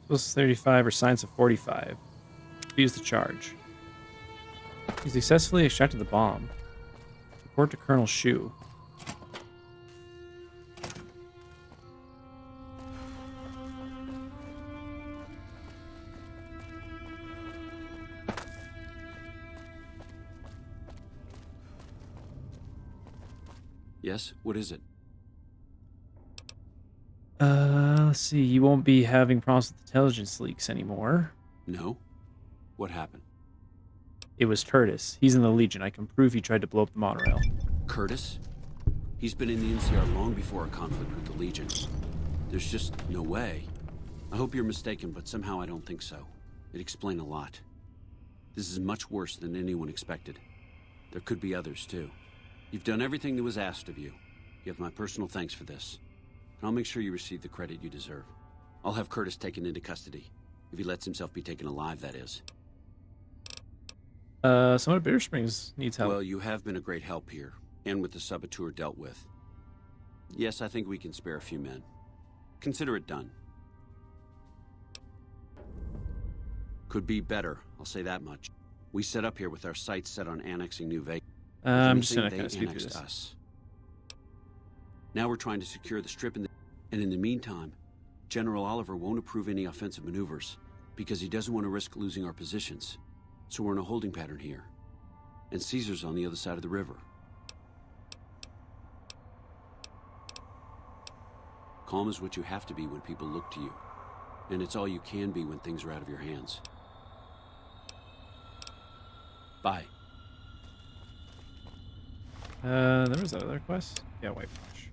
Plus 35 or signs of 45. Use the charge. He successfully extracted the bomb. Report to Colonel Shu. Yes? What is it? Let's see. You won't be having problems with intelligence leaks anymore. No? What happened? It was Curtis. He's in the Legion. I can prove he tried to blow up the monorail. Curtis? He's been in the NCR long before our conflict with the Legion. There's just no way. I hope you're mistaken, but somehow I don't think so. It'd explain a lot. This is much worse than anyone expected. There could be others, too. You've done everything that was asked of you. You have my personal thanks for this. And I'll make sure you receive the credit you deserve. I'll have Curtis taken into custody. If he lets himself be taken alive, that is. Someone at Bitter Springs needs help. Well, you have been a great help here, and with the saboteur dealt with. Yes, I think we can spare a few men. Consider it done. Could be better, I'll say that much. We set up here with our sights set on annexing New Vegas. I'm just gonna They kind of speed through annexed this. us. Now we're trying to secure the strip, and in the meantime, General Oliver won't approve any offensive maneuvers because he doesn't want to risk losing our positions. So we're in a holding pattern here. And Caesar's on the other side of the river. Calm is what you have to be when people look to you. And it's all you can be when things are out of your hands. Bye. There was that other quest? Yeah, Whitewash.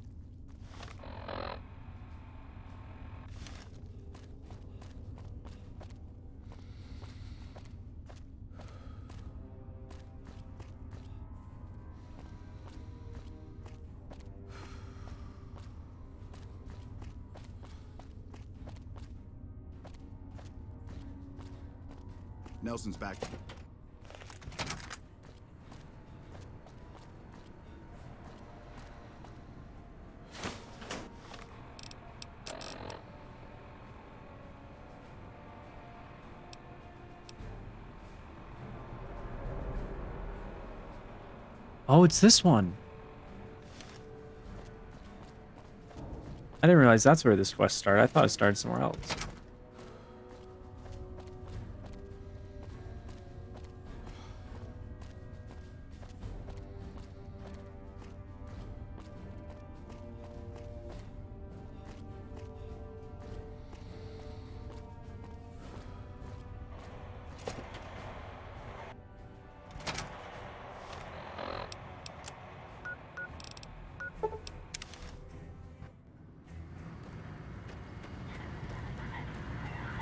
Nelson's back. Oh, it's this one. I didn't realize that's where this quest started. I thought it started somewhere else.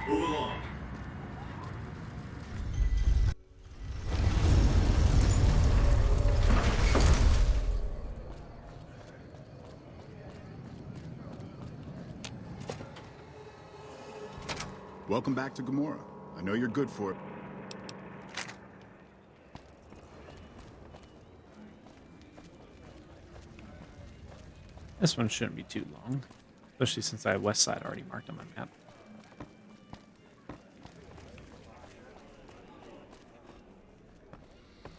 Move along. Welcome back to Gamora. I know you're good for it. This one shouldn't be too long, especially since I have West Side already marked on my map.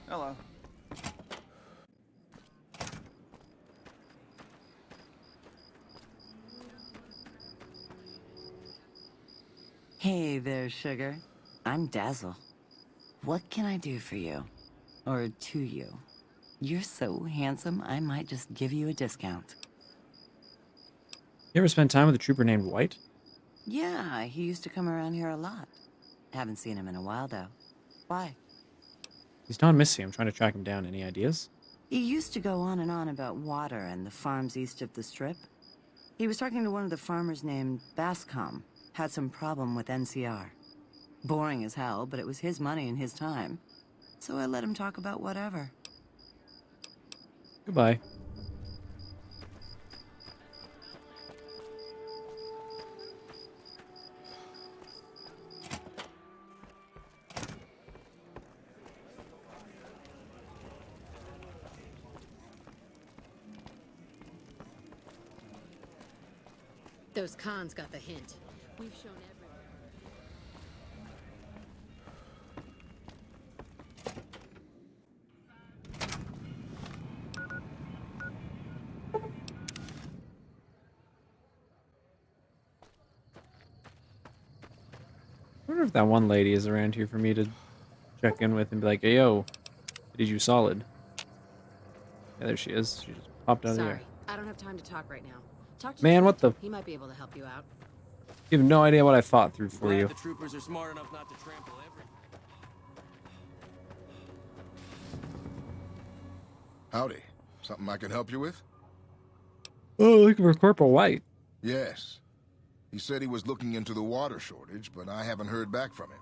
Hello. Hey there, sugar. I'm Dazzle. What can I do for you? Or to you? You're so handsome, I might just give you a discount. You ever spend time with a trooper named White? Yeah, he used to come around here a lot. Haven't seen him in a while, though. Why? He's gone missing. I'm trying to track him down. Any ideas? He used to go on and on about water and the farms east of the Strip. He was talking to one of the farmers named Bascom. Had some problem with NCR. Boring as hell, but it was his money and his time. So I let him talk about whatever. Goodbye. Those cons got the hint. We've shown everyone. I wonder if that one lady is around here for me to check in with and be like, hey, yo, did you solid? Yeah, there she is. She just popped out of the air. Sorry, I don't have time to talk right now. Talk to Man, Trent. what the... He might be able to help you out. You have no idea what I fought through for Glad you. the troopers are smart enough not to trample everything. Howdy. Something I can help you with? Oh, looking for Corporal White. Yes. He said he was looking into the water shortage, but I haven't heard back from him.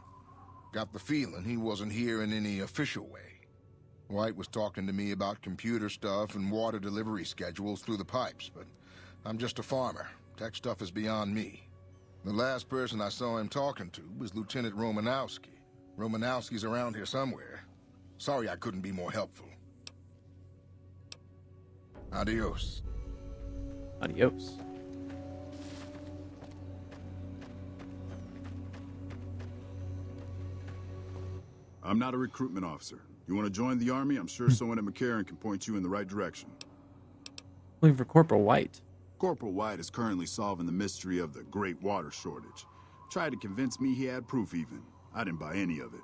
Got the feeling he wasn't here in any official way. White was talking to me about computer stuff and water delivery schedules through the pipes, but I'm just a farmer. Tech stuff is beyond me. The last person I saw him talking to was Lieutenant Romanowski. Romanowski's around here somewhere. Sorry I couldn't be more helpful. Adios. Adios. I'm not a recruitment officer. You want to join the army? I'm sure someone at McCarran can point you in the right direction. Looking for Corporal White. Corporal White is currently solving the mystery of the Great Water Shortage. Tried to convince me he had proof even. I didn't buy any of it.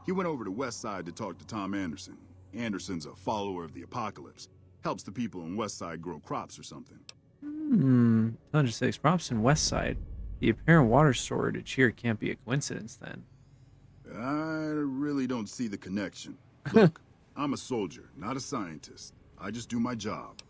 He went over to West Side to talk to Tom Anderson. Anderson's a follower of the apocalypse. Helps the people in West Side grow crops or something. 106 crops in West Side. The apparent water shortage here can't be a coincidence then. I really don't see the connection. Look, I'm a soldier, not a scientist. I just do my job.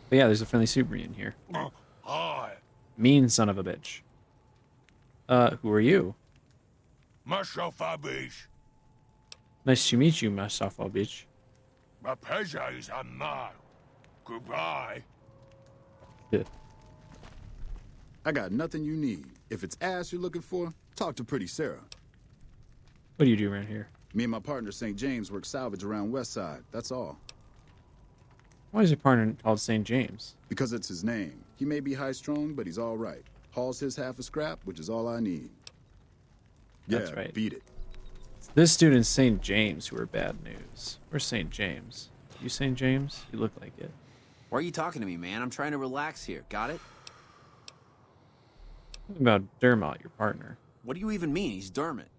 But yeah, there's a friendly Subrian here. Hi. Mean son of a bitch. Who are you? Myself, Abish. Nice to meet you, Masafovich. My pleasure is mine. Goodbye. Yeah. I got nothing you need. If it's ass you're looking for, talk to Pretty Sarah. What do you do around here? Me and my partner St. James work salvage around West Side, that's all. Why is your partner called St. James? Because it's his name. He may be high-strung, but he's all right. Hauls his half a scrap, which is all I need. That's Yeah, right. beat it. This dude and St. James who are bad news. Where's St. James? You St. James? You look like it. Why are you talking to me, man? I'm trying to relax here. Got it? What about Dermot, your partner? What do you even mean? He's Dermot.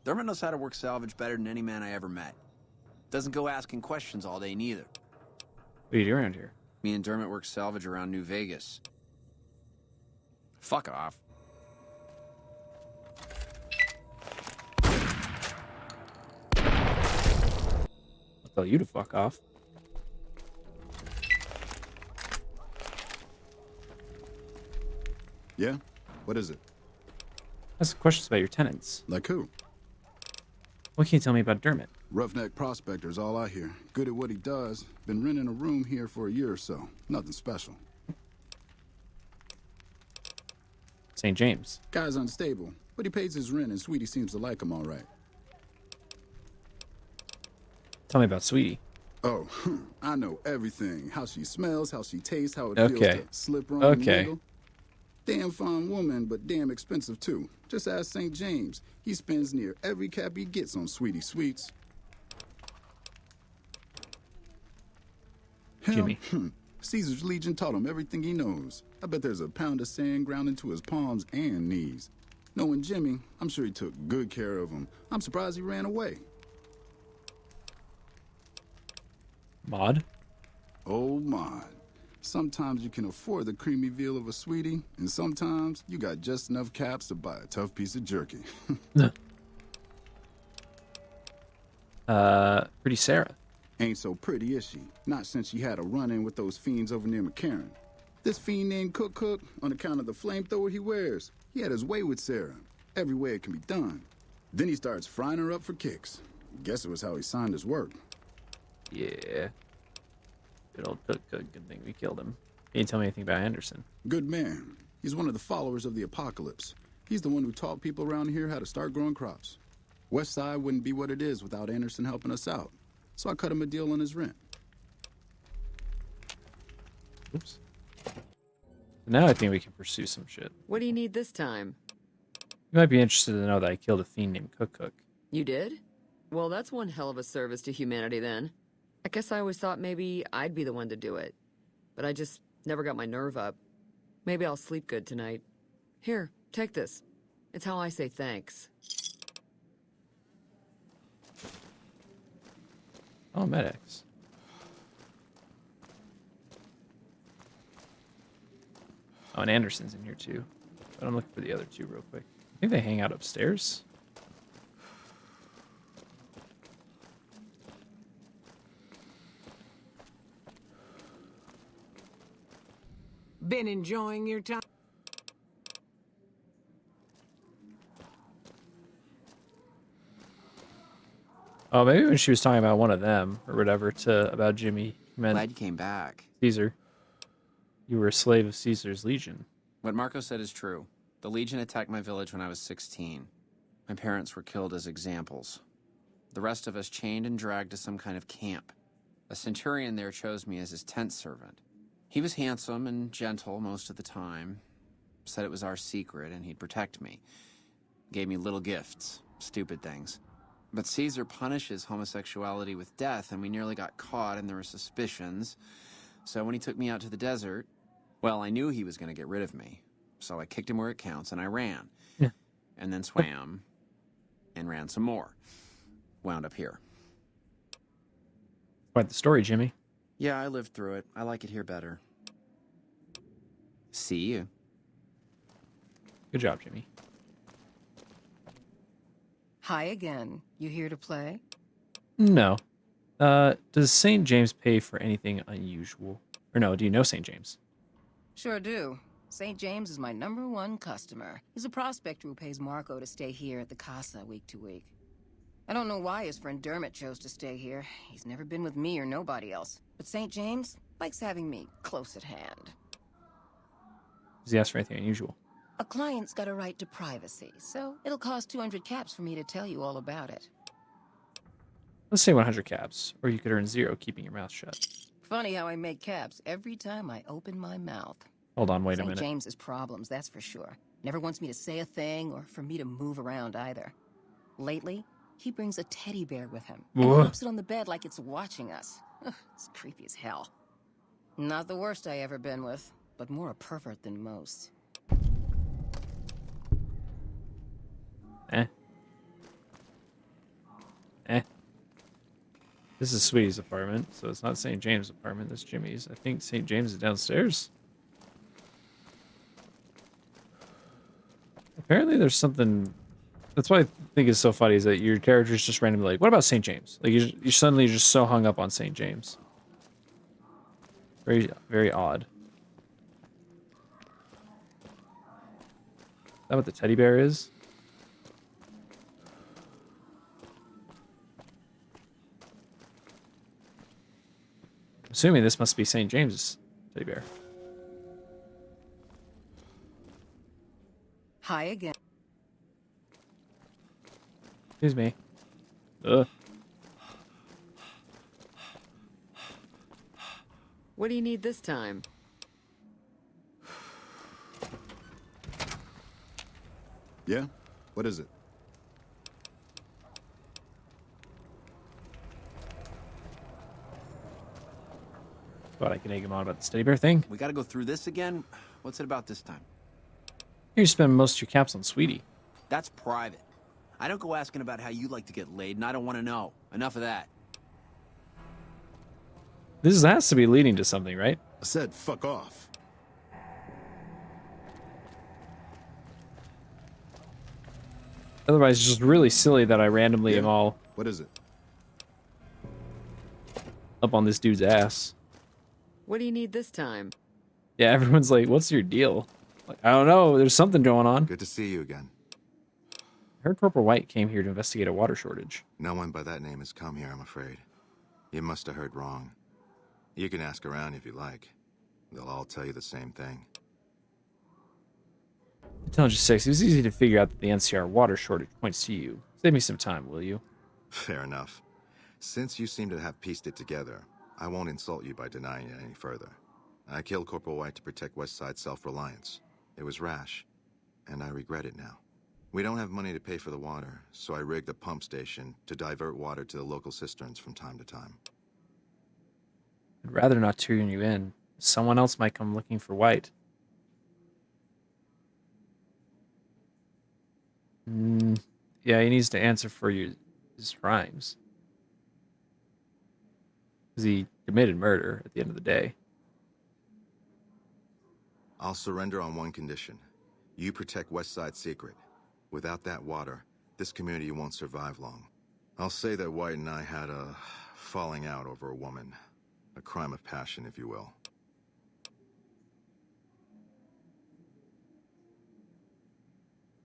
Dermot knows how to work salvage better than any man I ever met. Doesn't go asking questions all day, neither. What do you do around here? Me and Dermot work salvage around New Vegas. Fuck off. I'll tell you to fuck off. Yeah? What is it? Ask questions about your tenants. Like who? What can you tell me about Dermot? Roughneck prospector's all I hear. Good at what he does. Been renting a room here for a year or so. Nothing special. St. James. Guy's unstable, but he pays his rent and Sweetie seems to like him all right. Tell me about Sweetie. Oh, I know everything. How she smells, how she tastes, how it feels Okay. to slip her on Okay. the needle. Damn fine woman, but damn expensive too. Just ask St. James. He spends near every cap he gets on Sweetie Sweets. Hell, Jimmy. Caesar's Legion taught him everything he knows. I bet there's a pound of sand ground into his palms and knees. Knowing Jimmy, I'm sure he took good care of him. I'm surprised he ran away. Maud? Oh, Maud. Sometimes you can afford the creamy veal of a Sweetie, and sometimes you got just enough caps to buy a tough piece of jerky. Pretty Sarah. Ain't so pretty, is she? Not since she had a run-in with those fiends over near McCarran. This fiend named Cook, on account of the flamethrower he wears, he had his way with Sarah. Every way it can be done. Then he starts frying her up for kicks. Guess it was how he signed his work. Yeah. Good old Cook. Good thing we killed him. Can you tell me anything about Anderson? Good man. He's one of the followers of the apocalypse. He's the one who taught people around here how to start growing crops. West Side wouldn't be what it is without Anderson helping us out. So I cut him a deal on his rent. Oops. Now I think we can pursue some shit. What do you need this time? You might be interested to know that I killed a fiend named Cook. You did? Well, that's one hell of a service to humanity then. I guess I always thought maybe I'd be the one to do it. But I just never got my nerve up. Maybe I'll sleep good tonight. Here, take this. It's how I say thanks. Oh, medics. Oh, and Anderson's in here too. But I'm looking for the other two real quick. I think they hang out upstairs. Been enjoying your time? Oh, maybe when she was talking about one of them or whatever about Jimmy. Meant Glad you came back. Caesar. You were a slave of Caesar's Legion. What Marco said is true. The Legion attacked my village when I was 16. My parents were killed as examples. The rest of us chained and dragged to some kind of camp. A centurion there chose me as his tent servant. He was handsome and gentle most of the time. Said it was our secret and he'd protect me. Gave me little gifts, stupid things. But Caesar punishes homosexuality with death, and we nearly got caught, and there were suspicions. So when he took me out to the desert, well, I knew he was going to get rid of me. So I kicked him where it counts, and I ran. Yeah. And then swam, and ran some more. Wound up here. Quite the story, Jimmy. Yeah, I lived through it. I like it here better. See you. Good job, Jimmy. Hi again. You here to play? No. Does St. James pay for anything unusual? Or no, do you know St. James? Sure do. St. James is my #1 customer. He's a prospector who pays Marco to stay here at the Casa week to week. I don't know why his friend Dermot chose to stay here. He's never been with me or nobody else. But St. James likes having me close at hand. Does he ask for anything unusual? A client's got a right to privacy, so it'll cost 200 caps for me to tell you all about it. Let's say 100 caps, or you could earn 0 keeping your mouth shut. Funny how I make caps every time I open my mouth. Hold on, wait a St. minute. James's problems, that's for sure. Never wants me to say a thing or for me to move around either. Lately, he brings a teddy bear with him and Whoa. puts it on the bed like it's watching us. Ugh, it's creepy as hell. Not the worst I ever been with, but more a pervert than most. This is Sweetie's apartment, so it's not St. James' apartment. This is Jimmy's. I think St. James is downstairs. Apparently there's something... That's what I think is so funny, is that your character's just randomly like, what about St. James? Like, you're suddenly just so hung up on St. James. Very, very odd. Is that what the teddy bear is? Assuming this must be St. James's teddy bear. Hi again. Excuse me. Ugh. What do you need this time? Yeah? What is it? Thought I could egg him on about the teddy bear thing. We gotta go through this again? What's it about this time? Here you spend most of your caps on Sweetie. That's private. I don't go asking about how you like to get laid, and I don't want to know. Enough of that. This has to be leading to something, right? I said fuck off. Otherwise, it's just really silly that I randomly am all... What is it? Up on this dude's ass. What do you need this time? Yeah, everyone's like, what's your deal? Like, I don't know, there's something going on. Good to see you again. I heard Corporal White came here to investigate a water shortage. No one by that name has come here, I'm afraid. You must have heard wrong. You can ask around if you like. They'll all tell you the same thing. Intelligence 6, it was easy to figure out that the NCR water shortage points to you. Save me some time, will you? Fair enough. Since you seem to have pieced it together, I won't insult you by denying it any further. I killed Corporal White to protect Westside self-reliance. It was rash, and I regret it now. We don't have money to pay for the water, so I rigged a pump station to divert water to the local cisterns from time to time. I'd rather not turn you in. Someone else might come looking for White. Yeah, he needs to answer for his crimes. Because he committed murder at the end of the day. I'll surrender on one condition. You protect Westside's secret. Without that water, this community won't survive long. I'll say that White and I had a falling out over a woman. A crime of passion, if you will.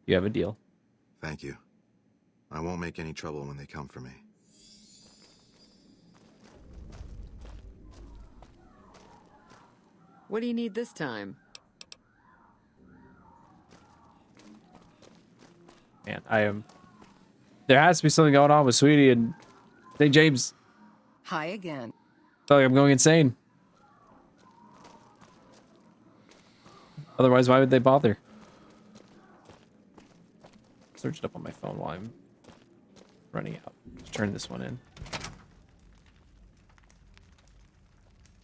You have a deal. Thank you. I won't make any trouble when they come for me. What do you need this time? Man, I am... There has to be something going on with Sweetie and St. James. Hi again. I feel like I'm going insane. Otherwise, why would they bother? Search it up on my phone while I'm running out. Let's turn this one in.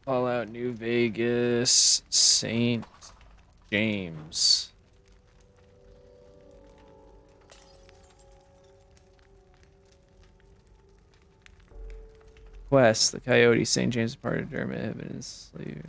Fallout New Vegas, St. James. Quest, the Coyote, St. James part of Dermot have been enslaved.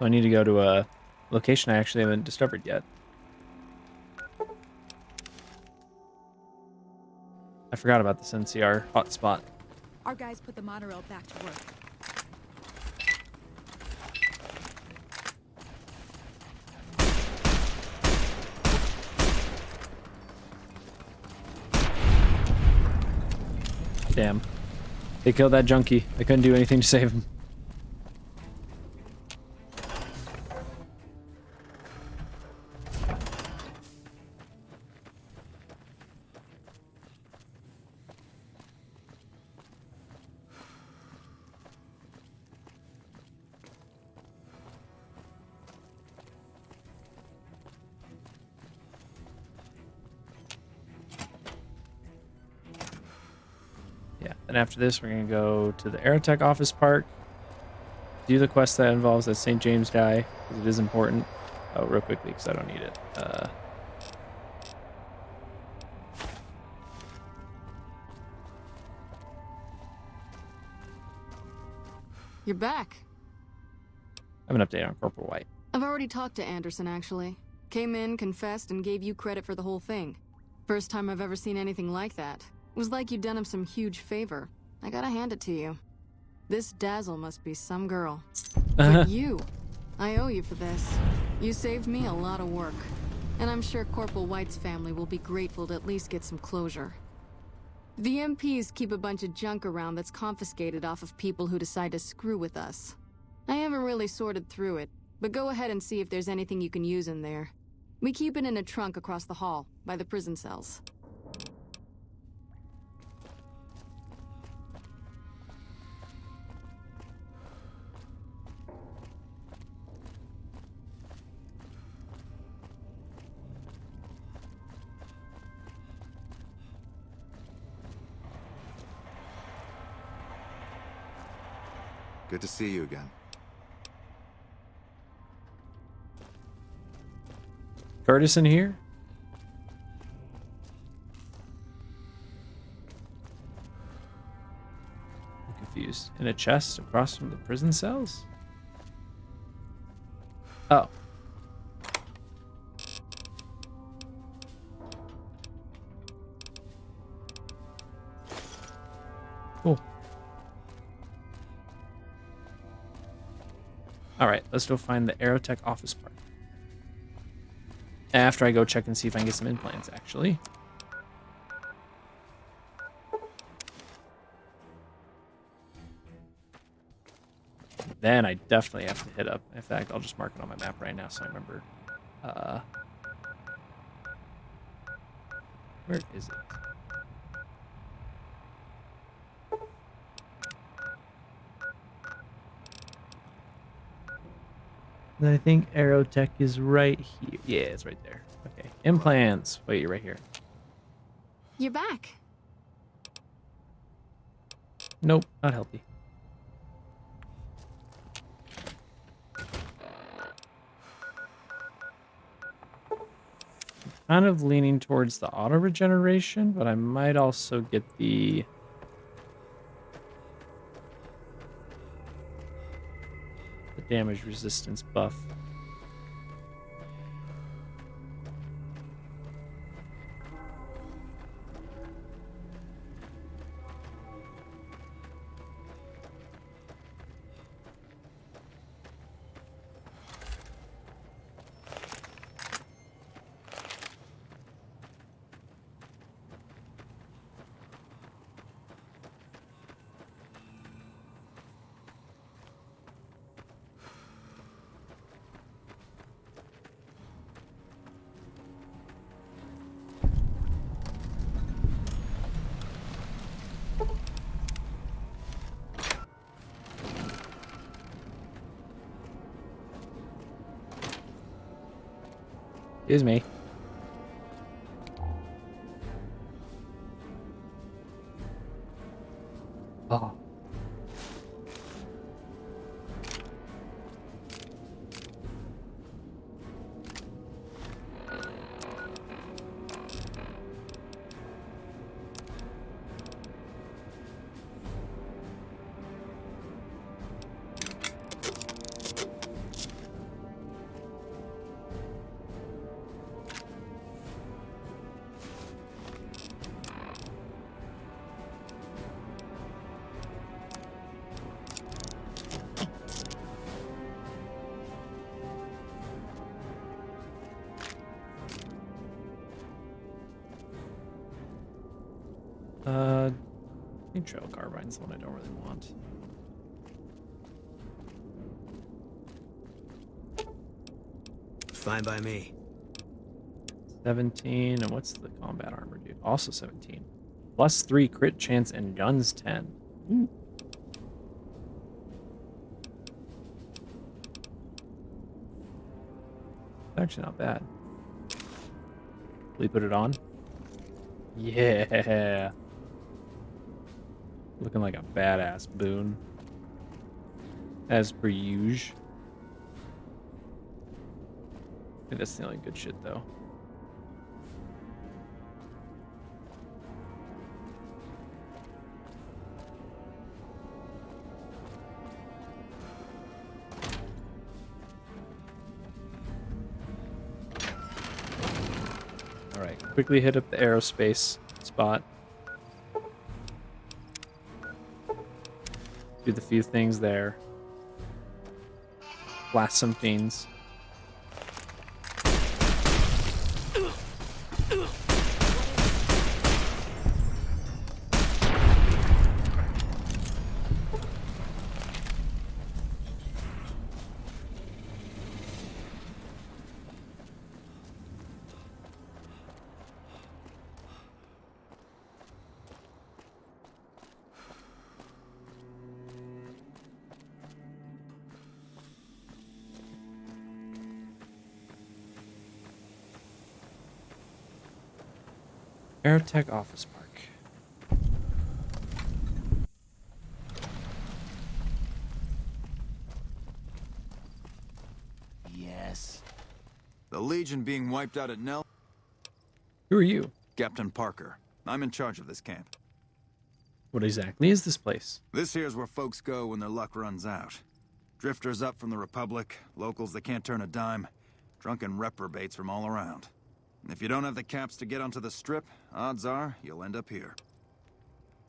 So I need to go to a location I actually haven't discovered yet. I forgot about this NCR hotspot. Our guys put the monorail back to work. Damn. They killed that junkie. I couldn't do anything to save him. And after this, we're going to go to the Aerotech office park, do the quest that involves that St. James guy, because it is important. Oh, real quickly, because I don't need it. You're back. I have an update on Corporal White. I've already talked to Anderson, actually. Came in, confessed, and gave you credit for the whole thing. First time I've ever seen anything like that. It was like you'd done him some huge favor. I gotta hand it to you. This Dazzle must be some girl. But you, I owe you for this. You saved me a lot of work. And I'm sure Corporal White's family will be grateful to at least get some closure. The MPs keep a bunch of junk around that's confiscated off of people who decide to screw with us. I haven't really sorted through it, but go ahead and see if there's anything you can use in there. We keep it in a trunk across the hall, by the prison cells. Good to see you again. Curtis in here? I'm confused. In a chest across from the prison cells? Oh. Cool. Alright, let's go find the Aerotech office park. After I go check and see if I can get some implants, actually. Then I definitely have to hit up. In fact, I'll just mark it on my map right now so I remember. Where is it? I think Aerotech is right here. Yeah, it's right there. Okay. Implants. Wait, you're right here. You're back. Nope, not healthy. Kind of leaning towards the auto regeneration, but I might also get the damage resistance buff. Excuse me. Oh. I think trail carbine's the one I don't really want. Fine by me. 17, and what's the combat armor, dude? Also 17. +3 crit chance and guns 10. Ooh. Actually not bad. Will you put it on? Yeah. Looking like a badass Boone. As per usual. I think that's the only good shit though. Alright, quickly hit up the aerospace spot. Do the few things there. Blast some fiends. Aerotech Office Park. Yes. The Legion being wiped out at Nell. Who are you? Captain Parker. I'm in charge of this camp. What exactly is this place? This here's where folks go when their luck runs out. Drifters up from the Republic, locals that can't turn a dime, drunken reprobates from all around. And if you don't have the caps to get onto the Strip, odds are you'll end up here.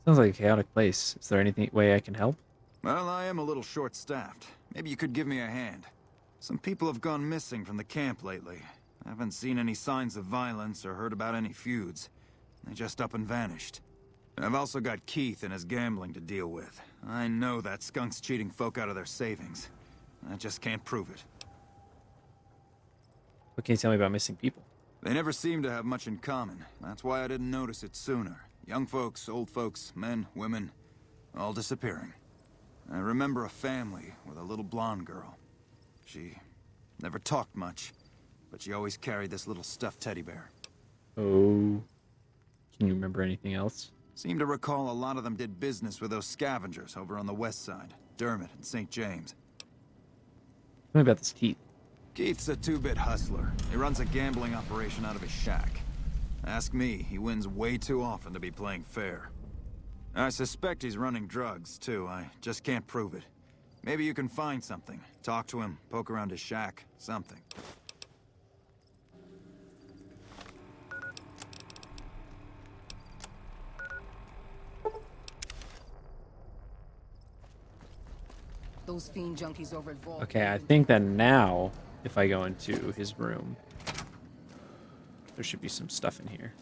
Sounds like a chaotic place. Is there any way I can help? Well, I am a little short-staffed. Maybe you could give me a hand. Some people have gone missing from the camp lately. I haven't seen any signs of violence or heard about any feuds. They just up and vanished. I've also got Keith and his gambling to deal with. I know that skunk's cheating folk out of their savings. I just can't prove it. What can you tell me about missing people? They never seem to have much in common. That's why I didn't notice it sooner. Young folks, old folks, men, women, all disappearing. I remember a family with a little blonde girl. She never talked much, but she always carried this little stuffed teddy bear. Oh. Can you remember anything else? Seem to recall a lot of them did business with those scavengers over on the west side. Dermot and St. James. Tell me about this Keith. Keith's a two-bit hustler. He runs a gambling operation out of his shack. Ask me, he wins way too often to be playing fair. I suspect he's running drugs, too. I just can't prove it. Maybe you can find something. Talk to him, poke around his shack, something. Those fiend junkies over at Vault. Okay, I think that now, if I go into his room, there should be some stuff in here.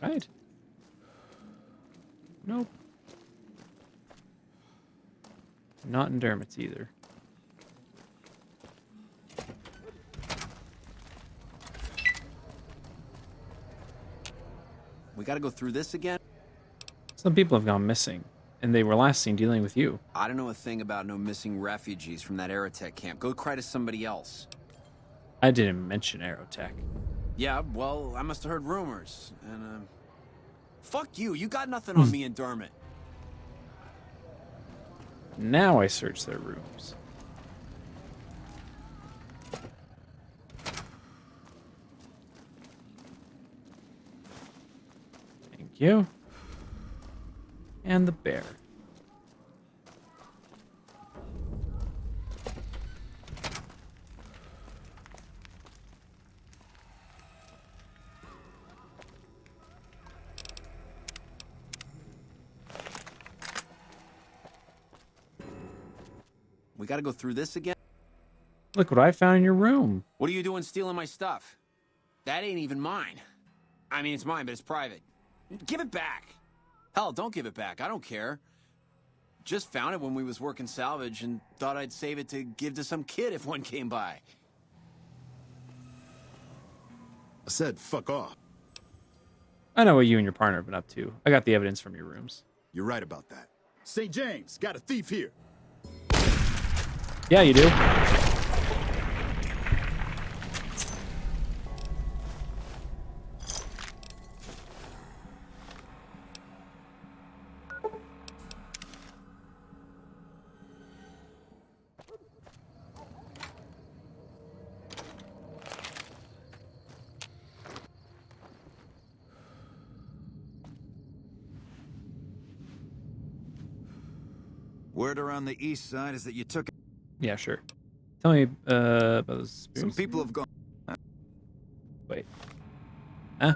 Right? Nope. Not in Dermot's either. We gotta go through this again? Some people have gone missing, and they were last seen dealing with you. I don't know a thing about no missing refugees from that Aerotech camp. Go cry to somebody else. I didn't mention Aerotech. Yeah, well, I must have heard rumors, and, fuck you, you got nothing on me and Dermot. Now I search their rooms. Thank you. And the bear. We gotta go through this again? Look what I found in your room. What are you doing stealing my stuff? That ain't even mine. I mean, it's mine, but it's private. Give it back. Hell, don't give it back. I don't care. Just found it when we was working salvage and thought I'd save it to give to some kid if one came by. I said fuck off. I know what you and your partner have been up to. I got the evidence from your rooms. You're right about that. St. James, got a thief here. Yeah, you do. Word around the east side is that you took... Yeah, sure. Tell me about those Some spears. people have gone... Wait. Huh?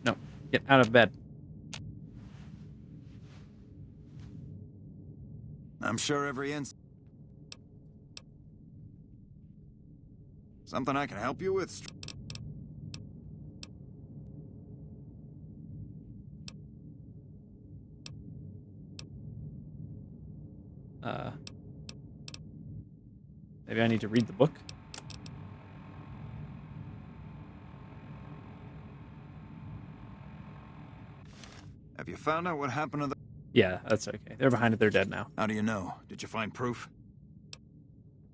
No. Get out of bed. I'm sure every Something I can help you with? Maybe I need to read the book. Have you found out what happened to the... Yeah, that's okay. They're behind it. They're dead now. How do you know? Did you find proof?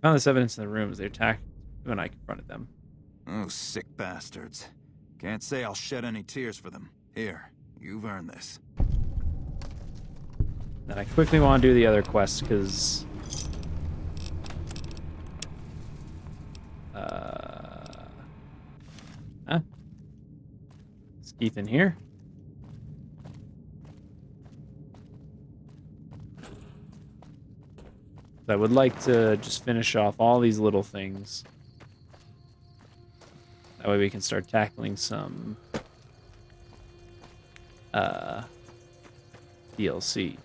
Found this evidence in the room as they attacked when I confronted them. Oh, sick bastards. Can't say I'll shed any tears for them. Here, you've earned this. And I quickly want to do the other quests because... Huh? Is Keith in here? I would like to just finish off all these little things. That way we can start tackling some DLC.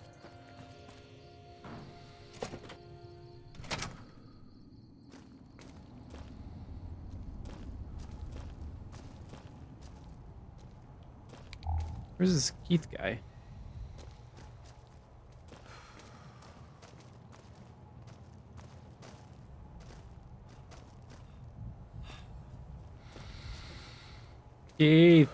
Where's this Keith guy? Keith.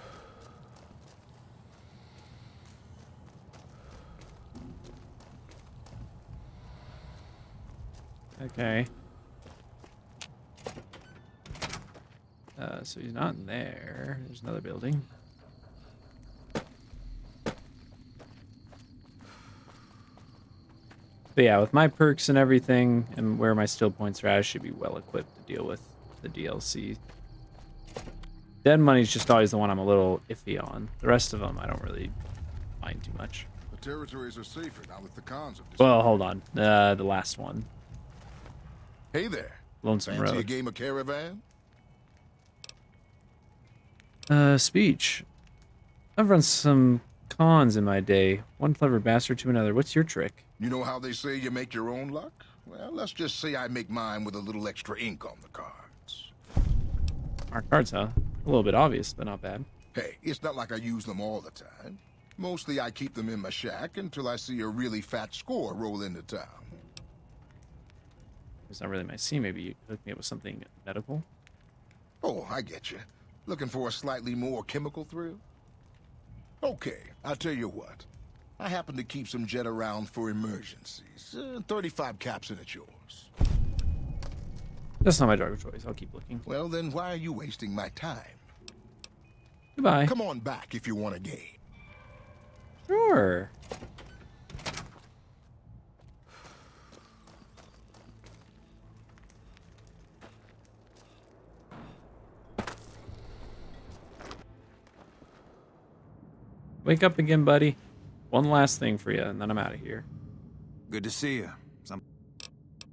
Okay. So he's not in there. There's another building. But yeah, with my perks and everything, and where my skill points are at, I should be well equipped to deal with the DLC. Dead Money's just always the one I'm a little iffy on. The rest of them, I don't really mind too much. The territories are safer now with the cons of... Well, hold on. The last one. Hey there. Lonesome Fancy Road. a game of Caravan? Speech. I've run some cons in my day. One clever bastard to another. What's your trick? You know how they say you make your own luck? Well, let's just say I make mine with a little extra ink on the cards. Our cards, huh? A little bit obvious, but not bad. Hey, it's not like I use them all the time. Mostly I keep them in my shack until I see a really fat score roll into town. It's not really my scene. Maybe you could hook me up with something medical? Oh, I get you. Looking for a slightly more chemical thrill? Okay, I'll tell you what. I happen to keep some jet around for emergencies. 35 caps and it's yours. That's not my drug of choice. I'll keep looking. Well, then why are you wasting my time? Goodbye. Come on back if you want a game. Sure. Wake up again, buddy. One last thing for you, and then I'm out of here. Good to see you.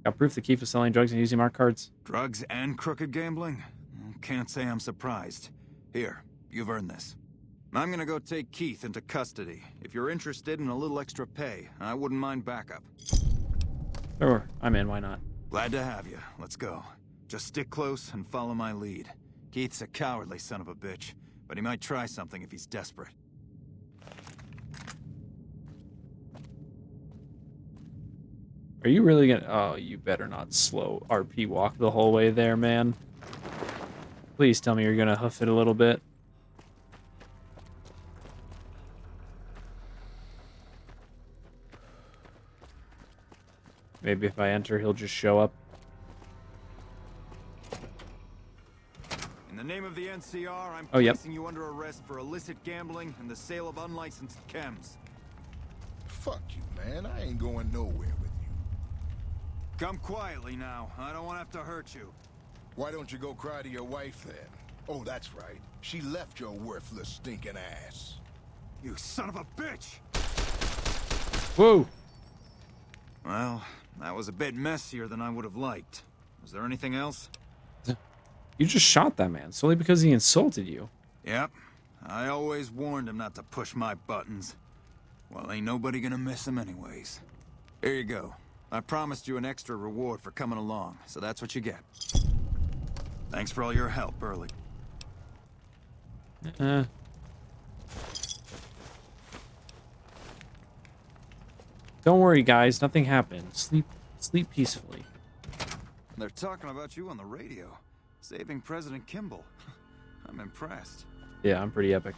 Got proof that Keith was selling drugs and using mark cards? Drugs and crooked gambling? Can't say I'm surprised. Here, you've earned this. I'm gonna go take Keith into custody. If you're interested in a little extra pay, I wouldn't mind backup. Sure, I'm in. Why not? Glad to have you. Let's go. Just stick close and follow my lead. Keith's a cowardly son of a bitch, but he might try something if he's desperate. Are you really gonna... Oh, you better not slow RP walk the whole way there, man. Please tell me you're gonna hoof it a little bit. Maybe if I enter, he'll just show up. In the name of the NCR, I'm yep. placing you under arrest for illicit gambling and the sale of unlicensed chems. Fuck you, man. I ain't going nowhere with you. Come quietly now. I don't want to have to hurt you. Why don't you go cry to your wife then? Oh, that's right. She left your worthless, stinking ass. You son of a bitch! Whoa! Well, that was a bit messier than I would have liked. Was there anything else? You just shot that man solely because he insulted you. Yep. I always warned him not to push my buttons. Well, ain't nobody gonna miss him anyways. Here you go. I promised you an extra reward for coming along, so that's what you get. Thanks for all your help, Burley. Don't worry, guys. Nothing happened. Sleep peacefully. They're talking about you on the radio. Saving President Kimball. I'm impressed. Yeah, I'm pretty epic.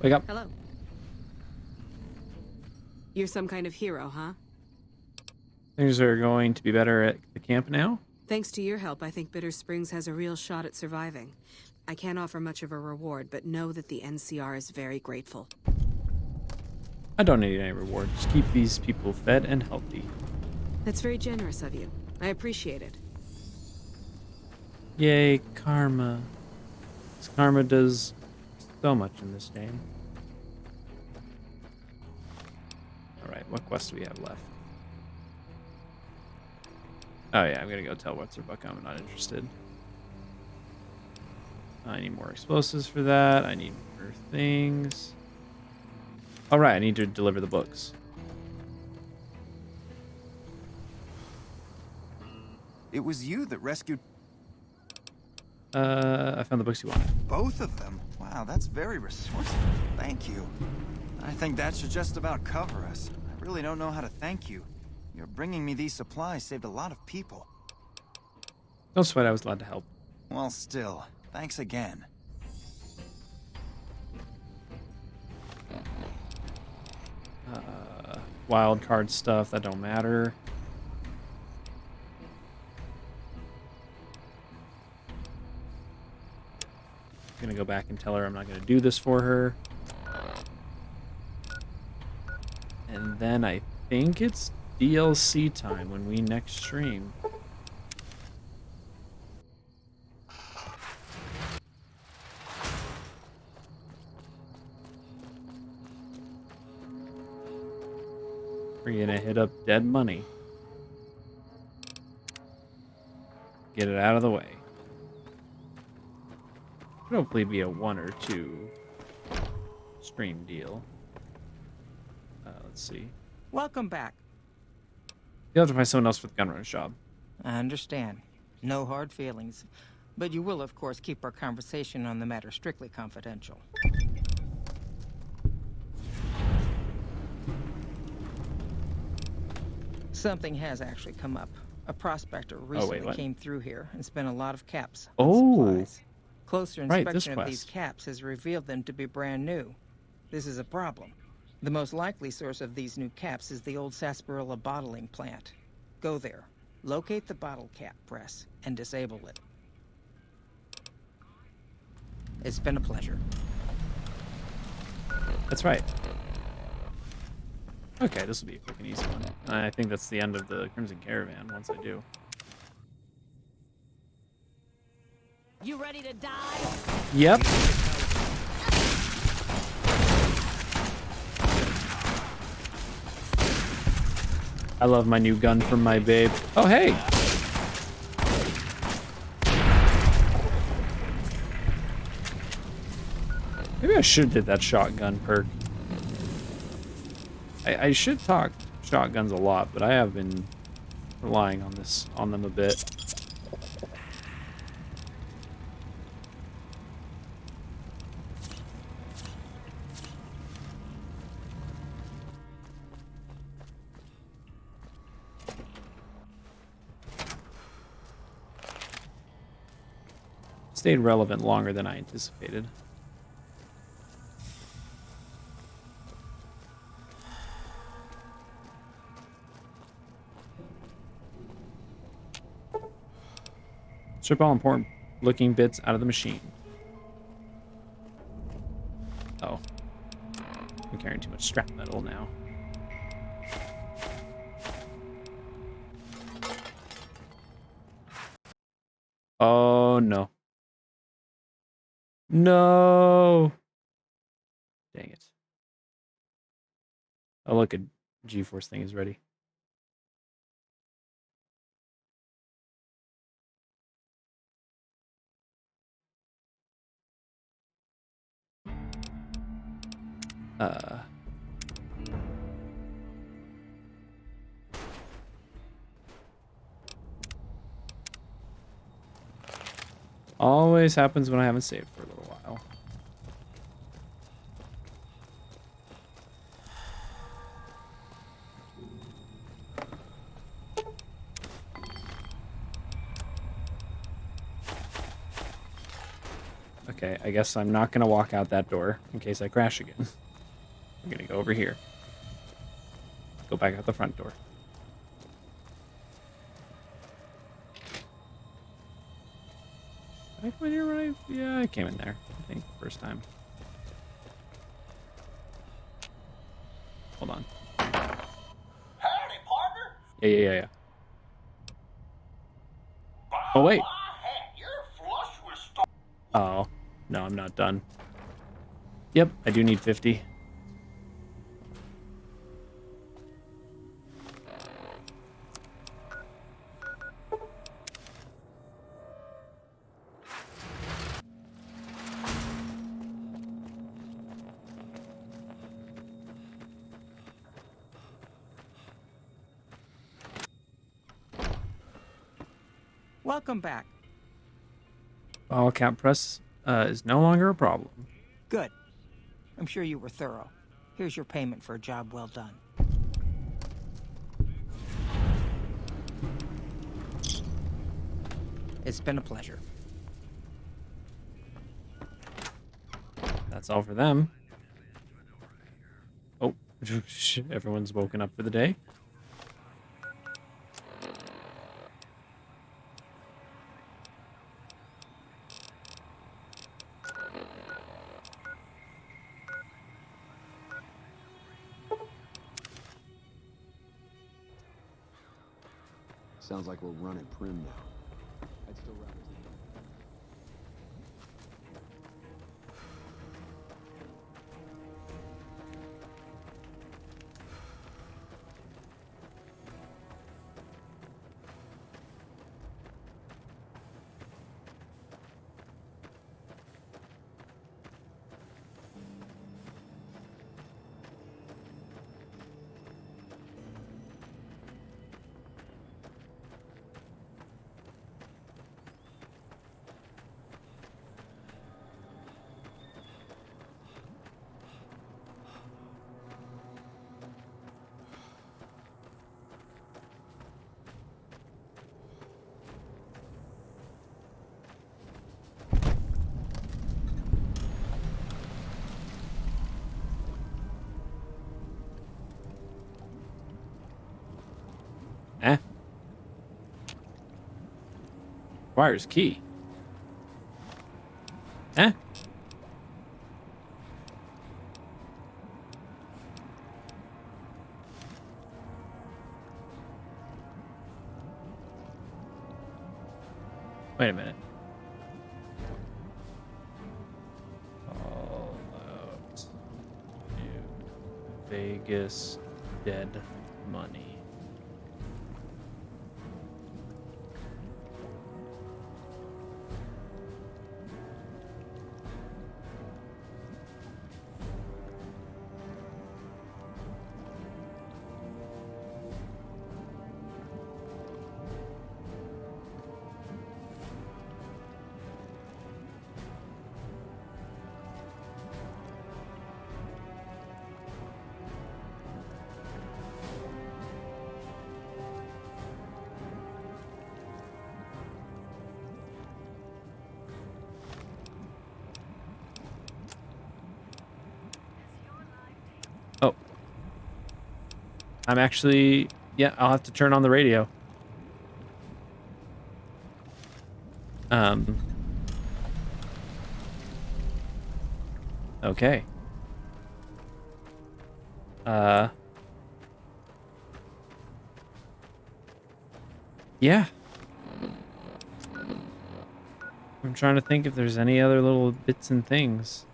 Wake up. Hello. You're some kind of hero, huh? Things are going to be better at the camp now? Thanks to your help, I think Bitter Springs has a real shot at surviving. I can't offer much of a reward, but know that the NCR is very grateful. I don't need any reward. Just keep these people fed and healthy. That's very generous of you. I appreciate it. Yay, karma. This karma does so much in this game. Alright, what quest do we have left? Oh yeah, I'm gonna go tell what's her buck I'm not interested. I need more explosives for that. I need more things. Alright, I need to deliver the books. It was you that rescued... I found the books you wanted. Both of them? Wow, that's very resourceful. Thank you. I think that should just about cover us. I really don't know how to thank you. Your bringing me these supplies saved a lot of people. Don't sweat, I was glad to help. Well, still, thanks again. Wild card stuff, that don't matter. I'm gonna go back and tell her I'm not gonna do this for her. And then I think it's DLC time when we next stream. We're gonna hit up Dead Money. Get it out of the way. Could hopefully be a 1 or 2 stream deal. Let's see. Welcome back. You'll have to find someone else for the gunrunner's job. I understand. No hard feelings. But you will, of course, keep our conversation on the matter strictly confidential. Something has actually come up. A prospector recently came through here and spent a lot of caps on supplies. Closer inspection of these caps has revealed them to be brand new. This is a problem. The most likely source of these new caps is the old sarsaparilla bottling plant. Go there, locate the bottle cap press, and disable it. It's been a pleasure. That's right. Okay, this will be a quick and easy one. I think that's the end of the Crimson Caravan once I do. You ready to die? Yep. I love my new gun from my babe. Oh, hey! Maybe I should have did that shotgun perk. I should talk shotguns a lot, but I have been relying on them a bit. Stayed relevant longer than I anticipated. Strip all important looking bits out of the machine. Oh. I'm carrying too much scrap metal now. Oh no. No. Dang it. Oh look, a G-Force thing is ready. Always happens when I haven't saved for a little while. Okay, I guess I'm not going to walk out that door in case I crash again. I'm going to go over here. Go back out the front door. Did I come in here right? Yeah, I came in there, I think, first time. Hold on. Howdy, partner. Yeah. Oh, wait. Oh, no, I'm not done. Yep, I do need 50. Welcome back. All cap press is no longer a problem. Good. I'm sure you were thorough. Here's your payment for a job well done. It's been a pleasure. That's all for them. Oh, everyone's woken up for the day. Sounds like we're running prim now. I'd still rather... Requires key. Wait a minute. All out. Vegas dead money. Oh. I'm actually... Yeah, I'll have to turn on the radio. Okay. Yeah. I'm trying to think if there's any other little bits and things.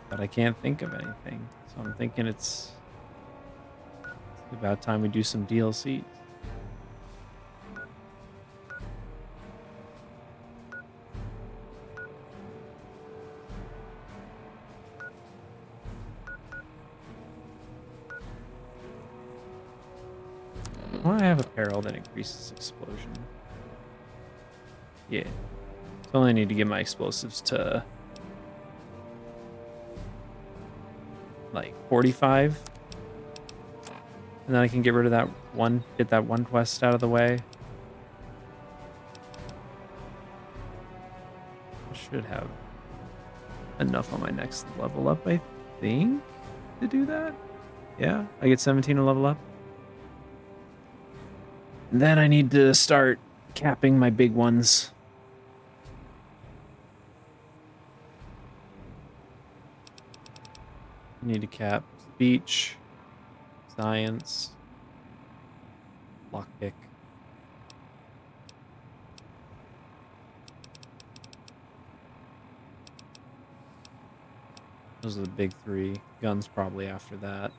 But I can't think of anything. So I'm thinking it's about time we do some DLC. Why do I have apparel that increases explosion? Yeah. So I only need to get my explosives to like 45. And then I can get rid of that one, get that one quest out of the way. I should have enough on my next level up, I think, to do that. Yeah, I get 17 to level up. And then I need to start capping my big ones. I need to cap speech, science, lockpick. Those are the big three. Guns probably after that.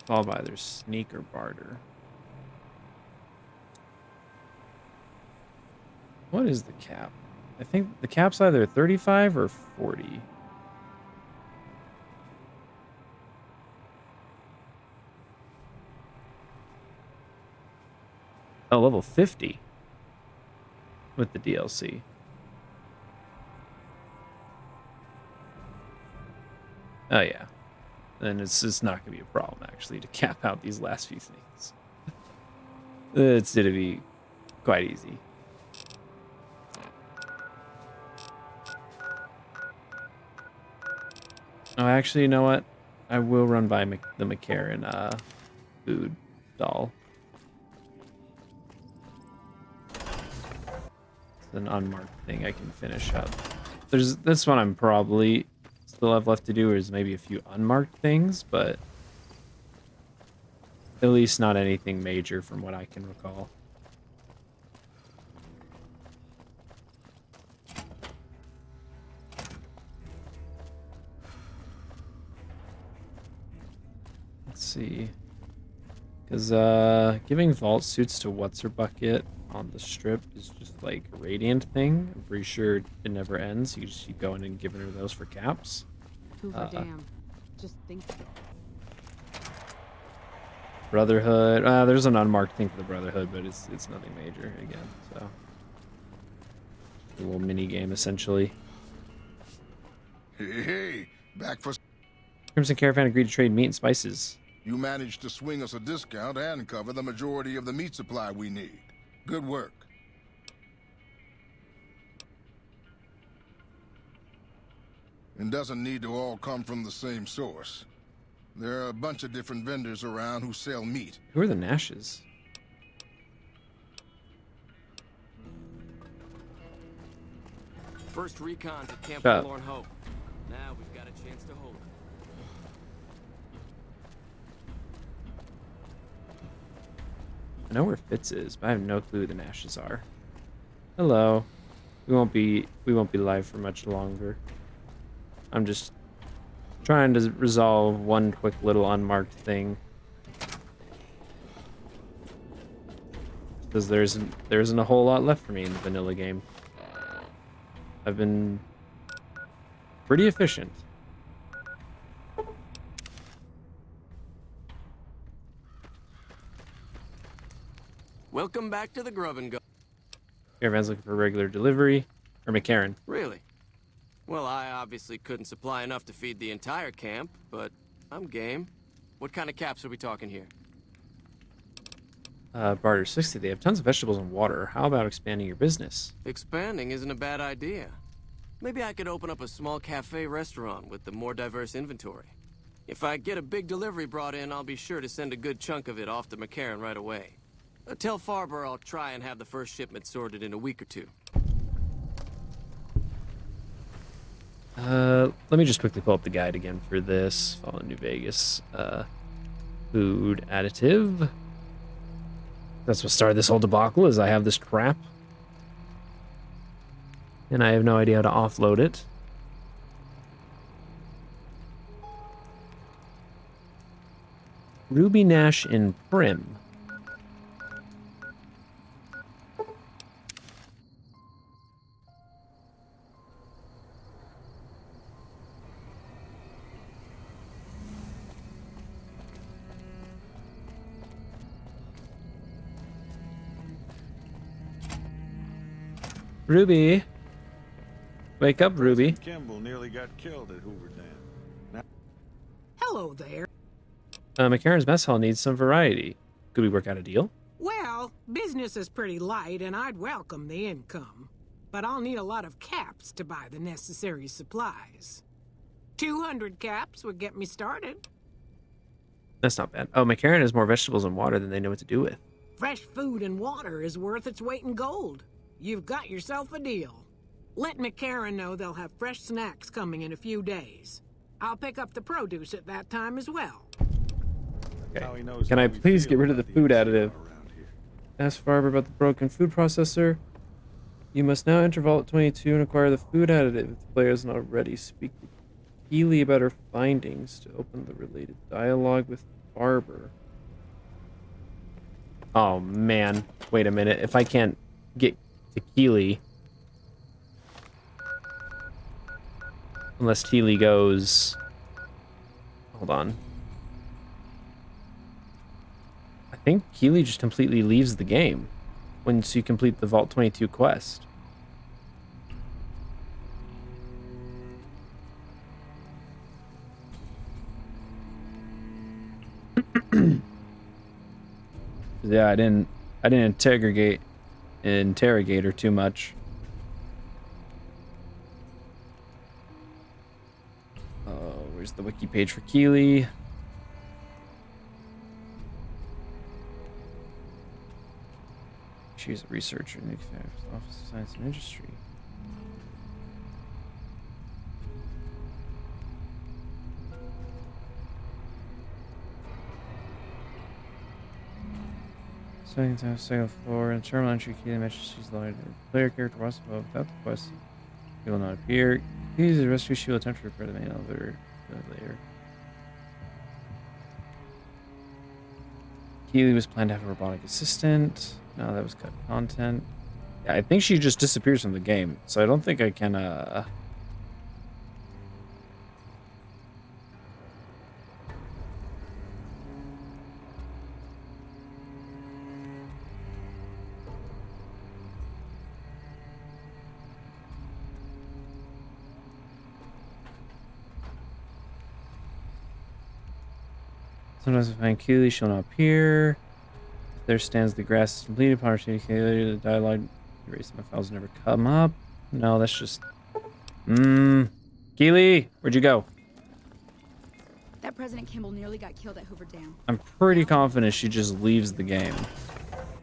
Followed by either sneak or barter. What is the cap? I think the cap's either 35 or 40. Oh, level 50 with the DLC. Oh yeah. Then it's not going to be a problem, actually, to cap out these last few things. It's going to be quite easy. Oh, actually, you know what? I will run by the McCarran food doll. It's an unmarked thing I can finish up. There's this one I'm probably still have left to do is maybe a few unmarked things, but at least not anything major from what I can recall. Let's see. Because giving vault suits to What's Her Bucket on the strip is just like a radiant thing. I'm pretty sure it never ends. You just keep going and giving her those for caps. Hoover Dam. Just think. Brotherhood. There's an unmarked thing for the Brotherhood, but it's nothing major again. So a little mini game essentially. Hey, back for. Crimson Caravan agreed to trade meat and spices. You managed to swing us a discount and cover the majority of the meat supply we need. Good work. It doesn't need to all come from the same source. There are a bunch of different vendors around who sell meat. Who are the Nashes? First recon to Camp Forlorn Hope. Now we've got a chance to hold it. I know where Fitz is, but I have no clue who the Nashes are. Hello. We won't be live for much longer. I'm just trying to resolve one quick little unmarked thing. Because there isn't a whole lot left for me in the vanilla game. I've been pretty efficient. Welcome back to the Grub and Go. Caravan's looking for regular delivery. Or McCarran. Really? Well, I obviously couldn't supply enough to feed the entire camp, but I'm game. What kind of caps are we talking here? Barter 60. They have tons of vegetables and water. How about expanding your business? Expanding isn't a bad idea. Maybe I could open up a small cafe restaurant with the more diverse inventory. If I get a big delivery brought in, I'll be sure to send a good chunk of it off to McCarran right away. Tell Farber I'll try and have the first shipment sorted in a week or two. Let me just quickly pull up the guide again for this. Follow New Vegas. Food additive. That's what started this whole debacle, is I have this crap. And I have no idea how to offload it. Ruby Nash in Prim. Ruby. Wake up, Ruby. Kimball nearly got killed at Hoover Dam. Hello there. McCarran's mess hall needs some variety. Could we work out a deal? Well, business is pretty light, and I'd welcome the income. But I'll need a lot of caps to buy the necessary supplies. 200 caps would get me started. That's not bad. Oh, McCarran has more vegetables and water than they know what to do with. Fresh food and water is worth its weight in gold. You've got yourself a deal. Let McCarran know they'll have fresh snacks coming in a few days. I'll pick up the produce at that time as well. Okay. Can I please get rid of the food additive? Ask Farber about the broken food processor. You must now enter Vault 22 and acquire the food additive. If the player hasn't already, speak to Keely about her findings to open the related dialogue with Farber. Oh man, wait a minute. If I can't get to Keely, unless Keely goes, hold on. I think Keely just completely leaves the game once you complete the Vault 22 quest. Yeah, I didn't interrogate her too much. Oh, where's the wiki page for Keely? She's a researcher in the Office of Science and Industry. Second floor, and terminal entry key that matches she's loaded. Player character was above without the quest. He will not appear. Please the rescue. She will attempt to repair the main elevator later. Keely was planned to have a robotic assistant. No, that was cut content. Yeah, I think she just disappears from the game, so I don't think I can Sometimes I find Keely, she'll not appear. There stands the grass is completed upon receiving Keely. The dialogue erase my files never come up. No, that's just Keely, where'd you go? That President Kimball nearly got killed at Hoover Dam. I'm pretty confident she just leaves the game.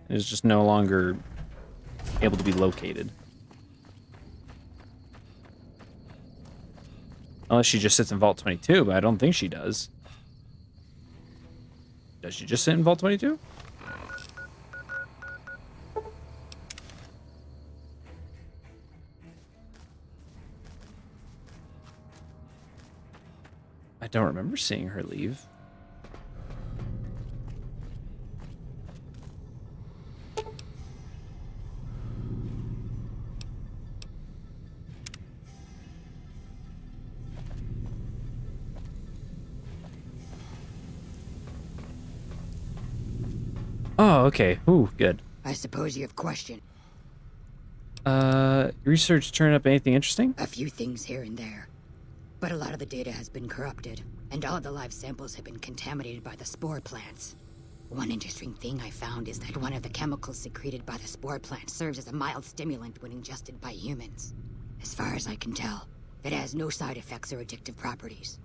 Is just no longer able to be located. Unless she just sits in Vault 22, but I don't think she does. Does she just sit in Vault 22? don't remember seeing her leave. Oh, okay. Ooh, good. I suppose you have questions. Research turned up anything interesting? A few things here and there. But a lot of the data has been corrupted, and all of the live samples have been contaminated by the spore plants. One interesting thing I found is that one of the chemicals secreted by the spore plant serves as a mild stimulant when ingested by humans. As far as I can tell, it has no side effects or addictive properties.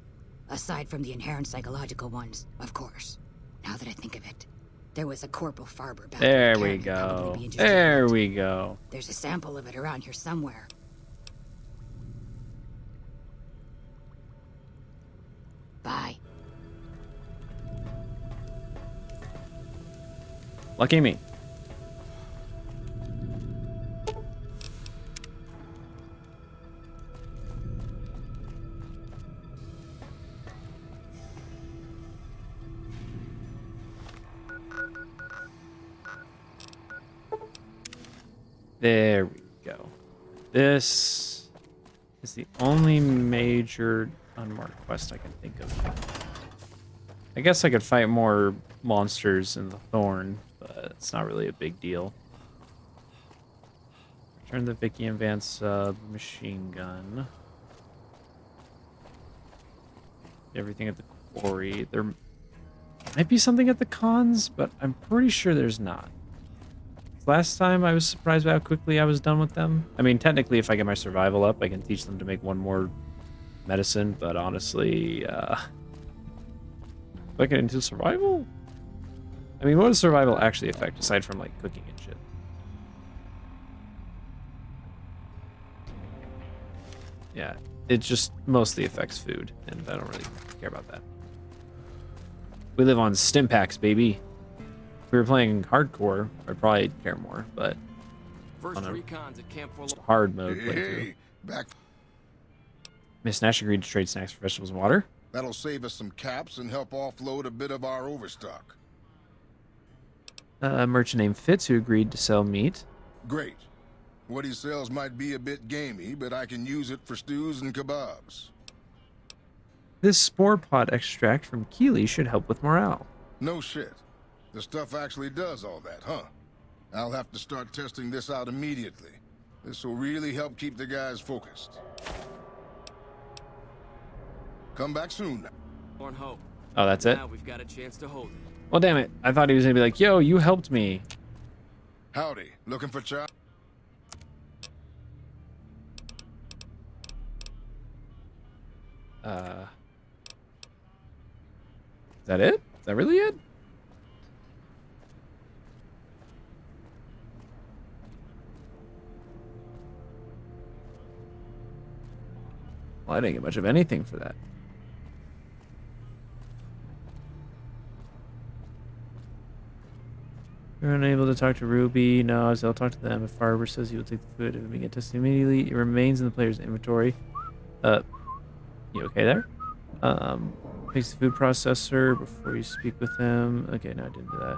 Aside from the inherent psychological ones, of course. Now that I think of it, there was a Corporal Farber back there we go. There we go. There's a sample of it around here somewhere. Bye. Lucky me. There we go. This is the only major unmarked quest I can think of. I guess I could fight more monsters in the Thorn, but it's not really a big deal. Return the Vicky and Vance machine gun. Everything at the quarry. There might be something at the cons, but I'm pretty sure there's not. Last time I was surprised by how quickly I was done with them. I mean, technically, if I get my survival up, I can teach them to make one more medicine, but honestly, if I get into survival? I mean, what does survival actually affect, aside from, like, cooking and shit? Yeah, it just mostly affects food, and I don't really care about that. We live on stim packs, baby. If we were playing hardcore, I'd probably care more, but First on a recons at Camp hard mode playthrough. Back. Miss Nash agreed to trade snacks for vegetables and water. That'll save us some caps and help offload a bit of our overstock. A merchant named Fitz who agreed to sell meat. Great. What he sells might be a bit gamey, but I can use it for stews and kebabs. This spore pod extract from Keeley should help with morale. No shit. The stuff actually does all that, huh? I'll have to start testing this out immediately. This will really help keep the guys focused. Come back soon. Oh, that's it? Now we've got a chance to hold it. Well, damn it. I thought he was going to be like, yo, you helped me. Howdy. Looking for child? Is that it? Is that really it? Well, I didn't get much of anything for that. You're unable to talk to Ruby. No, I'll talk to them. If Farber says he will take the food and we get tested immediately, it remains in the player's inventory. You okay there? Takes the food processor before you speak with him. Okay, no, I didn't do that.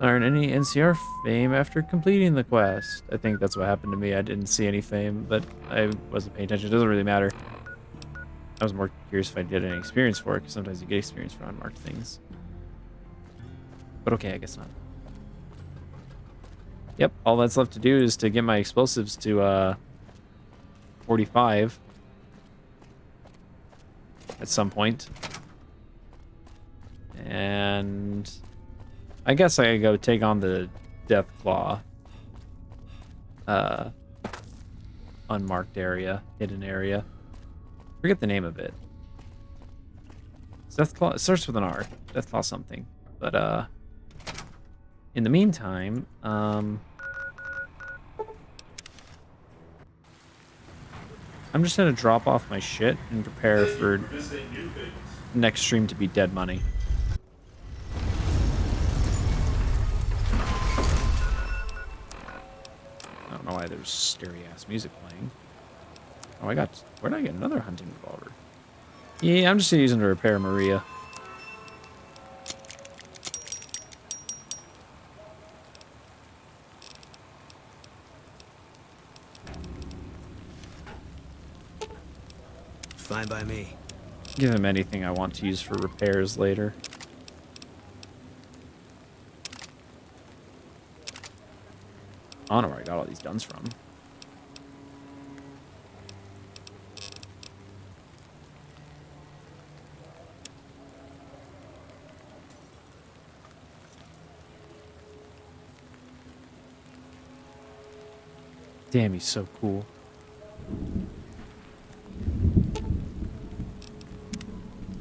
Earn any NCR fame after completing the quest. I think that's what happened to me. I didn't see any fame, but I wasn't paying attention. It doesn't really matter. I was more curious if I'd get any experience for it, because sometimes you get experience for unmarked things. But okay, I guess not. Yep, all that's left to do is to get my explosives to 45 at some point. And I guess I could go take on the Deathclaw unmarked area, hidden area. Forget the name of it. It's Deathclaw. It starts with an R. Deathclaw something. But in the meantime, I'm just gonna drop off my shit and prepare for next stream to be dead money. I don't know why there's scary ass music playing. Oh, where'd I get another hunting revolver? Yeah, I'm just using to repair Maria. Fine by me. Give him anything I want to use for repairs later. I don't know where I got all these guns from. Damn, he's so cool.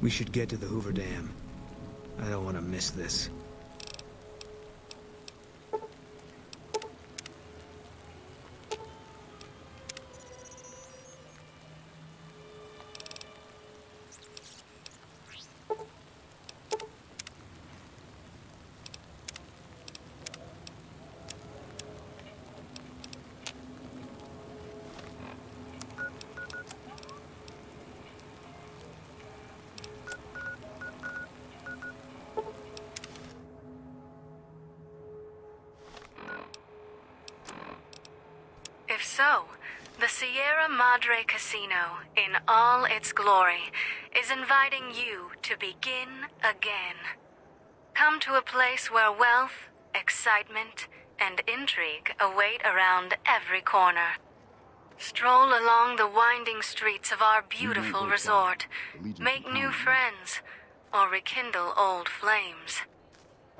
We should get to the Hoover Dam. I don't want to miss this. If so, the Sierra Madre Casino, in all its glory, is inviting you to begin again. Come to a place where wealth, excitement, and intrigue await around every corner. Stroll along the winding streets of our beautiful resort, make new friends, or rekindle old flames.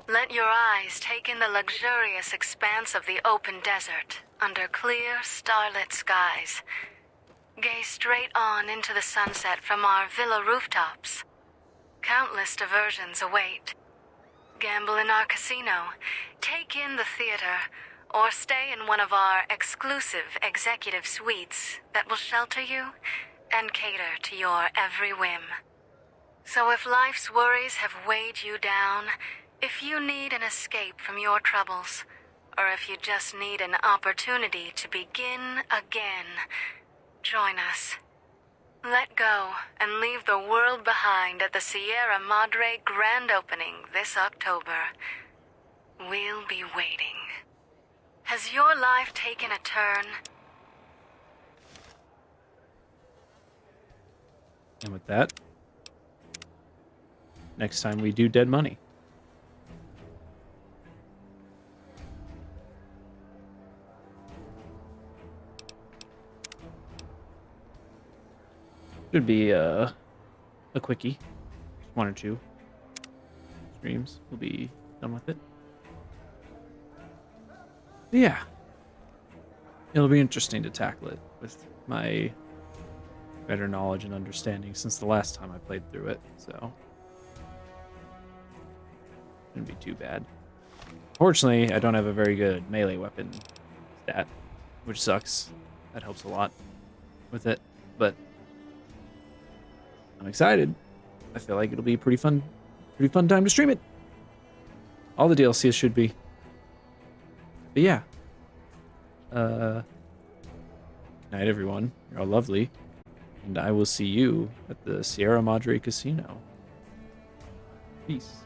Let your eyes take in the luxurious expanse of the open desert under clear, starlit skies. Gaze straight on into the sunset from our villa rooftops. Countless diversions await. Gamble in our casino, take in the theater, or stay in one of our exclusive executive suites that will shelter you and cater to your every whim. So if life's worries have weighed you down, if you need an escape from your troubles, or if you just need an opportunity to begin again, join us. Let go and leave the world behind at the Sierra Madre grand opening this October. We'll be waiting. Has your life taken a turn? And with that, next time we do Dead Money. Should be a quickie, 1 or 2 streams. We'll be done with it. But yeah, it'll be interesting to tackle it with my better knowledge and understanding since the last time I played through it. So shouldn't be too bad. Fortunately, I don't have a very good melee weapon stat, which sucks. That helps a lot with it, but I'm excited. I feel like it'll be a pretty fun time to stream it. All the DLCs should be. But yeah. Night everyone. You're all lovely. And I will see you at the Sierra Madre Casino. Peace.